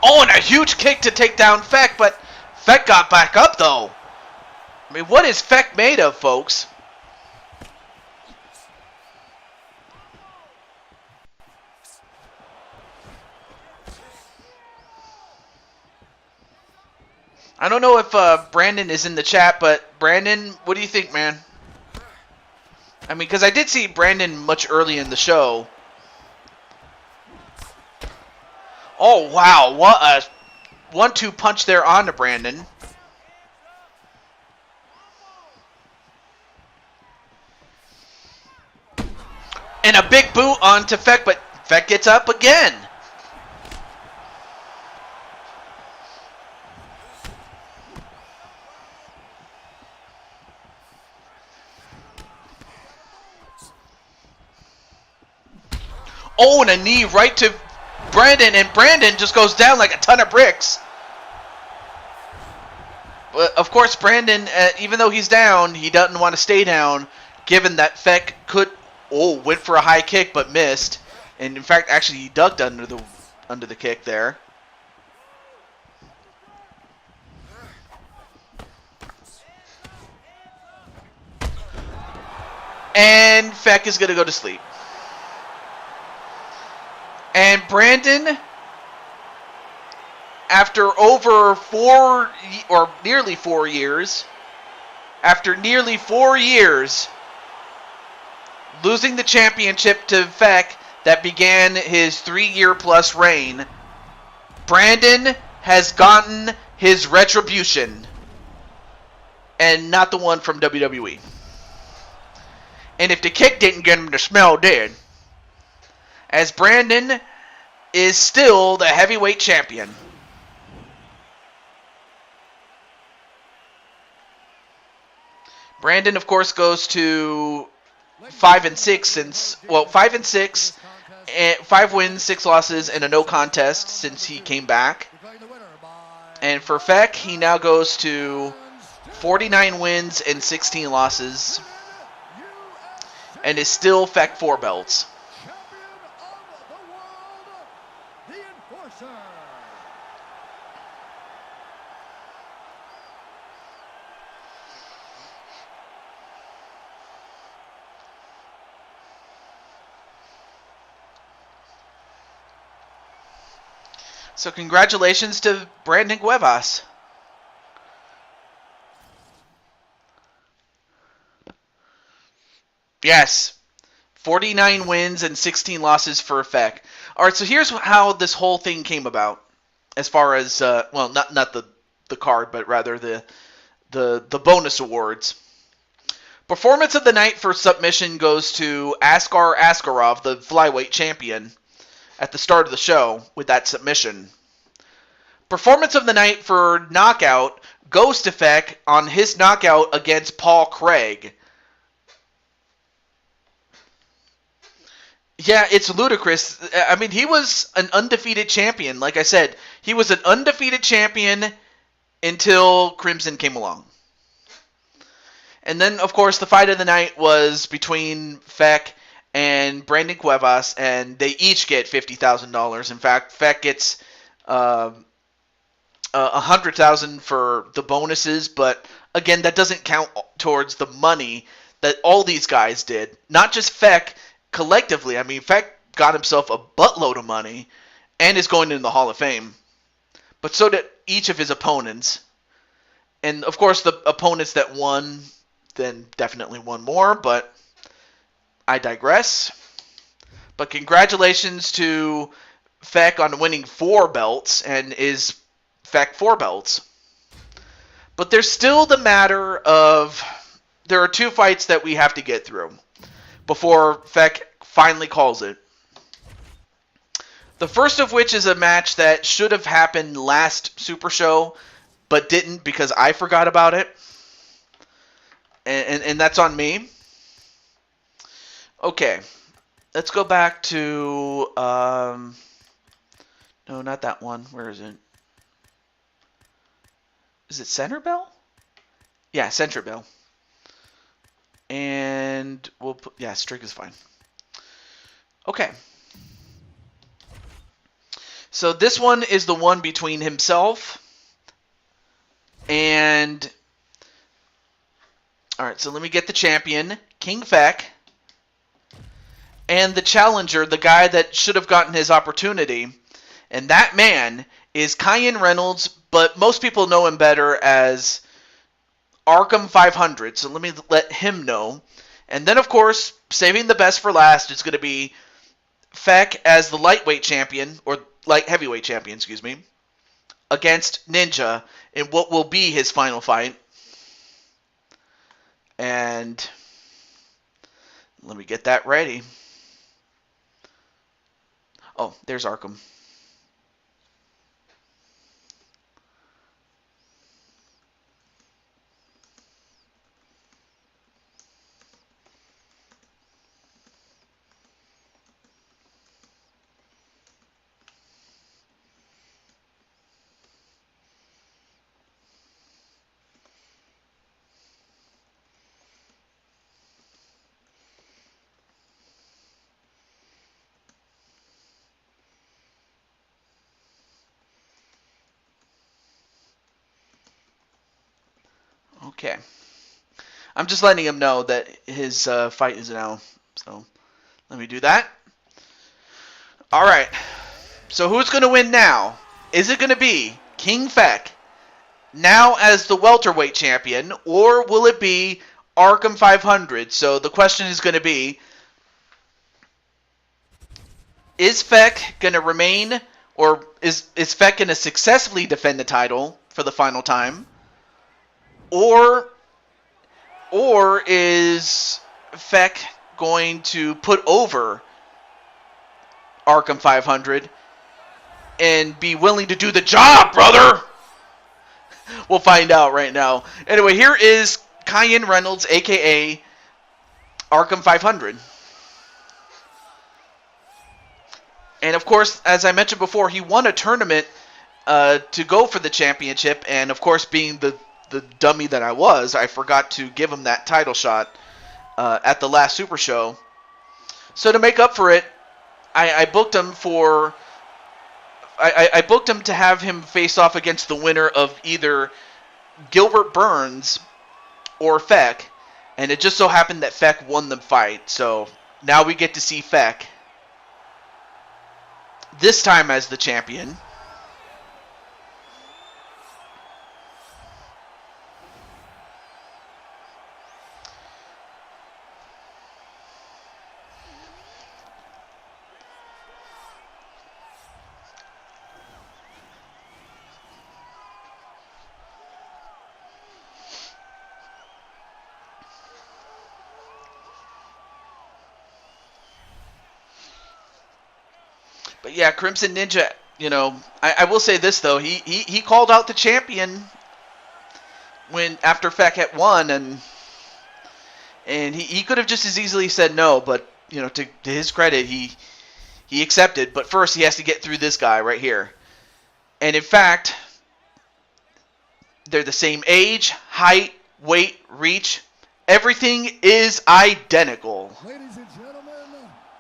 Oh, and a huge kick to take down Feck, but Feck got back up, though. I mean, what is Feck made of, folks? I don't know if Brandon is in the chat, but Brandon, what do you think, man? I mean, because I did see Brandon much early in the show. Oh, wow. What a 1-2 punch there onto Brandon. And a big boot onto Feck, but Feck gets up again. Oh, and a knee right to Brandon, and Brandon just goes down like a ton of bricks. But, of course, Brandon, even though he's down, he doesn't want to stay down, given that Feck could... Oh, went for a high kick, but missed. And, in fact, actually, he ducked under the kick there. And Feck is going to go to sleep. And Brandon, after over 4, or nearly 4 years, losing the championship to Feck that began his 3-year-plus reign, Brandon has gotten his retribution. And not the one from WWE. And if the kick didn't get him, the smell did. As Brandon is still the heavyweight champion. Brandon, of course, goes to 5-6 since, well, 5-6, and 5 wins, 6 losses, and a no contest since he came back. And for Feck, he now goes to 49 wins and 16 losses, and is still Feck 4 belts. So congratulations to Brandon Cuevas. Yes. 49 wins and 16 losses for Feck. All right, so here's how this whole thing came about. As far as, well, not the the card, but rather the bonus awards. Performance of the night for submission goes to Askar Askarov, the flyweight champion, at the start of the show with that submission. Performance of the night for knockout goes to Feck on his knockout against Paul Craig. Yeah, it's ludicrous. I mean, he was an undefeated champion. Like I said, he was an undefeated champion until Crimson came along. And then, of course, the fight of the night was between Feck and Brandon Cuevas, and they each get $50,000. In fact, Feck gets $100,000 for the bonuses, but again, that doesn't count towards the money that all these guys did. Not just Feck, collectively. I mean, Feck got himself a buttload of money and is going into the Hall of Fame. But so did each of his opponents. And, of course, the opponents that won then definitely won more, but I digress. But congratulations to Feck on winning 4 belts, and is Feck 4 belts. But there's still the matter of there are 2 fights that we have to get through before Feck finally calls it. The first of which is a match that should have happened last Super Show, but didn't because I forgot about it. And that's on me. Okay. Let's go back to... no, not that one. Where is it? Is it Center Bell? Yeah, Center Bell. And we'll put... Yeah, Strick is fine. Okay. So this one is the one between himself and... Alright, so let me get the champion, King Feck, and the challenger, the guy that should have gotten his opportunity. And that man is Kyan Reynolds, but most people know him better as Arkham 500. So let me let him know. And then, of course, saving the best for last is going to be Feck as the lightweight champion, or light heavyweight champion, excuse me, against Ninja in what will be his final fight. And let me get that ready. Oh, there's Arkham. Okay. I'm just letting him know that his fight is now. So let me do that. All right. So who's going to win now? Is it going to be King Feck now as the welterweight champion, or will it be Arkham 500? So the question is going to be, is Feck going to remain, or is Feck going to successfully defend the title for the final time? Or is Feck going to put over Arkham 500 and be willing to do the job, brother? We'll find out right now. Anyway, here is Kyan Reynolds, a.k.a. Arkham 500. And, of course, as I mentioned before, he won a tournament to go for the championship. And, of course, being the dummy that I was, I forgot to give him that title shot at the last Super Show. So to make up for it, I booked him for... I booked him to have him face off against the winner of either Gilbert Burns or Feck. And it just so happened that Feck won the fight. So now we get to see Feck, this time as the champion. yeah, Crimson Ninja, you know, I will say this, though. He called out the champion when after Feck had won, and he could have just as easily said no, but, you know, to his credit, he accepted. But first, he has to get through this guy right here. And in fact, they're the same age, height, weight, reach. Everything is identical. Ladies and gentlemen,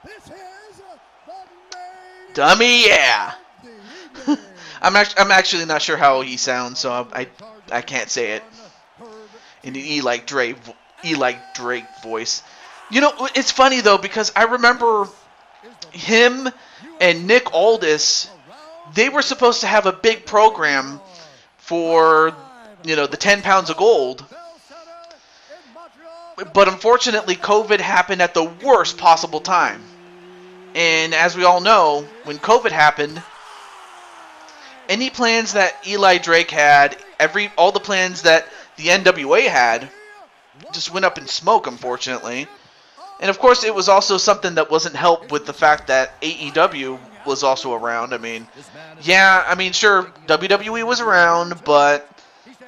this is the main Dummy, yeah. of the evening. I'm actually not sure how he sounds, so I can't say it in an Eli Drake voice. You know, it's funny though, because I remember him and Nick Aldis. They were supposed to have a big program for, you know, the 10 pounds of gold. But unfortunately, COVID happened at the worst possible time. And as we all know, when COVID happened, any plans that Eli Drake had, all the plans that the NWA had, just went up in smoke, unfortunately. And of course, it was also something that wasn't helped with the fact that AEW was also around. I mean, yeah, I mean, sure, WWE was around, but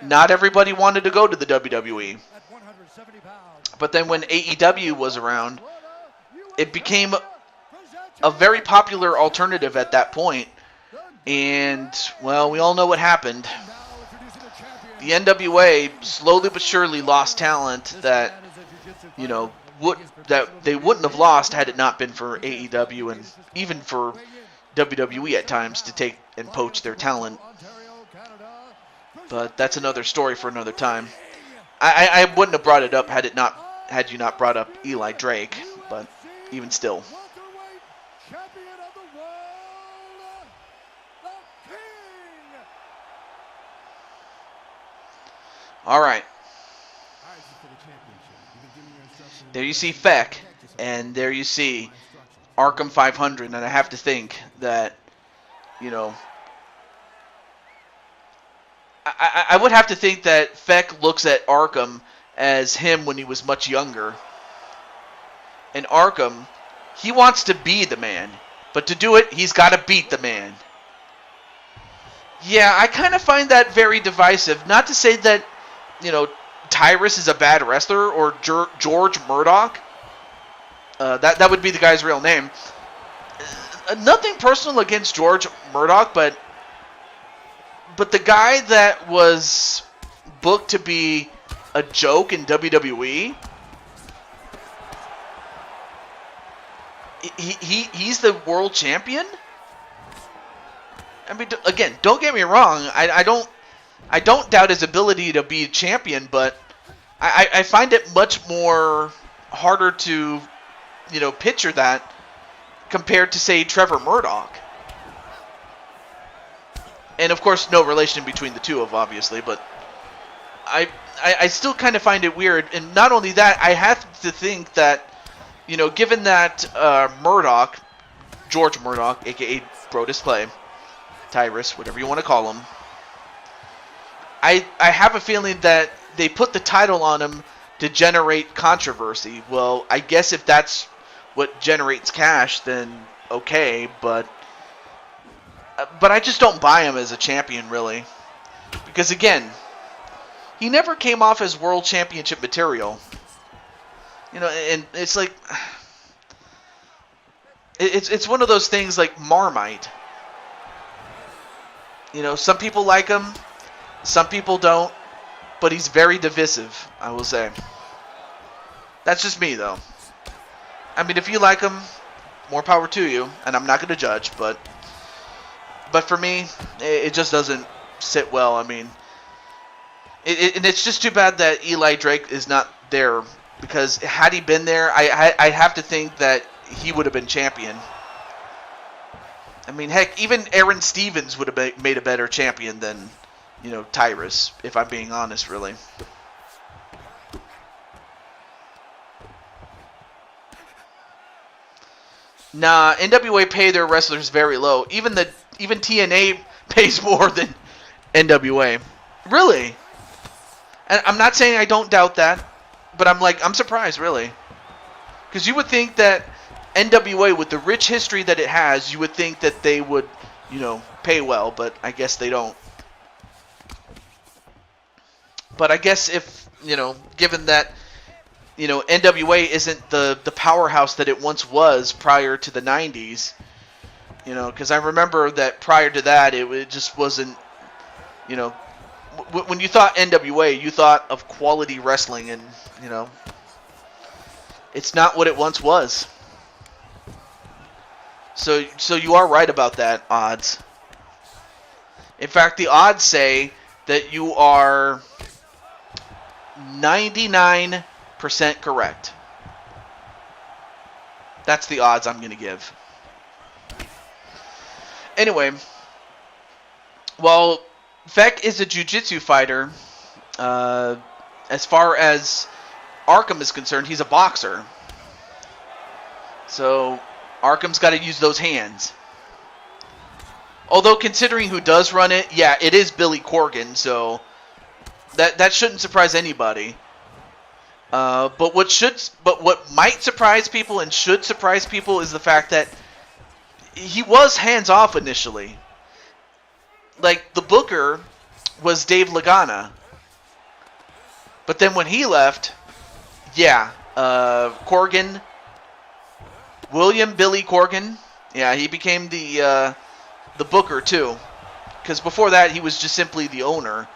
not everybody wanted to go to the WWE. But then when AEW was around, it became a very popular alternative at that point. And, well, we all know what happened. The NWA slowly but surely lost talent that, you know, that they wouldn't have lost had it not been for AEW and even for WWE at times to take and poach their talent. But that's another story for another time. I wouldn't have brought it up had you not brought up Eli Drake, but even still. All right. There you see Feck, and there you see Arkham 500, and I have to think that, you know, I would have to think that Feck looks at Arkham as him when he was much younger. And Arkham, he wants to be the man, but to do it, he's got to beat the man. Yeah, I kind of find that very divisive. Not to say that, you know, Tyrus is a bad wrestler, or George Murdoch. That would be the guy's real name. Nothing personal against George Murdoch, but the guy that was booked to be a joke in WWE, he's the world champion. I mean, again, don't get me wrong. I don't doubt his ability to be a champion, but I find it much more harder to, you know, picture that compared to, say, Trevor Murdoch. And of course, no relation between the two of, obviously, but I still kind of find it weird. And not only that, I have to think that, you know, given that Murdoch, George Murdoch, aka Brodus Clay, Tyrus, whatever you want to call him, I have a feeling that they put the title on him to generate controversy. Well, I guess if that's what generates cash, then okay, but I just don't buy him as a champion, really. Because, again, he never came off as world championship material. You know, and it's like, it's one of those things like Marmite. You know, some people like him, some people don't, but he's very divisive, I will say. That's just me, though. I mean, if you like him, more power to you, and I'm not going to judge, but for me, it just doesn't sit well. I mean, and it's just too bad that Eli Drake is not there, because had he been there, I have to think that he would have been champion. I mean, heck, even Aaron Stevens would have made a better champion than, you know, Tyrus, if I'm being honest, really. Nah, NWA pay their wrestlers very low. Even TNA pays more than NWA. Really? And I'm not saying I don't doubt that, but I'm surprised, really. Because you would think that NWA, with the rich history that it has, you would think that they would, pay well, but I guess they don't. But I guess if, given that, NWA isn't the powerhouse that it once was prior to the 90s, because I remember that prior to that, it just wasn't, when you thought NWA, you thought of quality wrestling, and, it's not what it once was. So you are right about that, odds. In fact, the odds say that you are 99% correct. That's the odds I'm going to give. Anyway, well, Feck is a jiu-jitsu fighter. As far as Arkham is concerned, he's a boxer. So Arkham's got to use those hands. Although considering who does run it, yeah, it is Billy Corgan, so that shouldn't surprise anybody. But what might surprise people and should surprise people is the fact that he was hands off initially. Like, the booker was Dave Lagana. But then when he left, yeah, Corgan, William Billy Corgan, yeah, he became the booker too. Because before that, he was just simply the owner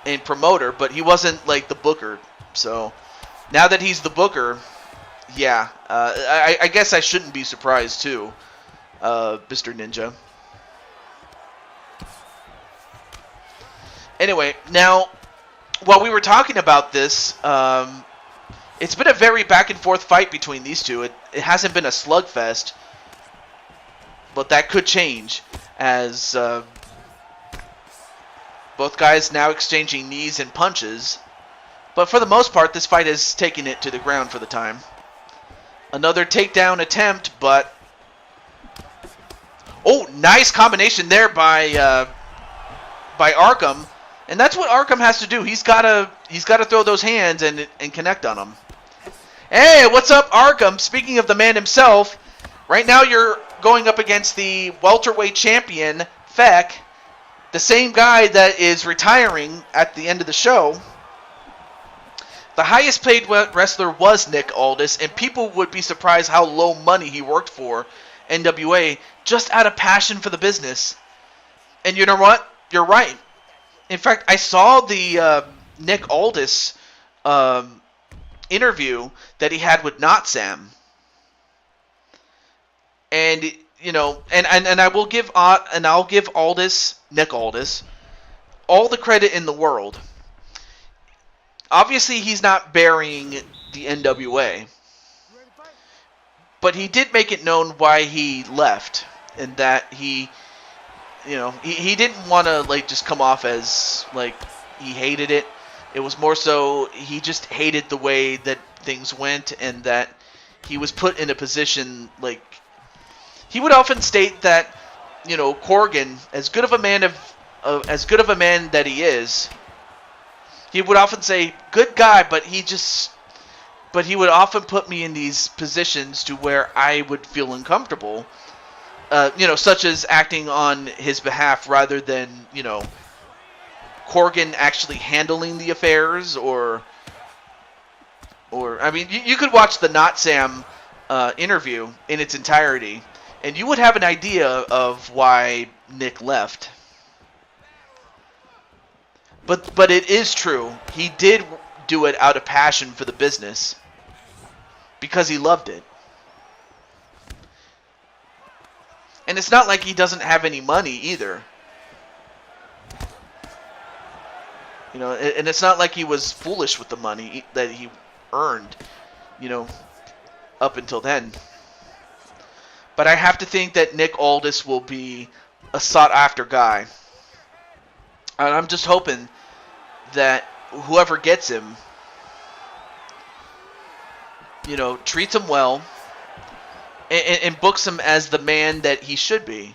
and promoter, but he wasn't like the booker. So now that he's the booker, yeah, I guess I shouldn't be surprised too, Mr. Ninja. Anyway, now, while we were talking about this, it's been a very back and forth fight between these two. It hasn't been a slugfest, but that could change as both guys now exchanging knees and punches. But for the most part, this fight has taken it to the ground for the time. Another takedown attempt, but... Oh, nice combination there by Arkham. And that's what Arkham has to do. He's gotta throw those hands and connect on them. Hey, what's up, Arkham? Speaking of the man himself, right now you're going up against the welterweight champion, Feck, the same guy that is retiring at the end of the show. The highest paid wrestler was Nick Aldis, and people would be surprised how low money he worked for NWA just out of passion for the business. And you know what? You're right. In fact, I saw the Nick Aldis interview that he had with Not Sam. And and I will give I'll give Nick Aldis, all the credit in the world. Obviously, he's not burying the NWA, but he did make it known why he left, and that he didn't want to just come off as he hated it. It was more so he just hated the way that things went, and that he was put in a position he would often state that Corgan, as good of a man that he is, he would often say, good guy, but he would often put me in these positions to where I would feel uncomfortable. Such as acting on his behalf rather than, Corgan actually handling the affairs, or I mean, you could watch the Not Sam interview in its entirety, and you would have an idea of why Nick left. But it is true. He did do it out of passion for the business because he loved it. And it's not like he doesn't have any money either. And it's not like he was foolish with the money that he earned, up until then. But I have to think that Nick Aldis will be a sought-after guy. And I'm just hoping that whoever gets him, treats him well and books him as the man that he should be.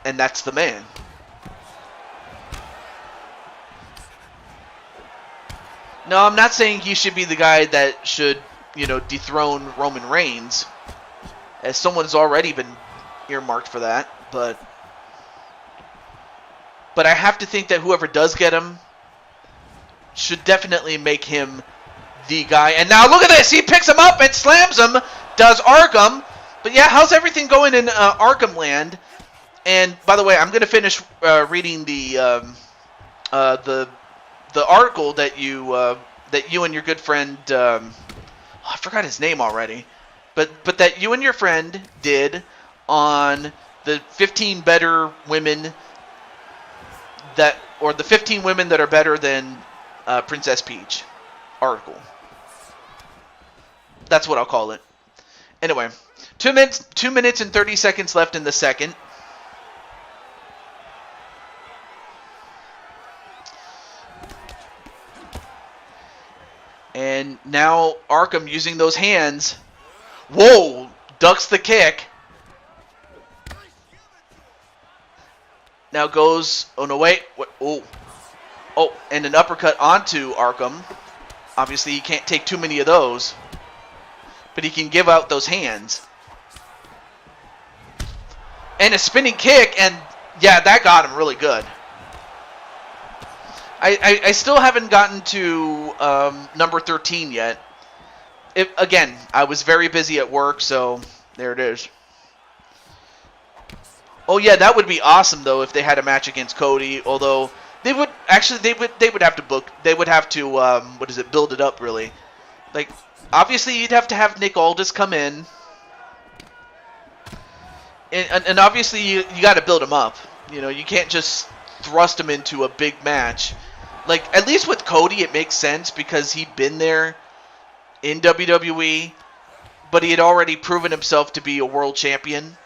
And that's the man. No, I'm not saying he should be the guy that should dethrone Roman Reigns, as someone's already been earmarked for that. But I have to think that whoever does get him should definitely make him the guy. And now look at this. He picks him up and slams him. Does Arkham. But yeah, how's everything going in Arkham Land? And by the way, I'm going to finish reading the article that you and your good friend, I forgot his name already, but that you and your friend did on the 15 better women or the 15 women that are better than Princess Peach article. That's what I'll call it. Anyway, 2 minutes and 30 seconds left in the second. And now Arkham using those hands. Whoa! Ducks the kick. Now goes... Oh, no, wait. What? Oh. Oh, and an uppercut onto Arkham. Obviously, he can't take too many of those. But he can give out those hands. And a spinning kick, and yeah, that got him really good. I still haven't gotten to number 13 yet. Again, I was very busy at work, so there it is. Oh yeah, that would be awesome though if they had a match against Cody. Although they would have to build it up really. Like obviously you'd have to have Nick Aldis come in, and obviously you got to build him up. You can't just thrust him into a big match. Like, at least with Cody, it makes sense because he'd been there in WWE, but he had already proven himself to be a world champion.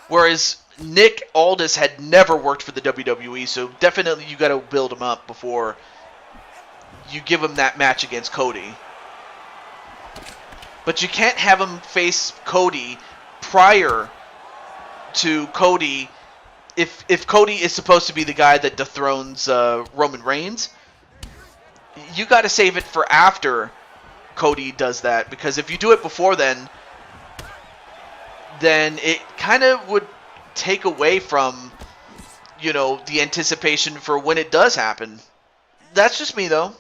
Whereas Nick Aldis had never worked for the WWE, so definitely you got to build him up before you give him that match against Cody. But you can't have him face Cody prior to Cody. If Cody is supposed to be the guy that dethrones Roman Reigns, you got to save it for after Cody does that. Because if you do it before then it kind of would take away from, the anticipation for when it does happen. That's just me, though.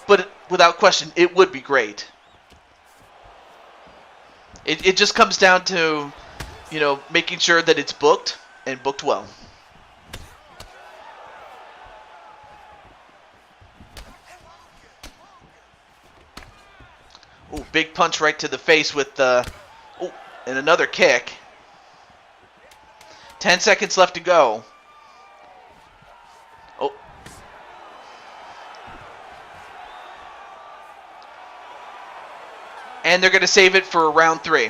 But without question, it would be great. It just comes down to... making sure that it's booked and booked well. Ooh, big punch right to the face with the... Ooh, and another kick. 10 seconds left to go. Oh. And they're going to save it for round 3.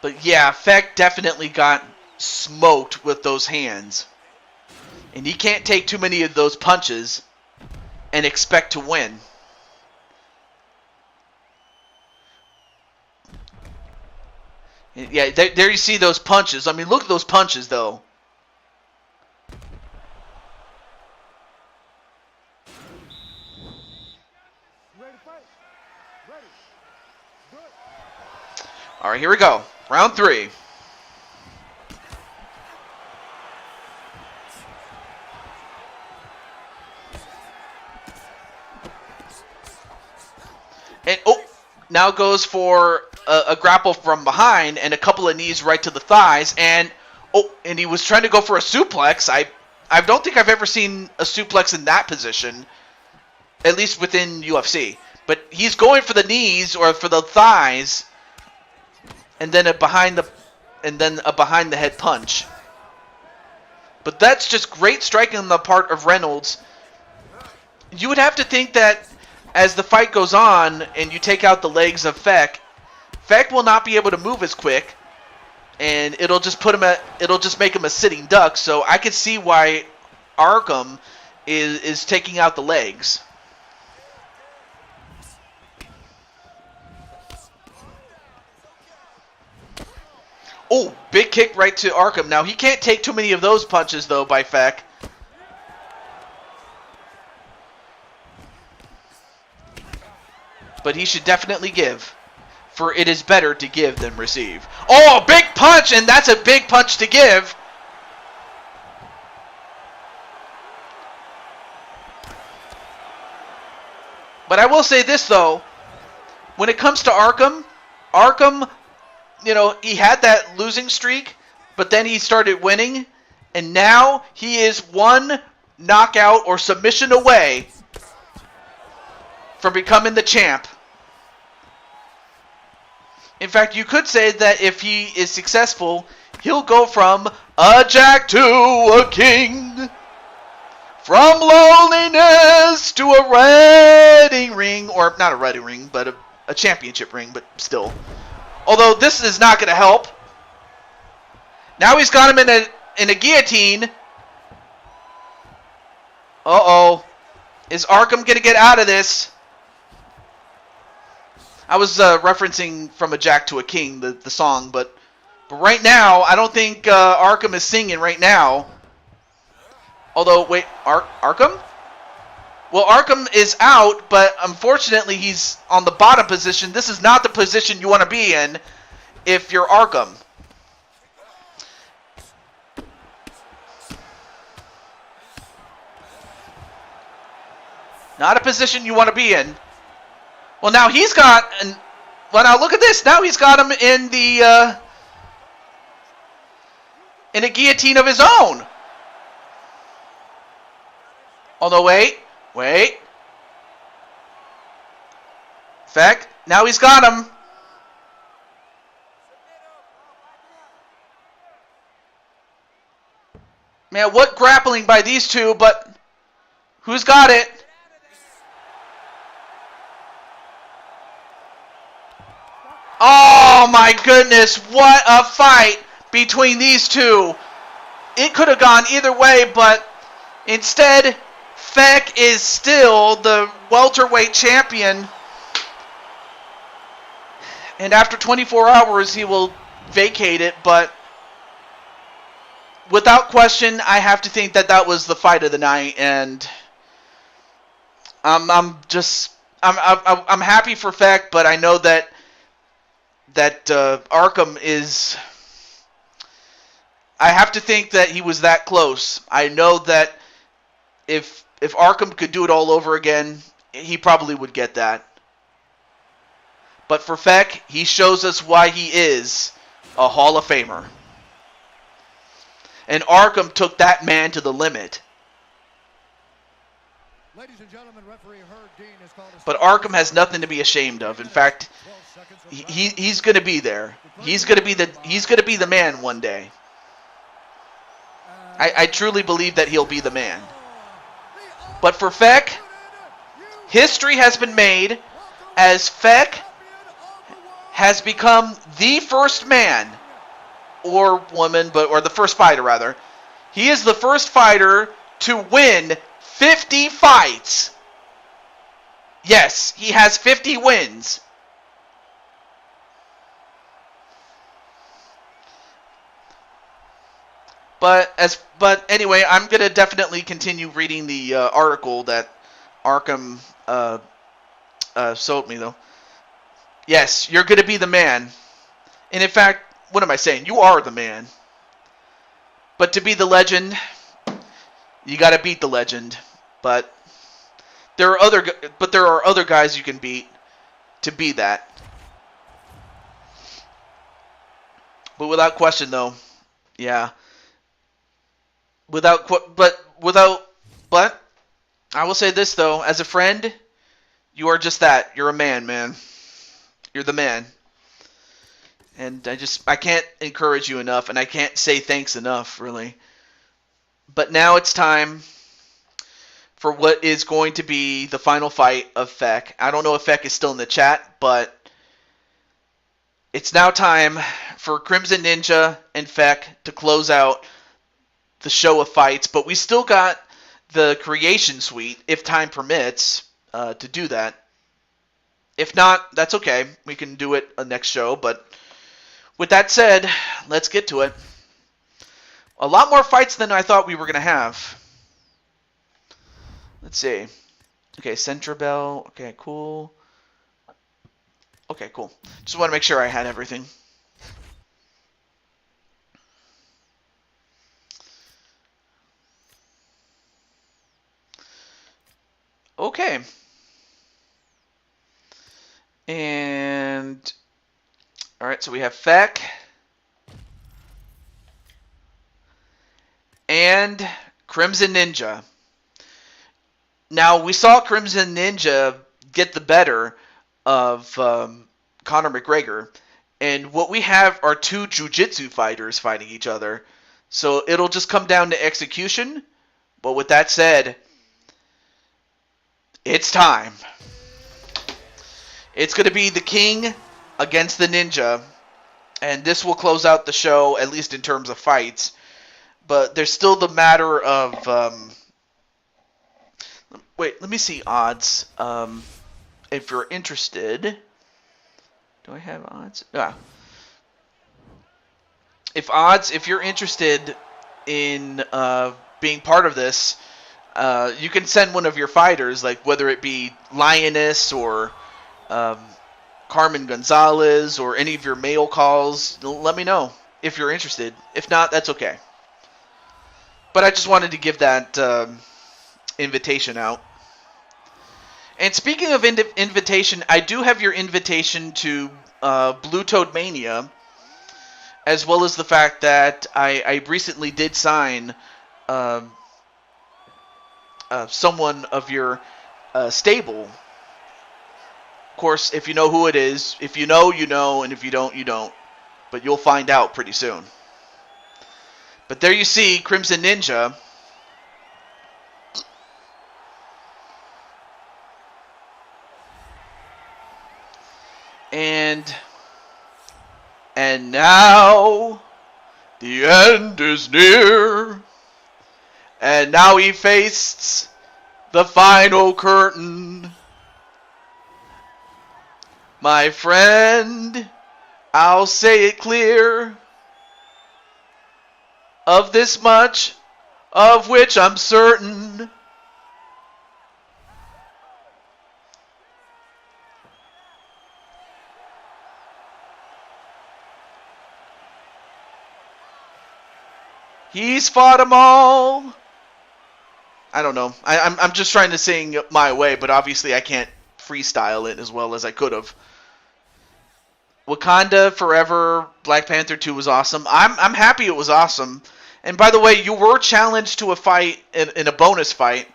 But yeah, Feck definitely got smoked with those hands. And he can't take too many of those punches and expect to win. Yeah, there you see those punches. I mean, look at those punches, though. Ready to fight? Ready. Good. All right, here we go. Round 3. And now goes for a grapple from behind and a couple of knees right to the thighs. And and he was trying to go for a suplex. I don't think I've ever seen a suplex in that position, at least within UFC. But he's going for the knees or for the thighs. And then a behind the head punch. But that's just great striking on the part of Reynolds. You would have to think that as the fight goes on and you take out the legs of Feck will not be able to move as quick, and it'll just make him a sitting duck. So I could see why Arkham is taking out the legs. Oh, big kick right to Arkham. Now, he can't take too many of those punches, though, by Feck. but he should definitely give. For it is better to give than receive. Oh, big punch, and that's a big punch to give. But I will say this, though. When it comes to Arkham, you know, he had that losing streak, but then he started winning, and now he is one knockout or submission away from becoming the champ. In fact, you could say that if he is successful, he'll go from a jack to a king. From loneliness to a wedding ring, or not a wedding ring, but a championship ring, but still. Although this is not going to help. Now he's got him in a guillotine. Uh-oh. Is Arkham going to get out of this? I was referencing From a Jack to a King, the song, but right now, I don't think Arkham is singing right now. Although, wait, Arkham? Well, Arkham is out, but unfortunately he's on the bottom position. This is not the position you want to be in if you're Arkham. Not a position you want to be in. Well, now he's got... Well, now look at this. Now he's got him in the... in a guillotine of his own. Although, wait. Feck, now he's got him. Man, what grappling by these two, but who's got it? Oh my goodness, what a fight between these two. It could have gone either way, but instead, Feck is still the welterweight champion. And after 24 hours, he will vacate it, but without question, I have to think that that was the fight of the night, and I'm happy for Feck, but I know that Arkham is... I have to think that he was that close. I know that if Arkham could do it all over again, he probably would get that. But for Feck, he shows us why he is a Hall of Famer. And Arkham took that man to the limit. Ladies and gentlemen, referee Herb Dean has called a But Arkham has nothing to be ashamed of. In fact, he's going to be there. He's going to be the man one day. I truly believe that he'll be the man. But for Feck, history has been made as Feck has become the first man or woman, or the first fighter rather. He is the first fighter to win 50 fights. Yes, he has 50 wins. But anyway, I'm gonna definitely continue reading the article that Arkham sold me, though. Yes, you're gonna be the man, and in fact, what am I saying? You are the man. But to be the legend, you gotta beat the legend. But there are other guys you can beat to be that. But without question, though, yeah. But I will say this, though, as a friend, you are just that. You're a man, man. You're the man. And I can't encourage you enough, and I can't say thanks enough, really. But now it's time for what is going to be the final fight of Feck. I don't know if Feck is still in the chat, but it's now time for Crimson Ninja and Feck to close out the show of fights. But we still got the Creation Suite, if time permits, to do that. If not, that's okay. We can do it next show. But with that said, let's get to it. A lot more fights than I thought we were going to have. Let's see. Okay, Centrabell. Okay, cool. Okay, cool. Just want to make sure I had everything. Okay. And all right, so we have Feck and Crimson Ninja. Now, we saw Crimson Ninja get the better of Conor McGregor, and what we have are two jiu-jitsu fighters fighting each other. So it'll just come down to execution. But with that said, it's time. It's going to be the King against the Ninja, and this will close out the show, at least in terms of fights. But there's still the matter of... wait, let me see odds. If you're interested... Do I have odds? Yeah. If you're interested in being part of this, you can send one of your fighters, like whether it be Lioness or Carmen Gonzalez or any of your mail calls. Let me know if you're interested. If not, that's okay. But I just wanted to give that invitation out. And speaking of invitation, I do have your invitation to Blue Toad Mania, as well as the fact that I recently did sign someone of your stable. Of course, if you know who it is, if you know, you know, and if you don't, you don't. But you'll find out pretty soon. But there you see Crimson Ninja. And now the end is near. And now he faced the final curtain. My friend, I'll say it clear. Of this much, of which I'm certain. He's fought them all. I don't know. I'm just trying to sing my way, but obviously I can't freestyle it as well as I could have. Wakanda Forever Black Panther 2 was awesome. I'm happy it was awesome. And by the way, you were challenged to a fight in a bonus fight.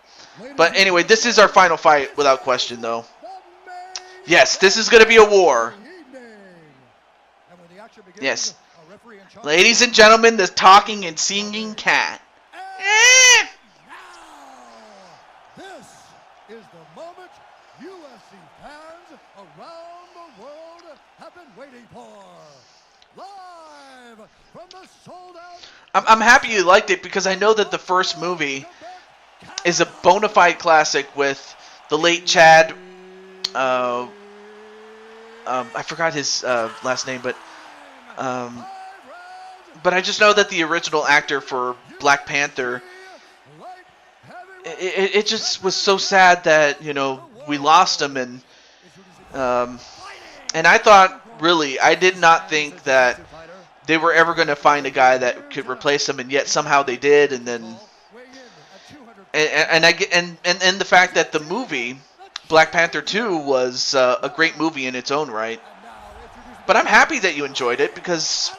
But anyway, this is our final fight without question, though. Yes, this is going to be a war. Yes. Ladies and gentlemen, the talking and singing cat. This is the moment UFC fans around the world have been waiting for. Live from the sold-out. I'm happy you liked it because I know that the first movie is a bona fide classic with the late Chad. I forgot his last name, but I just know that the original actor for Black Panther. It just was so sad that we lost him, and I thought I did not think that they were ever going to find a guy that could replace him, and yet somehow they did, and then and the fact that the movie Black Panther 2 was a great movie in its own right. But I'm happy that you enjoyed it because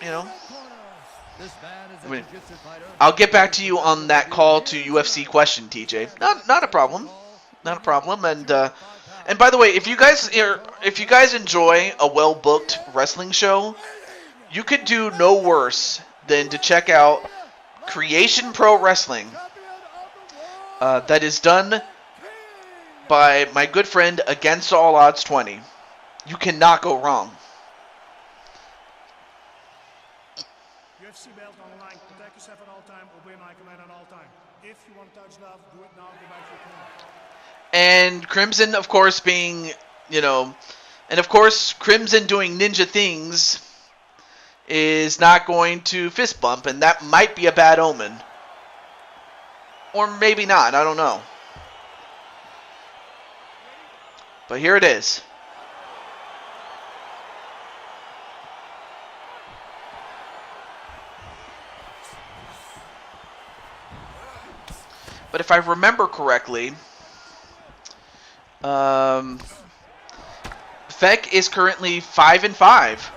I'll get back to you on that call to UFC question, TJ. Not a problem. Not a problem. And by the way, if you guys enjoy a well-booked wrestling show, you could do no worse than to check out Creation Pro Wrestling. That is done by my good friend Against All Odds 20. You cannot go wrong. UFC belt on the line. Protect yourself at all time. Obey my command at all time. If you want to touch love, do it now. Go back to your command. And Crimson, of course, being, and of course, Crimson doing ninja things is not going to fist bump, and that might be a bad omen. Or maybe not, I don't know. But here it is. But if I remember correctly, Feck is currently 5-5.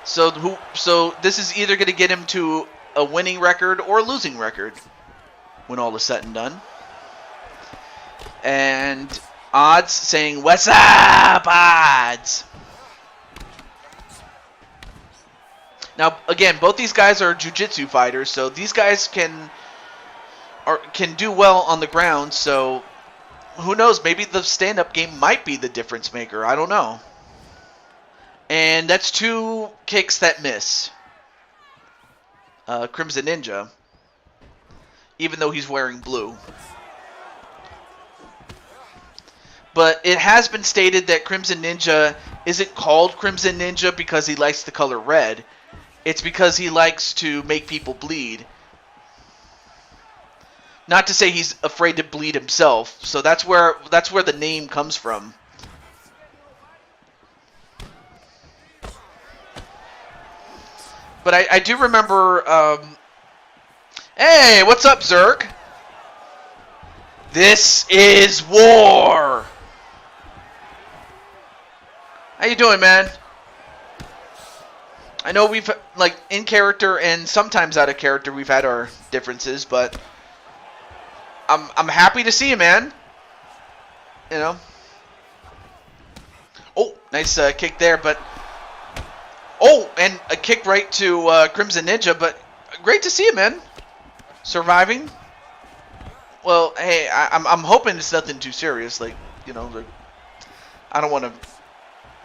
So this is either going to get him to a winning record or a losing record when all is said and done. And odds saying, "What's up, odds?" Now, again, both these guys are jiu-jitsu fighters, so these guys can do well on the ground. So who knows? Maybe the stand-up game might be the difference maker. I don't know. And that's 2 kicks that miss. Crimson Ninja, even though he's wearing blue. But it has been stated that Crimson Ninja isn't called Crimson Ninja because he likes the color red. It's because he likes to make people bleed. Not to say he's afraid to bleed himself. So that's where the name comes from. But I do remember... hey, what's up, Zerk? This is war! How you doing, man? I know we've, like, in character and sometimes out of character, we've had our differences, but I'm happy to see you, man. You know? Oh, nice kick there, but... Oh, and a kick right to Crimson Ninja, but great to see you, man. Surviving. Well, hey, I'm hoping it's nothing too serious. Like, you know, like, I don't want to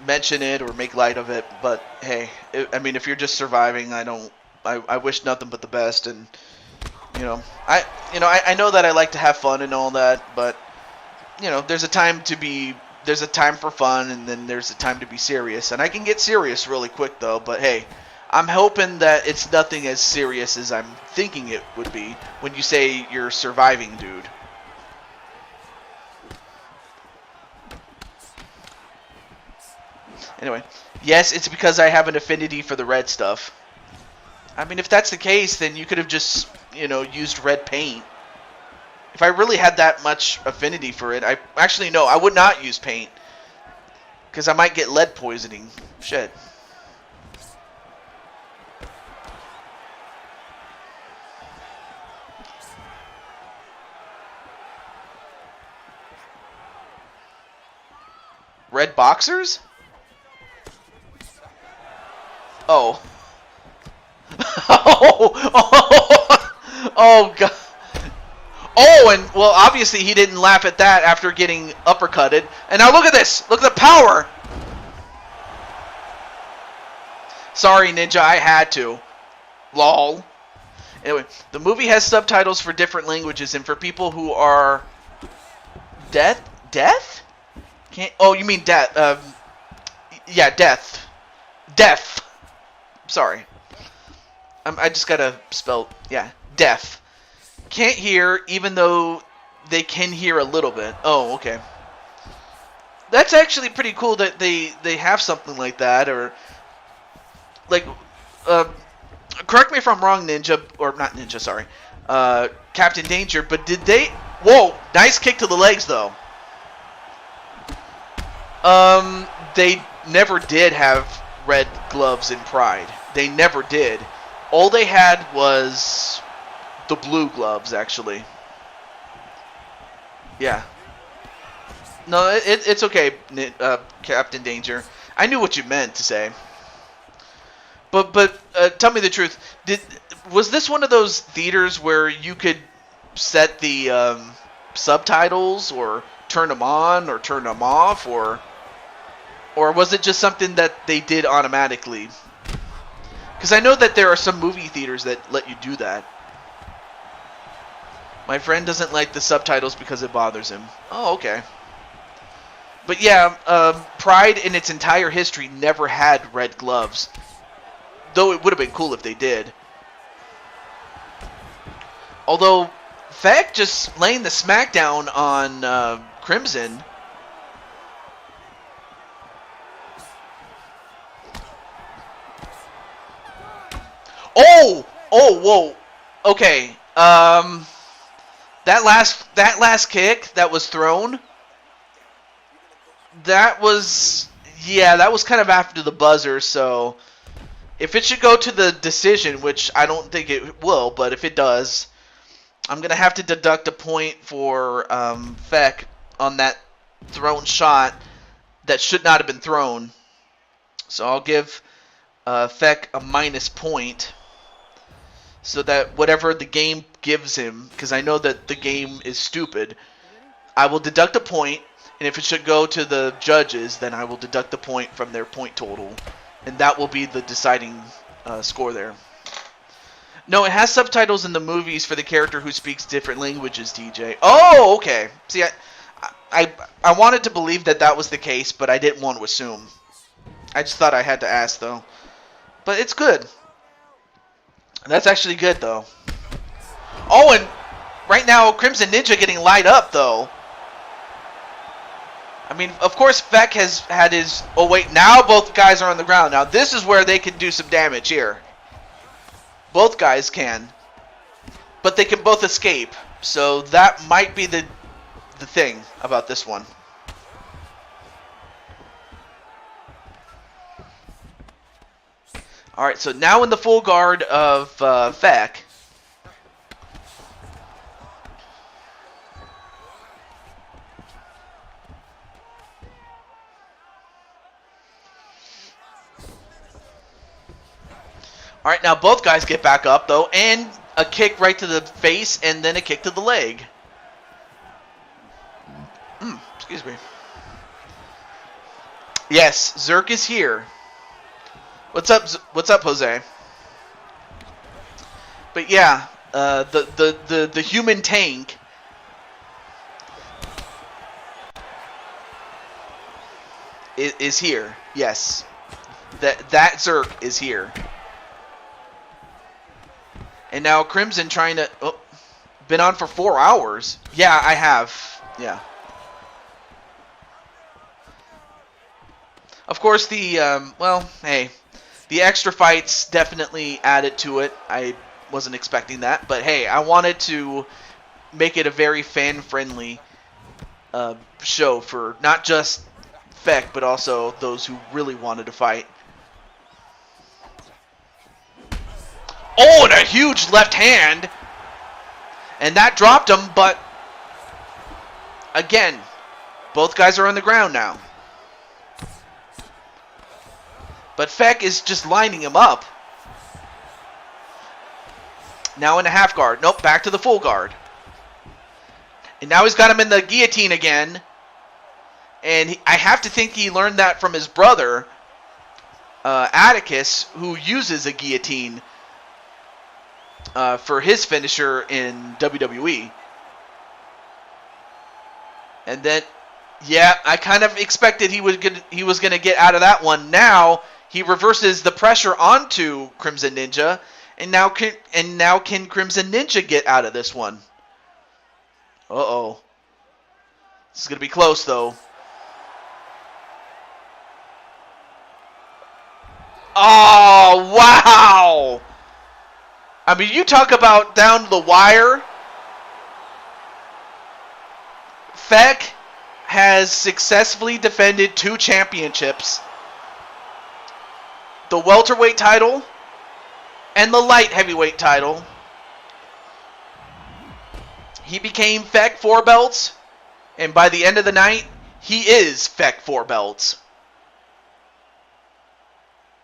mention it or make light of it, but hey, I mean, if you're just surviving, I wish nothing but the best. And you know, I know that I like to have fun and all that, but you know, there's a time for fun, and then there's a time to be serious. And I can get serious really quick though, but hey, I'm hoping that it's nothing as serious as I'm thinking it would be when you say you're surviving, dude. Anyway, yes, it's because I have an affinity for the red stuff. I mean, if that's the case, then you could have just, you know, used red paint. If I really had that much affinity for it, no, I would not use paint. Because I might get lead poisoning. Shit. Red boxers? Oh. Oh, God. Oh, and, well, obviously he didn't laugh at that after getting uppercutted. And now look at this. Look at the power. Sorry, Ninja, I had to. Lol. Anyway, the movie has subtitles for different languages, and for people who are... Death? Can't... Oh, you mean death. Yeah, death. Deaf. Sorry. I just gotta spell... Yeah, deaf. Can't hear, even though they can hear a little bit. Oh, okay. That's actually pretty cool that they have something like that, or... Like, correct me if I'm wrong, Ninja, or not Ninja, sorry. Captain Danger, but did they... Whoa, nice kick to the legs, though. They never did have red gloves in Pride. They never did. All they had was the blue gloves, actually. Yeah. No, it's okay, Captain Danger. I knew what you meant to say. But tell me the truth. Was this one of those theaters where you could set the subtitles or turn them on or turn them off, or was it just something that they did automatically? Because I know that there are some movie theaters that let you do that. My friend doesn't like the subtitles because it bothers him. Oh, okay. But yeah, Pride in its entire history never had red gloves. Though it would have been cool if they did. Although, Feck just laying the smackdown on Crimson. Oh! Oh, whoa. Okay. That last kick that was thrown, that was kind of after the buzzer, so if it should go to the decision, which I don't think it will, but if it does, I'm going to have to deduct a point for Feck on that thrown shot that should not have been thrown. So I'll give Feck a minus point so that whatever the game gives him, because I know that the game is stupid, I will deduct a point, and if it should go to the judges, then I will deduct the point from their point total, and that will be the deciding score there. No, it has subtitles in the movies for the character who speaks different languages, TJ. Oh, okay. See, I wanted to believe that was the case, but I didn't want to assume. I just thought I had to ask, though. But it's good. That's actually good, though. Oh, and right now, Crimson Ninja getting light up, though. I mean, of course, Feck has had his... Oh, wait, now both guys are on the ground. Now, this is where they can do some damage here. Both guys can. But they can both escape. So that might be the thing about this one. Alright, so now in the full guard of Feck. Alright, now both guys get back up, though, and a kick right to the face, and then a kick to the leg. Excuse me. Yes, Zerk is here. What's up, Jose? But yeah, the human tank is here. Yes, that Zerk is here. And now Crimson trying to... Oh, been on for 4 hours. Yeah, I have. Yeah. Of course, well, hey. The extra fights definitely added to it. I wasn't expecting that. But hey, I wanted to make it a very fan-friendly show for not just Feck, but also those who really wanted to fight. Oh, and a huge left hand. And that dropped him, but again, both guys are on the ground now. But Feck is just lining him up. Now in a half guard. Nope, back to the full guard. And now he's got him in the guillotine again. And I have to think he learned that from his brother, Atticus, who uses a guillotine for his finisher in WWE. And then, yeah, I kind of expected he was going to get out of that one. Now he reverses the pressure onto Crimson Ninja, and now can Crimson Ninja get out of this one? Uh-oh. This is going to be close, though. Oh, wow! I mean, you talk about down the wire. Feck has successfully defended 2 championships. The welterweight title and the light heavyweight title. He became Feck 4 belts, and by the end of the night, he is Feck 4 belts.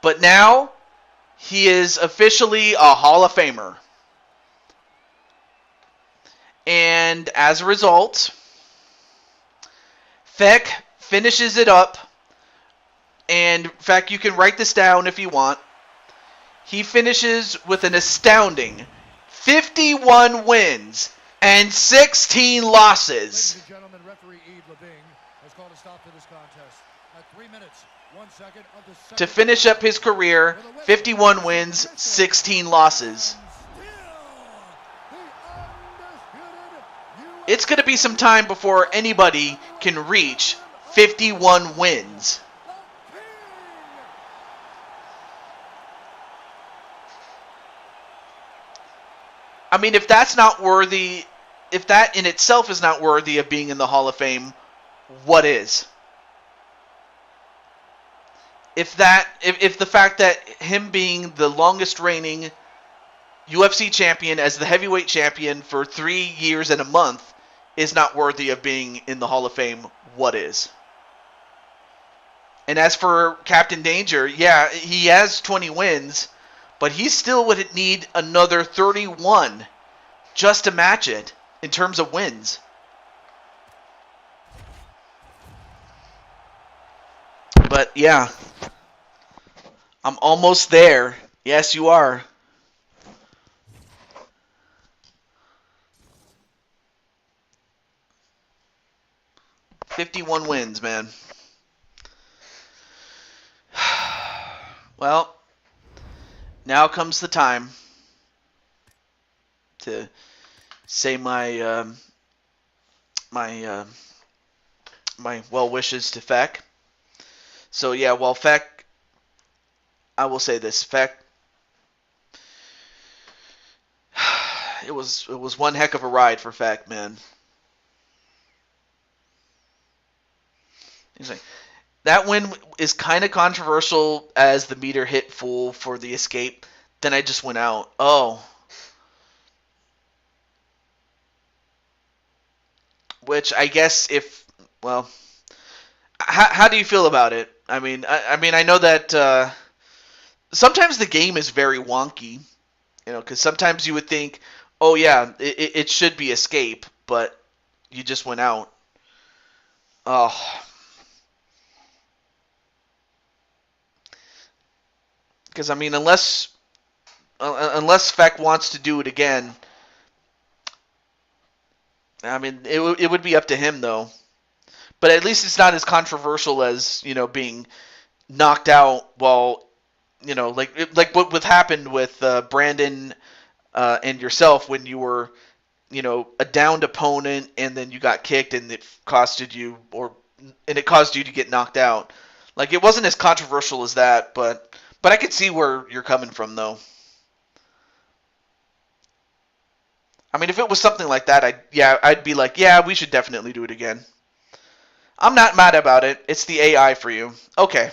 But now, he is officially a Hall of Famer. And as a result, Feck finishes it up. And in fact, you can write this down if you want. He finishes with an astounding 51 wins and 16 losses. Ladies and gentlemen, referee Eve Levine has called a stop to this contest at 3 minutes, 1 second of the second. To finish up his career, 51 wins, 16 losses. It's going to be some time before anybody can reach 51 wins. I mean, if that's not worthy if that in itself is not worthy of being in the Hall of Fame, what is? If the fact that him being the longest reigning UFC champion as the heavyweight champion for 3 years and a month is not worthy of being in the Hall of Fame, what is? And as for Captain Danger, yeah, he has 20 wins, but he still would need another 31 just to match it in terms of wins. But yeah, I'm almost there. Yes, you are. "51 wins, man." Well, now comes the time to say my my well wishes to Feck. So yeah, well, Feck, I will say this, Feck, it was one heck of a ride for Feck, man. He's like, that win is kind of controversial as the meter hit full for the escape. Then I just went out. Oh. Which I guess how do you feel about it? I mean, I know that sometimes the game is very wonky, because sometimes you would think, oh yeah, it should be escape, but you just went out. Oh. Because, I mean, unless Feck wants to do it again, I mean, it would be up to him, though. But at least it's not as controversial as, being knocked out while, like what happened with Brandon and yourself when you were, a downed opponent and then you got kicked and it caused you to get knocked out. Like, it wasn't as controversial as that, but I could see where you're coming from, though. I mean, if it was something like that, I'd be like, yeah, we should definitely do it again. I'm not mad about it. It's the AI for you. Okay.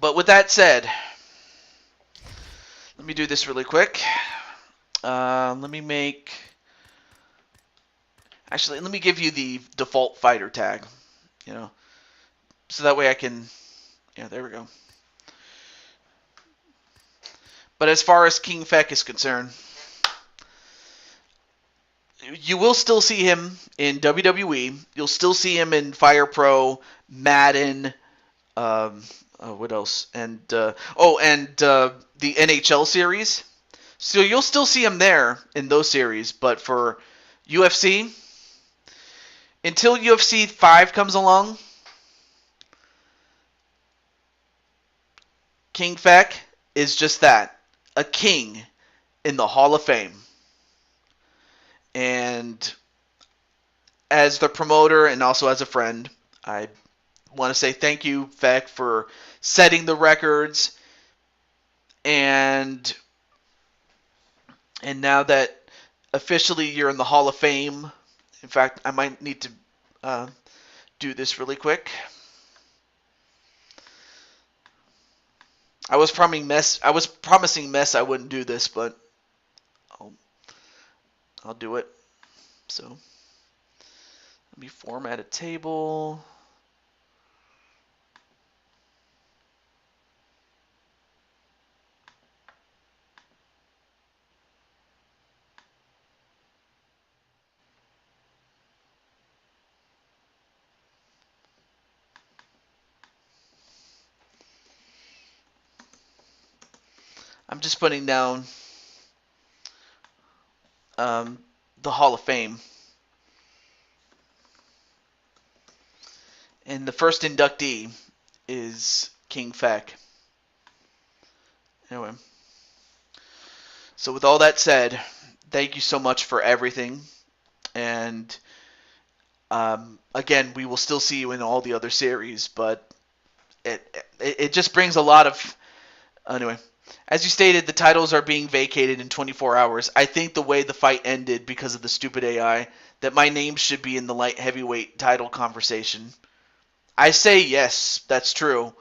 But with that said, let me do this really quick. Let me give you the default fighter tag, so that way I can, yeah, there we go. But as far as King Feck is concerned, you will still see him in WWE. You'll still see him in Fire Pro, Madden, what else? And the NHL series. So you'll still see him there in those series. But for UFC, until UFC 5 comes along, King Feck is just that. A king in the Hall of Fame. And as the promoter and also as a friend, I want to say thank you, Feck, for setting the records. And now that officially you're in the Hall of Fame, in fact, I might need to do this really quick. I was promising Mess I wouldn't do this, but I'll do it. So let me format a table. I'm just putting down the Hall of Fame. And the first inductee is King Feck. Anyway. So with all that said, thank you so much for everything. And again, we will still see you in all the other series, but it just brings a lot of... Anyway. As you stated, the titles are being vacated in 24 hours. I think the way the fight ended because of the stupid AI, that my name should be in the light heavyweight title conversation. I say yes, that's true.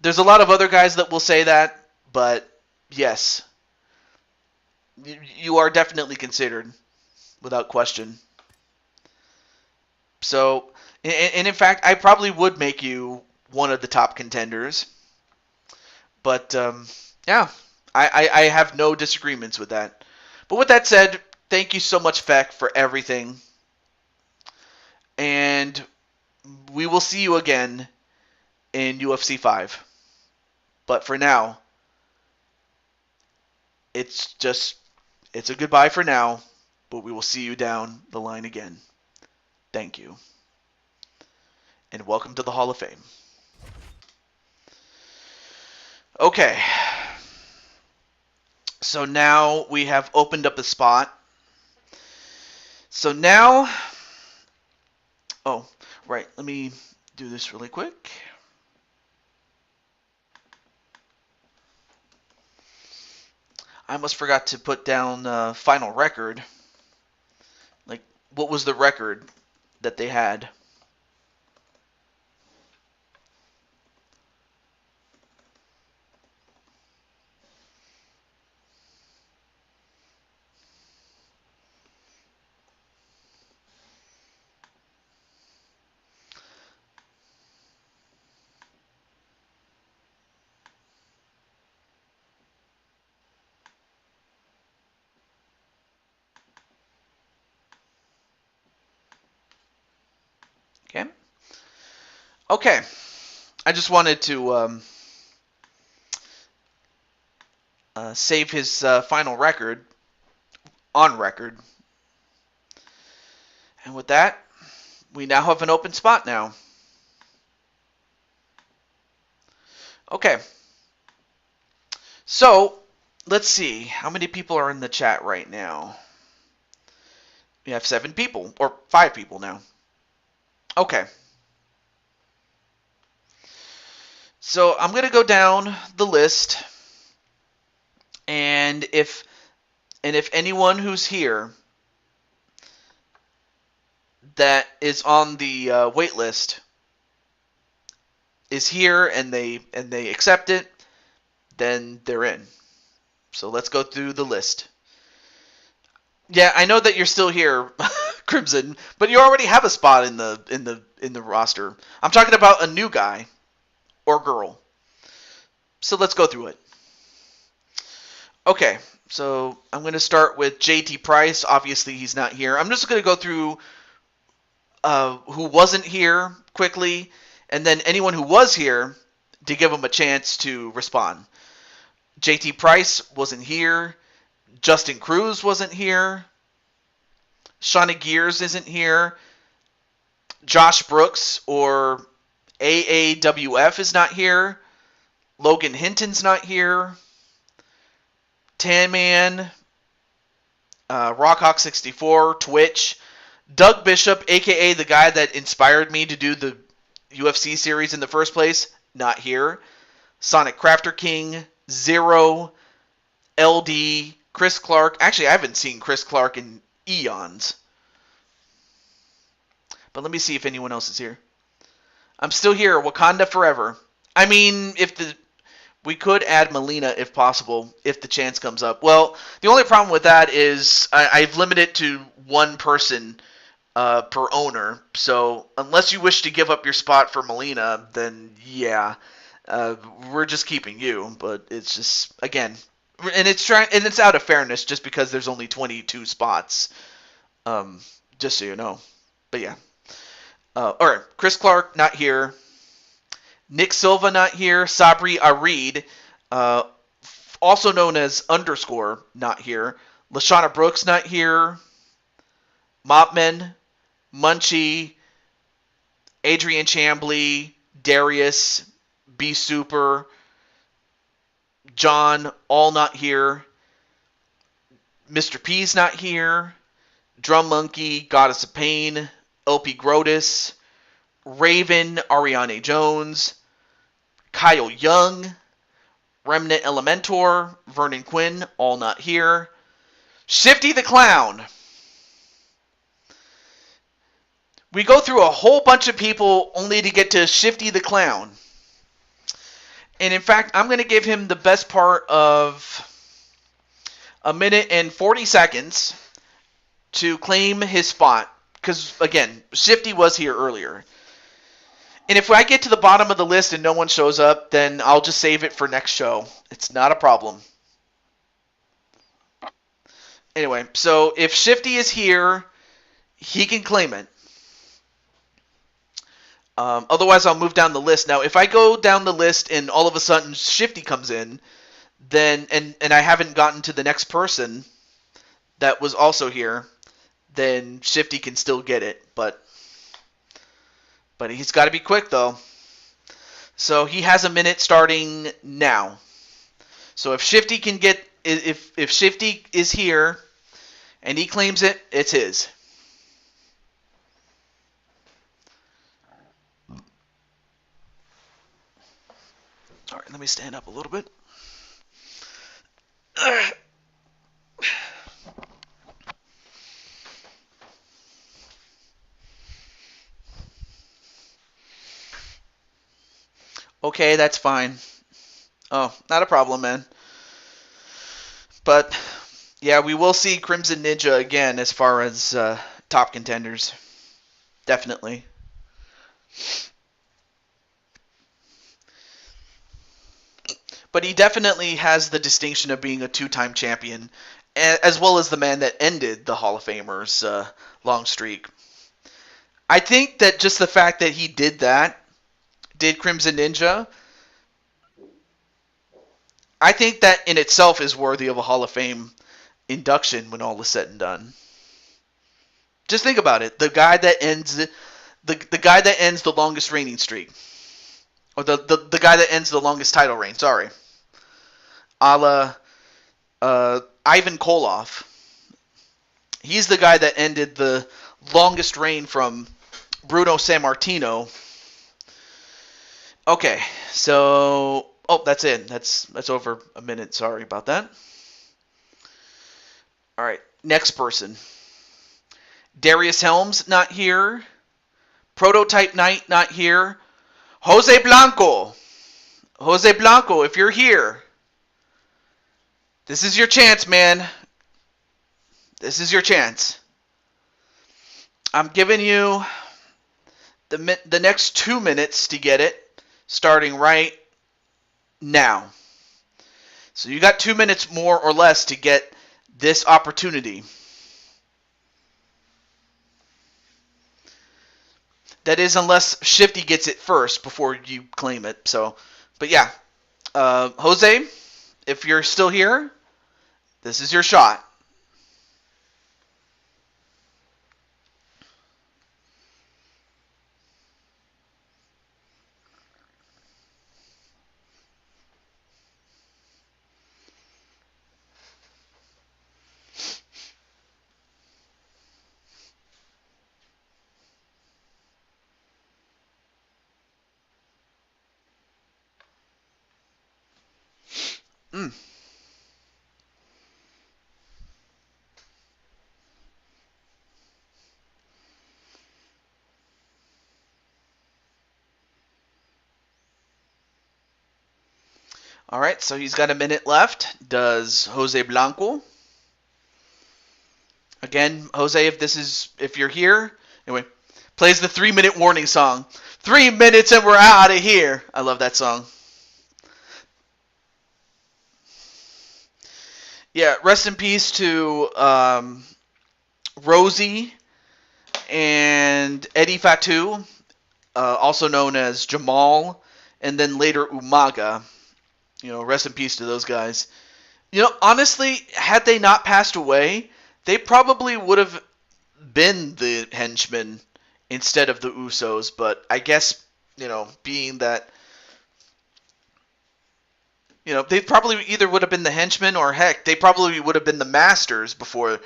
There's a lot of other guys that will say that, but yes. You are definitely considered, without question. So, and in fact, I probably would make you one of the top contenders. But, yeah, I have no disagreements with that. But with that said, thank you so much, Feck, for everything. And we will see you again in UFC 5. But for now, it's a goodbye for now, but we will see you down the line again. Thank you. And welcome to the Hall of Fame. Okay. So now we have opened up a spot. So now... Oh, right. Let me do this really quick. I almost forgot to put down final record. Like, what was the record that they had? Okay. Okay. I just wanted to save his final record on record. And with that, we now have an open spot now. Okay. So, let's see. How many people are in the chat right now? We have 7 people, or 5 people now. Okay. So I'm going to go down the list, and if anyone who's here that is on the wait list is here and they accept it, then they're in. So let's go through the list. Yeah, I know that you're still here, Crimson, but you already have a spot in the roster. I'm talking about a new guy or girl. So let's go through it. Okay, so I'm going to start with JT Price. Obviously, he's not here. I'm just going to go through who wasn't here quickly, and then anyone who was here to give them a chance to respond. JT Price wasn't here. Justin Cruz wasn't here. Shauna Gears isn't here. Josh Brooks or AAWF is not here. Logan Hinton's not here. Tan Man, Rockhawk64, Twitch. Doug Bishop, a.k.a. the guy that inspired me to do the UFC series in the first place, not here. Sonic Crafter King, Zero, LD, Chris Clark. Actually, I haven't seen Chris Clark in eons. But let me see if anyone else is here. I'm still here. Wakanda forever. I mean, we could add Melina if possible, if the chance comes up. Well, the only problem with that is I've limited it to one person per owner. So unless you wish to give up your spot for Melina, then yeah, we're just keeping you. But it's just, again, and it's out of fairness, just because there's only 22 spots. Just so you know. But yeah. Alright, Chris Clark, not here. Nick Silva, not here. Sabri Arid, also known as _, not here. Lashana Brooks, not here. Mopman, Munchie, Adrian Chambly, Darius, B Super, John, all not here. Mr. P's not here. Drum Monkey, Goddess of Pain, LP Grotus, Raven, Ariane Jones, Kyle Young, Remnant Elementor, Vernon Quinn, all not here. Shifty the Clown. We go through a whole bunch of people only to get to Shifty the Clown. And in fact, I'm going to give him the best part of a minute and 40 seconds to claim his spot. Because, again, Shifty was here earlier. And if I get to the bottom of the list and no one shows up, then I'll just save it for next show. It's not a problem. Anyway, so if Shifty is here, he can claim it. Otherwise, I'll move down the list. Now, if I go down the list and all of a sudden Shifty comes in, then and I haven't gotten to the next person that was also here, then Shifty can still get it. But he's got to be quick, though. So he has a minute starting now. So if Shifty can get, if Shifty is here and he claims it, it's his. All right, let me stand up a little bit. Okay, that's fine. Oh, not a problem, man. But, yeah, we will see Crimson Ninja again as far as top contenders. Definitely. But he definitely has the distinction of being a two-time champion, as well as the man that ended the Hall of Famers' long streak. I think that just the fact that he did Crimson Ninja, I think that in itself is worthy of a Hall of Fame induction when all is said and done. Just think about it. The guy that ends the longest reigning streak. Or the guy that ends the longest title reign, sorry. A la Ivan Koloff. He's the guy that ended the longest reign from Bruno Sammartino. Okay, so... Oh, that's it. That's over a minute. Sorry about that. All right, next person. Darius Helms, not here. Prototype Knight, not here. Jose Blanco. Jose Blanco, if you're here, this is your chance, man. This is your chance. I'm giving you the next 2 minutes to get it, starting right now. So you got 2 minutes more or less to get this opportunity. That is, unless Shifty gets it first before you claim it. So, but yeah, Jose, if you're still here, this is your shot. All right, so he's got a minute left. Does Jose Blanco? Again, Jose, if you're here, anyway, plays the 3-minute warning song. 3 minutes and we're out of here. I love that song. Yeah, rest in peace to Rosie and Eddie Fatu, also known as Jamal, and then later Umaga. You know, rest in peace to those guys. You know, honestly, had they not passed away, they probably would have been the henchmen instead of the Usos. But I guess, you know, being that, you know, they probably either would have been the henchmen or, heck, they probably would have been the masters before,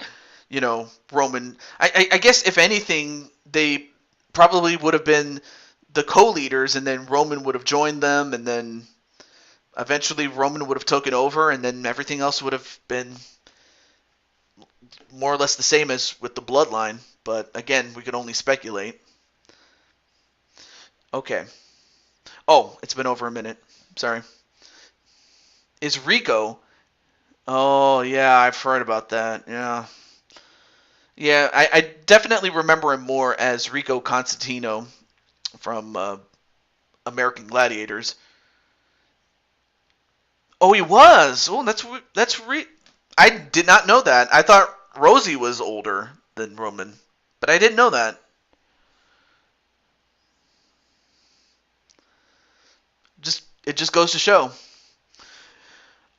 you know, Roman. I guess, if anything, they probably would have been the co-leaders, and then Roman would have joined them, and then Eventually, Roman would have taken over, and then everything else would have been more or less the same as with the bloodline. But again, we could only speculate. Okay. Oh, it's been over a minute. Sorry. Is Rico? Oh, yeah, I've heard about that. Yeah. Yeah, I definitely remember him more as Rico Constantino from American Gladiators. Oh, he was. Oh, I did not know that. I thought Rosie was older than Roman, but I didn't know that. It just goes to show.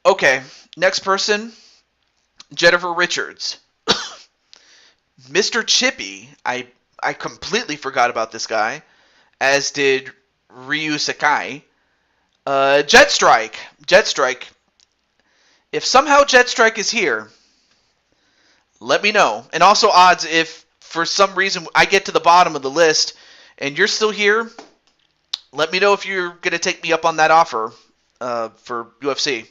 Okay, next person, Jennifer Richards. Mr. Chippy. I completely forgot about this guy, as did Ryu Sakai. Jet Strike. Jet Strike. If somehow Jet Strike is here, let me know. And also odds, if for some reason I get to the bottom of the list and you're still here, let me know if you're going to take me up on that offer for UFC.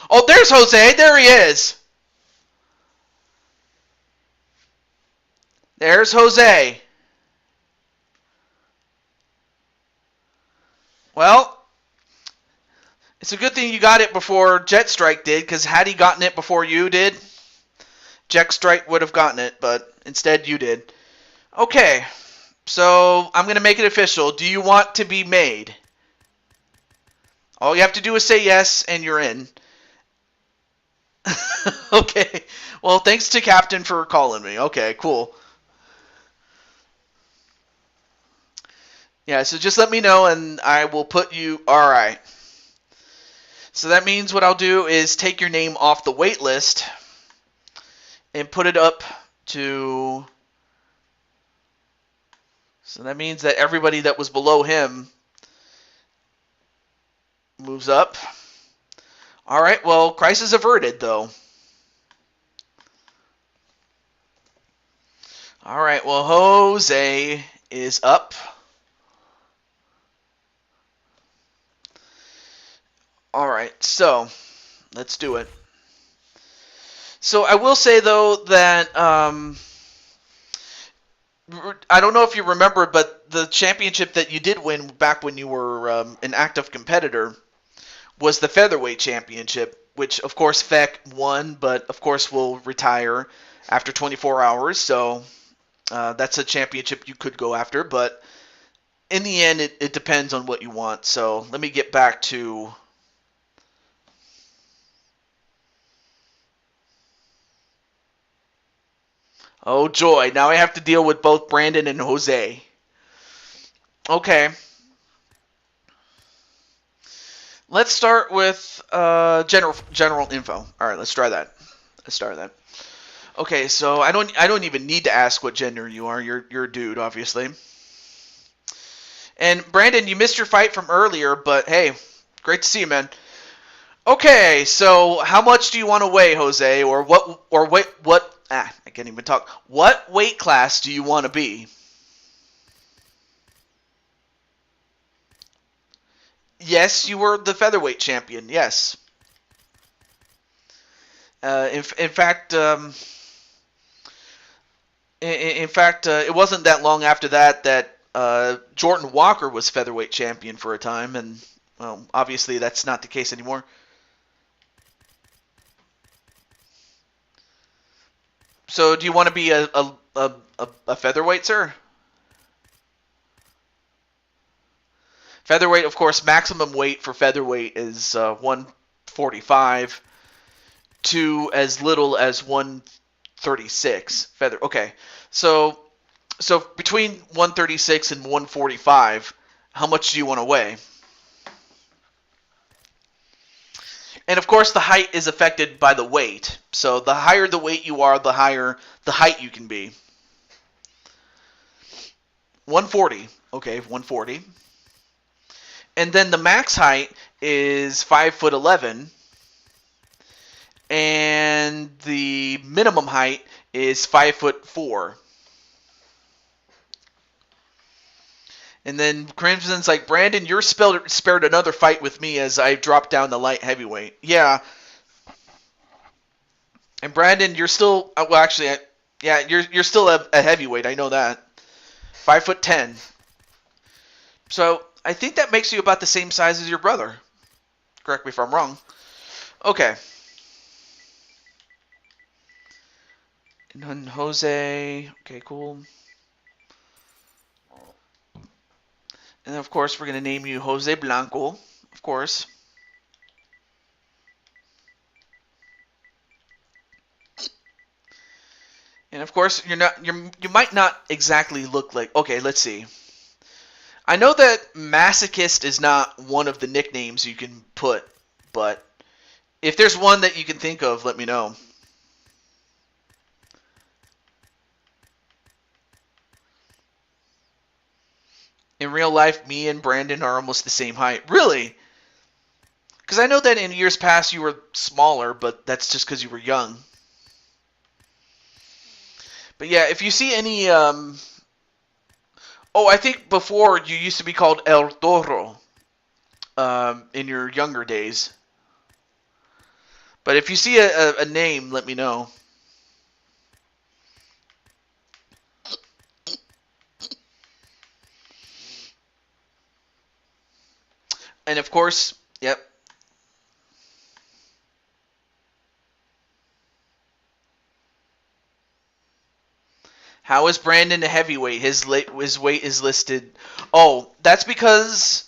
Oh, there's Jose. There he is. There's Jose. Well, it's a good thing you got it before Jet Strike did, because had he gotten it before you did, Jet Strike would have gotten it, but instead you did. Okay, so I'm going to make it official. Do you want to be made? All you have to do is say yes, and you're in. Okay, well, thanks to Captain for calling me. Okay, cool. Yeah, so just let me know, and I will put you... Alright. So that means what I'll do is take your name off the wait list and put it up to... So that means that everybody that was below him moves up. Alright, well, crisis averted, though. Alright, well, Jose is up. Alright, so let's do it. So I will say, though, that I don't know if you remember, but the championship that you did win back when you were an active competitor was the featherweight championship, which, of course, Feck won, but, of course, will retire after 24 hours. So that's a championship you could go after, but in the end, it depends on what you want. So let me get back to... Oh, joy. Now I have to deal with both Brandon and Jose. Okay. Let's start with general info. All right, let's try that. Okay, so I don't even need to ask what gender you are. You're a dude, obviously. And Brandon, you missed your fight from earlier, but hey, great to see you, man. Okay, so how much do you want to weigh, Jose? Or what? I can't even talk. What weight class do you want to be? Yes, you were the featherweight champion. Yes. In fact, it wasn't that long after that Jordan Walker was featherweight champion for a time, and well, obviously that's not the case anymore. So, do you want to be a featherweight, sir? Featherweight, of course, maximum weight for featherweight is 145 to as little as 136. Okay, so between 136 and 145, how much do you want to weigh? And of course, the height is affected by the weight. So the higher the weight you are, the higher the height you can be. 140. Okay, 140. And then the max height is 5'11", and the minimum height is 5'4". And then Crimson's like, Brandon, you're spared another fight with me as I drop down the light heavyweight. Yeah. And Brandon, you're still, well, actually, yeah, you're still a heavyweight. I know that. 5'10". So I think that makes you about the same size as your brother. Correct me if I'm wrong. Okay. And then Jose. Okay, cool. And then, of course, we're going to name you Jose Blanco. Of course. And of course, you might not exactly look like. Okay, let's see. I know that masochist is not one of the nicknames you can put, but if there's one that you can think of, let me know. In real life, me and Brandon are almost the same height. Really? Because I know that in years past you were smaller, but that's just because you were young. But yeah, if you see any... I think before you used to be called El Toro in your younger days. But if you see a name, let me know. And of course, yep. How is Brandon a heavyweight? His weight is listed. Oh, that's because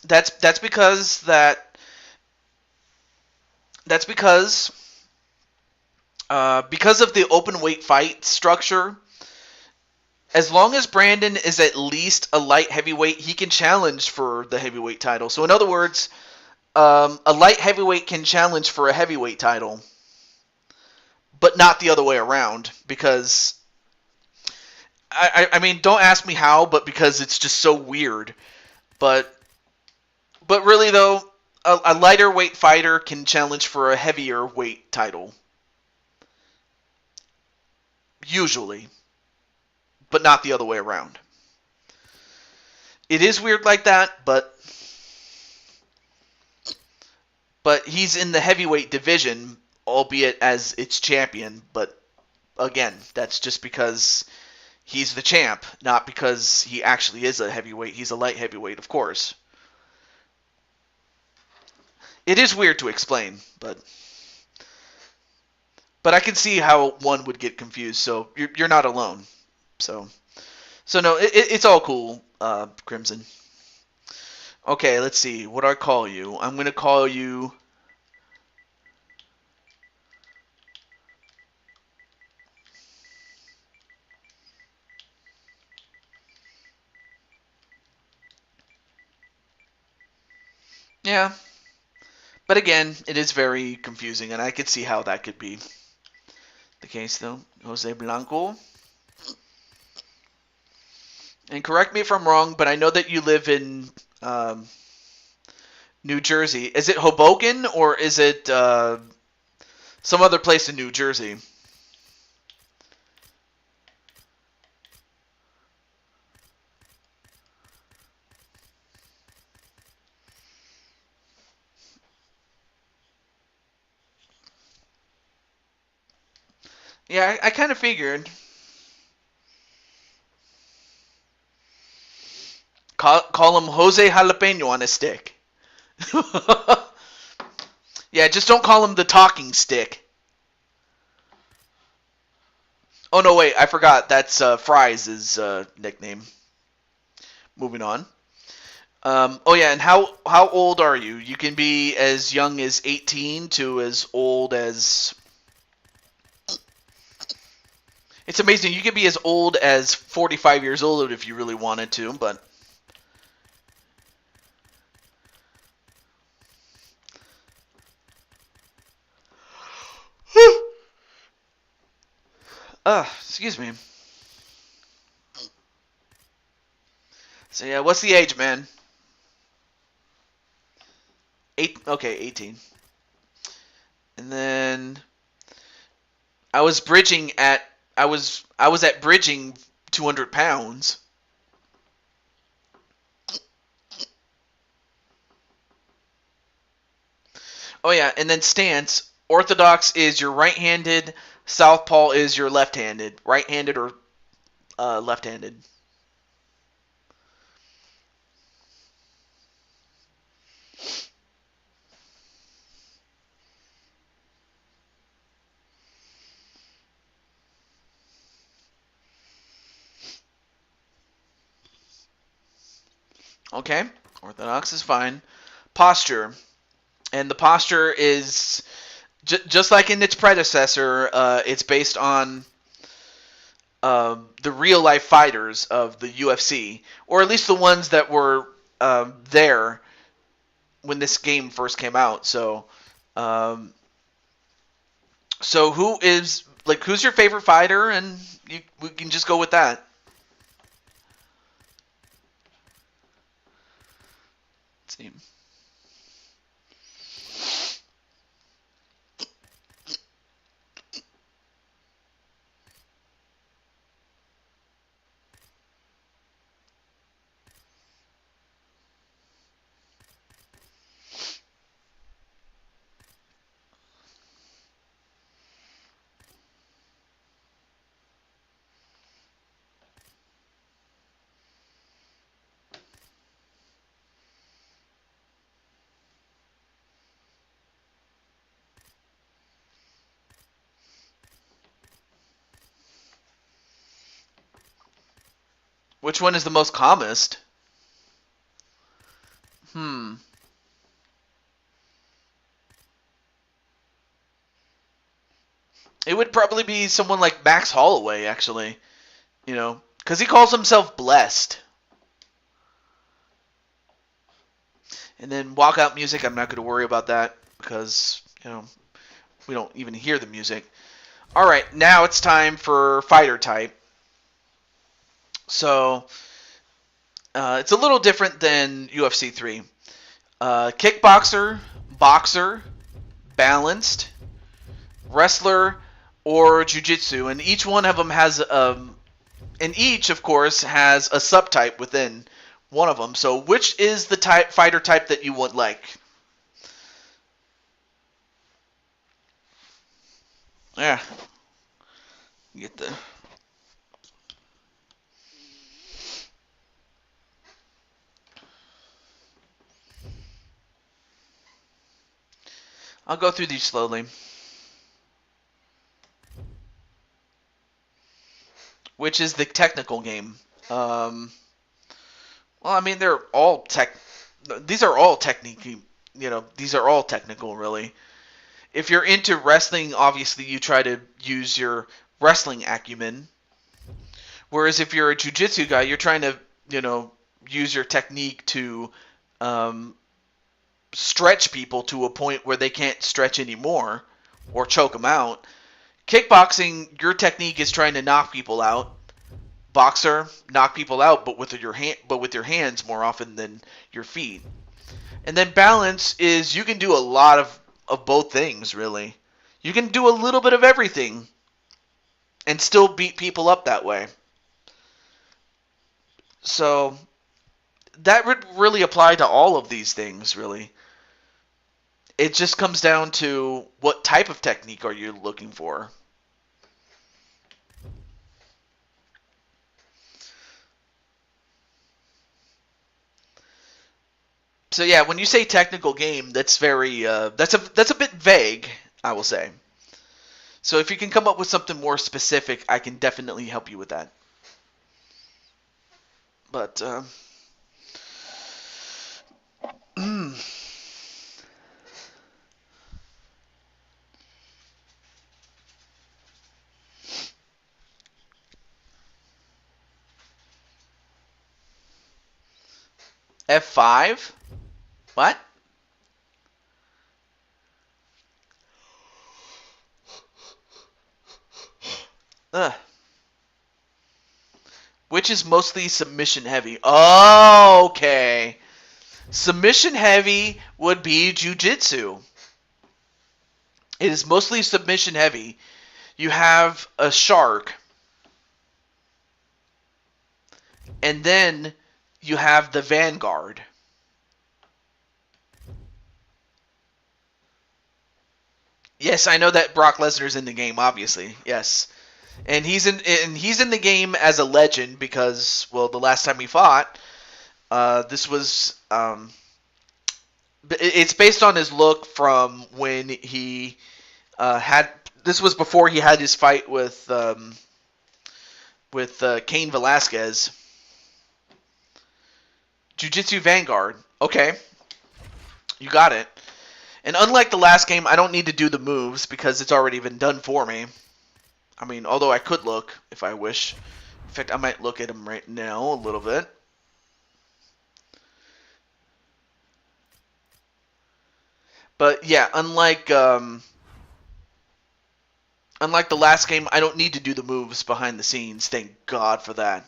because of the open weight fight structure. As long as Brandon is at least a light heavyweight, he can challenge for the heavyweight title. So in other words, a light heavyweight can challenge for a heavyweight title, but not the other way around. Because I mean, don't ask me how, but because it's just so weird. But really though, a lighter weight fighter can challenge for a heavier weight title. Usually. But not the other way around. It is weird like that, but he's in the heavyweight division, albeit as its champion. But again, that's just because he's the champ, not because he actually is a heavyweight. He's a light heavyweight, of course. It is weird to explain, but I can see how one would get confused. So you're not alone. So no, it's all cool, Crimson. Okay, let's see. What do I call you? I'm going to call you... Yeah. But again, it is very confusing, and I could see how that could be the case, though. Jose Blanco. And correct me if I'm wrong, but I know that you live in New Jersey. Is it Hoboken, or is it some other place in New Jersey? Yeah, I kind of figured. Call him Jose Jalapeno on a stick. Yeah, just don't call him the talking stick. Oh, no, wait, I forgot. That's Fries' nickname. Moving on. Oh, yeah, and how old are you? You can be as young as 18 to as old as... It's amazing. You can be as old as 45 years old if you really wanted to, but... Excuse me. So yeah, what's the age, man? 18. And then I was at bridging 200 pounds. Oh yeah, and then stance. Orthodox is your right-handed. Southpaw is your left-handed. Right-handed or left-handed. Okay, Orthodox is fine. Posture. And the posture is just like in its predecessor. It's based on the real life fighters of the UFC, or at least the ones that were there when this game first came out. Um, so who's your favorite fighter, and we can just go with that. Let's see. Which one is the most calmest? It would probably be someone like Max Holloway, actually. Because he calls himself blessed. And then walkout music, I'm not going to worry about that because, we don't even hear the music. All right, now it's time for fighter type. So, it's a little different than UFC 3. Kickboxer, boxer, balanced, wrestler, or jiu-jitsu. And each one of them has, and each, of course, has a subtype within one of them. So which is the fighter type that you would like? Yeah. Get the... I'll go through these slowly. Which is the technical game? Well, I mean, they're all These are all technique. These are all technical, really. If you're into wrestling, obviously you try to use your wrestling acumen. Whereas if you're a jiu-jitsu guy, you're trying to, use your technique to stretch people to a point where they can't stretch anymore or choke them out. Kickboxing, your technique is trying to knock people out. Boxer, knock people out, but with your hands more often than your feet. And then balance is you can do a lot of both things, really. You can do a little bit of everything and still beat people up that way. So that would really apply to all of these things, really. It just comes down to what type of technique are you looking for. So yeah, when you say technical game, that's very that's a bit vague, I will say. So if you can come up with something more specific, I can definitely help you with that. But F5? What? Ugh. Which is mostly submission heavy. Oh, okay. Submission heavy would be jiu-jitsu. It is mostly submission heavy. You have a shark. And then you have the vanguard. Yes, I know that Brock Lesnar's in the game, obviously. Yes. And he's in the game as a legend because, well, the last time we fought, this was it's based on his look from when he had. This was before he had his fight with Cain Velasquez. Jiu-Jitsu Vanguard. Okay, you got it. And unlike the last game, I don't need to do the moves because it's already been done for me. I mean, although I could look if I wish. In fact, I might look at him right now a little bit. But yeah, unlike the last game, I don't need to do the moves behind the scenes. Thank God for that.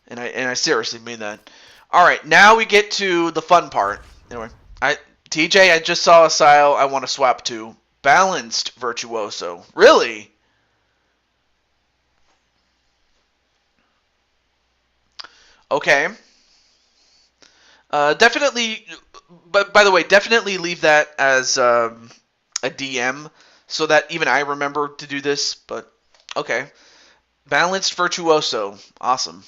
And I seriously mean that. All right, now we get to the fun part. Anyway, TJ, I just saw a style I want to swap to. Balanced Virtuoso. Really? Okay. Definitely, but by the way, definitely leave that as a DM so that even I remember to do this, but okay. Balanced Virtuoso. Awesome.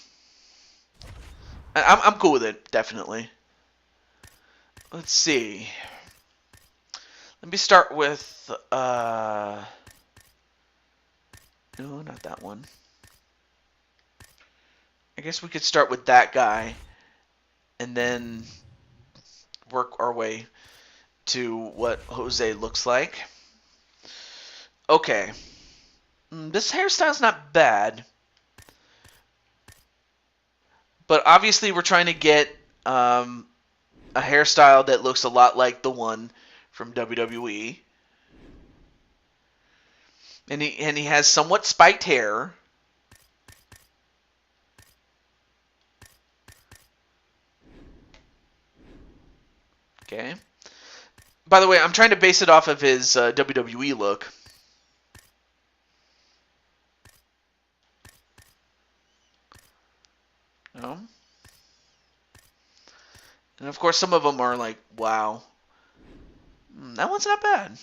I'm cool with it, definitely. Let's see. Let me start with, no, not that one. I guess we could start with that guy and then work our way to what Jose looks like. Okay. This hairstyle's not bad. But obviously we're trying to get a hairstyle that looks a lot like the one from WWE. And he has somewhat spiked hair. Okay. By the way, I'm trying to base it off of his WWE look. No. And of course, some of them are like, wow. That one's not bad.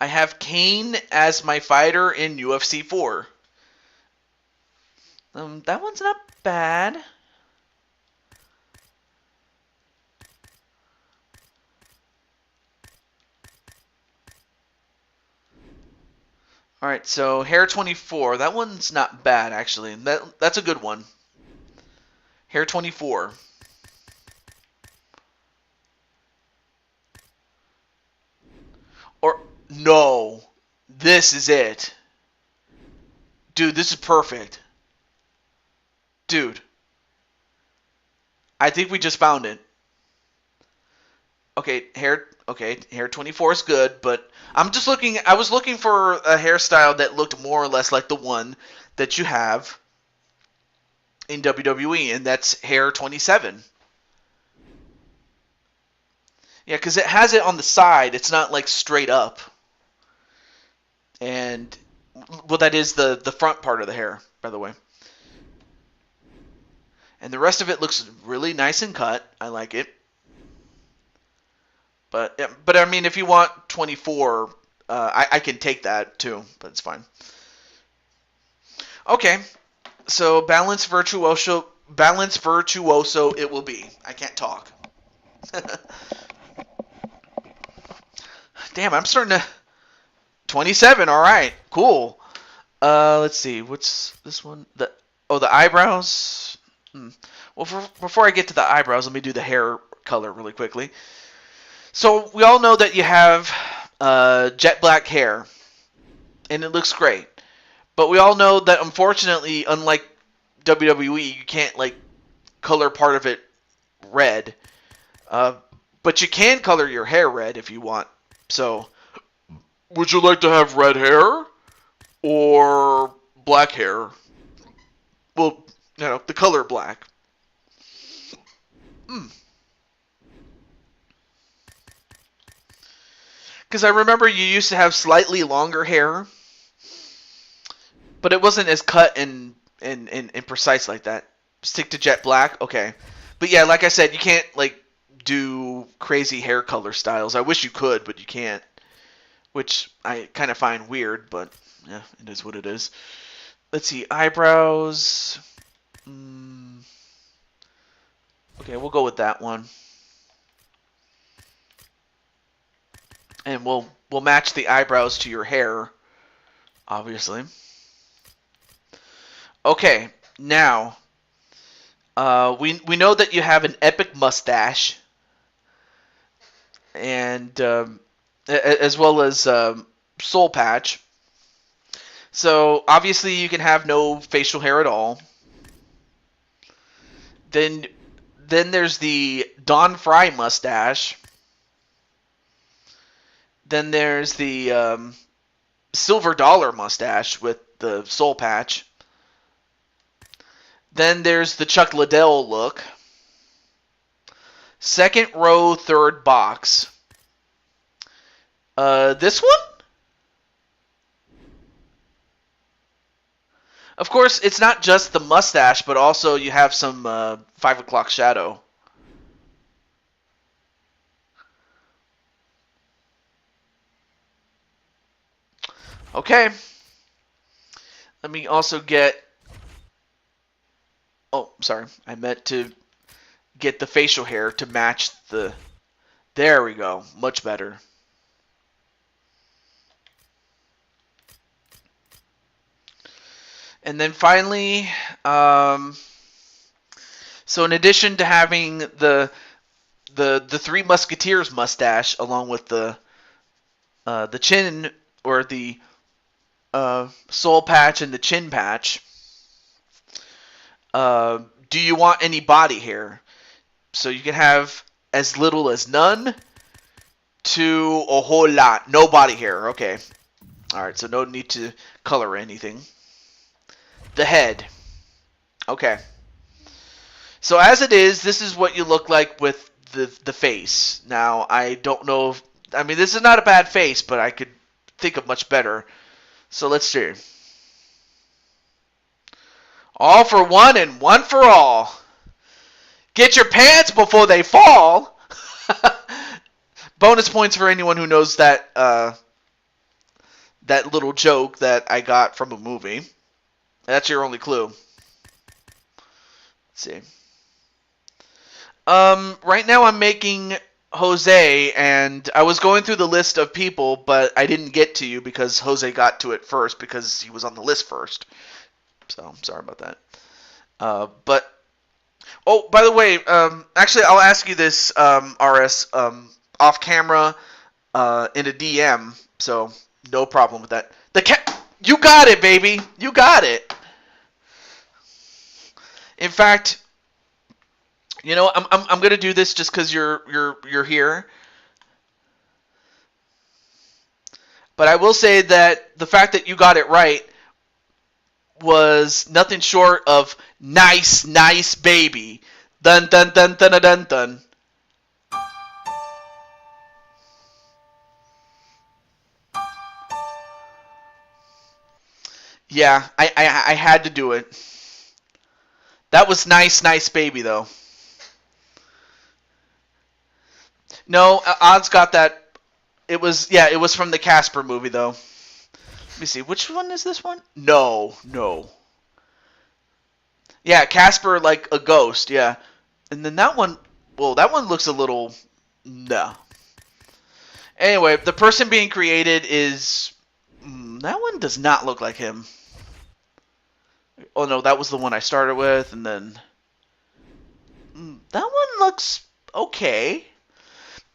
I have Kane as my fighter in UFC 4. That one's not bad. Alright, so Hair 24. That one's not bad, actually. That's a good one. Hair 24. Or, no. This is it. Dude, this is perfect. Dude. I think we just found it. Okay, hair 24 is good, but I was looking for a hairstyle that looked more or less like the one that you have in WWE, and that's hair 27. Yeah, because it has it on the side. It's not like straight up. And, well, that is the front part of the hair, by the way. And the rest of it looks really nice and cut. I like it. But I mean, if you want 24, I can take that too, but it's fine. Okay, so balance virtuoso it will be. I can't talk. Damn, I'm starting to 27. All right, cool. Let's see, what's this one? The eyebrows. Well, before I get to the eyebrows, let me do the hair color really quickly. So we all know that you have jet black hair, and it looks great. But we all know that, unfortunately, unlike WWE, you can't like color part of it red. But you can color your hair red if you want. So, would you like to have red hair or black hair? Well, you know, the color black. Because I remember you used to have slightly longer hair, but it wasn't as cut and precise like that. Stick to jet black, okay. But yeah, like I said, you can't like do crazy hair color styles. I wish you could, but you can't. Which I kind of find weird, but yeah, it is what it is. Let's see, eyebrows. Okay, we'll go with that one. And we'll match the eyebrows to your hair, obviously. Okay, now we know that you have an epic mustache, and as well as soul patch. So obviously you can have no facial hair at all. Then there's the Don Fry mustache. Then there's the Silver Dollar mustache with the soul patch. Then there's the Chuck Liddell look. Second row, third box. This one? Of course, it's not just the mustache, but also you have some 5 o'clock shadow. Okay. Let me also get... Oh, sorry. I meant to get the facial hair to match the... There we go. Much better. And then finally, so in addition to having the Three Musketeers mustache along with the chin or the soul patch and the chin patch, do you want any body hair? So you can have as little as none to a whole lot. No body hair. Okay. All right. So no need to color anything. The head. Okay. So as it is, this is what you look like with the face. Now, I don't know if... I mean, this is not a bad face, but I could think of much better. So let's see. All for one and one for all. Get your pants before they fall. Bonus points for anyone who knows that that little joke that I got from a movie. That's your only clue. Let's see. Right now I'm making Jose, and I was going through the list of people, but I didn't get to you because Jose got to it first because he was on the list first. So I'm sorry about that. But oh, by the way, actually I'll ask you this, RS, off camera, in a DM. So no problem with that. You got it, baby. You got it. In fact, you know, I'm gonna do this just because you're here. But I will say that the fact that you got it right was nothing short of nice, nice baby. Dun dun dun dun dun dun dun. Yeah, I had to do it. That was nice, nice baby, though. No, Odds got that. It was from the Casper movie, though. Let me see. Which one is this one? No. Yeah, Casper like a ghost, yeah. And then that one, well, that one looks a little... No. Anyway, the person being created is... that one does not look like him. Oh, no, that was the one I started with, and then... that one looks okay.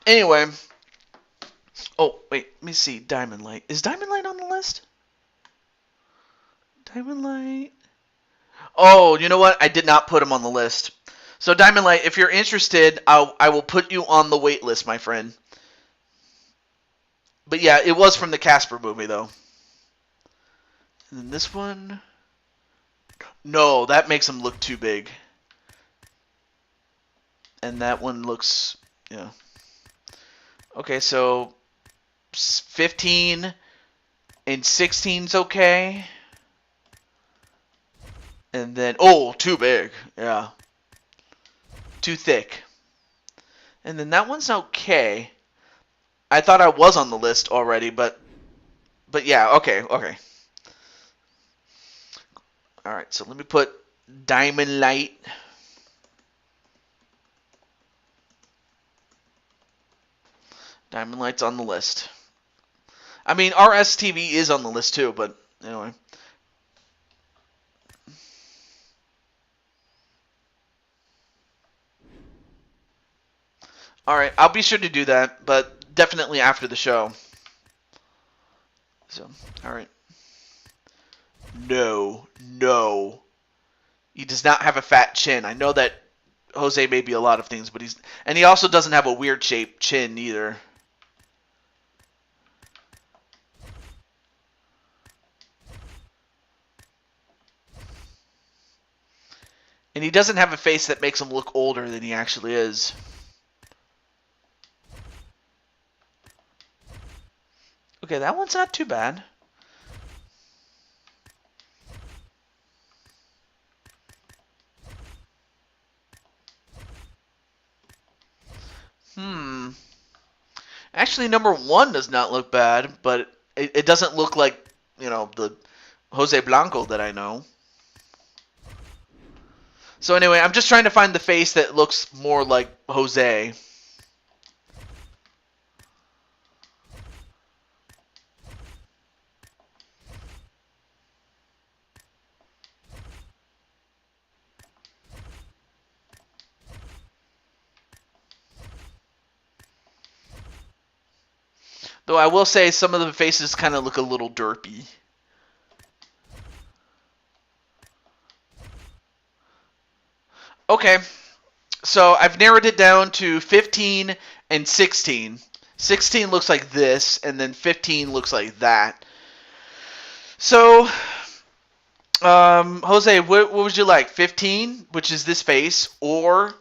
Anyway. Oh, wait, let me see. Diamond Light. Is Diamond Light on the list? Diamond Light... Oh, you know what? I did not put him on the list. So, Diamond Light, if you're interested, I will put you on the wait list, my friend. But yeah, it was from the Casper movie, though. And then this one... No, that makes him look too big. And that one looks... Yeah. Okay, so... 15 and 16's okay. And then... Oh, too big. Yeah. Too thick. And then that one's okay. I thought I was on the list already, but yeah, okay. All right, so let me put Diamond Light. Diamond Light's on the list. I mean, RSTV is on the list too, but anyway. All right, I'll be sure to do that, but definitely after the show. So, all right. No. He does not have a fat chin. I know that Jose may be a lot of things, but he also doesn't have a weird shaped chin either. And he doesn't have a face that makes him look older than he actually is. Okay, that one's not too bad. Actually, number 1 does not look bad, but it doesn't look like, the Jose Blanco that I know. So anyway, I'm just trying to find the face that looks more like Jose. Though I will say some of the faces kind of look a little derpy. Okay, so I've narrowed it down to 15 and 16. 16 looks like this, and then 15 looks like that. So, Jose, what would you like? 15, which is this face, or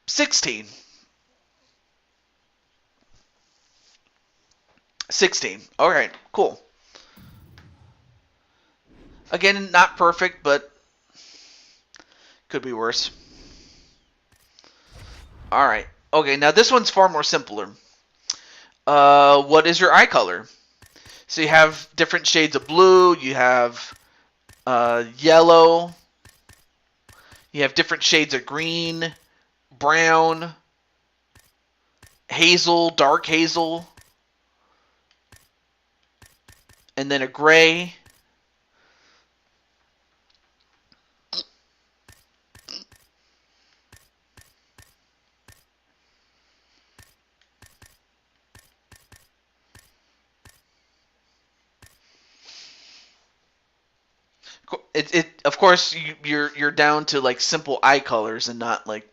16? 16. All right, cool. Again, not perfect, but could be worse. All right. Okay, now this one's far more simpler. What is your eye color? So you have different shades of blue. You have yellow. You have different shades of green, brown, hazel, dark hazel, and then a gray. Of course you're down to like simple eye colors and not like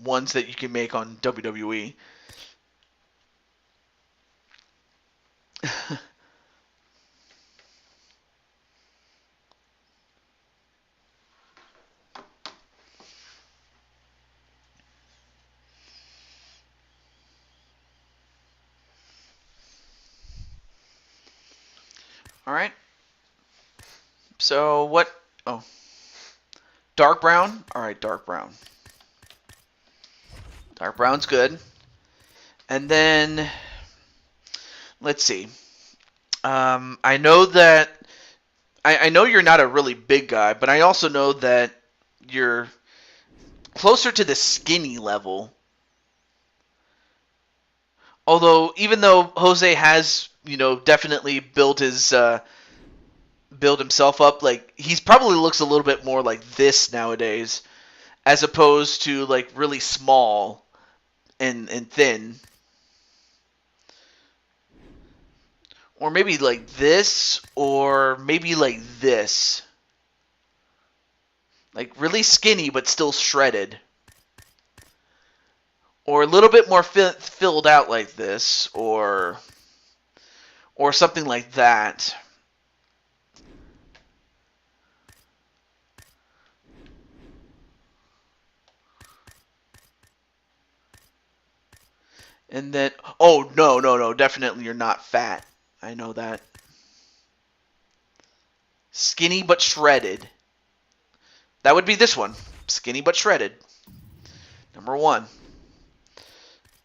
ones that you can make on WWE. All right. So what? Oh, dark brown. All right, dark brown. Dark brown's good. And then let's see. I know that I know you're not a really big guy, but I also know that you're closer to the skinny level. Although, even though Jose has, definitely built himself up, like he's probably looks a little bit more like this nowadays, as opposed to like really small and thin. Or maybe like this, or maybe like this. Like really skinny but still shredded. Or a little bit more filled out like this, or something like that. And then, oh, no, definitely you're not fat. I know that. Skinny but shredded. That would be this one. Skinny but shredded. Number 1.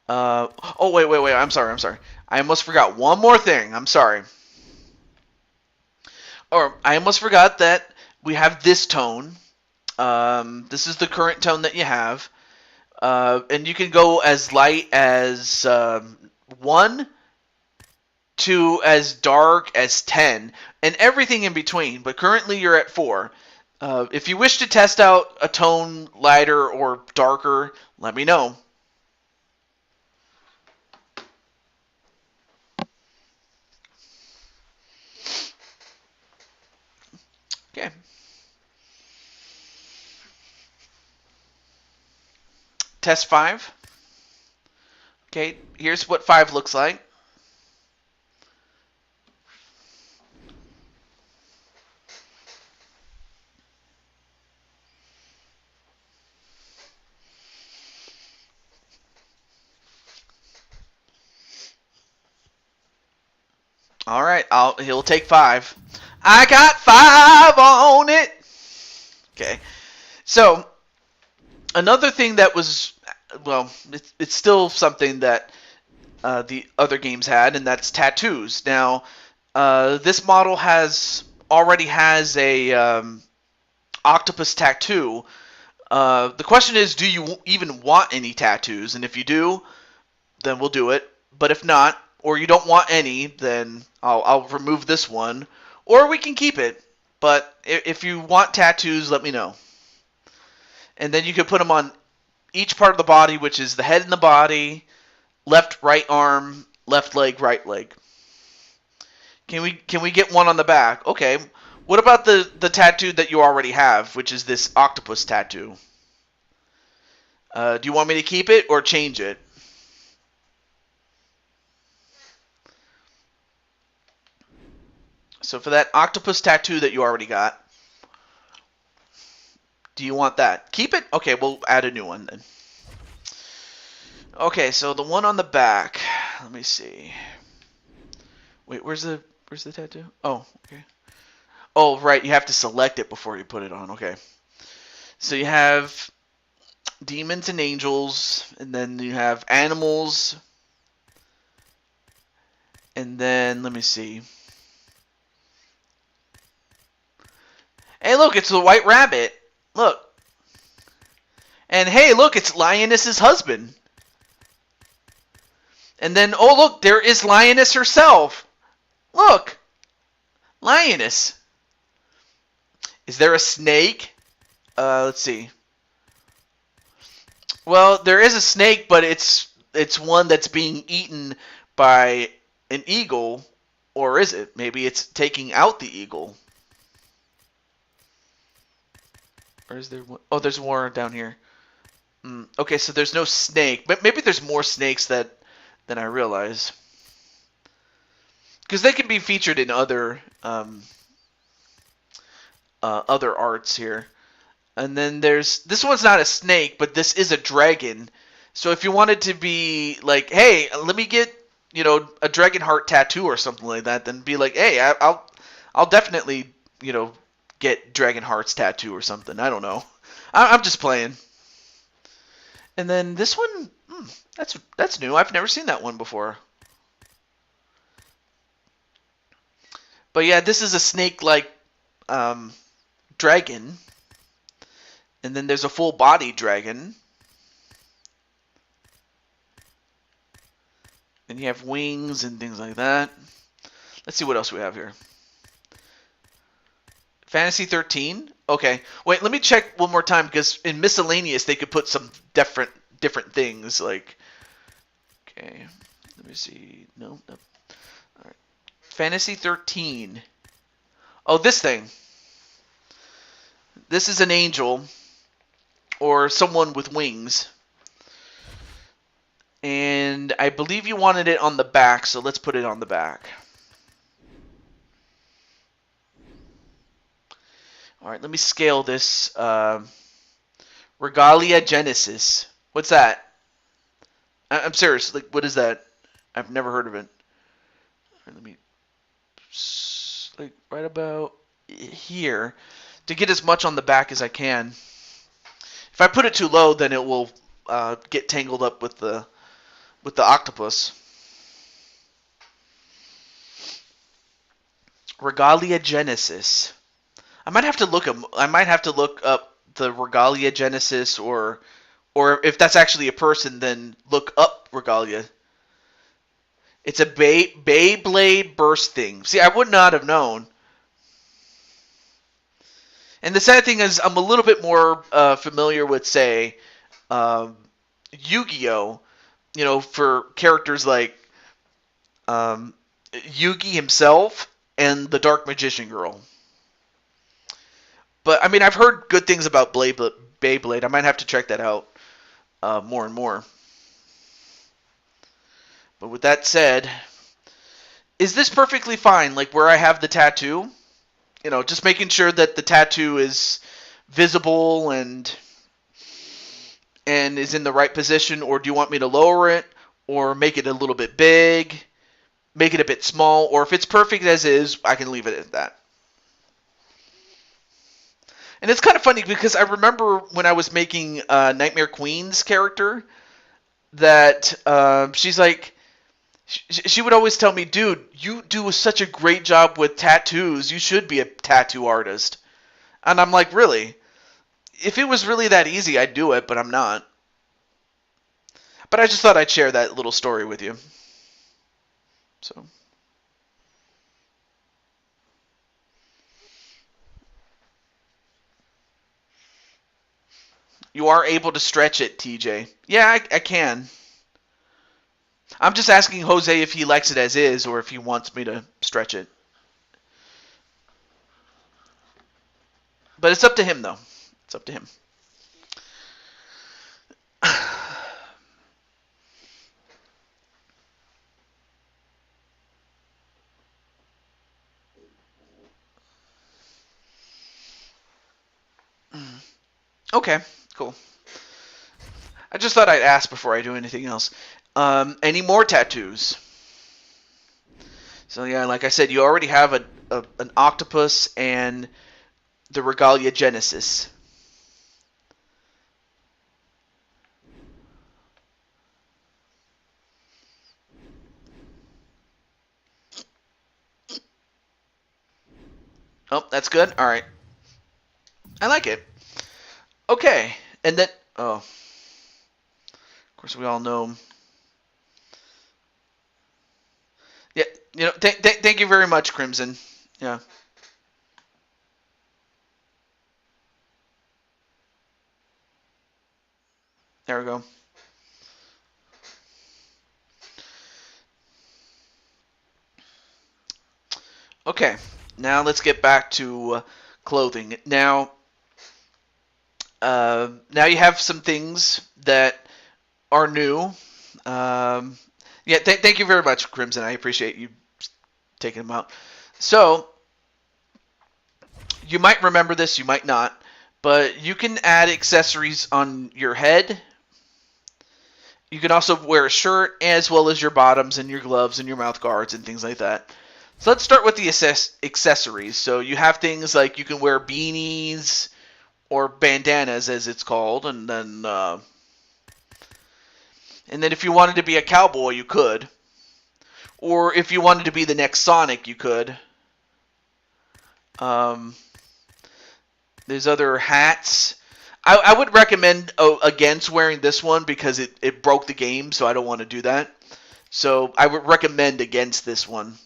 Oh, wait. I'm sorry. I almost forgot one more thing. I'm sorry. Or I almost forgot that we have this tone. This is the current tone that you have. And you can go as light as 1 to as dark as 10, and everything in between. But currently you're at 4. If you wish to test out a tone lighter or darker, let me know. Okay. Test 5. Okay, here's what 5 looks like. All right, he'll take 5. I got 5 on it. Okay, so another thing that was, well, it's still something that the other games had, and that's tattoos. Now, this model already has a octopus tattoo. The question is, do you even want any tattoos? And if you do, then we'll do it. But if not, or you don't want any, then I'll remove this one, or we can keep it. But if you want tattoos, let me know. And then you can put them on each part of the body, which is the head and the body, left, right arm, left leg, right leg. Can we get one on the back? Okay. What about the tattoo that you already have, which is this octopus tattoo? Do you want me to keep it or change it? So for that octopus tattoo that you already got, do you want that? Keep it? Okay, we'll add a new one then. Okay, so the one on the back. Let me see. Wait, where's the tattoo? Oh, okay. Oh, right, you have to select it before you put it on. Okay. So you have demons and angels, and then you have animals, and then let me see. Hey, look, it's the White Rabbit. Look. And hey, look, it's Lioness's husband. And then, oh, look, there is Lioness herself. Look. Lioness. Is there a snake? Let's see. Well, there is a snake, but it's one that's being eaten by an eagle. Or is it? Maybe it's taking out the eagle. Or is there one? Oh, there's more down here. Okay, so there's no snake. But maybe there's more snakes than I realize. Because they can be featured in other arts here. And then this one's not a snake, but this is a dragon. So if you wanted to be like, hey, let me get a dragon heart tattoo or something like that, then be like, hey, I'll definitely get dragon hearts tattoo or something. I don't know. I'm just playing. And then this one, that's new. I've never seen that one before. But yeah, this is a snake-like dragon. And then there's a full-body dragon. And you have wings and things like that. Let's see what else we have here. Fantasy 13? Okay. Wait, let me check one more time, because in miscellaneous they could put some different things. Like, okay. Let me see. No. All right. Fantasy 13. Oh, this thing. This is an angel. Or someone with wings. And I believe you wanted it on the back, so let's put it on the back. Alright, let me scale this. Regalia Genesis. What's that? I'm serious. Like, what is that? I've never heard of it. Let me... like, right about here. To get as much on the back as I can. If I put it too low, then it will get tangled up with the with the octopus. Regalia Genesis. I might have to look up the Regalia Genesis, or if that's actually a person, then look up Regalia. It's a Beyblade burst thing. See, I would not have known. And the sad thing is, I'm a little bit more familiar with, say, Yu-Gi-Oh! You know, for characters like Yugi himself and the Dark Magician Girl. But, I mean, I've heard good things about Beyblade. I might have to check that out more and more. But with that said, is this perfectly fine, like where I have the tattoo? You know, just making sure that the tattoo is visible and is in the right position, or do you want me to lower it, or make it a little bit big, make it a bit small, or if it's perfect as is, I can leave it at that. And it's kind of funny because I remember when I was making Nightmare Queen's character that she's like, she would always tell me, dude, you do such a great job with tattoos. You should be a tattoo artist. And I'm like, really? If it was really that easy, I'd do it, but I'm not. But I just thought I'd share that little story with you. So. You are able to stretch it, TJ. Yeah, I can. I'm just asking Jose if he likes it as is or if he wants me to stretch it. But it's up to him, though. It's up to him. Okay, cool. I just thought I'd ask before I do anything else. Any more tattoos? So yeah, like I said, you already have an octopus and the Regalia Genesis. Oh, that's good. All right. I like it. Okay, and then of course we all know. Yeah, you know, thank you very much, Crimson. Yeah. There we go. Okay, now let's get back to clothing. Now you have some things that are new. Yeah, thank you very much, Crimson. I appreciate you taking them out. So, you might remember this, you might not, but you can add accessories on your head. You can also wear a shirt, as well as your bottoms and your gloves and your mouth guards and things like that. So let's start with the accessories. So you have things like you can wear beanies or bandanas, as it's called, and then if you wanted to be a cowboy, you could. Or if you wanted to be the next Sonic, you could. There's other hats. I would recommend against wearing this one because it broke the game, so I don't want to do that. So I would recommend against this one.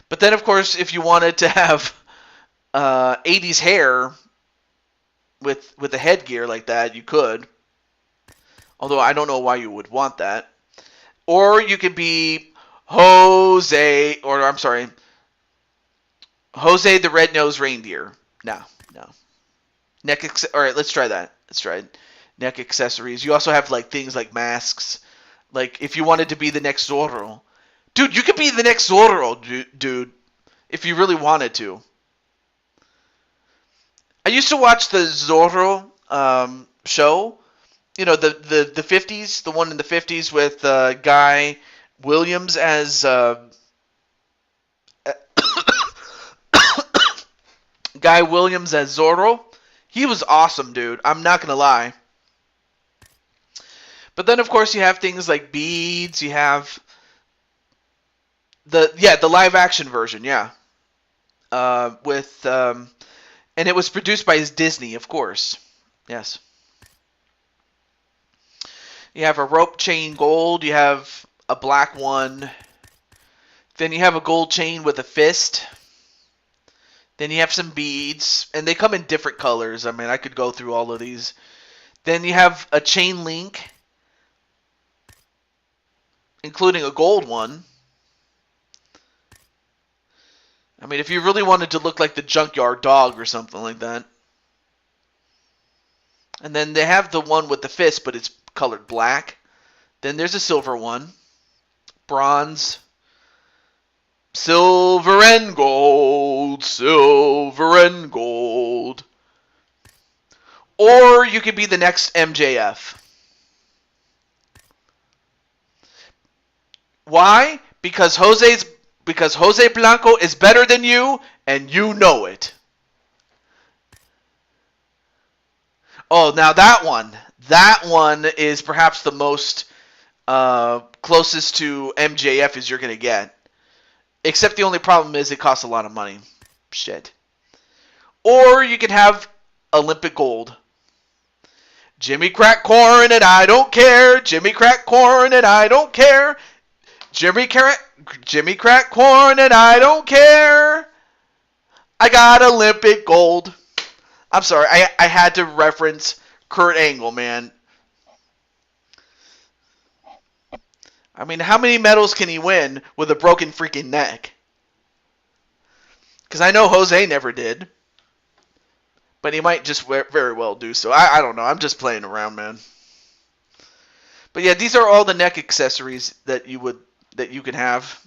But then, of course, if you wanted to have 80s hair with the headgear like that, you could. Although I don't know why you would want that. Or you could be Jose the Red-Nosed Reindeer. No. All right, let's try that. Let's try it. Neck accessories. You also have like things like masks. Like if you wanted to be the next Zorro. Dude, you could be the next Zorro, dude. If you really wanted to. I used to watch the Zorro show. You know, the 50s, the one in the 50s with Guy Williams as Guy Williams as Zorro. He was awesome, dude. I'm not gonna lie. But then, of course, you have things like beads. You have the live action version, yeah. And it was produced by Disney, of course. Yes. You have a rope chain gold. You have a black one. Then you have a gold chain with a fist. Then you have some beads, and they come in different colors. I mean, I could go through all of these. Then you have a chain link, including a gold one. I mean, if you really wanted to look like the Junkyard Dog or something like that. And then they have the one with the fist, but it's colored black. Then there's a silver one. Bronze. Silver and gold. Silver and gold. Or you could be the next MJF. Why? Because Jose Blanco is better than you, and you know it. Oh, now that one is perhaps the most closest to MJF as you're going to get. Except the only problem is it costs a lot of money. Shit. Or you can have Olympic gold. Jimmy crack corn and I don't care. Jimmy crack corn and I don't care. Jimmy crack corn and I don't care. I got Olympic gold. I'm sorry, I had to reference Kurt Angle, man. I mean, how many medals can he win with a broken freaking neck? Because I know Jose never did. But he might just very well do so. I don't know. I'm just playing around, man. But yeah, these are all the neck accessories that you can have.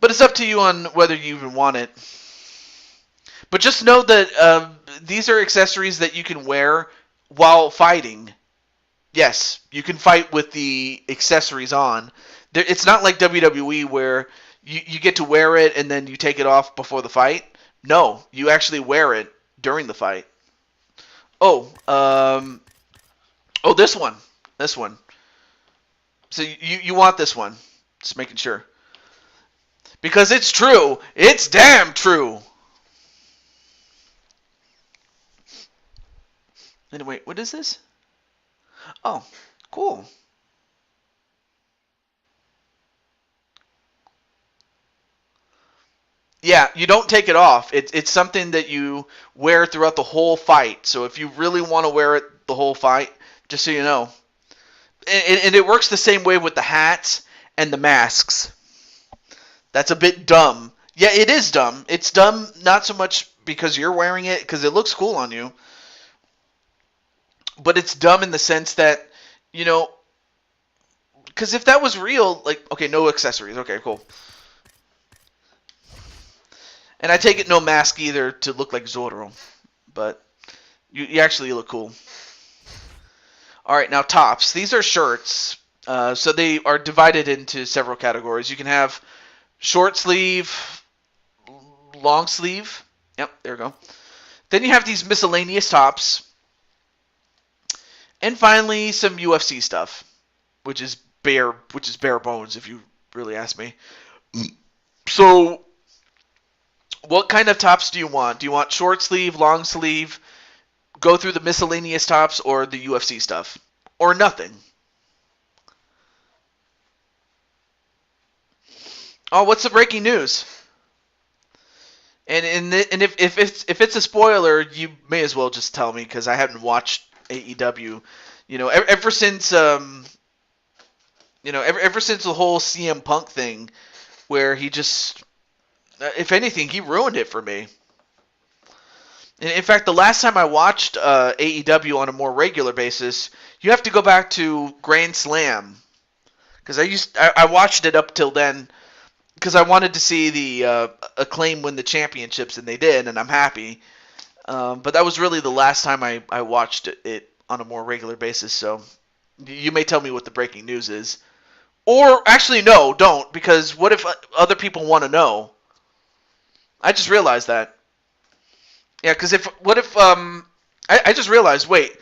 But it's up to you on whether you even want it. But just know that these are accessories that you can wear while fighting. Yes, you can fight with the accessories on. It's not like WWE where you get to wear it and then you take it off before the fight. No, you actually wear it during the fight. This one. So you want this one. Just making sure. Because it's true. It's damn true. Anyway, what is this? Oh, cool. Yeah, you don't take it off. It's something that you wear throughout the whole fight. So if you really want to wear it the whole fight, just so you know. And it works the same way with the hats and the masks. That's a bit dumb. Yeah, it is dumb. It's dumb not so much because you're wearing it, because it looks cool on you. But it's dumb in the sense that, you know, because if that was real, like, okay, no accessories. Okay, cool. And I take it no mask either to look like Zorro. But you actually look cool. All right, now tops. These are shirts. So they are divided into several categories. You can have short sleeve, long sleeve. Yep, there we go. Then you have these miscellaneous tops. And finally, some UFC stuff, which is bare bones, if you really ask me. So, what kind of tops do you want? Do you want short sleeve, long sleeve, go through the miscellaneous tops, or the UFC stuff? Or nothing? Oh, what's the breaking news? And if it's a spoiler, you may as well just tell me, because I haven't watched AEW. You know, ever since the whole CM Punk thing, where he just, if anything, he ruined it for me. In fact, the last time I watched AEW on a more regular basis, you have to go back to Grand Slam, because I watched it up till then, because I wanted to see the Acclaim win the championships, and they did, and I'm happy. But that was really the last time I watched it on a more regular basis, so you may tell me what the breaking news is. Or, actually, no, don't, because what if other people want to know? I just realized that. Yeah, because I just realized, wait,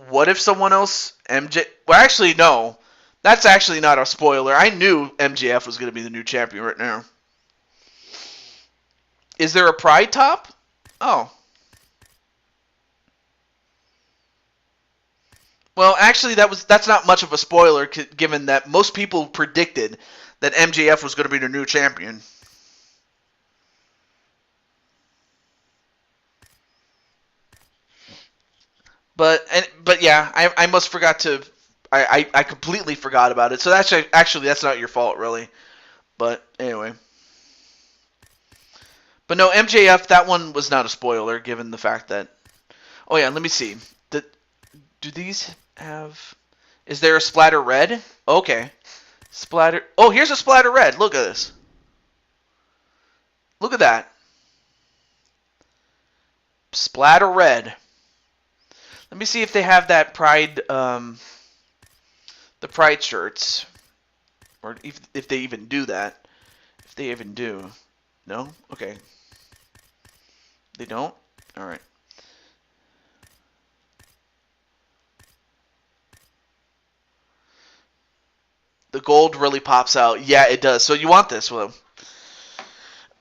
what if someone else Well, actually, no. That's actually not a spoiler. I knew MJF was going to be the new champion right now. Is there a Pride top? Oh. Well, actually, that's not much of a spoiler, given that most people predicted that MJF was going to be the new champion. But yeah, I must forgot to. I completely forgot about it. So that's not your fault, really. But anyway. But no, MJF, that one was not a spoiler, given the fact that. Oh yeah, let me see. Do these have? Is there a splatter red? Okay, splatter. Oh, here's a splatter red. Look at this. Look at that. Splatter red. Let me see if they have that Pride, the Pride shirts, or if they even do that. If they even do. No? Okay. They don't? Alright. The gold really pops out. Yeah, it does. So you want this, Will.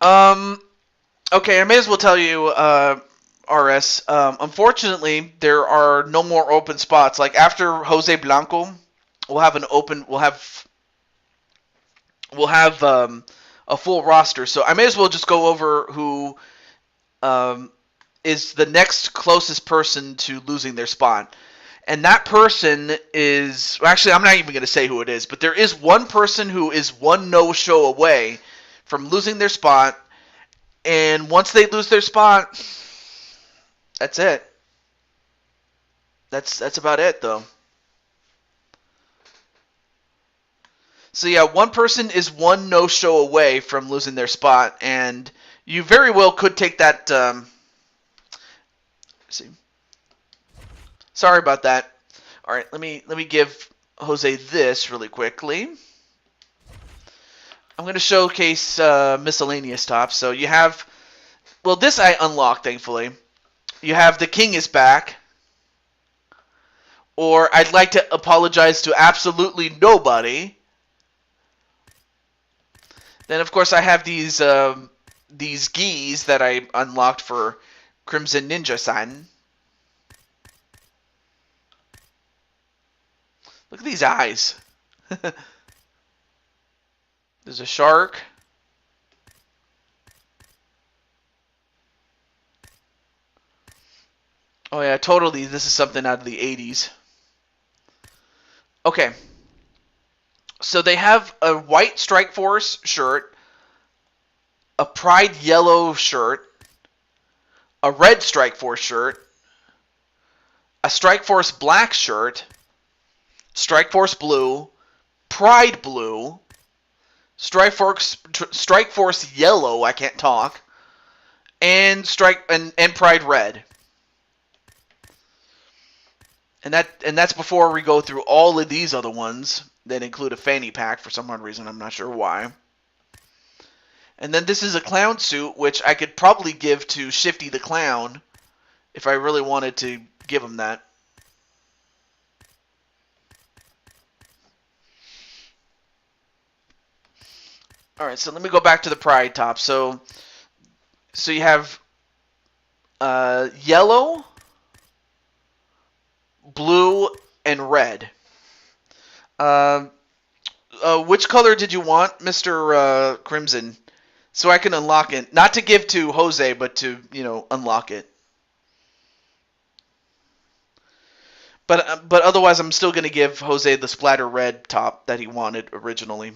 Okay, I may as well tell you, RS. Unfortunately, there are no more open spots. Like, after Jose Blanco, we'll have a full roster. So I may as well just go over who is the next closest person to losing their spot. And that person is... Actually, I'm not even going to say who it is, but there is one person who is one no-show away from losing their spot. And once they lose their spot, that's it. That's about it, though. So yeah, one person is one no-show away from losing their spot, and you very well could take that... see. Sorry about that. All right, let me give Jose this really quickly. I'm going to showcase miscellaneous tops. So you have, well, this I unlocked, thankfully. You have the King is back. Or I'd like to apologize to absolutely nobody. Then, of course, I have these gis that I unlocked for Crimson Ninja-san. Look at these eyes. There's a shark. Oh yeah, totally. This is something out of the 80s. Okay. So they have a white Strike Force shirt, a Pride yellow shirt, a red Strike Force shirt, a Strike Force black shirt, Strike Force blue, Pride blue, Strike Force yellow, I can't talk, and Pride red. And that's before we go through all of these other ones that include a fanny pack for some odd reason, I'm not sure why. And then this is a clown suit, which I could probably give to Shifty the Clown if I really wanted to give him that. Alright, so let me go back to the Pride top. So you have yellow, blue, and red. Which color did you want, Mr. Crimson? So I can unlock it. Not to give to Jose, but to, unlock it. But otherwise, I'm still going to give Jose the splatter red top that he wanted originally.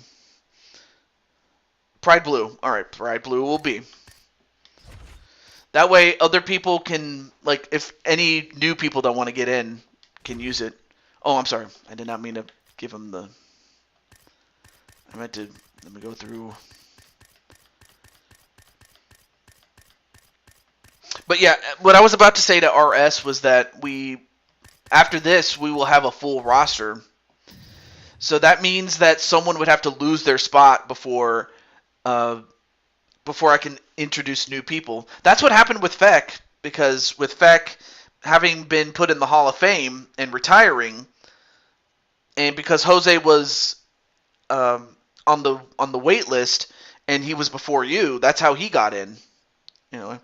Pride blue. Alright, Pride blue will be. That way, other people can, like, if any new people that want to get in can use it. Oh, I'm sorry. I did not mean to give him the... I meant to... Let me go through... But yeah, what I was about to say to RS was that after this, we will have a full roster. So that means that someone would have to lose their spot before I can introduce new people. That's what happened with Feck, because with Feck, having been put in the Hall of Fame and retiring, and because Jose was on the wait list and he was before you, that's how he got in. You know.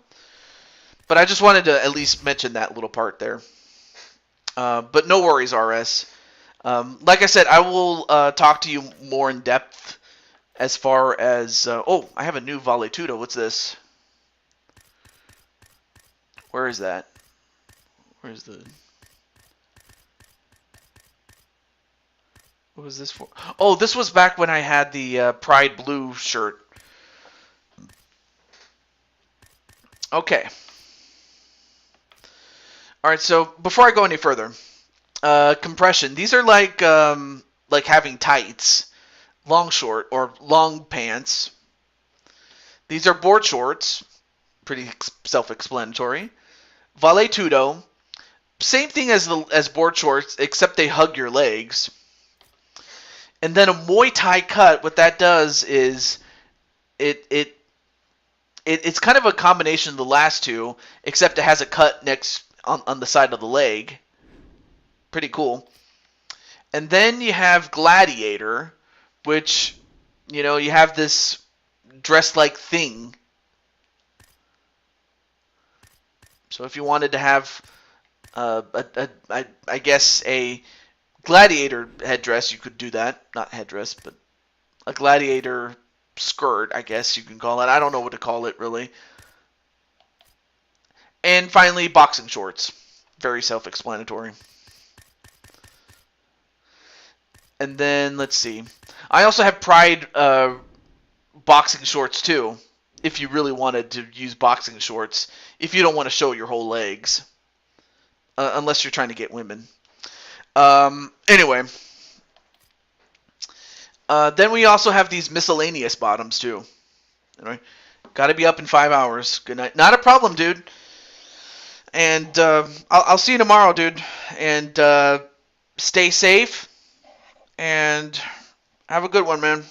But I just wanted to at least mention that little part there. But no worries, RS. Like I said, I will talk to you more in depth as far as... oh, I have a new Valetudo. What's this? Where is that? Where's the... What was this for? Oh, this was back when I had the Pride Blue shirt. Okay. Alright, so before I go any further, compression. These are like having tights, long short, or long pants. These are board shorts. Pretty self-explanatory. Valetudo. Same thing as board shorts, except they hug your legs. And then a Muay Thai cut, what that does is it's kind of a combination of the last two, except it has a cut next on the side of the leg. Pretty cool. And then you have Gladiator, which, you know, you have this dress-like thing. So if you wanted to have, I guess, a gladiator headdress, you could do that. Not headdress, but a gladiator skirt, I guess you can call it. I don't know what to call it, really. And finally, boxing shorts. Very self-explanatory. And then, let's see. I also have Pride boxing shorts, too, if you really wanted to use boxing shorts, if you don't want to show your whole legs. Unless you're trying to get women. Anyway. Then we also have these miscellaneous bottoms, too. Anyway, gotta be up in 5 hours. Good night. Not a problem, dude. And I'll see you tomorrow, dude. And stay safe. And have a good one, man.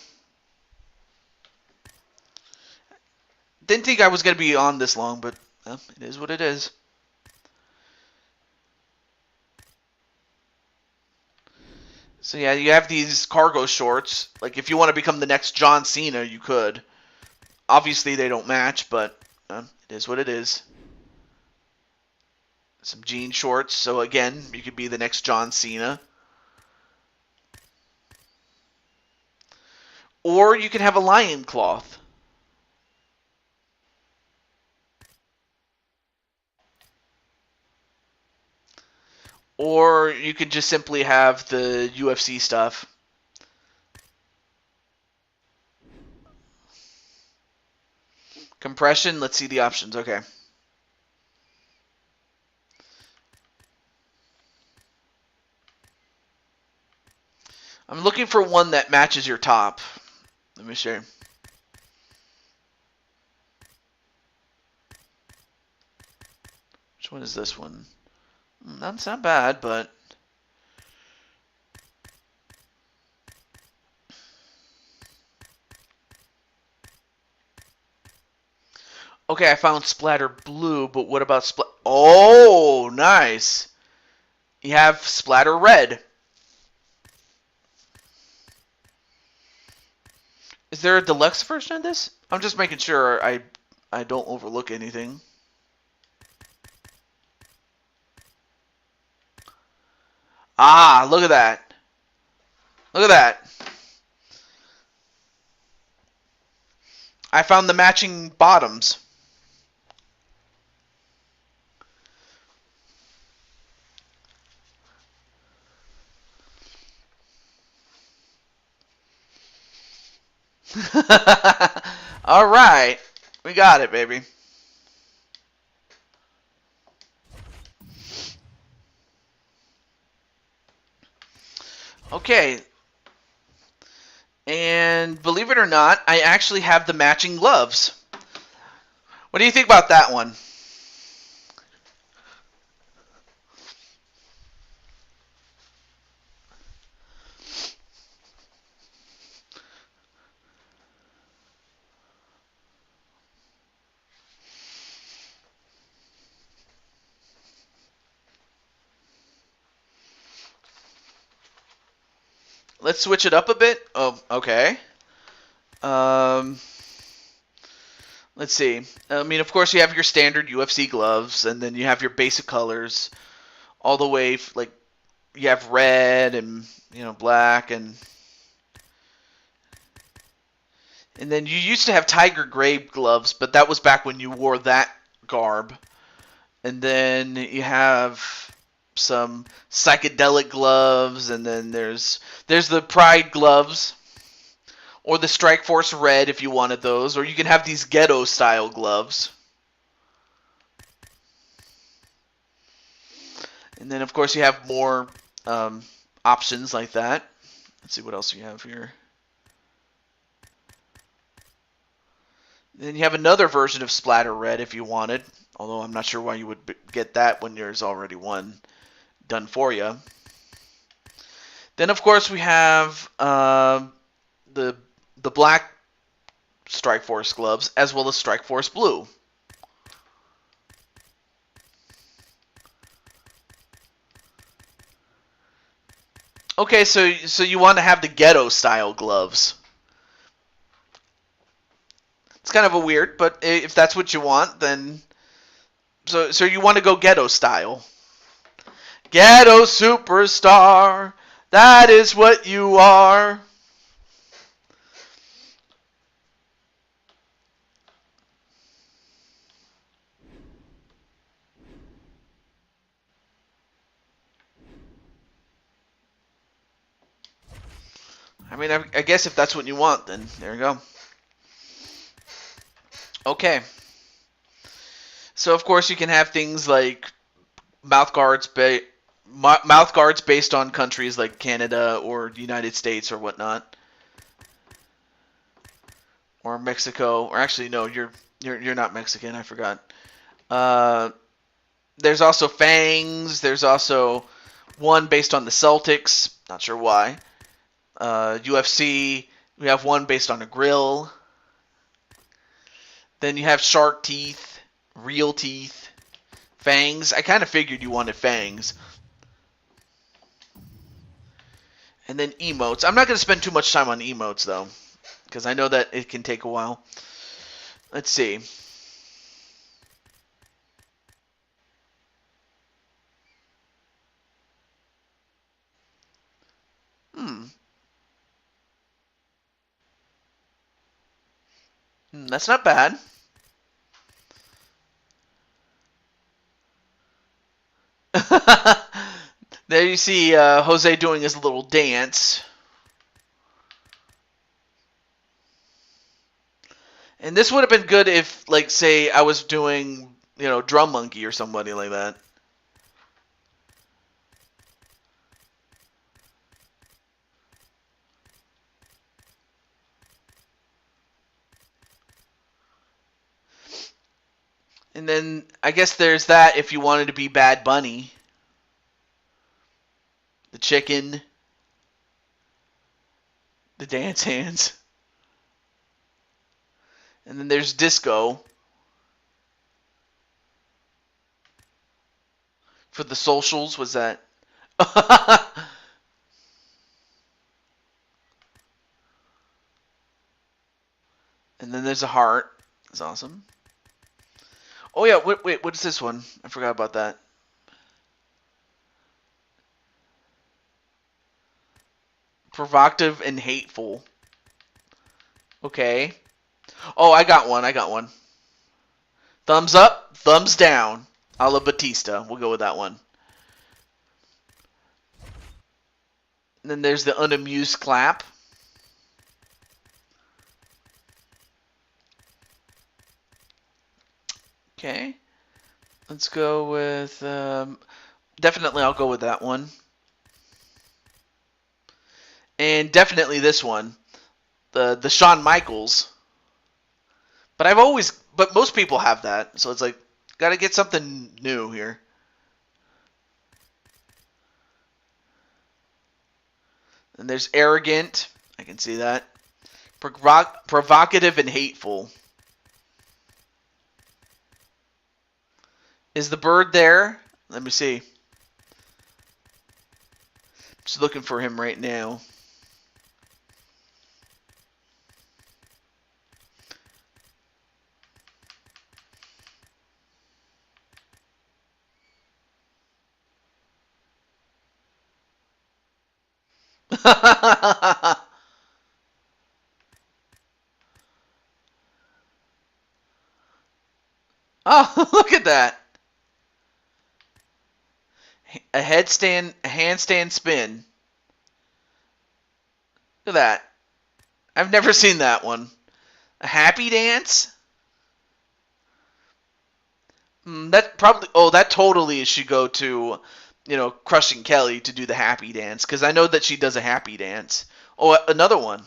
Didn't think I was going to be on this long, but it is what it is. So yeah, you have these cargo shorts. Like, if you want to become the next John Cena, you could. Obviously, they don't match, but it is what it is. Some jean shorts. So again, you could be the next John Cena. Or you can have a lion cloth. Or you could just simply have the UFC stuff. Compression, let's see the options. Okay. I'm looking for one that matches your top. Let me see. Which one is this one? That's not bad, but... Okay, I found Splatter Blue, but what about Oh, nice! You have Splatter Red. Is there a deluxe version of this? I'm just making sure I don't overlook anything. Ah, look at that. Look at that. I found the matching bottoms. All right. We got it, baby. Okay. And believe it or not, I actually have the matching gloves. What do you think about that one? let's switch it up a bit. Oh, okay. Let's see. I mean, of course, you have your standard UFC gloves, and then you have your basic colors, all the way like you have red and black, and then you used to have tiger gray gloves, but that was back when you wore that garb. And then you have some psychedelic gloves, and then there's the Pride gloves, or the Strike Force Red if you wanted those, or you can have these ghetto style gloves. And then of course you have more options like that. Let's see what else we have here. Then you have another version of Splatter Red if you wanted, although I'm not sure why you would get that when there's already one done for you. Then of course we have the black Strike Force gloves, as well as Strike Force Blue. Okay, so you want to have the ghetto style gloves. It's kind of a weird, but if that's what you want, then so you want to go ghetto style. Ghetto superstar, that is what you are. I mean, I guess if that's what you want, then there you go. Okay. So of course you can have things like mouth guards based on countries like Canada or the United States or whatnot, or Mexico. Or actually, no, you're not Mexican. I forgot. There's also fangs. There's also one based on the Celtics. Not sure why. UFC. We have one based on a grill. Then you have shark teeth, real teeth, fangs. I kind of figured you wanted fangs. And then emotes. I'm not going to spend too much time on emotes, though, because I know that it can take a while. Let's see. That's not bad. There you see Jose doing his little dance. And this would have been good if, like, say, I was doing, Drum Monkey or somebody like that. And then I guess there's that if you wanted to be Bad Bunny. The chicken. The dance hands. And then there's Disco. For the socials, was that? And then there's a heart. That's awesome. Oh yeah, wait, what is this one? I forgot about that. Provocative and hateful. Okay. Oh, I got one. Thumbs up, thumbs down. A la Batista. We'll go with that one. And then there's the unamused clap. Okay. Let's go with... definitely I'll go with that one. And definitely this one. The Shawn Michaels. But most people have that. So it's like, gotta get something new here. And there's arrogant. I can see that. Provocative and hateful. Is the bird there? Let me see. Just looking for him right now. Oh, look at that. A handstand spin. Look at that. I've never seen that one. A happy dance? That probably. Oh, that totally should go to, Crushing Kelly to do the happy dance, because I know that she does a happy dance. Oh, another one.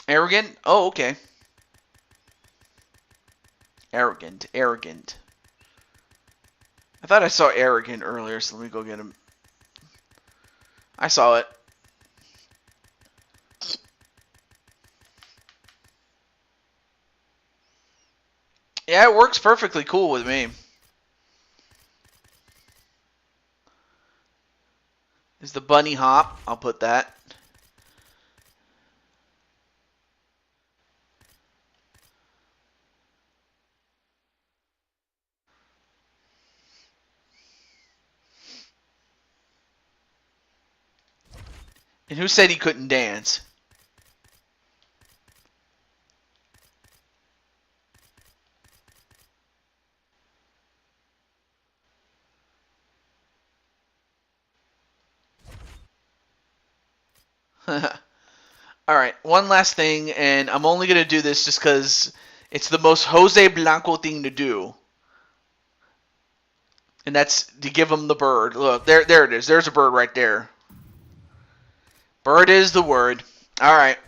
Arrogant? Oh, okay. Arrogant. I thought I saw arrogant earlier, so let me go get him. I saw it. Yeah, it works perfectly cool with me. Is the bunny hop? I'll put that. And who said he couldn't dance? Alright, one last thing, and I'm only going to do this just because it's the most Jose Blanco thing to do. And that's to give him the bird. Look, there it is. There's a bird right there. Bird is the word. Alright.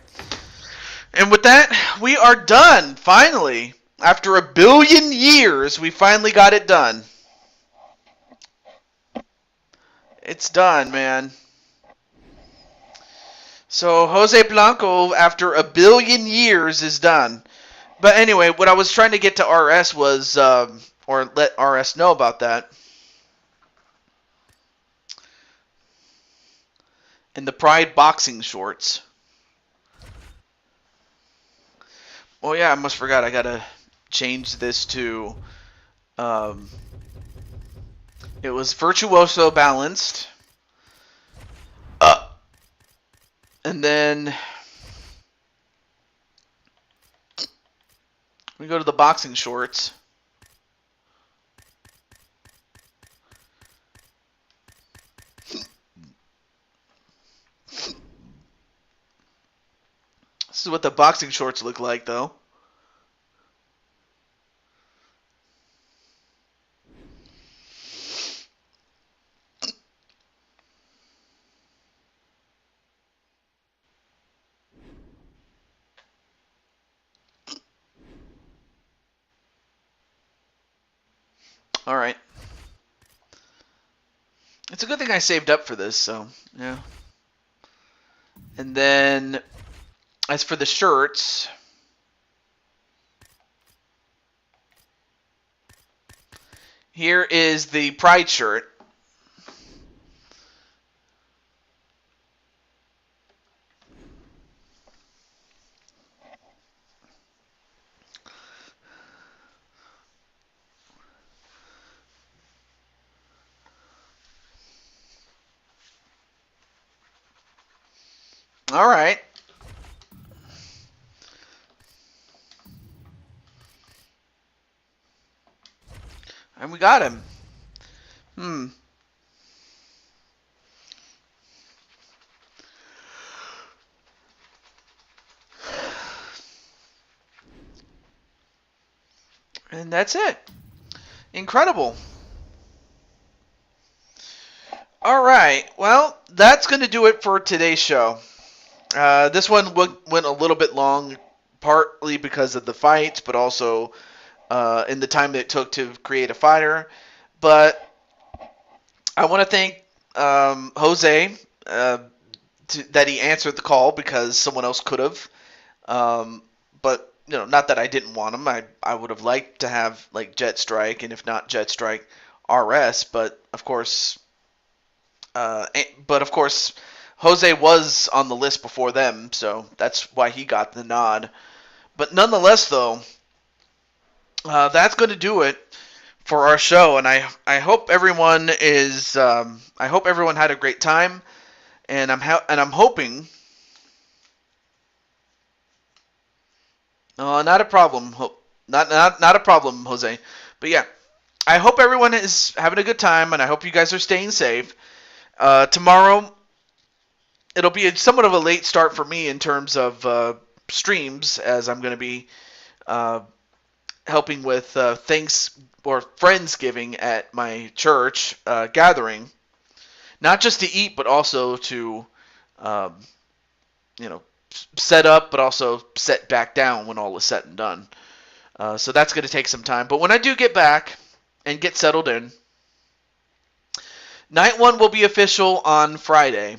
And with that, we are done, finally. After 1 billion years, we finally got it done. It's done, man. So Jose Blanco, after 1 billion years, is done. But anyway, what I was trying to get to RS was, or let RS know about that. In the Pride boxing shorts. Oh yeah, I almost forgot. I gotta change this to. It was virtuoso balanced. And then we go to the boxing shorts. This is what the boxing shorts look like, though. All right. It's a good thing I saved up for this, so, yeah. And then, as for the shirts, here is the Pride shirt. All right. And we got him. And that's it. Incredible. All right. Well, that's going to do it for today's show. This one went a little bit long, partly because of the fights, but also in the time that it took to create a fighter. But I want to thank Jose that he answered the call because someone else could have. But not that I didn't want him. I would have liked to have like Jet Strike, and if not Jet Strike, RS. But of course, Jose was on the list before them, so that's why he got the nod. But nonetheless, though, that's going to do it for our show, and I hope everyone is I hope everyone had a great time, and I'm hoping. Not a problem. Not a problem, Jose. But yeah, I hope everyone is having a good time, and I hope you guys are staying safe. Tomorrow, it'll be somewhat of a late start for me in terms of streams, as I'm going to be helping with Friendsgiving at my church gathering. Not just to eat, but also to, set up, but also set back down when all is said and done. So that's going to take some time. But when I do get back and get settled in, Night 1 will be official on Friday.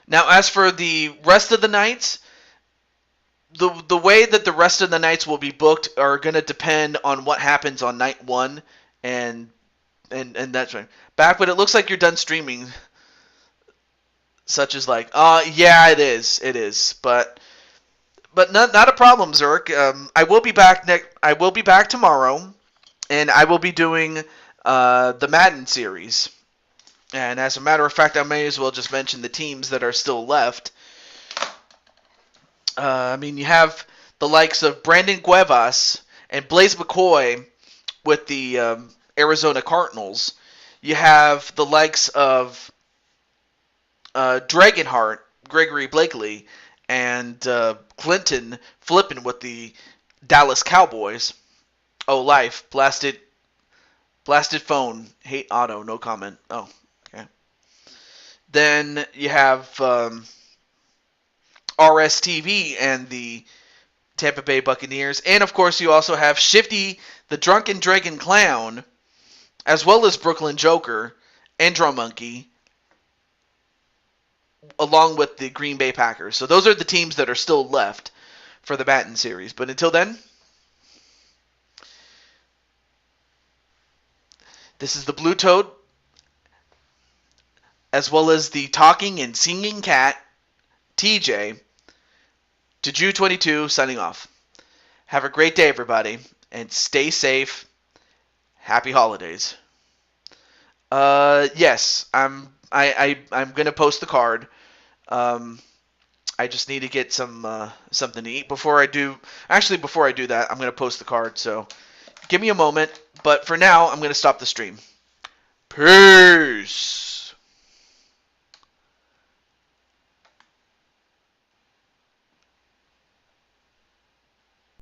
Now, as for the rest of the nights, the way that the rest of the nights will be booked are going to depend on what happens on Night 1, and that's right. Back when it looks like you're done streaming, such as like, yeah, it is, but not a problem, Zerk. I will be back I will be back tomorrow, and I will be doing the Madden series. And as a matter of fact, I may as well just mention the teams that are still left. You have the likes of Brandon Cuevas and Blaze McCoy with the Arizona Cardinals. You have the likes of Dragonheart, Gregory Blakely, and Clinton Flippin with the Dallas Cowboys. Oh, life. Blasted phone. Hate auto. No comment. Oh, okay. Then you have RSTV and the Tampa Bay Buccaneers. And, of course, you also have Shifty, the Drunken Dragon Clown, as well as Brooklyn Joker and Drum Monkey, along with the Green Bay Packers. So those are the teams that are still left for the Madden series. But until then, this is the Blue Toad, as well as the talking and singing cat, TJ, to Jew22 signing off. Have a great day, everybody, and stay safe. Happy holidays. Yes, I'm gonna post the card. I just need to get something to eat before I do. Actually, before I do that, I'm gonna post the card. So give me a moment. But for now, I'm gonna stop the stream. Peace.